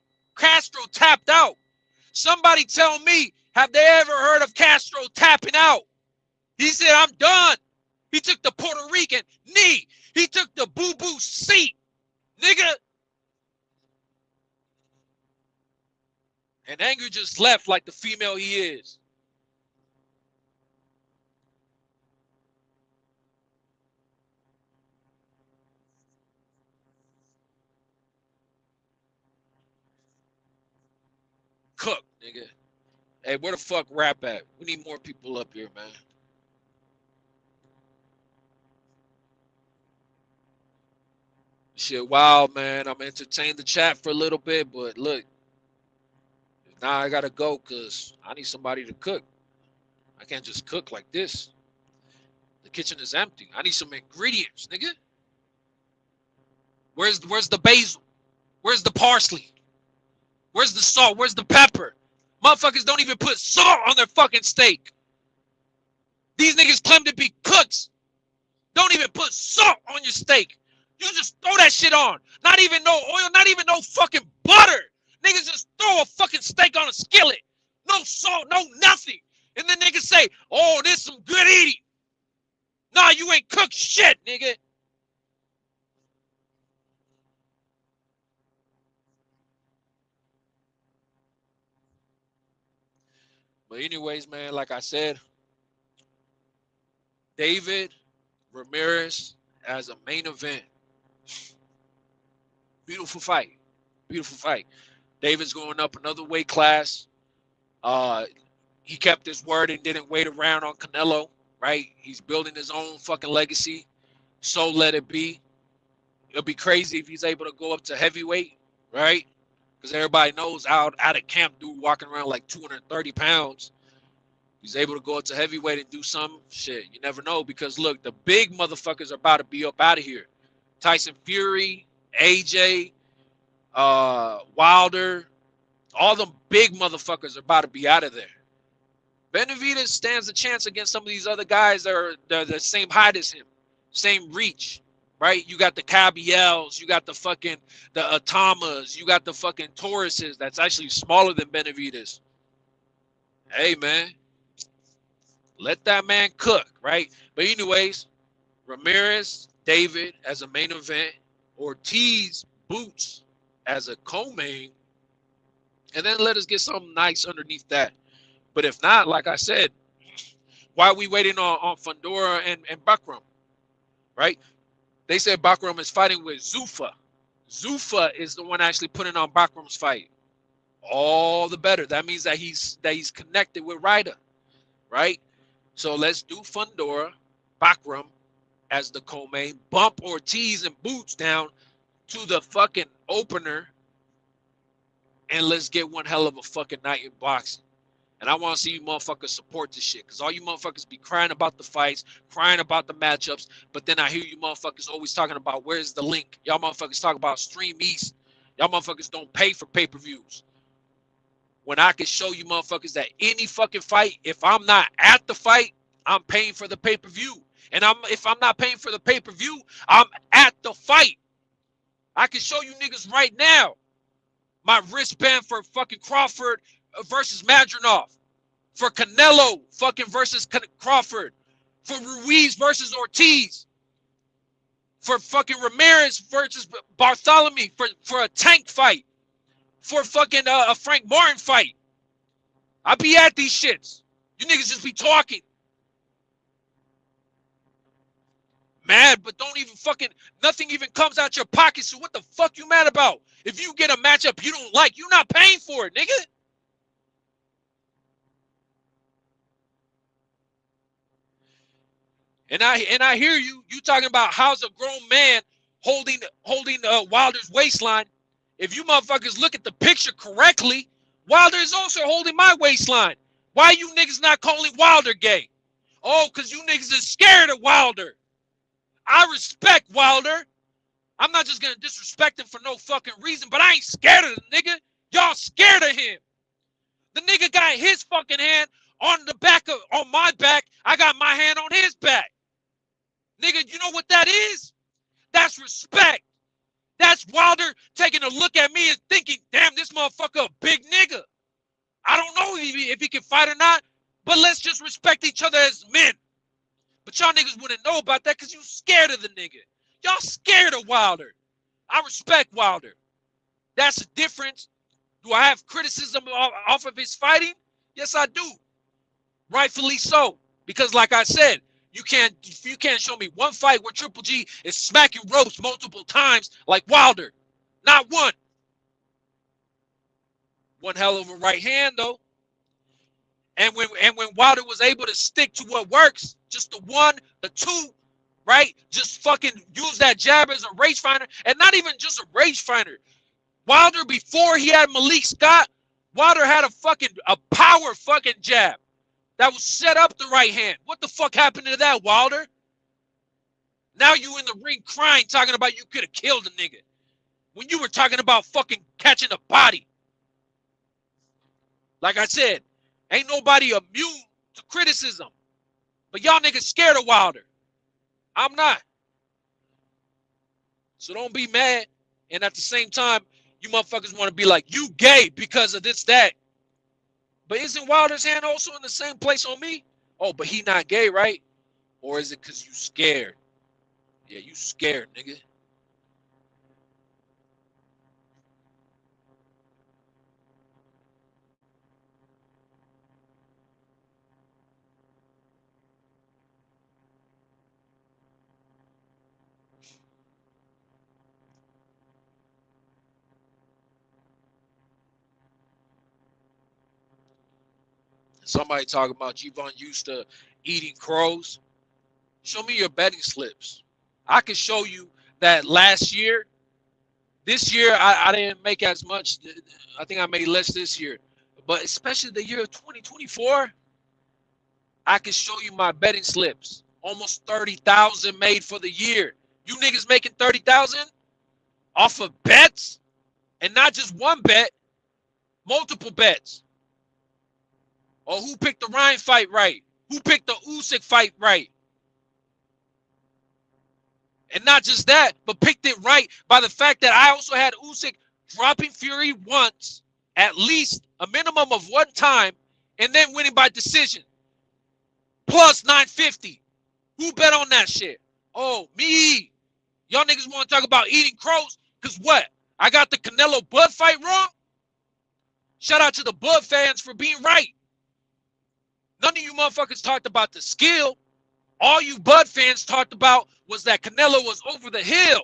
tapped out. Somebody tell me, have they ever heard of Castro tapping out? He said, I'm done. He took the Puerto Rican knee. He took the boo-boo seat, nigga. And Angry just left like the female he is. Cook, nigga. Hey, where the fuck Rap at? We need more people up here, man. Shit, wild, man. I'm entertained the chat for a little bit, but look, now I gotta go because I need somebody to cook. I can't just cook like this. The kitchen is empty. I need some ingredients, nigga. Where's the basil? Where's the parsley? Where's the salt? Where's the pepper? Motherfuckers don't even put salt on their fucking steak. These niggas claim to be cooks. Don't even put salt on your steak. You just throw that shit on. Not even no oil, not even no fucking butter. Niggas just throw a fucking steak on a skillet. No salt, no nothing. And then niggas say, oh, this some good eating. Nah, you ain't cooked shit, nigga. But anyways, man, like I said, David Ramirez as a main event. Beautiful fight. Beautiful fight. David's going up another weight class. He kept his word and didn't wait around on Canelo, right? He's building his own fucking legacy. So let it be. It'll be crazy if he's able to go up to heavyweight, right? Because everybody knows out of camp, dude walking around like 230 pounds. He's able to go up to heavyweight and do some shit. You never know, because look, the big motherfuckers are about to be up out of here. Tyson Fury, AJ, Wilder, all them big motherfuckers are about to be out of there. Benavidez stands a chance against some of these other guys that are the same height as him, same reach, right? You got the Cabiels, you got the Atamas, you got the fucking Tauruses that's actually smaller than Benavidez. Hey, man, let that man cook, right? But anyways, Ramirez, David as a main event, Ortiz, Boots as a co-main, and then let us get something nice underneath that. But if not, like I said, why are we waiting on Fundora and Bakram, right? They said Bakram is fighting with Zuffa. Zuffa is the one actually putting on Bakram's fight. All the better. That means that he's connected with Ryder, right? So let's do Fundora, Bakram as the co-main, bump Ortiz and Boots down to the fucking opener, and let's get one hell of a fucking night in boxing. And I want to see you motherfuckers support this shit, because all you motherfuckers be crying about the fights, crying about the matchups, but then I hear you motherfuckers always talking about where's the link. Y'all motherfuckers talk about Stream East. Y'all motherfuckers don't pay for pay-per-views. When I can show you motherfuckers that any fucking fight, if I'm not at the fight, I'm paying for the pay-per-view. And if I'm not paying for the pay-per-view, I'm at the fight. I can show you niggas right now my wristband for fucking Crawford versus Madronov, for Canelo fucking versus Crawford, for Ruiz versus Ortiz, for fucking Ramirez versus Bartholomew, for a Tank fight, for fucking a Frank Martin fight. I be at these shits. You niggas just be talking. Mad, but don't even fucking, nothing even comes out your pocket, so what the fuck you mad about? If you get a matchup you don't like, you're not paying for it, nigga. And I hear you. You talking about how's a grown man holding Wilder's waistline. If you motherfuckers look at the picture correctly, Wilder is also holding my waistline. Why you niggas not calling Wilder gay? Oh, because you niggas are scared of Wilder. I respect Wilder. I'm not just going to disrespect him for no fucking reason, but I ain't scared of the nigga. Y'all scared of him. The nigga got his fucking hand on my back. I got my hand on his back. Nigga, you know what that is? That's respect. That's Wilder taking a look at me and thinking, damn, this motherfucker a big nigga. I don't know if he can fight or not, but let's just respect each other as men. But y'all niggas wouldn't know about that because you scared of the nigga. Y'all scared of Wilder. I respect Wilder. That's the difference. Do I have criticism off of his fighting? Yes, I do. Rightfully so. Because like I said, you can't show me one fight where Triple G is smacking ropes multiple times like Wilder. Not one. One hell of a right hand though. And when Wilder was able to stick to what works, just the one, the two, right? Just fucking use that jab as a rage fighter, and not even just a rage fighter. Wilder, before he had Malik Scott, Wilder had a power fucking jab that was set up the right hand. What the fuck happened to that, Wilder? Now you in the ring crying, talking about you could have killed a nigga. When you were talking about fucking catching a body. Like I said, ain't nobody immune to criticism. But y'all niggas scared of Wilder. I'm not. So don't be mad. And at the same time, you motherfuckers want to be like, you gay because of this, that. But isn't Wilder's hand also in the same place on me? Oh, but he not gay, right? Or is it because you scared? Yeah, you scared, nigga. Somebody talking about Javon used to eating crows. Show me your betting slips. I can show you that last year. This year, I didn't make as much. I think I made less this year. But especially the year of 2024, I can show you my betting slips. Almost 30,000 made for the year. You niggas making 30,000 off of bets? And not just one bet, multiple bets. Or who picked the Ryan fight right? Who picked the Usyk fight right? And not just that, but picked it right by the fact that I also had Usyk dropping Fury once, at least a minimum of one time, and then winning by decision. Plus 950. Who bet on that shit? Oh, me. Y'all niggas want to talk about eating crows? Because what? I got the Canelo Bud fight wrong? Shout out to the Bud fans for being right. None of you motherfuckers talked about the skill. All you Bud fans talked about was that Canelo was over the hill.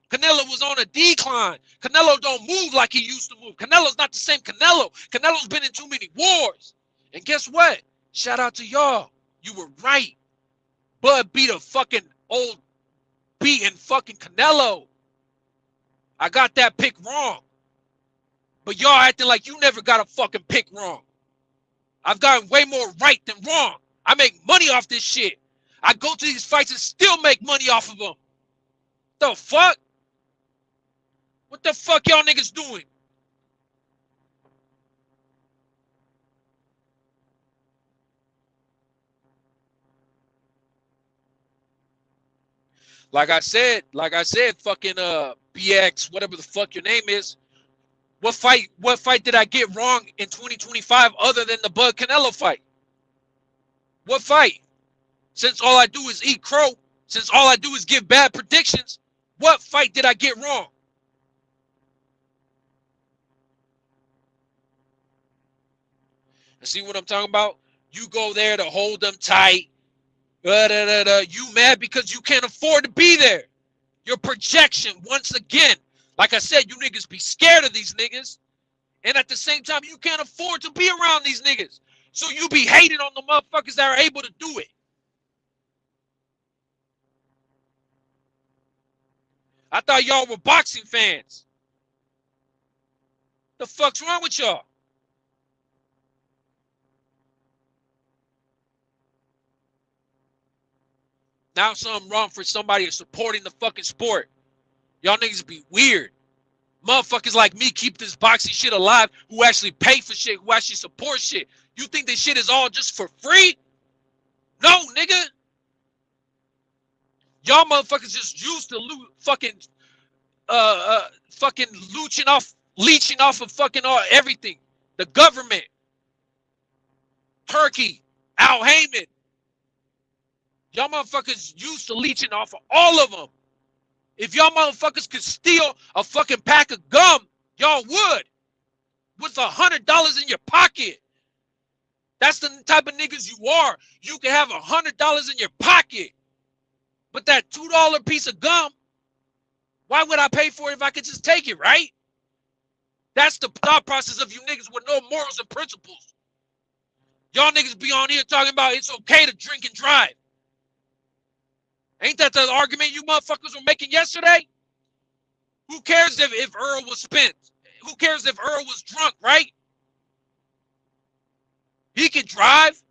Canelo was on a decline. Canelo don't move like he used to move. Canelo's not the same Canelo. Canelo's been in too many wars. And guess what? Shout out to y'all. You were right. Bud beat a fucking old beaten fucking Canelo. I got that pick wrong. But y'all acting like you never got a fucking pick wrong. I've gotten way more right than wrong. I make money off this shit. I go to these fights and still make money off of them. The fuck? What the fuck y'all niggas doing? Like I said, fucking BX, whatever the fuck your name is. What fight did I get wrong in 2025 other than the Bud Canelo fight? What fight? Since all I do is eat crow, since all I do is give bad predictions, what fight did I get wrong? And see what I'm talking about? You go there to hold them tight. You mad because you can't afford to be there. Your projection, once again, like I said, you niggas be scared of these niggas. And at the same time, you can't afford to be around these niggas. So you be hating on the motherfuckers that are able to do it. I thought y'all were boxing fans. The fuck's wrong with y'all? Now something wrong for somebody supporting the fucking sport. Y'all niggas be weird. Motherfuckers like me keep this boxing shit alive, who actually pay for shit, who actually support shit. You think this shit is all just for free? No, nigga. Y'all motherfuckers just used to fucking leeching off of fucking everything. The government, Turkey, Al Heyman. Y'all motherfuckers used to leeching off of all of them. If y'all motherfuckers could steal a fucking pack of gum, y'all would. With $100 in your pocket. That's the type of niggas you are. You can have $100 in your pocket. But that $2 piece of gum, why would I pay for it if I could just take it, right? That's the thought process of you niggas with no morals and principles. Y'all niggas be on here talking about it's okay to drink and drive. Ain't that the argument you motherfuckers were making yesterday? Who cares if Earl was spent? Who cares if Earl was drunk, right? He can drive.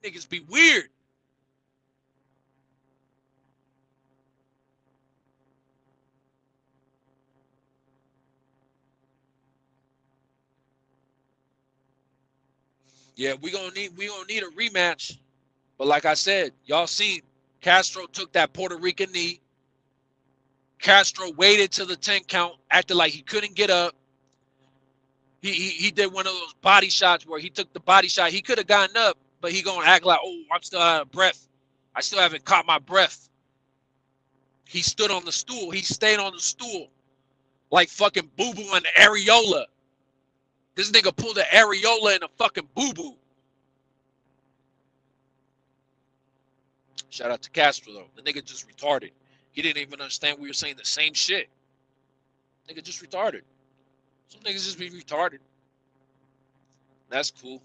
Niggas be weird. Yeah, we gonna need a rematch. But like I said, y'all seen Castro took that Puerto Rican knee. Castro waited till the 10 count, acted like he couldn't get up. He did one of those body shots where he took the body shot. He could have gotten up, but he gonna act like, oh, I'm still out of breath. I still haven't caught my breath. He stood on the stool. He stayed on the stool like fucking Boo Boo and Areola. This nigga pulled an areola in a fucking boo-boo. Shout out to Castro, though. The nigga just retarded. He didn't even understand we were saying the same shit. Nigga just retarded. Some niggas just be retarded. That's cool.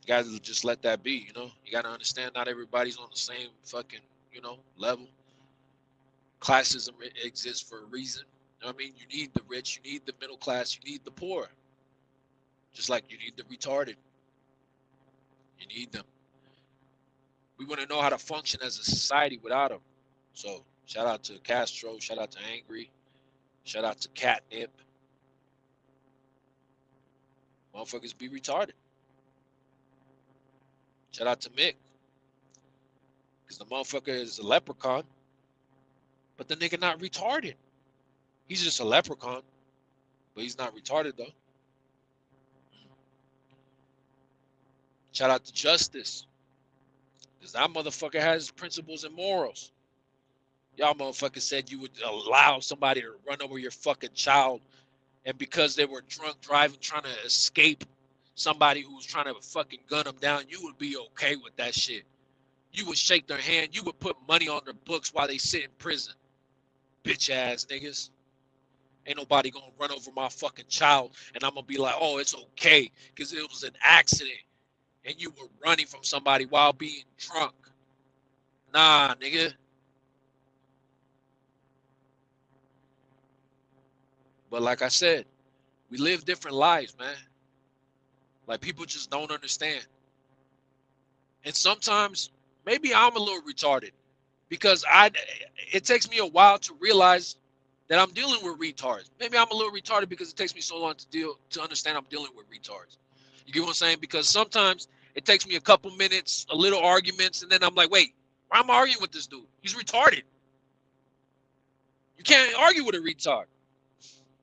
You guys just let that be, you know? You got to understand not everybody's on the same fucking, you know, level. Classism exists for a reason. You know what I mean? You need the rich, you need the middle class, you need the poor. Just like you need the retarded. You need them. We wouldn't know how to function as a society without them. So, shout out to Castro, shout out to Angry, shout out to Catnip. Motherfuckers be retarded. Shout out to Mick. Because the motherfucker is a leprechaun. But the nigga not retarded. He's just a leprechaun, but he's not retarded though. Shout out to Justice, because that motherfucker has principles and morals. Y'all motherfuckers said you would allow somebody to run over your fucking child, and because they were drunk driving, trying to escape somebody who was trying to fucking gun them down, you would be okay with that shit. You would shake their hand. You would put money on their books while they sit in prison. Bitch ass niggas. Ain't nobody gonna run over my fucking child and I'm gonna be like, oh, it's okay because it was an accident and you were running from somebody while being drunk. Nah, nigga. But like I said, we live different lives, man. Like people just don't understand. And sometimes maybe I'm a little retarded because it takes me a while to realize that I'm dealing with retards. Maybe I'm a little retarded because it takes me so long to understand I'm dealing with retards. You get what I'm saying? Because sometimes it takes me a couple minutes, a little arguments, and then I'm like, wait, why am I arguing with this dude? He's retarded. You can't argue with a retard.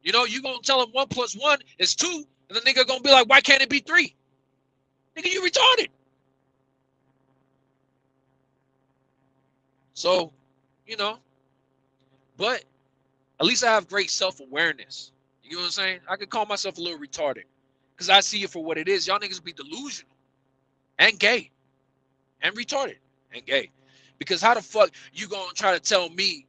You know, you gonna tell him 1 + 1 is 2, and the nigga gonna be like, why can't it be 3? Nigga, you retarded. So, you know, but at least I have great self-awareness. You know what I'm saying? I could call myself a little retarded because I see it for what it is. Y'all niggas be delusional and gay and retarded and gay. Because how the fuck you gonna try to tell me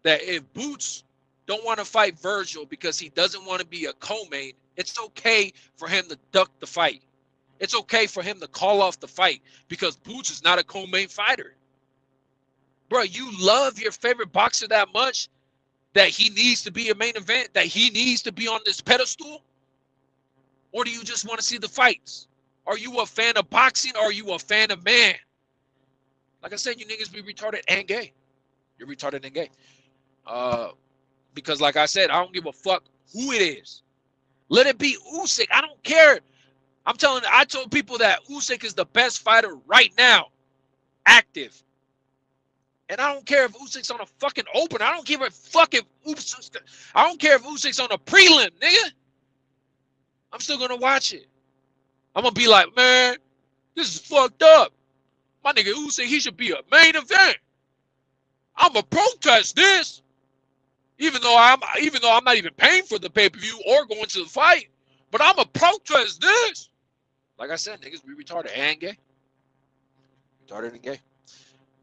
that if Boots don't want to fight Virgil because he doesn't want to be a co-main, it's okay for him to duck the fight. It's okay for him to call off the fight because Boots is not a co-main fighter. Bro, you love your favorite boxer that much that he needs to be a main event, that he needs to be on this pedestal? Or do you just want to see the fights? Are you a fan of boxing or are you a fan of man? Like I said, you niggas be retarded and gay. You're retarded and gay. Because like I said, I don't give a fuck who it is. Let it be Usyk. I don't care. I told people that Usyk is the best fighter right now, active. And I don't care if Usyk's on a fucking open. I don't give a fuck if Usyk. I don't care if Usyk's on a prelim, nigga. I'm still gonna watch it. I'm gonna be like, man, this is fucked up. My nigga Usyk, he should be a main event. I'ma protest this. Even though I'm not even paying for the pay-per-view or going to the fight. But I'ma protest this. Like I said, niggas be retarded and gay. Retarded and gay.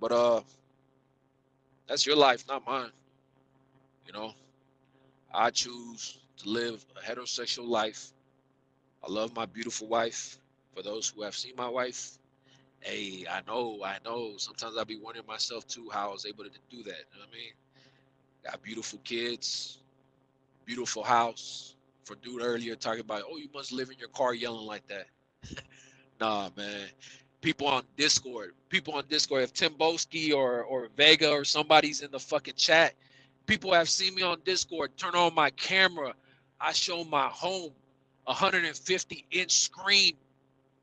But that's your life, not mine. You know, I choose to live a heterosexual life. I love my beautiful wife. For those who have seen my wife, hey, I know. Sometimes I be wondering myself too how I was able to do that. You know what I mean? Got beautiful kids, beautiful house. For dude earlier talking about, oh, you must live in your car yelling like that. Nah, man. People on Discord, if Tim Boski or Vega or somebody's in the fucking chat, people have seen me on Discord, turn on my camera. I show my home, 150-inch screen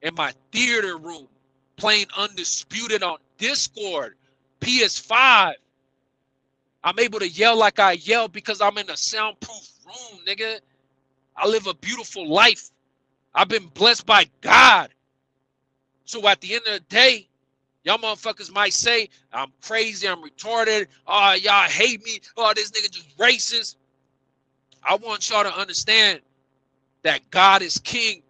in my theater room, playing Undisputed on Discord, PS5. I'm able to yell like I yell because I'm in a soundproof room, nigga. I live a beautiful life. I've been blessed by God. So at the end of the day, y'all motherfuckers might say, I'm crazy, I'm retarded, oh, y'all hate me, oh, this nigga just racist. I want y'all to understand that God is king.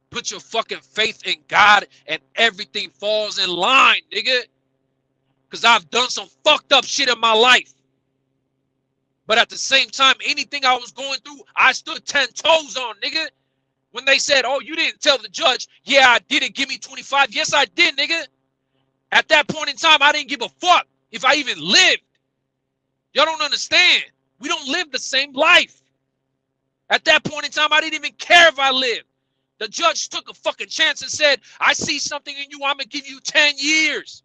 Put your fucking faith in God and everything falls in line, nigga. Because I've done some fucked up shit in my life. But at the same time, anything I was going through, I stood 10 toes on, nigga. When they said, oh, you didn't tell the judge, yeah, I did it, give me 25. Yes, I did, nigga. At that point in time, I didn't give a fuck if I even lived. Y'all don't understand. We don't live the same life. At that point in time, I didn't even care if I lived. The judge took a fucking chance and said, I see something in you, I'm going to give you 10 years.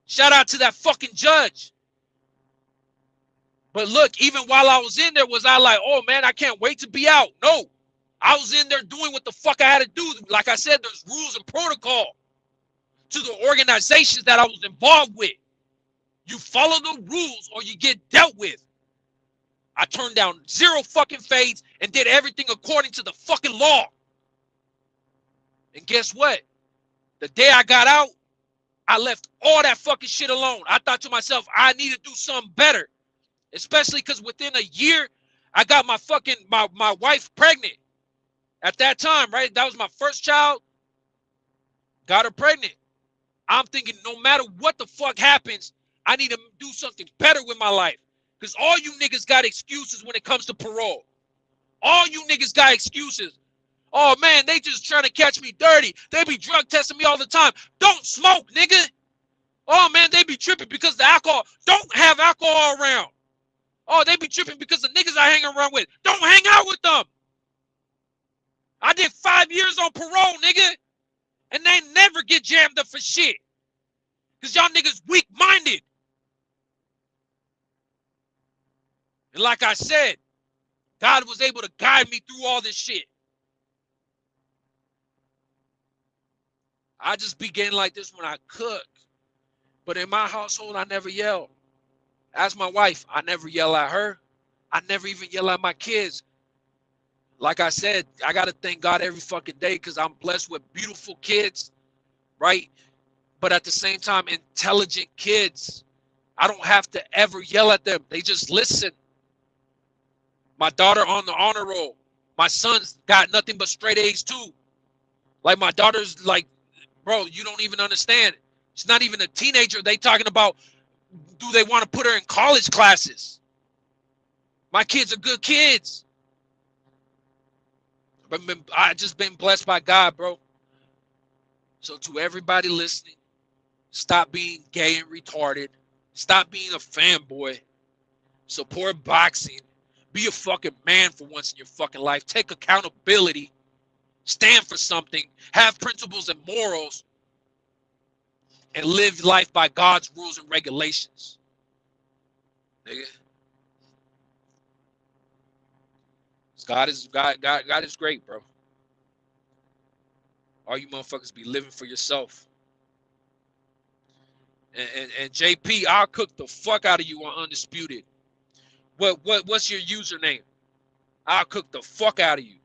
Shout out to that fucking judge. But look, even while I was in there, was I like, oh man, I can't wait to be out? No. I was in there doing what the fuck I had to do. Like I said, there's rules and protocol to the organizations that I was involved with. You follow the rules or you get dealt with. I turned down 0 fucking fades and did everything according to the fucking law. And guess what? The day I got out, I left all that fucking shit alone. I thought to myself, I need to do something better. Especially because within a year, I got my wife pregnant. At that time, right? That was my first child. Got her pregnant. I'm thinking no matter what the fuck happens, I need to do something better with my life. Because all you niggas got excuses when it comes to parole. All you niggas got excuses. Oh, man, they just trying to catch me dirty. They be drug testing me all the time. Don't smoke, nigga. Oh, man, they be tripping because the alcohol. Don't have alcohol around. Oh, they be tripping because the niggas I hang around with. Don't hang out with them. I did 5 years on parole, nigga. And they never get jammed up for shit. Because y'all niggas weak-minded. And like I said, God was able to guide me through all this shit. I just begin like this when I cook. But in my household, I never yell. Ask my wife, I never yell at her. I never even yell at my kids. Like I said, I got to thank God every fucking day because I'm blessed with beautiful kids, right? But at the same time, intelligent kids. I don't have to ever yell at them. They just listen. My daughter on the honor roll. My son's got nothing but straight A's too. Like my daughter's like, bro, you don't even understand. She's not even a teenager. They talking about, do they want to put her in college classes? My kids are good kids. But I just been blessed by God, bro. So to everybody listening, Stop being gay and retarded. Stop being a fanboy. Support boxing. Be a fucking man for once in your fucking life. Take accountability. Stand for something. Have principles and morals. And live life by God's rules and regulations. Nigga. God is great, bro. All you motherfuckers be living for yourself. And JP, I'll cook the fuck out of you on Undisputed. What's your username? I'll cook the fuck out of you.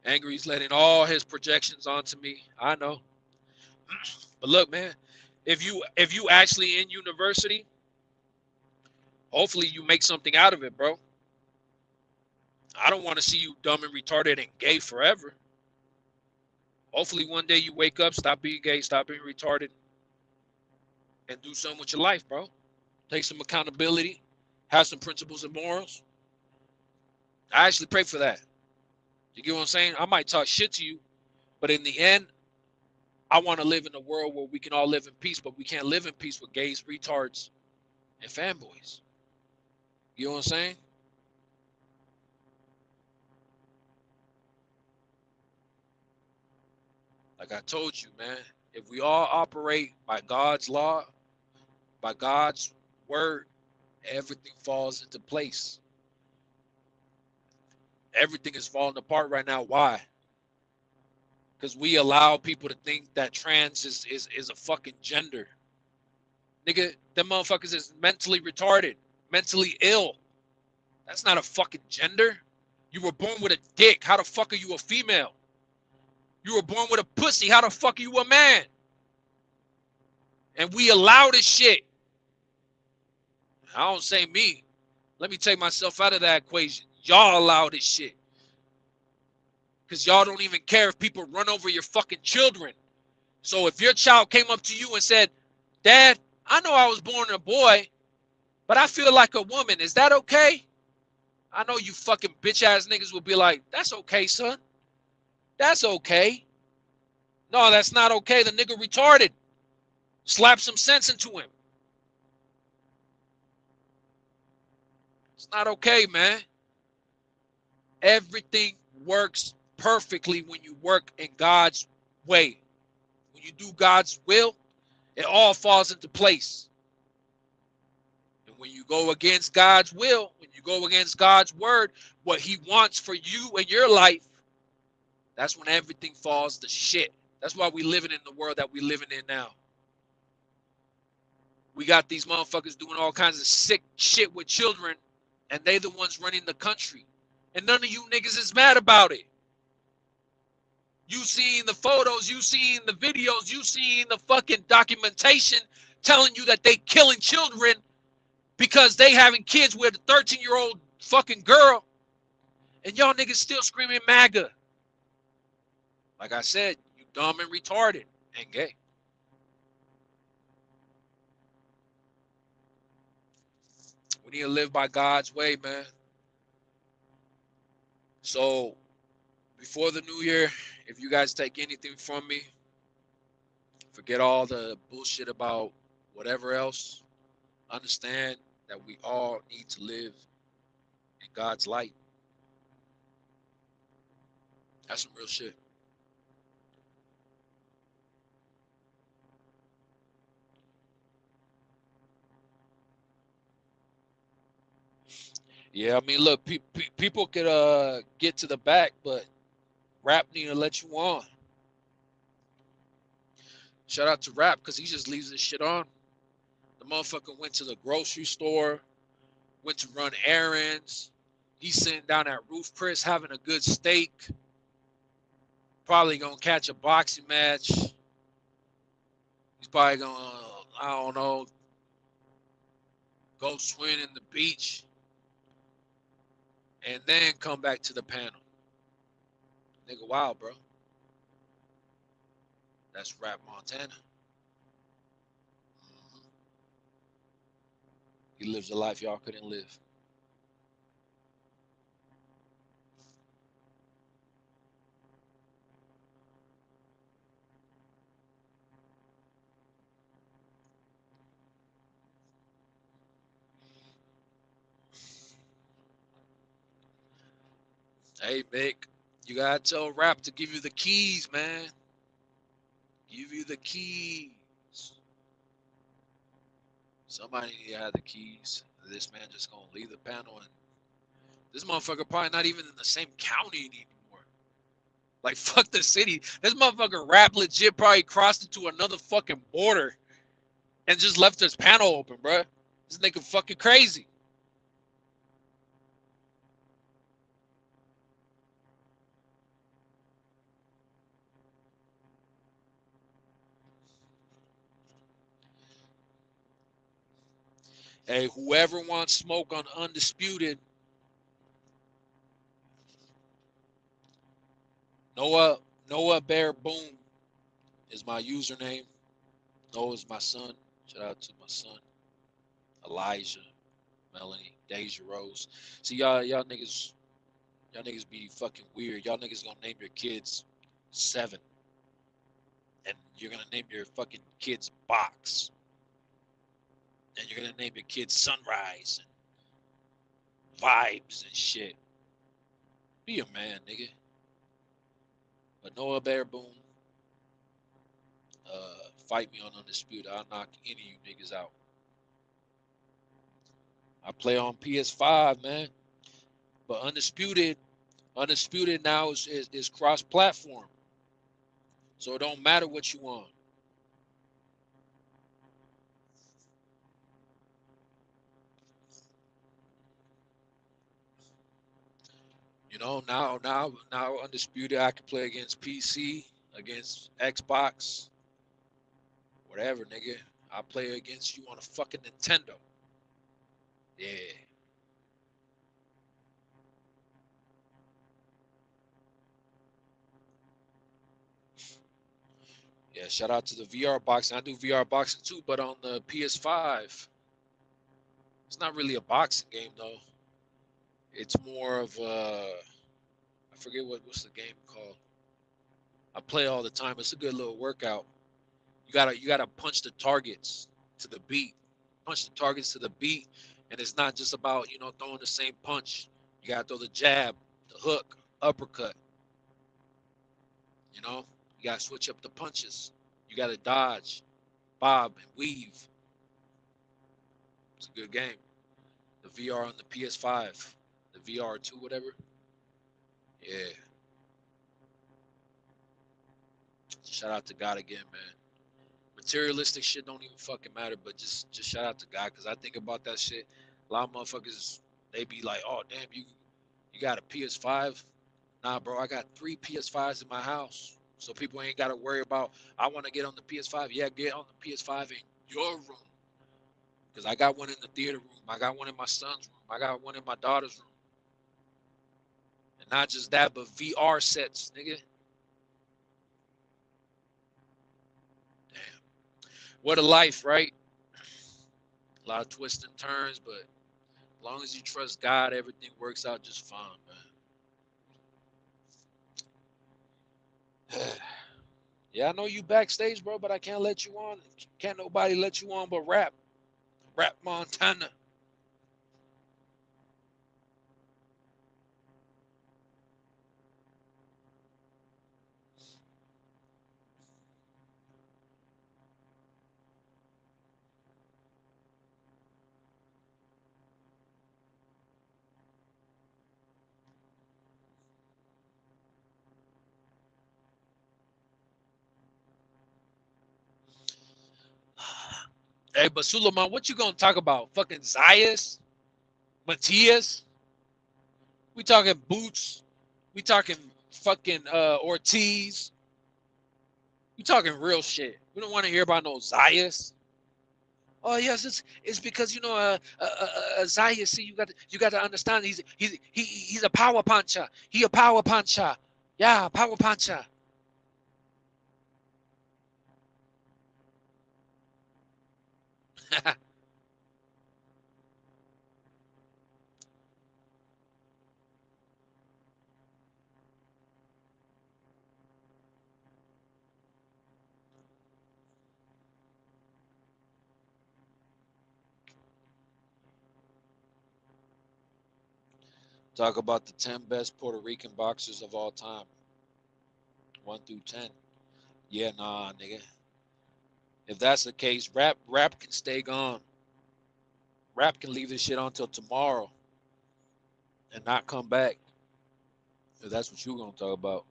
Angry's letting all his projections onto me. I know. But look, man, if you actually in university, hopefully you make something out of it, bro. I don't want to see you dumb and retarded and gay forever. Hopefully one day you wake up, stop being gay, stop being retarded, and do something with your life, bro. Take some accountability, have some principles and morals. I actually pray for that. You get what I'm saying? I might talk shit to you, but in the end, I want to live in a world where we can all live in peace, but we can't live in peace with gays, retards, and fanboys. You know what I'm saying? Like I told you, man, if we all operate by God's law, by God's word, everything falls into place. Everything is falling apart right now. Why? Because we allow people to think that trans is a fucking gender. Nigga, them motherfuckers is mentally retarded, mentally ill. That's not a fucking gender. You were born with a dick. How the fuck are you a female? You were born with a pussy. How the fuck are you a man? And we allow this shit. I don't say me. Let me take myself out of that equation. Y'all allow this shit. Because y'all don't even care if people run over your fucking children. So if your child came up to you and said, Dad, I know I was born a boy, but I feel like a woman. Is that okay? I know you fucking bitch ass niggas will be like, that's okay, son. That's okay. No, that's not okay. The nigga retarded. Slap some sense into him. It's not okay, man. Everything works perfectly when you work in God's way. When you do God's will, it all falls into place. And when you go against God's will, when you go against God's word, what he wants for you and your life, that's when everything falls to shit. That's why we living in the world that we living in now. We got these motherfuckers doing all kinds of sick shit with children, and they the ones running the country. And none of you niggas is mad about it. You seen the photos, you seen the videos, you seen the fucking documentation telling you that they killing children because they having kids with a 13-year-old fucking girl. And y'all niggas still screaming MAGA. Like I said, you dumb and retarded and gay. We need to live by God's way, man. So before the new year, if you guys take anything from me, forget all the bullshit about whatever else. Understand that we all need to live in God's light. That's some real shit. Yeah, I mean, look, people could get to the back, but Rap need to let you on. Shout out to Rap because he just leaves this shit on. The motherfucker went to the grocery store, went to run errands. He's sitting down at Roof Chris having a good steak. Probably gonna catch a boxing match. He's probably gonna, I don't know, go swim in the beach. And then come back to the panel. Nigga, wild, bro. That's Rap Montana. He lives a life y'all couldn't live. Hey, Mick, you gotta tell Rap to give you the keys, man. Give you the keys. Somebody need to have the keys. This man just gonna leave the panel, and this motherfucker probably not even in the same county anymore. Like, fuck the city. This motherfucker Rap legit probably crossed into another fucking border and just left his panel open, bruh. This nigga fucking crazy. Hey, whoever wants smoke on Undisputed, Noah Bear Boom is my username. Noah's my son. Shout out to my son, Elijah, Melanie, Deja Rose. See, y'all niggas be fucking weird. Y'all niggas gonna name your kids 7, and you're gonna name your fucking kids Box, and you're gonna name your kids Sunrise and Vibes and shit. Be a man, nigga. But Noah Bear Boom, fight me on Undisputed. I'll knock any of you niggas out. I play on PS5, man. But Undisputed now is cross-platform. So it don't matter what you want. You know, now Undisputed, I can play against PC, against Xbox, whatever, nigga. I play against you on a fucking Nintendo. Yeah. Yeah, shout out to the VR boxing. I do VR boxing too, but on the PS5. It's not really a boxing game though. It's more of I forget what's the game called. I play all the time. It's a good little workout. You gotta punch the targets to the beat. Punch the targets to the beat. And it's not just about, throwing the same punch. You gotta throw the jab, the hook, uppercut. You gotta switch up the punches. You gotta dodge, bob, and weave. It's a good game. The VR on the PS5, the VR2, whatever. Yeah. Shout out to God again, man. Materialistic shit don't even fucking matter, but just shout out to God, because I think about that shit. A lot of motherfuckers, they be like, oh, damn, you got a PS5? Nah, bro, I got 3 PS5s in my house. So people ain't got to worry about, I want to get on the PS5. Yeah, get on the PS5 in your room. Because I got one in the theater room. I got one in my son's room. I got one in my daughter's room. And not just that, but VR sets, nigga. What a life, right? A lot of twists and turns, but as long as you trust God, everything works out just fine, man. Yeah, I know you backstage, bro, but I can't let you on. Can't nobody let you on but Rap Montana. Hey, but Suleiman, what you gonna talk about? Fucking Zayas? Matias? We talking Boots? We talking fucking Ortiz? We talking real shit. We don't want to hear about no Zayas. Oh yes, it's because Zayas. See, you got to understand. He's a power puncher. He a power puncher. Yeah, power puncher. Talk about the 10 best Puerto Rican boxers of all time. 1 through 10. Yeah, nah, nigga. If that's the case, rap can stay gone. Rap can leave this shit on till tomorrow and not come back. If that's what you're gonna talk about.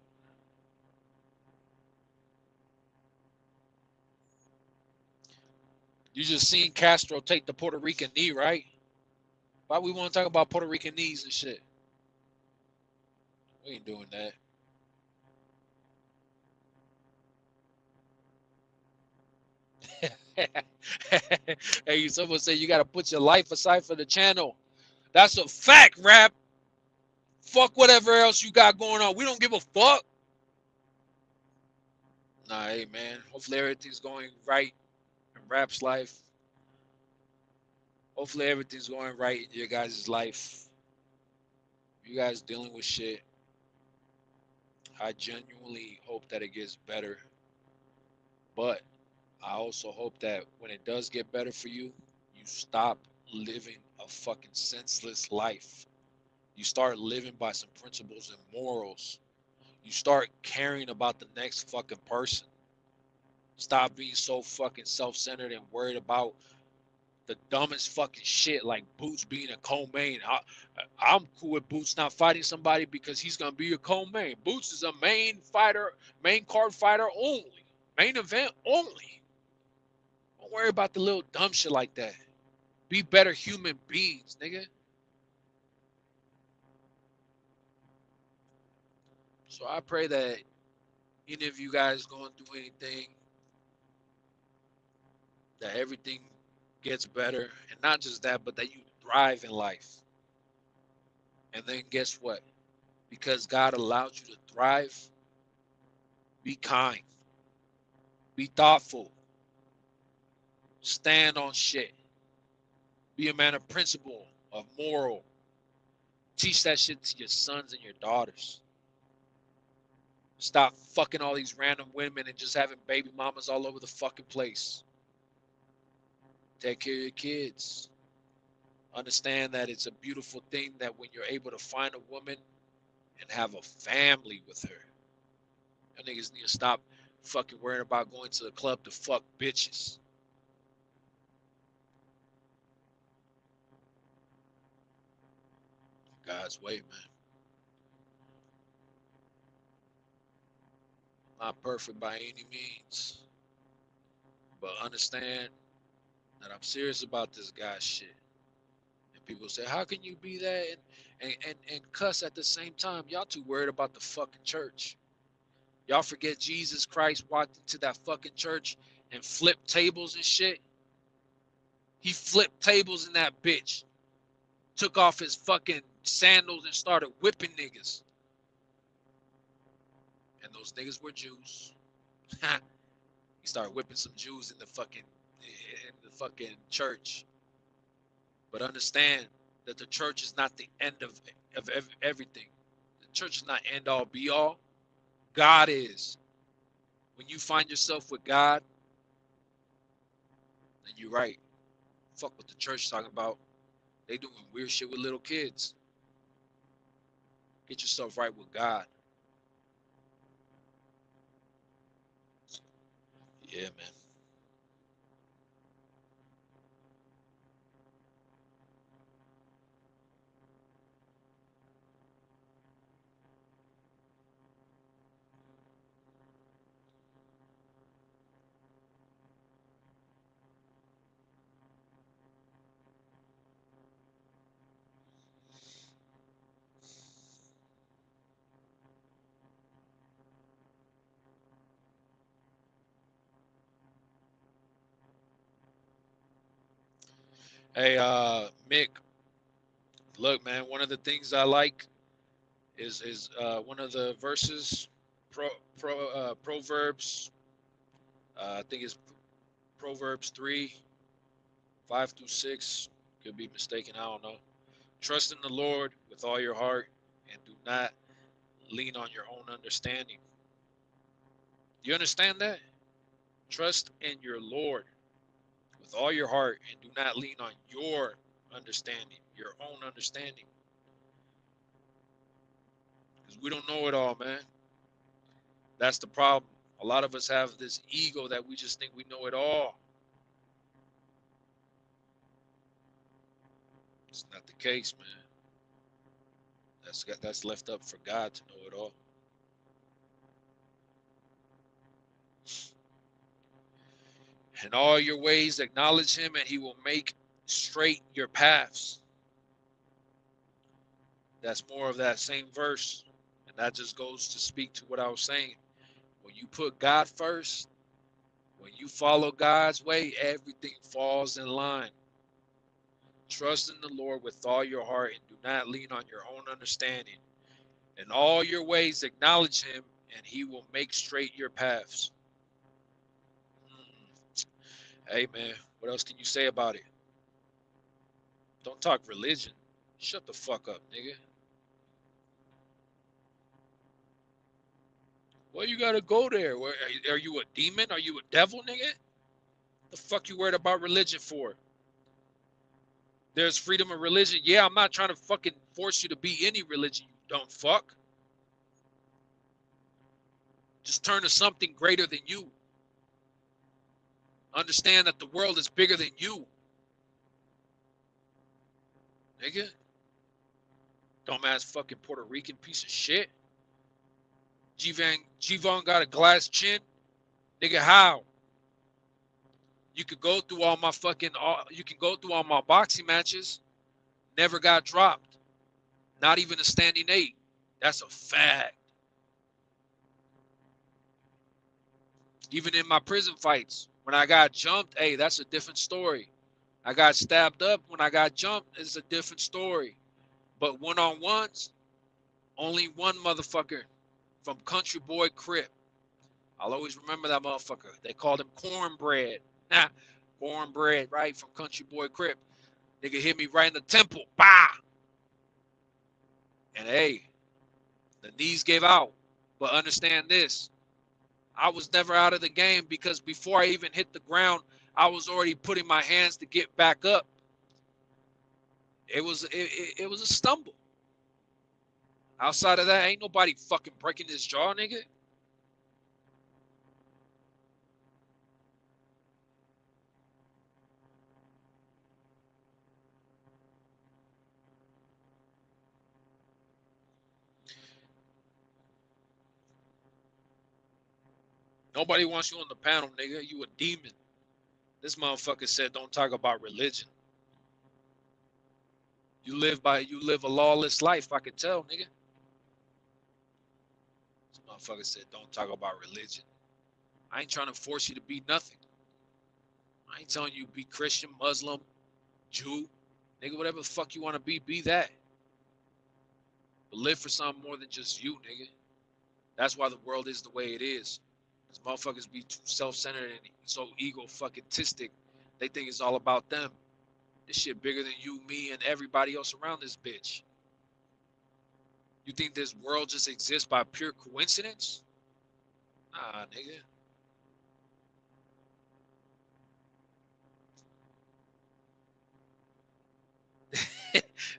You just seen Castro take the Puerto Rican knee, right? Why we want to talk about Puerto Rican knees and shit? We ain't doing that. Hey, someone said you gotta put your life aside for the channel. That's a fact, rap. Fuck whatever else you got going on. We don't give a fuck. Nah, hey man. Hopefully everything's going right in rap's life. Hopefully everything's going right in your guys' life. You guys dealing with shit. I genuinely hope that it gets better. But I also hope that when it does get better for you, you stop living a fucking senseless life. You start living by some principles and morals. You start caring about the next fucking person. Stop being so fucking self-centered and worried about the dumbest fucking shit like Boots being a co-main. I'm cool with Boots not fighting somebody because he's gonna be a co-main. Boots is a main fighter, main card fighter only, main event only. Don't worry about the little dumb shit like that. Be better human beings, nigga. So I pray that any of you guys going through anything, that everything gets better, and not just that, but that you thrive in life. And then guess what? Because God allowed you to thrive, be kind, be thoughtful, stand on shit, be a man of principle, of moral. Teach that shit to your sons and your daughters. Stop fucking all these random women and just having baby mamas all over the fucking place. Take care of your kids. Understand that it's a beautiful thing that when you're able to find a woman and have a family with her. You niggas need to stop fucking worrying about going to the club to fuck bitches. God's way, man. Not perfect by any means. But understand that I'm serious about this guy shit. And people say, how can you be that and cuss at the same time? Y'all too worried about the fucking church. Y'all forget Jesus Christ walked into that fucking church and flipped tables and shit. He flipped tables in that bitch. Took off his fucking sandals and started whipping niggas. And those niggas were Jews. He started whipping some Jews in the fucking church. But understand that the church is not the end of everything. The church is not end all be all. God is. When you find yourself with God, then you're right. Fuck what the church talking about. They doing weird shit with little kids. Get yourself right with God. Yeah, man. Hey, Mick, look, man, one of the things I like is one of the verses, Proverbs, I think it's Proverbs 3:5-6. Could be mistaken, I don't know. Trust in the Lord with all your heart and do not lean on your own understanding. You understand that? Trust in your Lord with all your heart and do not lean on your understanding, your own understanding. Because we don't know it all, man. That's the problem. A lot of us have this ego that we just think we know it all. It's not the case, man. That's left up for God to know it all. In all your ways, acknowledge him, and he will make straight your paths. That's more of that same verse. And that just goes to speak to what I was saying. When you put God first, when you follow God's way, everything falls in line. Trust in the Lord with all your heart and do not lean on your own understanding. In all your ways, acknowledge him, and he will make straight your paths. Hey, man, what else can you say about it? Don't talk religion. Shut the fuck up, nigga. Well, you gotta go there. Are you a demon? Are you a devil, nigga? The fuck you worried about religion for? There's freedom of religion. Yeah, I'm not trying to fucking force you to be any religion, you dumb fuck. Just turn to something greater than you. Understand that the world is bigger than you. Nigga. Dumbass fucking Puerto Rican piece of shit. G-Von got a glass chin. Nigga, how? You could go through all my boxing matches. Never got dropped. Not even a standing 8. That's a fact. Even in my prison fights, when I got jumped, hey, that's a different story. I got stabbed up when I got jumped, it's a different story. But one-on-ones, only one motherfucker from Country Boy Crip. I'll always remember that motherfucker. They called him Cornbread. Cornbread, right, from Country Boy Crip. Nigga hit me right in the temple. Bah! And hey, the knees gave out. But understand this. I was never out of the game because before I even hit the ground, I was already putting my hands to get back up. It was a stumble. Outside of that, ain't nobody fucking breaking his jaw, nigga. Nobody wants you on the panel, nigga. You a demon. This motherfucker said don't talk about religion. You live a lawless life, I can tell, nigga. This motherfucker said don't talk about religion. I ain't trying to force you to be nothing. I ain't telling you be Christian, Muslim, Jew. Nigga, whatever the fuck you want to be that. But live for something more than just you, nigga. That's why the world is the way it is. Because motherfuckers be too self-centered and so ego-fucking-tistic. They think it's all about them. This shit bigger than you, me, and everybody else around this bitch. You think this world just exists by pure coincidence? Nah, nigga.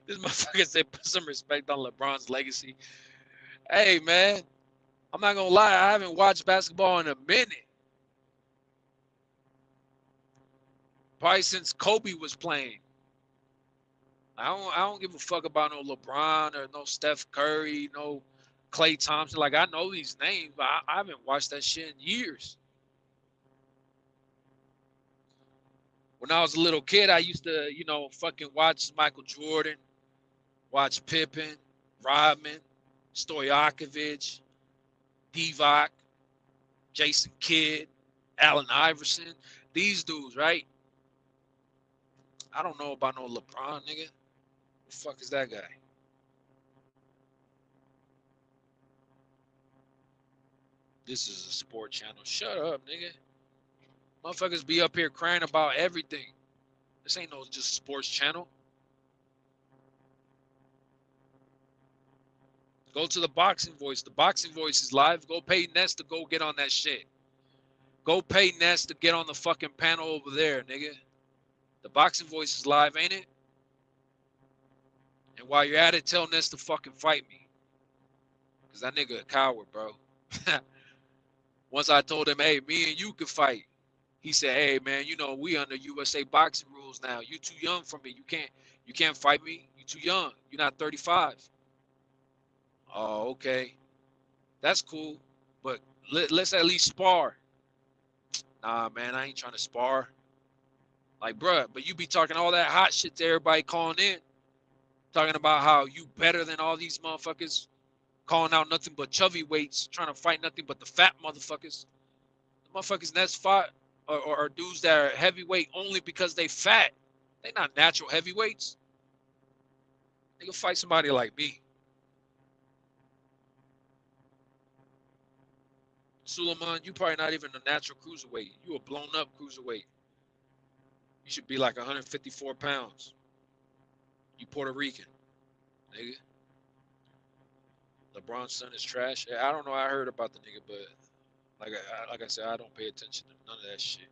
This motherfucker said put some respect on LeBron's legacy. Hey, man. I'm not gonna lie, I haven't watched basketball in a minute. Probably since Kobe was playing. I don't give a fuck about no LeBron or no Steph Curry, no Klay Thompson. Like, I know these names, but I haven't watched that shit in years. When I was a little kid, I used to, fucking watch Michael Jordan, watch Pippen, Rodman, Stojakovic, Divac, Jason Kidd, Allen Iverson. These dudes, right? I don't know about no LeBron, nigga. The fuck is that guy? This is a sport channel. Shut up, nigga. Motherfuckers be up here crying about everything. This ain't no just sports channel. Go to the Boxing Voice. The Boxing Voice is live. Go pay Ness to go get on that shit. Go pay Ness to get on the fucking panel over there, nigga. The Boxing Voice is live, ain't it? And while you're at it, tell Ness to fucking fight me. Cause that nigga a coward, bro. Once I told him, hey, me and you could fight. He said, hey man, you know, we under USA boxing rules now. You too young for me. You can't fight me. You too young. You're not 35. Oh, okay. That's cool. But let's at least spar. Nah, man, I ain't trying to spar. Like, bruh, but you be talking all that hot shit to everybody calling in. Talking about how you better than all these motherfuckers. Calling out nothing but chubby weights. Trying to fight nothing but the fat motherfuckers. The motherfuckers that's fought or dudes that are heavyweight only because they fat. They not natural heavyweights. They can fight somebody like me. Suleiman, you probably not even a natural cruiserweight. You a blown up cruiserweight. You should be like 154 pounds. You Puerto Rican, nigga. LeBron's son is trash. Yeah, I don't know. I heard about the nigga, but like I said, I don't pay attention to none of that shit.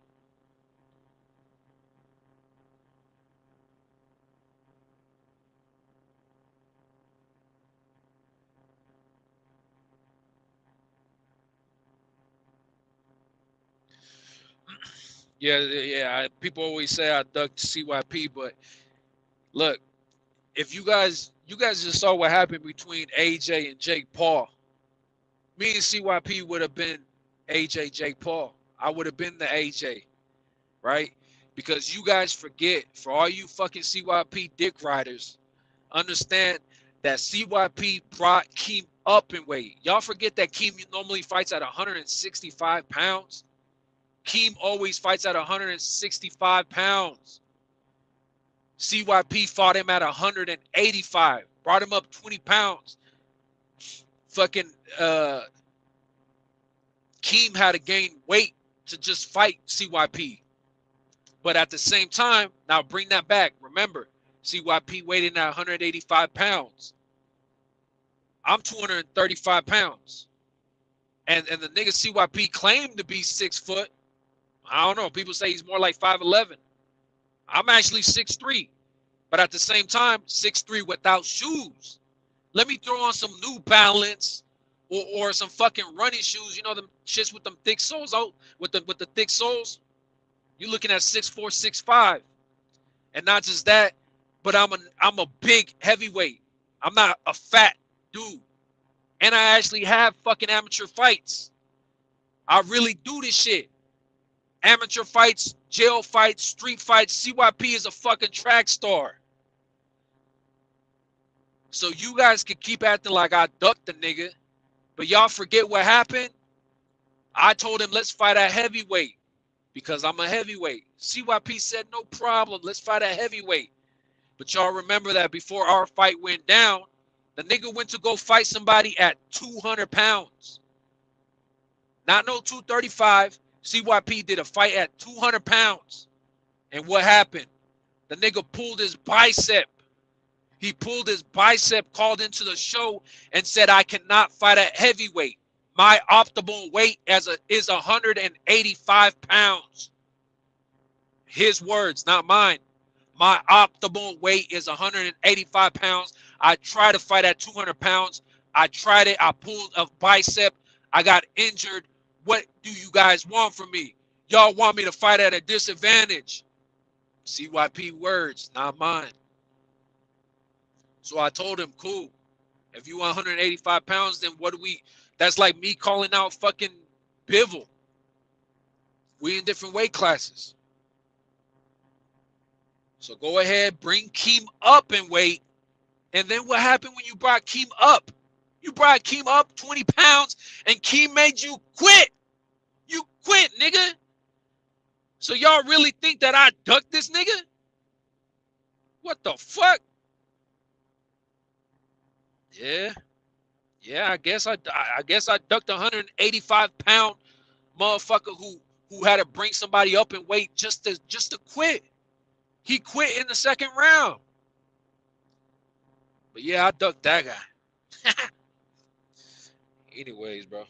Yeah. People always say I ducked CYP, but look, if you guys just saw what happened between AJ and Jake Paul. Me and CYP would have been AJ Jake Paul. I would have been the AJ, right? Because you guys forget, for all you fucking CYP dick riders, understand that CYP brought Keem up in weight. Y'all forget that Keem normally fights at 165 pounds. Keem always fights at 165 pounds. CYP fought him at 185, brought him up 20 pounds. Fucking Keem had to gain weight to just fight CYP. But at the same time, now bring that back. Remember, CYP weighed in at 185 pounds. I'm 235 pounds. And the nigga CYP claimed to be 6 foot. I don't know. People say he's more like 5'11". I'm actually 6'3". But at the same time, 6'3" without shoes. Let me throw on some New Balance or some fucking running shoes. You know them shits with them thick soles out with the thick soles. You're looking at 6'4", 6'5". And not just that, but I'm a big heavyweight. I'm not a fat dude. And I actually have fucking amateur fights. I really do this shit. Amateur fights, jail fights, street fights. CYP is a fucking track star. So you guys can keep acting like I ducked the nigga, but y'all forget what happened. I told him, let's fight at heavyweight because I'm a heavyweight. CYP said, no problem. Let's fight at heavyweight. But y'all remember that before our fight went down, the nigga went to go fight somebody at 200 pounds. Not no 235. CYP did a fight at 200 pounds. And what happened? The nigga pulled his bicep. He pulled his bicep, called into the show, and said, I cannot fight at heavyweight. My optimal weight is 185 pounds. His words, not mine. My optimal weight is 185 pounds. I tried to fight at 200 pounds. I tried it. I pulled a bicep. I got injured. What do you guys want from me? Y'all want me to fight at a disadvantage. CYP words, not mine. So I told him, cool. If you want 185 pounds, then what do we? That's like me calling out fucking Bivol. We in different weight classes. So go ahead, bring Keem up in weight. And then what happened when you brought Keem up? You brought Keem up 20 pounds and Keem made you quit. You quit, nigga. So y'all really think that I ducked this nigga? What the fuck? Yeah. Yeah, I guess I ducked a 185-pound motherfucker who had to bring somebody up in weight just to quit. He quit in the second round. But yeah, I ducked that guy. Anyways, bro.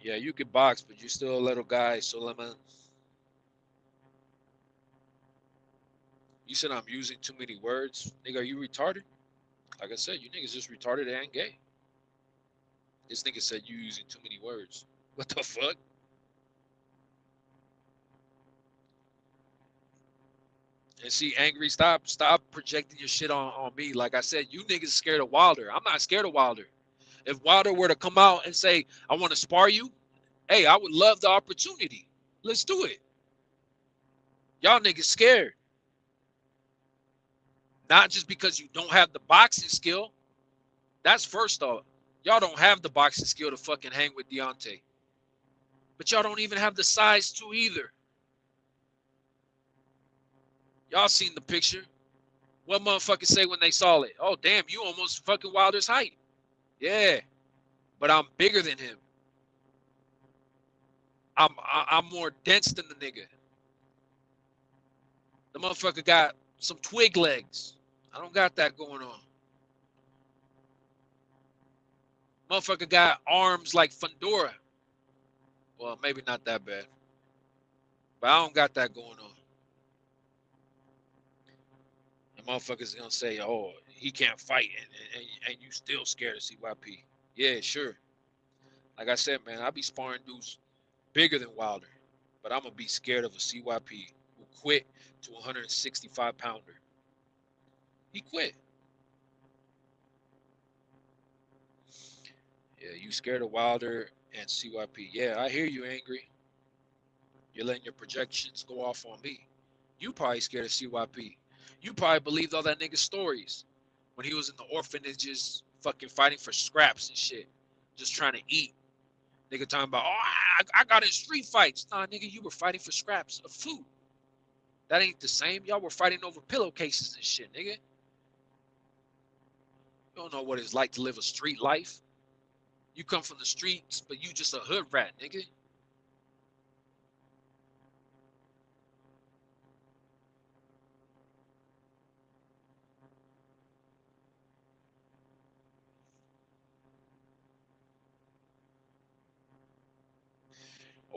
Yeah, you can box, but you're still a little guy, Suleiman. You said I'm using too many words. Nigga, are you retarded? Like I said, you niggas just retarded and gay. This nigga said you using too many words. What the fuck? And see, Angry, stop projecting your shit on me. Like I said, you niggas scared of Wilder. I'm not scared of Wilder. If Wilder were to come out and say, I want to spar you, hey, I would love the opportunity. Let's do it. Y'all niggas scared. Not just because you don't have the boxing skill. That's first off. Y'all don't have the boxing skill to fucking hang with Deontay. But y'all don't even have the size to either. Y'all seen the picture. What motherfuckers say when they saw it? Oh, damn, you almost fucking Wilder's height. Yeah, but I'm bigger than him. I'm more dense than the nigga. The motherfucker got some twig legs. I don't got that going on. Motherfucker got arms like Fundora. Well, maybe not that bad. But I don't got that going on. And motherfuckers gonna say, oh, he can't fight and you still scared of CYP. Yeah, sure. Like I said, man, I be sparring dudes bigger than Wilder. But I'm gonna be scared of a CYP who quit to 165 pounder. He quit. Yeah, you scared of Wilder and CYP. Yeah, I hear you, Angry. You're letting your projections go off on me. You probably scared of CYP. You probably believed all that nigga's stories when he was in the orphanages fucking fighting for scraps and shit. Just trying to eat. Nigga talking about, oh, I got in street fights. Nah, nigga, you were fighting for scraps of food. That ain't the same. Y'all were fighting over pillowcases and shit, nigga. You don't know what it's like to live a street life. You come from the streets, but you just a hood rat, nigga.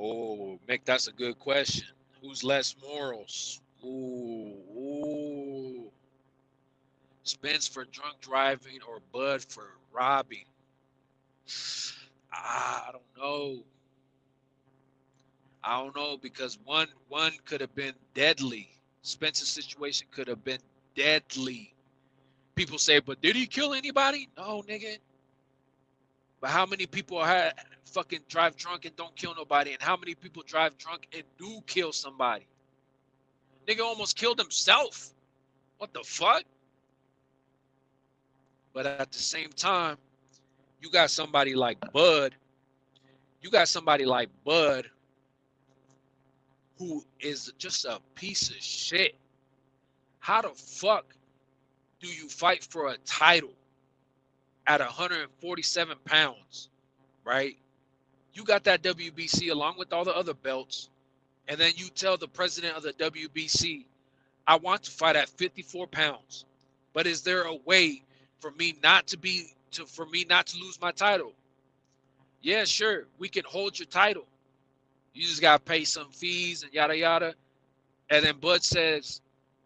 Oh, Mick, that's a good question. Who's less morals? Ooh. Spence for drunk driving or Bud for robbing? I don't know. I don't know because one could have been deadly. Spence's situation could have been deadly. People say, but did he kill anybody? No, nigga. But how many people fucking drive drunk and don't kill nobody? And how many people drive drunk and do kill somebody? Nigga almost killed himself. What the fuck? But at the same time, you got somebody like Bud. You got somebody like Bud who is just a piece of shit. How the fuck do you fight for a title at 147 pounds, right? You got that WBC along with all the other belts, and then you tell the president of the WBC, I want to fight at 54 pounds, but is there a way for me not to lose my title? Yeah, sure, we can hold your title. You just gotta pay some fees and yada yada. And then Bud says,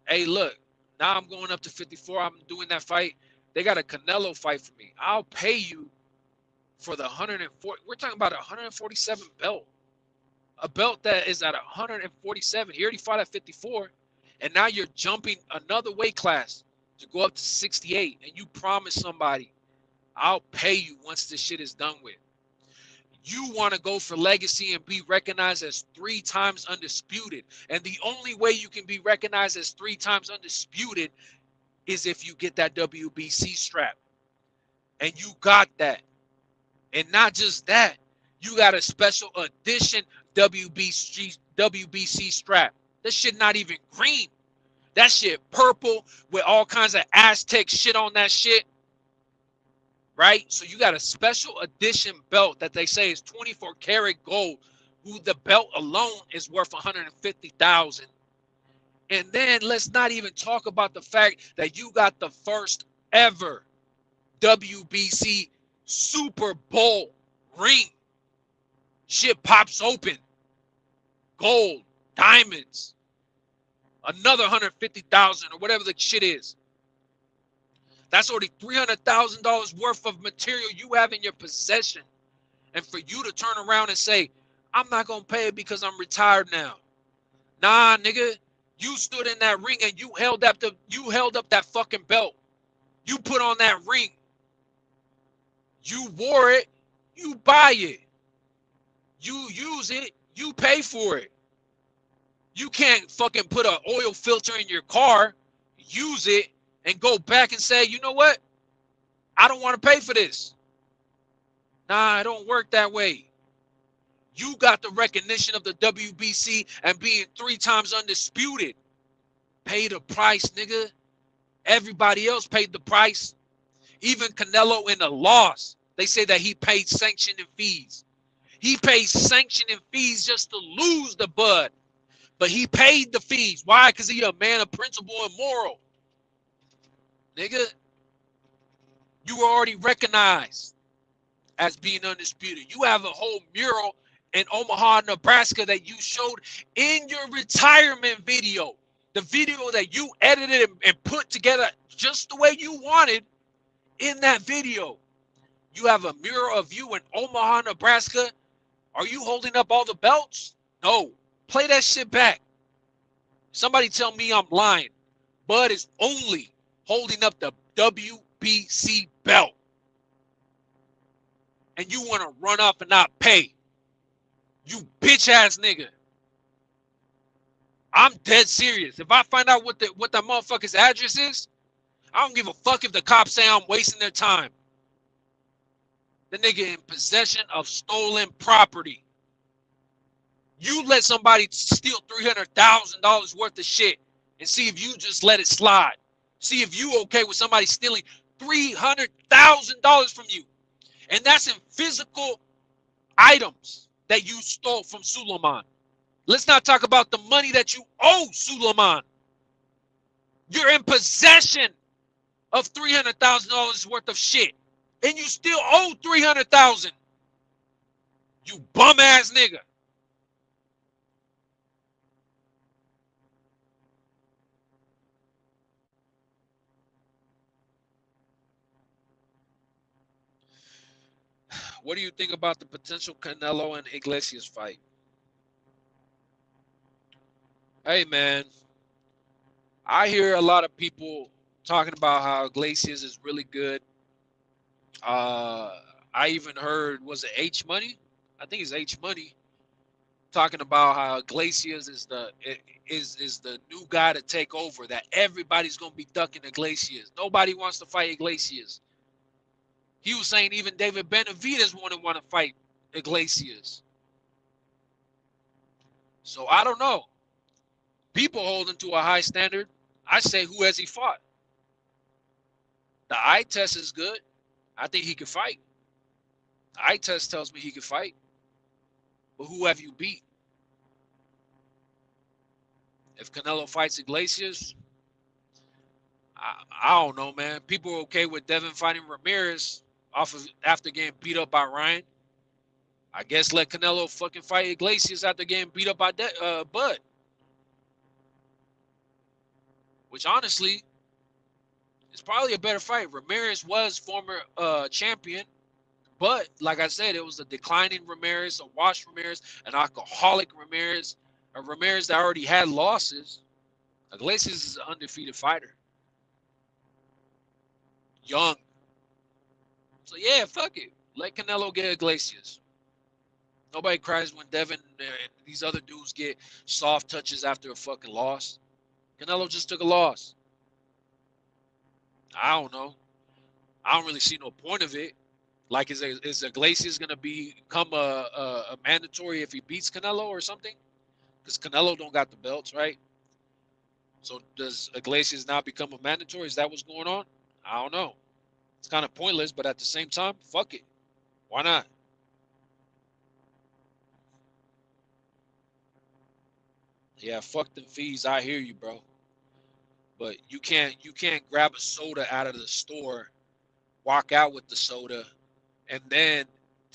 hey, look, now I'm going up to 54. I'm doing that fight. They got a Canelo fight for me. I'll pay you for the 140. We're talking about a 147 belt. A belt that is at 147. He already fought at 54. And now you're jumping another weight class to go up to 68. And you promise somebody, I'll pay you once this shit is done with. You want to go for legacy and be recognized as 3 times undisputed. And the only way you can be recognized as 3 times undisputed is if you get that WBC strap. And you got that. And not just that, you got a special edition WBC strap. That shit not even green. That shit purple with all kinds of Aztec shit on that shit. Right? So you got a special edition belt that they say is 24 karat gold, who the belt alone is worth $150,000. And then let's not even talk about the fact that you got the first ever WBC Super Bowl ring. Shit pops open. Gold, diamonds, another 150,000 or whatever the shit is. That's already $300,000 worth of material you have in your possession. And for you to turn around and say, I'm not going to pay it because I'm retired now. Nah, nigga, you stood in that ring and you held up that fucking belt. You put on that ring. You wore it, you buy it. You use it, you pay for it. You can't fucking put an oil filter in your car, use it, and go back and say, you know what? I don't want to pay for this. Nah, it don't work that way. You got the recognition of the WBC and being 3 times undisputed. Pay the price, nigga. Everybody else paid the price. Even Canelo in the loss, they say that he paid sanctioning fees. He paid sanctioning fees just to lose the bud. But he paid the fees. Why? Because he a man of principle and moral. Nigga, you were already recognized as being undisputed. You have a whole mural in Omaha, Nebraska that you showed in your retirement video. The video that you edited and put together just the way you wanted in that video. You have a mural of you in Omaha, Nebraska. Are you holding up all the belts? No. Play that shit back. Somebody tell me I'm lying. Bud is only holding up the WBC belt. And you want to run off and not pay. You bitch ass nigga. I'm dead serious. If I find out what that motherfucker's address is, I don't give a fuck if the cops say I'm wasting their time. The nigga in possession of stolen property. You let somebody steal $300,000 worth of shit and see if you just let it slide. See if you okay with somebody stealing $300,000 from you. And that's in physical items that you stole from Suleiman. Let's not talk about the money that you owe Suleiman. You're in possession of $300,000 worth of shit. And you still owe $300,000. You bum ass nigga. What do you think about the potential Canelo and Iglesias fight? Hey, man. I hear a lot of people talking about how Iglesias is really good. I even heard, was it H Money? I think it's H Money talking about how Iglesias is the new guy to take over, that everybody's going to be ducking Iglesias. Nobody wants to fight Iglesias. He was saying even David Benavidez wouldn't want to fight Iglesias. So I don't know. People hold him to a high standard. I say, who has he fought? The eye test is good. I think he could fight. The eye test tells me he could fight. But who have you beat? If Canelo fights Iglesias, I don't know, man. People are okay with Devin fighting Ramirez after getting beat up by Ryan. I guess let Canelo fucking fight Iglesias after getting beat up by Bud. Which honestly is probably a better fight. Ramirez was former champion, but like I said, it was a declining Ramirez, a washed Ramirez, an alcoholic Ramirez, a Ramirez that already had losses. Iglesias is an undefeated fighter. Young. So yeah, fuck it. Let Canelo get Iglesias. Nobody cries when Devin and these other dudes get soft touches after a fucking loss. Canelo just took a loss. I don't know. I don't really see no point of it. Like, is Iglesias going to become a mandatory if he beats Canelo or something? Because Canelo don't got the belts, right? So does Iglesias now become a mandatory? Is that what's going on? I don't know. It's kind of pointless, but at the same time, fuck it. Why not? Yeah, fuck them fees. I hear you, bro. But you can't grab a soda out of the store, walk out with the soda, and then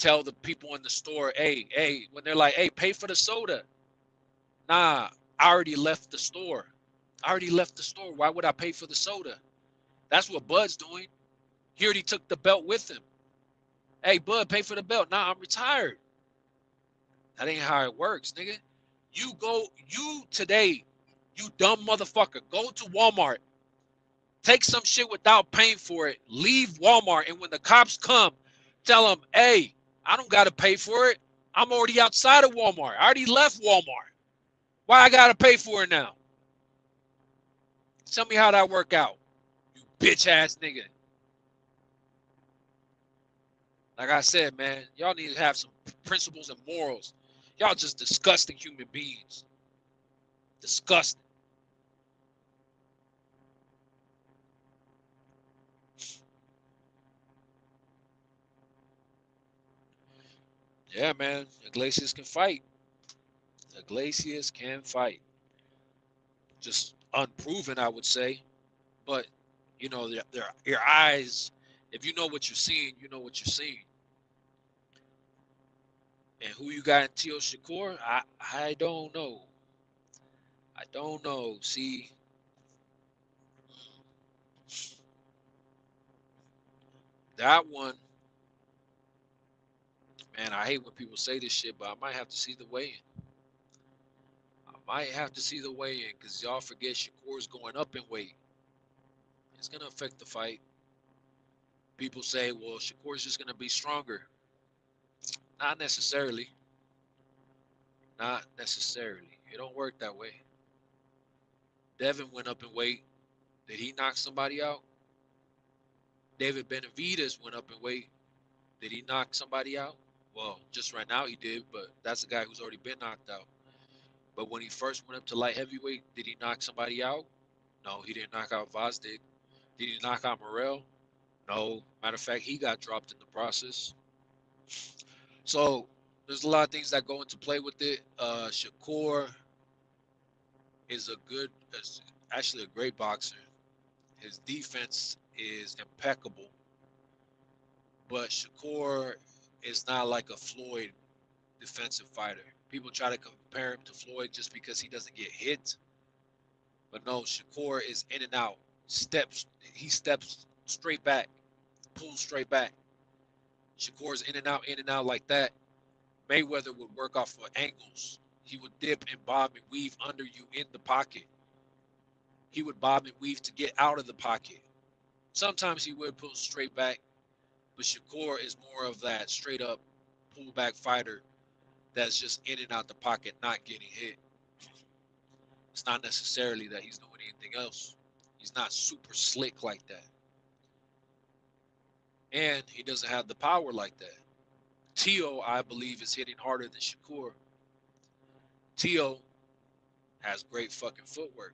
tell the people in the store, hey, when they're like, hey, pay for the soda. Nah, I already left the store. Why would I pay for the soda? That's what Bud's doing. He already took the belt with him. Hey, Bud, pay for the belt. Nah, I'm retired. That ain't how it works, nigga. You today, you dumb motherfucker, go to Walmart, take some shit without paying for it, leave Walmart, and when the cops come, tell them, hey, I don't got to pay for it. I'm already outside of Walmart. I already left Walmart. Why I got to pay for it now? Tell me how that work out, you bitch-ass nigga. Like I said, man, y'all need to have some principles and morals. Y'all just disgusting human beings. Disgusting. Yeah, man. Iglesias can fight. Iglesias can fight. Just unproven, I would say. But, you know, your eyes, if you know what you're seeing, you know what you're seeing. And who you got in Teo Shakur, I don't know. I don't know. See, that one, man, I hate when people say this shit, but I might have to see the weigh-in. Because y'all forget Shakur's going up in weight. It's going to affect the fight. People say, well, Shakur's just going to be stronger. Not necessarily. Not necessarily. It don't work that way. Devin went up in weight. Did he knock somebody out? David Benavidez went up in weight. Did he knock somebody out? Well, just right now he did, but that's a guy who's already been knocked out. But when he first went up to light heavyweight, did he knock somebody out? No, he didn't knock out Vazdig. Did he knock out Morrell? No. Matter of fact, he got dropped in the process. So there's a lot of things that go into play with it. Shakur is actually a great boxer. His defense is impeccable. But Shakur is not like a Floyd defensive fighter. People try to compare him to Floyd just because he doesn't get hit. But no, Shakur is in and out. He steps straight back, pulls straight back. Shakur's in and out like that. Mayweather would work off of angles. He would dip and bob and weave under you in the pocket. He would bob and weave to get out of the pocket. Sometimes he would pull straight back, but Shakur is more of that straight up pull back fighter that's just in and out the pocket, not getting hit. It's not necessarily that he's doing anything else. He's not super slick like that. And he doesn't have the power like that. Teo, I believe, is hitting harder than Shakur. Teo has great fucking footwork.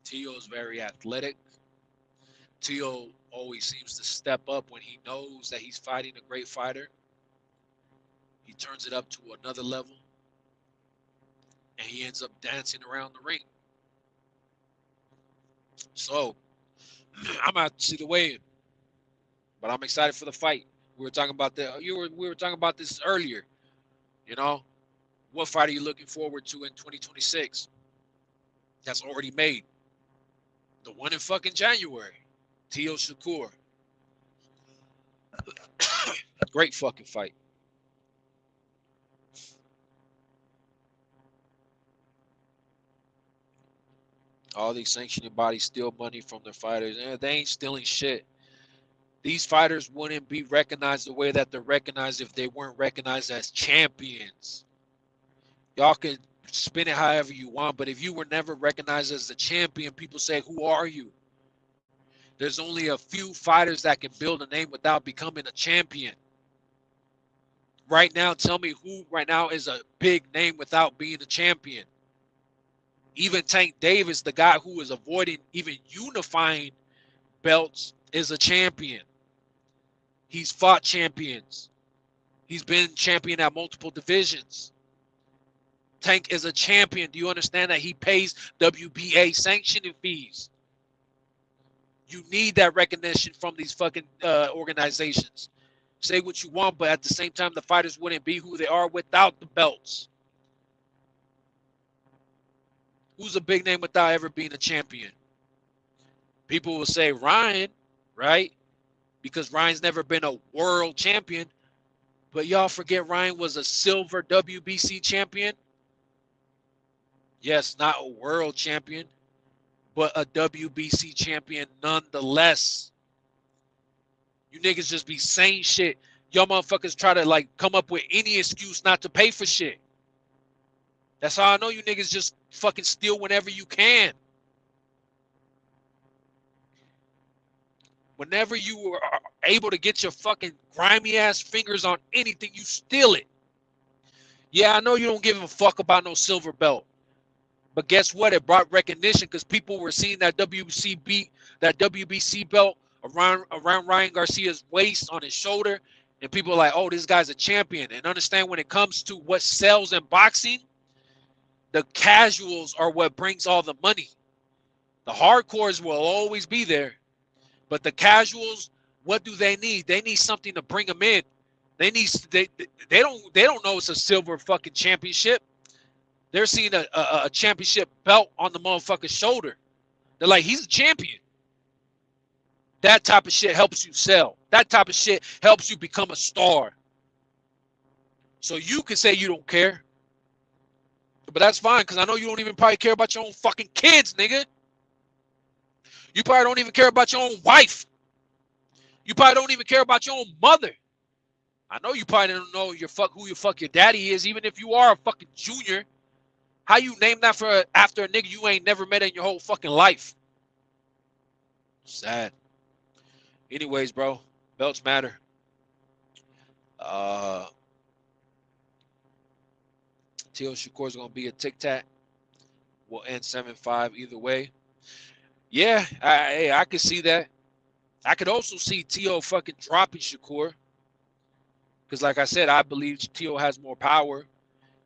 Teo is very athletic. Teo always seems to step up when he knows that he's fighting a great fighter. He turns it up to another level. And he ends up dancing around the ring. So, I'm out to see the weigh-in. But I'm excited for the fight. We were talking about we were talking about this earlier. You know, what fight are you looking forward to in 2026? That's already made. The one in fucking January. Teo Shakur. Great fucking fight. All these sanctioning bodies steal money from their fighters. They ain't stealing shit. These fighters wouldn't be recognized the way that they're recognized if they weren't recognized as champions. Y'all can spin it however you want, but if you were never recognized as the champion, people say, who are you? There's only a few fighters that can build a name without becoming a champion. Right now, tell me who right now is a big name without being a champion. Even Tank Davis, the guy who is avoiding even unifying belts, is a champion. He's fought champions. He's been champion at multiple divisions. Tank is a champion. Do you understand that he pays WBA sanctioning fees? You need that recognition from these fucking organizations. Say what you want, but at the same time, the fighters wouldn't be who they are without the belts. Who's a big name without ever being a champion? People will say Ryan, right? Because Ryan's never been a world champion. But y'all forget Ryan was a silver WBC champion. Yes, not a world champion, but a WBC champion nonetheless. You niggas just be saying shit. Y'all motherfuckers try to like come up with any excuse not to pay for shit. That's how I know you niggas just fucking steal whenever you can. Whenever you are able to get your fucking grimy ass fingers on anything, you steal it. Yeah, I know you don't give a fuck about no silver belt. But guess what? It brought recognition because people were seeing that WBC belt around Ryan Garcia's waist, on his shoulder, and people are like, oh, this guy's a champion. And understand, when it comes to what sells in boxing, the casuals are what brings all the money. The hardcores will always be there. But the casuals, what do they need? They need something to bring them in. They don't know it's a silver fucking championship. They're seeing a championship belt on the motherfucker's shoulder. They're like, he's a champion. That type of shit helps you sell. That type of shit helps you become a star. So you can say you don't care. But that's fine, because I know you don't even probably care about your own fucking kids, nigga. You probably don't even care about your own wife. You probably don't even care about your own mother. I know you probably don't know who your daddy is, even if you are a fucking junior. How you name that after a nigga you ain't never met in your whole fucking life? Sad. Anyways, bro, belts matter. Tio Shakur is gonna be a tic-tac. We'll end 7-5 either way. Yeah, I could see that. I could also see Tio fucking dropping Shakur. Because like I said, I believe Tio has more power.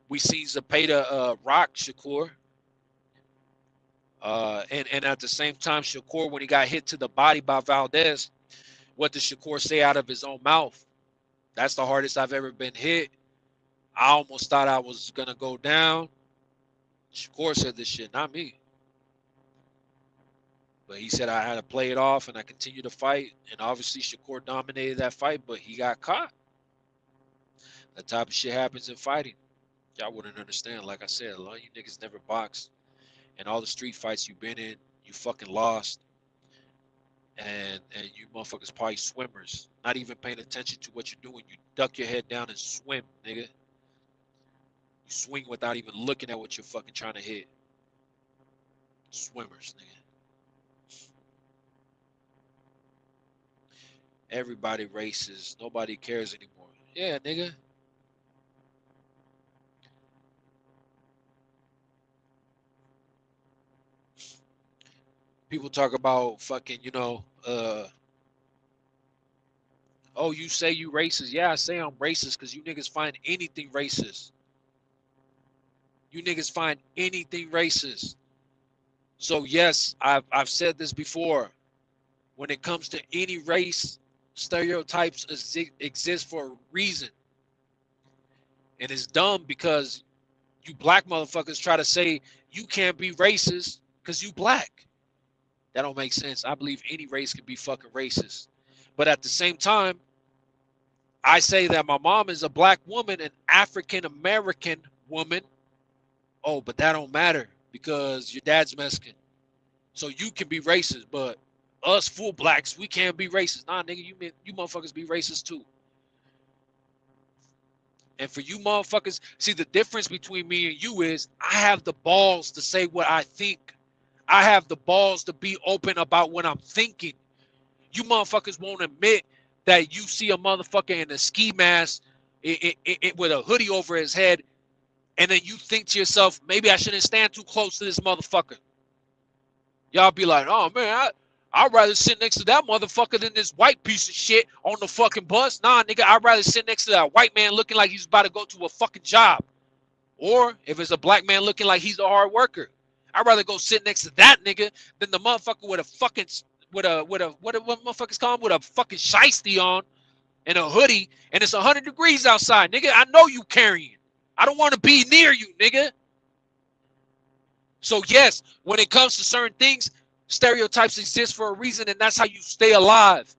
We see Zepeda rock Shakur. And at the same time, Shakur, when he got hit to the body by Valdez, what did Shakur say out of his own mouth? That's the hardest I've ever been hit. I almost thought I was going to go down. Shakur said this shit, not me. But he said I had to play it off and I continued to fight. And obviously Shakur dominated that fight, but he got caught. That type of shit happens in fighting. Y'all wouldn't understand. Like I said, a lot of you niggas never boxed. And all the street fights you've been in, you fucking lost. And you motherfuckers probably swimmers. Not even paying attention to what you're doing. You duck your head down and swim, nigga. You swing without even looking at what you're fucking trying to hit. Swimmers, nigga. Everybody races. Nobody cares anymore. Yeah, nigga. People talk about fucking, oh, you say you racist. Yeah, I say I'm racist because you niggas find anything racist. You niggas find anything racist. So yes, I've said this before. When it comes to any race, stereotypes exist for a reason. And it's dumb because you black motherfuckers try to say you can't be racist because you black. That don't make sense. I believe any race can be fucking racist. But at the same time, I say that my mom is a black woman, an African-American woman. Oh, but that don't matter because your dad's Mexican. So you can be racist, but us full blacks, we can't be racist. Nah, nigga, you motherfuckers be racist too. And for you motherfuckers, see, the difference between me and you is I have the balls to say what I think. I have the balls to be open about what I'm thinking. You motherfuckers won't admit that you see a motherfucker in a ski mask with a hoodie over his head, and then you think to yourself, maybe I shouldn't stand too close to this motherfucker. Y'all be like, oh man, I'd rather sit next to that motherfucker than this white piece of shit on the fucking bus. Nah, nigga, I'd rather sit next to that white man looking like he's about to go to a fucking job. Or if it's a black man looking like he's a hard worker. I'd rather go sit next to that nigga than the motherfucker with a fucking what motherfuckers call him, with a fucking shiesty on and a hoodie and it's 100 degrees outside, nigga, I know you carrying. I don't want to be near you, nigga. So yes, when it comes to certain things, stereotypes exist for a reason, and that's how you stay alive.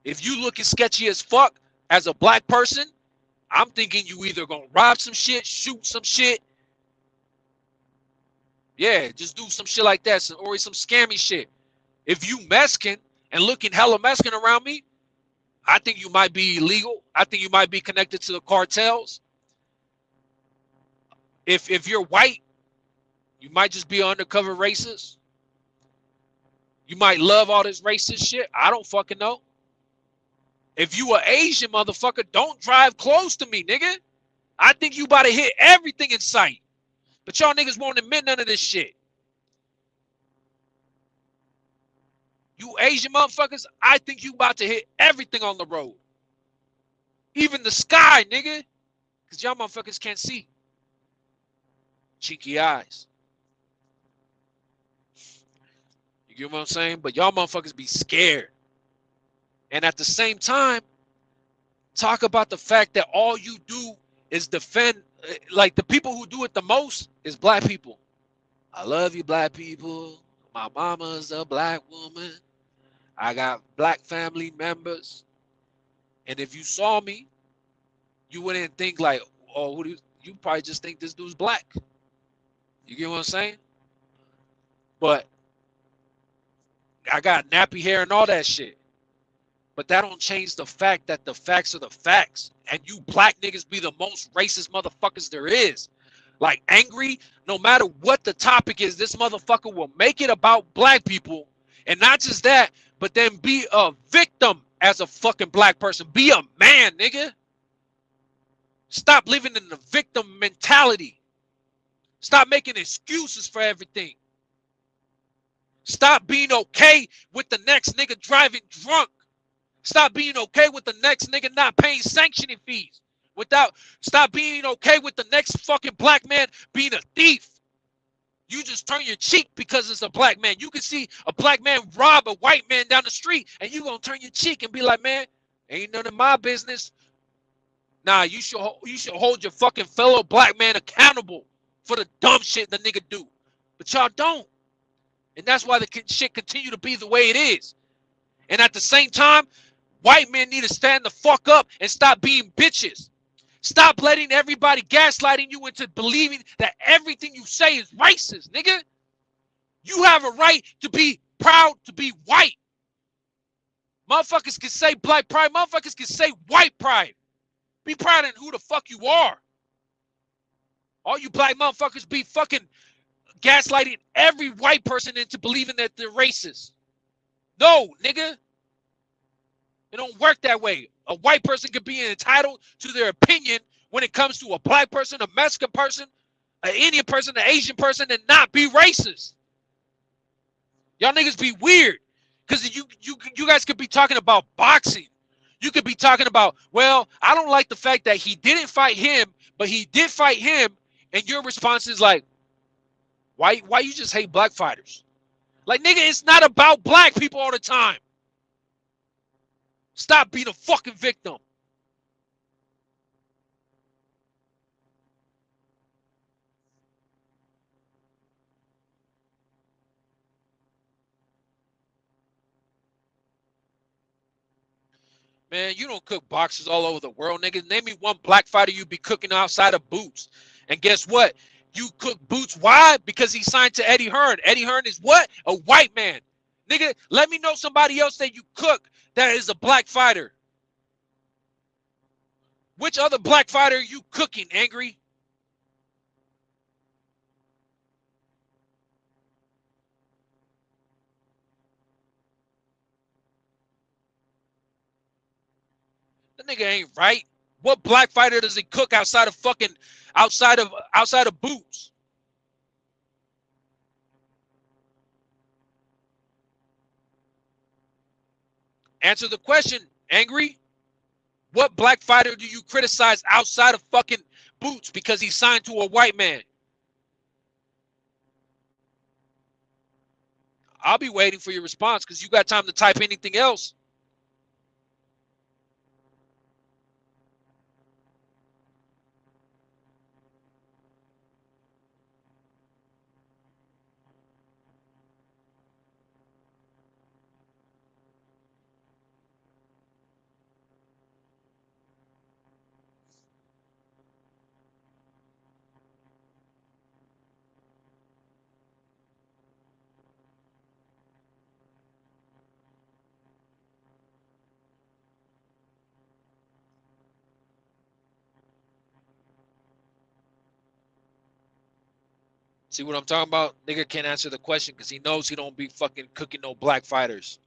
If you looking sketchy as fuck as a black person, I'm thinking you either gonna rob some shit, shoot some shit. Yeah, just do some shit like that, or some scammy shit. If you Mexican and looking hella Mexican around me, I think you might be illegal. I think you might be connected to the cartels. If you're white, you might just be an undercover racist. You might love all this racist shit. I don't fucking know. If you an Asian motherfucker, don't drive close to me, nigga. I think you about to hit everything in sight. But y'all niggas won't admit none of this shit. You Asian motherfuckers, I think you about to hit everything on the road. Even the sky, nigga. Because y'all motherfuckers can't see. Cheeky eyes. You get what I'm saying? But y'all motherfuckers be scared. And at the same time, talk about the fact that all you do is defend, like the people who do it the most is black people. I love you, black people. My mama's a black woman. I got black family members. And if you saw me, you wouldn't think like, oh, you probably just think this dude's black. You get what I'm saying? But I got nappy hair and all that shit. But that don't change the fact that the facts are the facts. And you black niggas be the most racist motherfuckers there is. Like angry, no matter what the topic is, this motherfucker will make it about black people. And not just that, but then be a victim as a fucking black person. Be a man, nigga. Stop living in the victim mentality. Stop making excuses for everything. Stop being okay with the next nigga driving drunk. Stop being okay with the next nigga not paying sanctioning fees. Stop being okay with the next fucking black man being a thief. You just turn your cheek because it's a black man. You can see a black man rob a white man down the street and you gonna turn your cheek and be like, man, ain't none of my business. Nah, you should hold your fucking fellow black man accountable for the dumb shit the nigga do. But y'all don't. And that's why the shit continue to be the way it is. And at the same time, white men need to stand the fuck up and stop being bitches. Stop letting everybody gaslighting you into believing that everything you say is racist, nigga. You have a right to be proud to be white. Motherfuckers can say black pride. Motherfuckers can say white pride. Be proud in who the fuck you are. All you black motherfuckers be fucking gaslighting every white person into believing that they're racist. No, nigga. It don't work that way. A white person can be entitled to their opinion when it comes to a black person, a Mexican person, an Indian person, an Asian person, and not be racist. Y'all niggas be weird. Because you guys could be talking about boxing. You could be talking about, well, I don't like the fact that he didn't fight him, but he did fight him, and your response is like, why you just hate black fighters? Like, nigga, it's not about black people all the time. Stop being a fucking victim. Man, you don't cook boxers all over the world, nigga. Name me one black fighter you be cooking outside of Boots. And guess what? You cook Boots. Why? Because he signed to Eddie Hearn. Eddie Hearn is what? A white man. Nigga, let me know somebody else that you cook that is a black fighter. Which other black fighter are you cooking, Angry? That nigga ain't right. What black fighter does he cook outside of Boots? Answer the question, Angry. What black fighter do you criticize outside of fucking Boots because he signed to a white man? I'll be waiting for your response because you got time to type anything else. See what I'm talking about? Nigga can't answer the question because he knows he don't be fucking cooking no black fighters.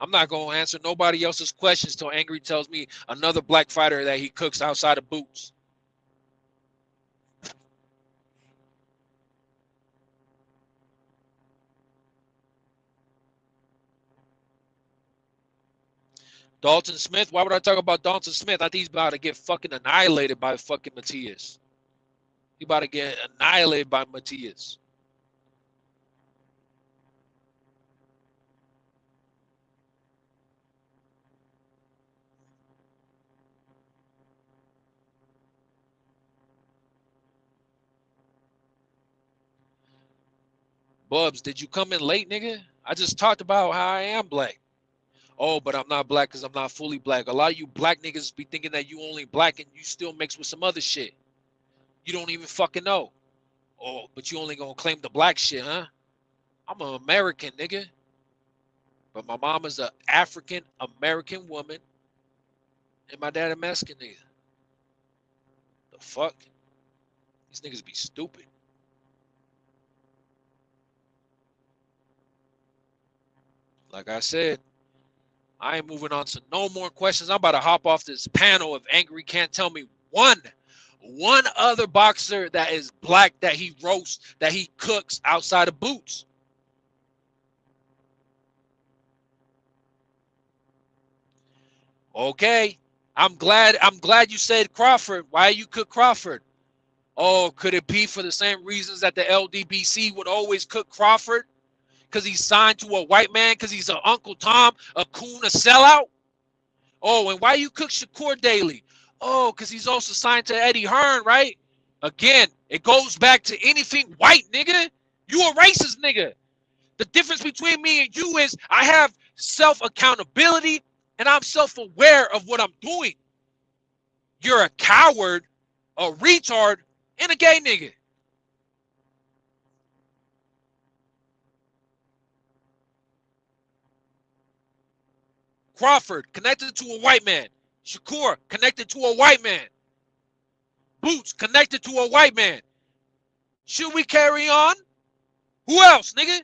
I'm not going to answer nobody else's questions till Angry tells me another black fighter that he cooks outside of Boots. Dalton Smith? Why would I talk about Dalton Smith? I think he's about to get fucking annihilated by fucking Matias. He about to get annihilated by Matias. Bubs, did you come in late, nigga? I just talked about how I am black. Oh, but I'm not black because I'm not fully black. A lot of you black niggas be thinking that you only black and you still mix with some other shit. You don't even fucking know. Oh, but you only gonna claim the black shit, huh? I'm an American, nigga. But my mom is an African American woman. And my dad a Mexican nigga. The fuck? These niggas be stupid. Like I said, I ain't moving on to no more questions. I'm about to hop off this panel if Angry can't tell me one other boxer that is black that he roasts, that he cooks outside of Boots. Okay. I'm glad you said Crawford. Why you cook Crawford? Oh, could it be for the same reasons that the LDBC would always cook Crawford? Because he's signed to a white man, because he's an Uncle Tom, a coon, a sellout? Oh, and why you cook Shakur Daly? Oh, because he's also signed to Eddie Hearn, right? Again, it goes back to anything white, nigga. You a racist, nigga. The difference between me and you is I have self-accountability and I'm self-aware of what I'm doing. You're a coward, a retard, and a gay nigga. Crawford, connected to a white man. Shakur, connected to a white man. Boots, connected to a white man. Should we carry on? Who else, nigga?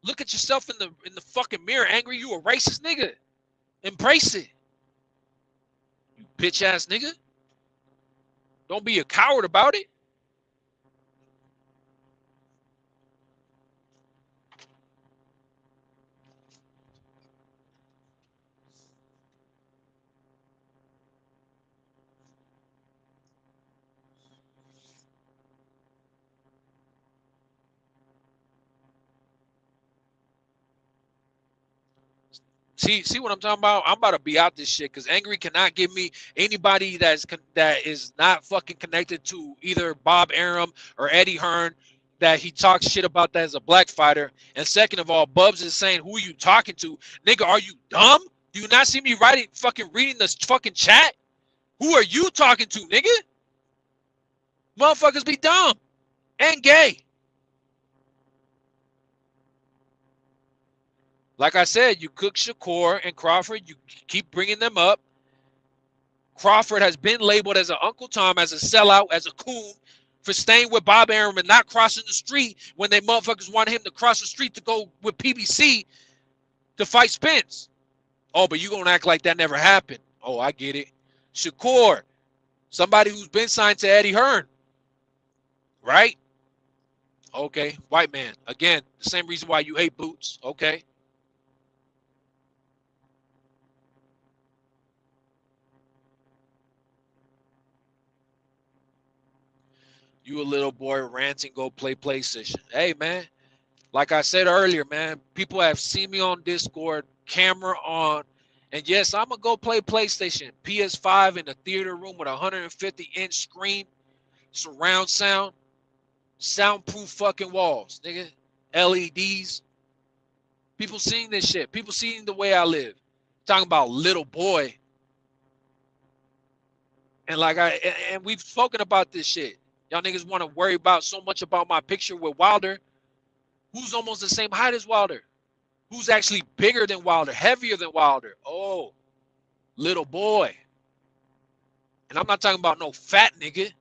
Look at yourself in the fucking mirror, Angry. You a racist nigga. Embrace it. You bitch ass nigga. Don't be a coward about it. See what I'm talking about? I'm about to be out this shit because Angry cannot give me anybody that is not fucking connected to either Bob Arum or Eddie Hearn that he talks shit about that as a black fighter. And second of all, Bubs is saying, who are you talking to? Nigga, are you dumb? Do you not see me reading this fucking chat? Who are you talking to, nigga? Motherfuckers be dumb and gay. Like I said, you cook Shakur and Crawford. You keep bringing them up. Crawford has been labeled as an Uncle Tom, as a sellout, as a coon for staying with Bob Arum and not crossing the street when they motherfuckers want him to cross the street to go with PBC to fight Spence. Oh, but you gonna act like that never happened. Oh, I get it. Shakur, somebody who's been signed to Eddie Hearn, right? Okay, white man. Again, the same reason why you hate Boots. Okay. You a little boy ranting, go play PlayStation. Hey, man, like I said earlier, man, people have seen me on Discord, camera on, and yes, I'm going to go play PlayStation, PS5 in a theater room with a 150-inch screen, surround sound, soundproof fucking walls, nigga, LEDs. People seeing this shit. People seeing the way I live. Talking about little boy. And and we've spoken about this shit. Y'all niggas want to worry about so much about my picture with Wilder, who's almost the same height as Wilder. Who's actually bigger than Wilder, heavier than Wilder? Oh, Little Boy. And I'm not talking about no fat nigga.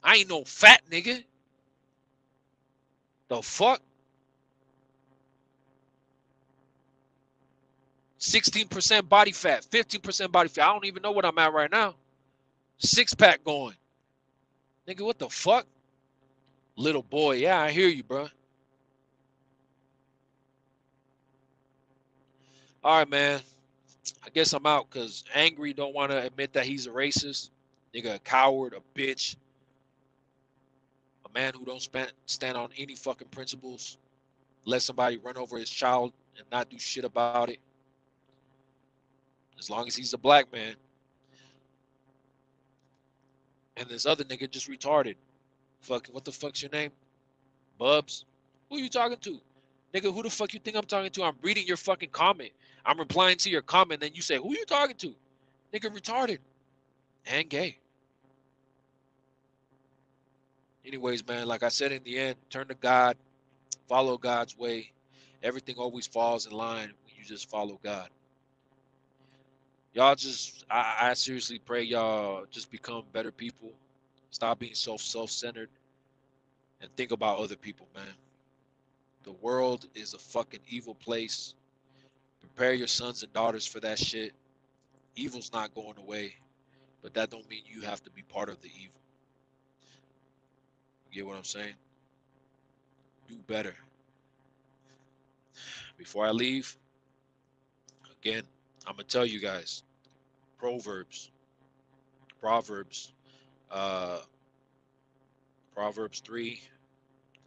I ain't no fat nigga. The fuck? 16% body fat, 15% body fat. I don't even know what I'm at right now. 6-pack going. Nigga, what the fuck? Little Boy. Yeah, I hear you, bro. All right, man. I guess I'm out because Angry don't want to admit that he's a racist. Nigga, a coward, a bitch. A man who don't stand on any fucking principles. Let somebody run over his child and not do shit about it. As long as he's a black man. And this other nigga just retarded. Fucking, what the fuck's your name? Bubs? Who are you talking to? Nigga, who the fuck you think I'm talking to? I'm reading your fucking comment. I'm replying to your comment, then you say, who you talking to? Nigga, retarded. And gay. Anyways, man, like I said in the end, turn to God. Follow God's way. Everything always falls in line when you just follow God. Y'all just, I seriously pray y'all just become better people. Stop being self-centered. And think about other people, man. The world is a fucking evil place. Prepare your sons and daughters for that shit. Evil's not going away, but that don't mean you have to be part of the evil. You get what I'm saying? Do better. Before I leave, again, I'm gonna tell you guys, Proverbs 3,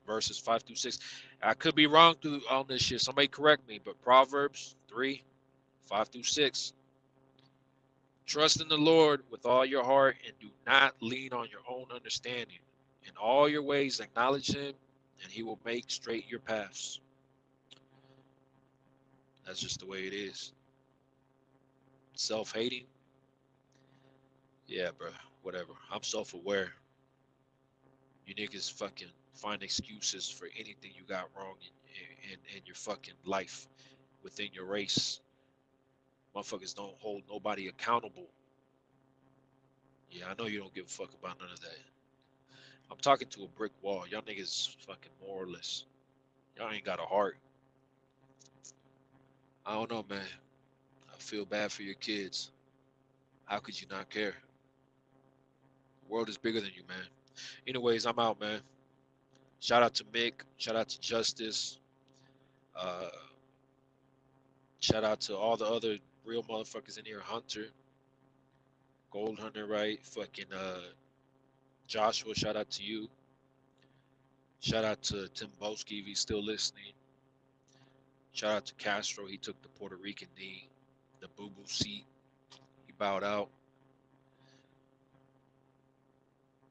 verses 5 through 6. I could be wrong on this shit. Somebody correct me, but Proverbs 3, 5 through 6. Trust in the Lord with all your heart and do not lean on your own understanding. In all your ways acknowledge him and he will make straight your paths. That's just the way it is. Self-hating? Yeah, bro. Whatever. I'm self-aware. You niggas fucking find excuses for anything you got wrong in your fucking life within your race. Motherfuckers don't hold nobody accountable. Yeah, I know you don't give a fuck about none of that. I'm talking to a brick wall. Y'all niggas fucking moralists. Y'all ain't got a heart. I don't know, man. I feel bad for your kids. How could you not care? The world is bigger than you, man. Anyways, I'm out, man. Shout out to Mick. Shout out to Justice. Shout out to all the other real motherfuckers in here. Hunter. Gold Hunter, right? Fucking Joshua, shout out to you. Shout out to Tim Boski if he's still listening. Shout out to Castro. He took the Puerto Rican knee. The boo-boo seat. He bowed out.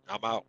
I'm out.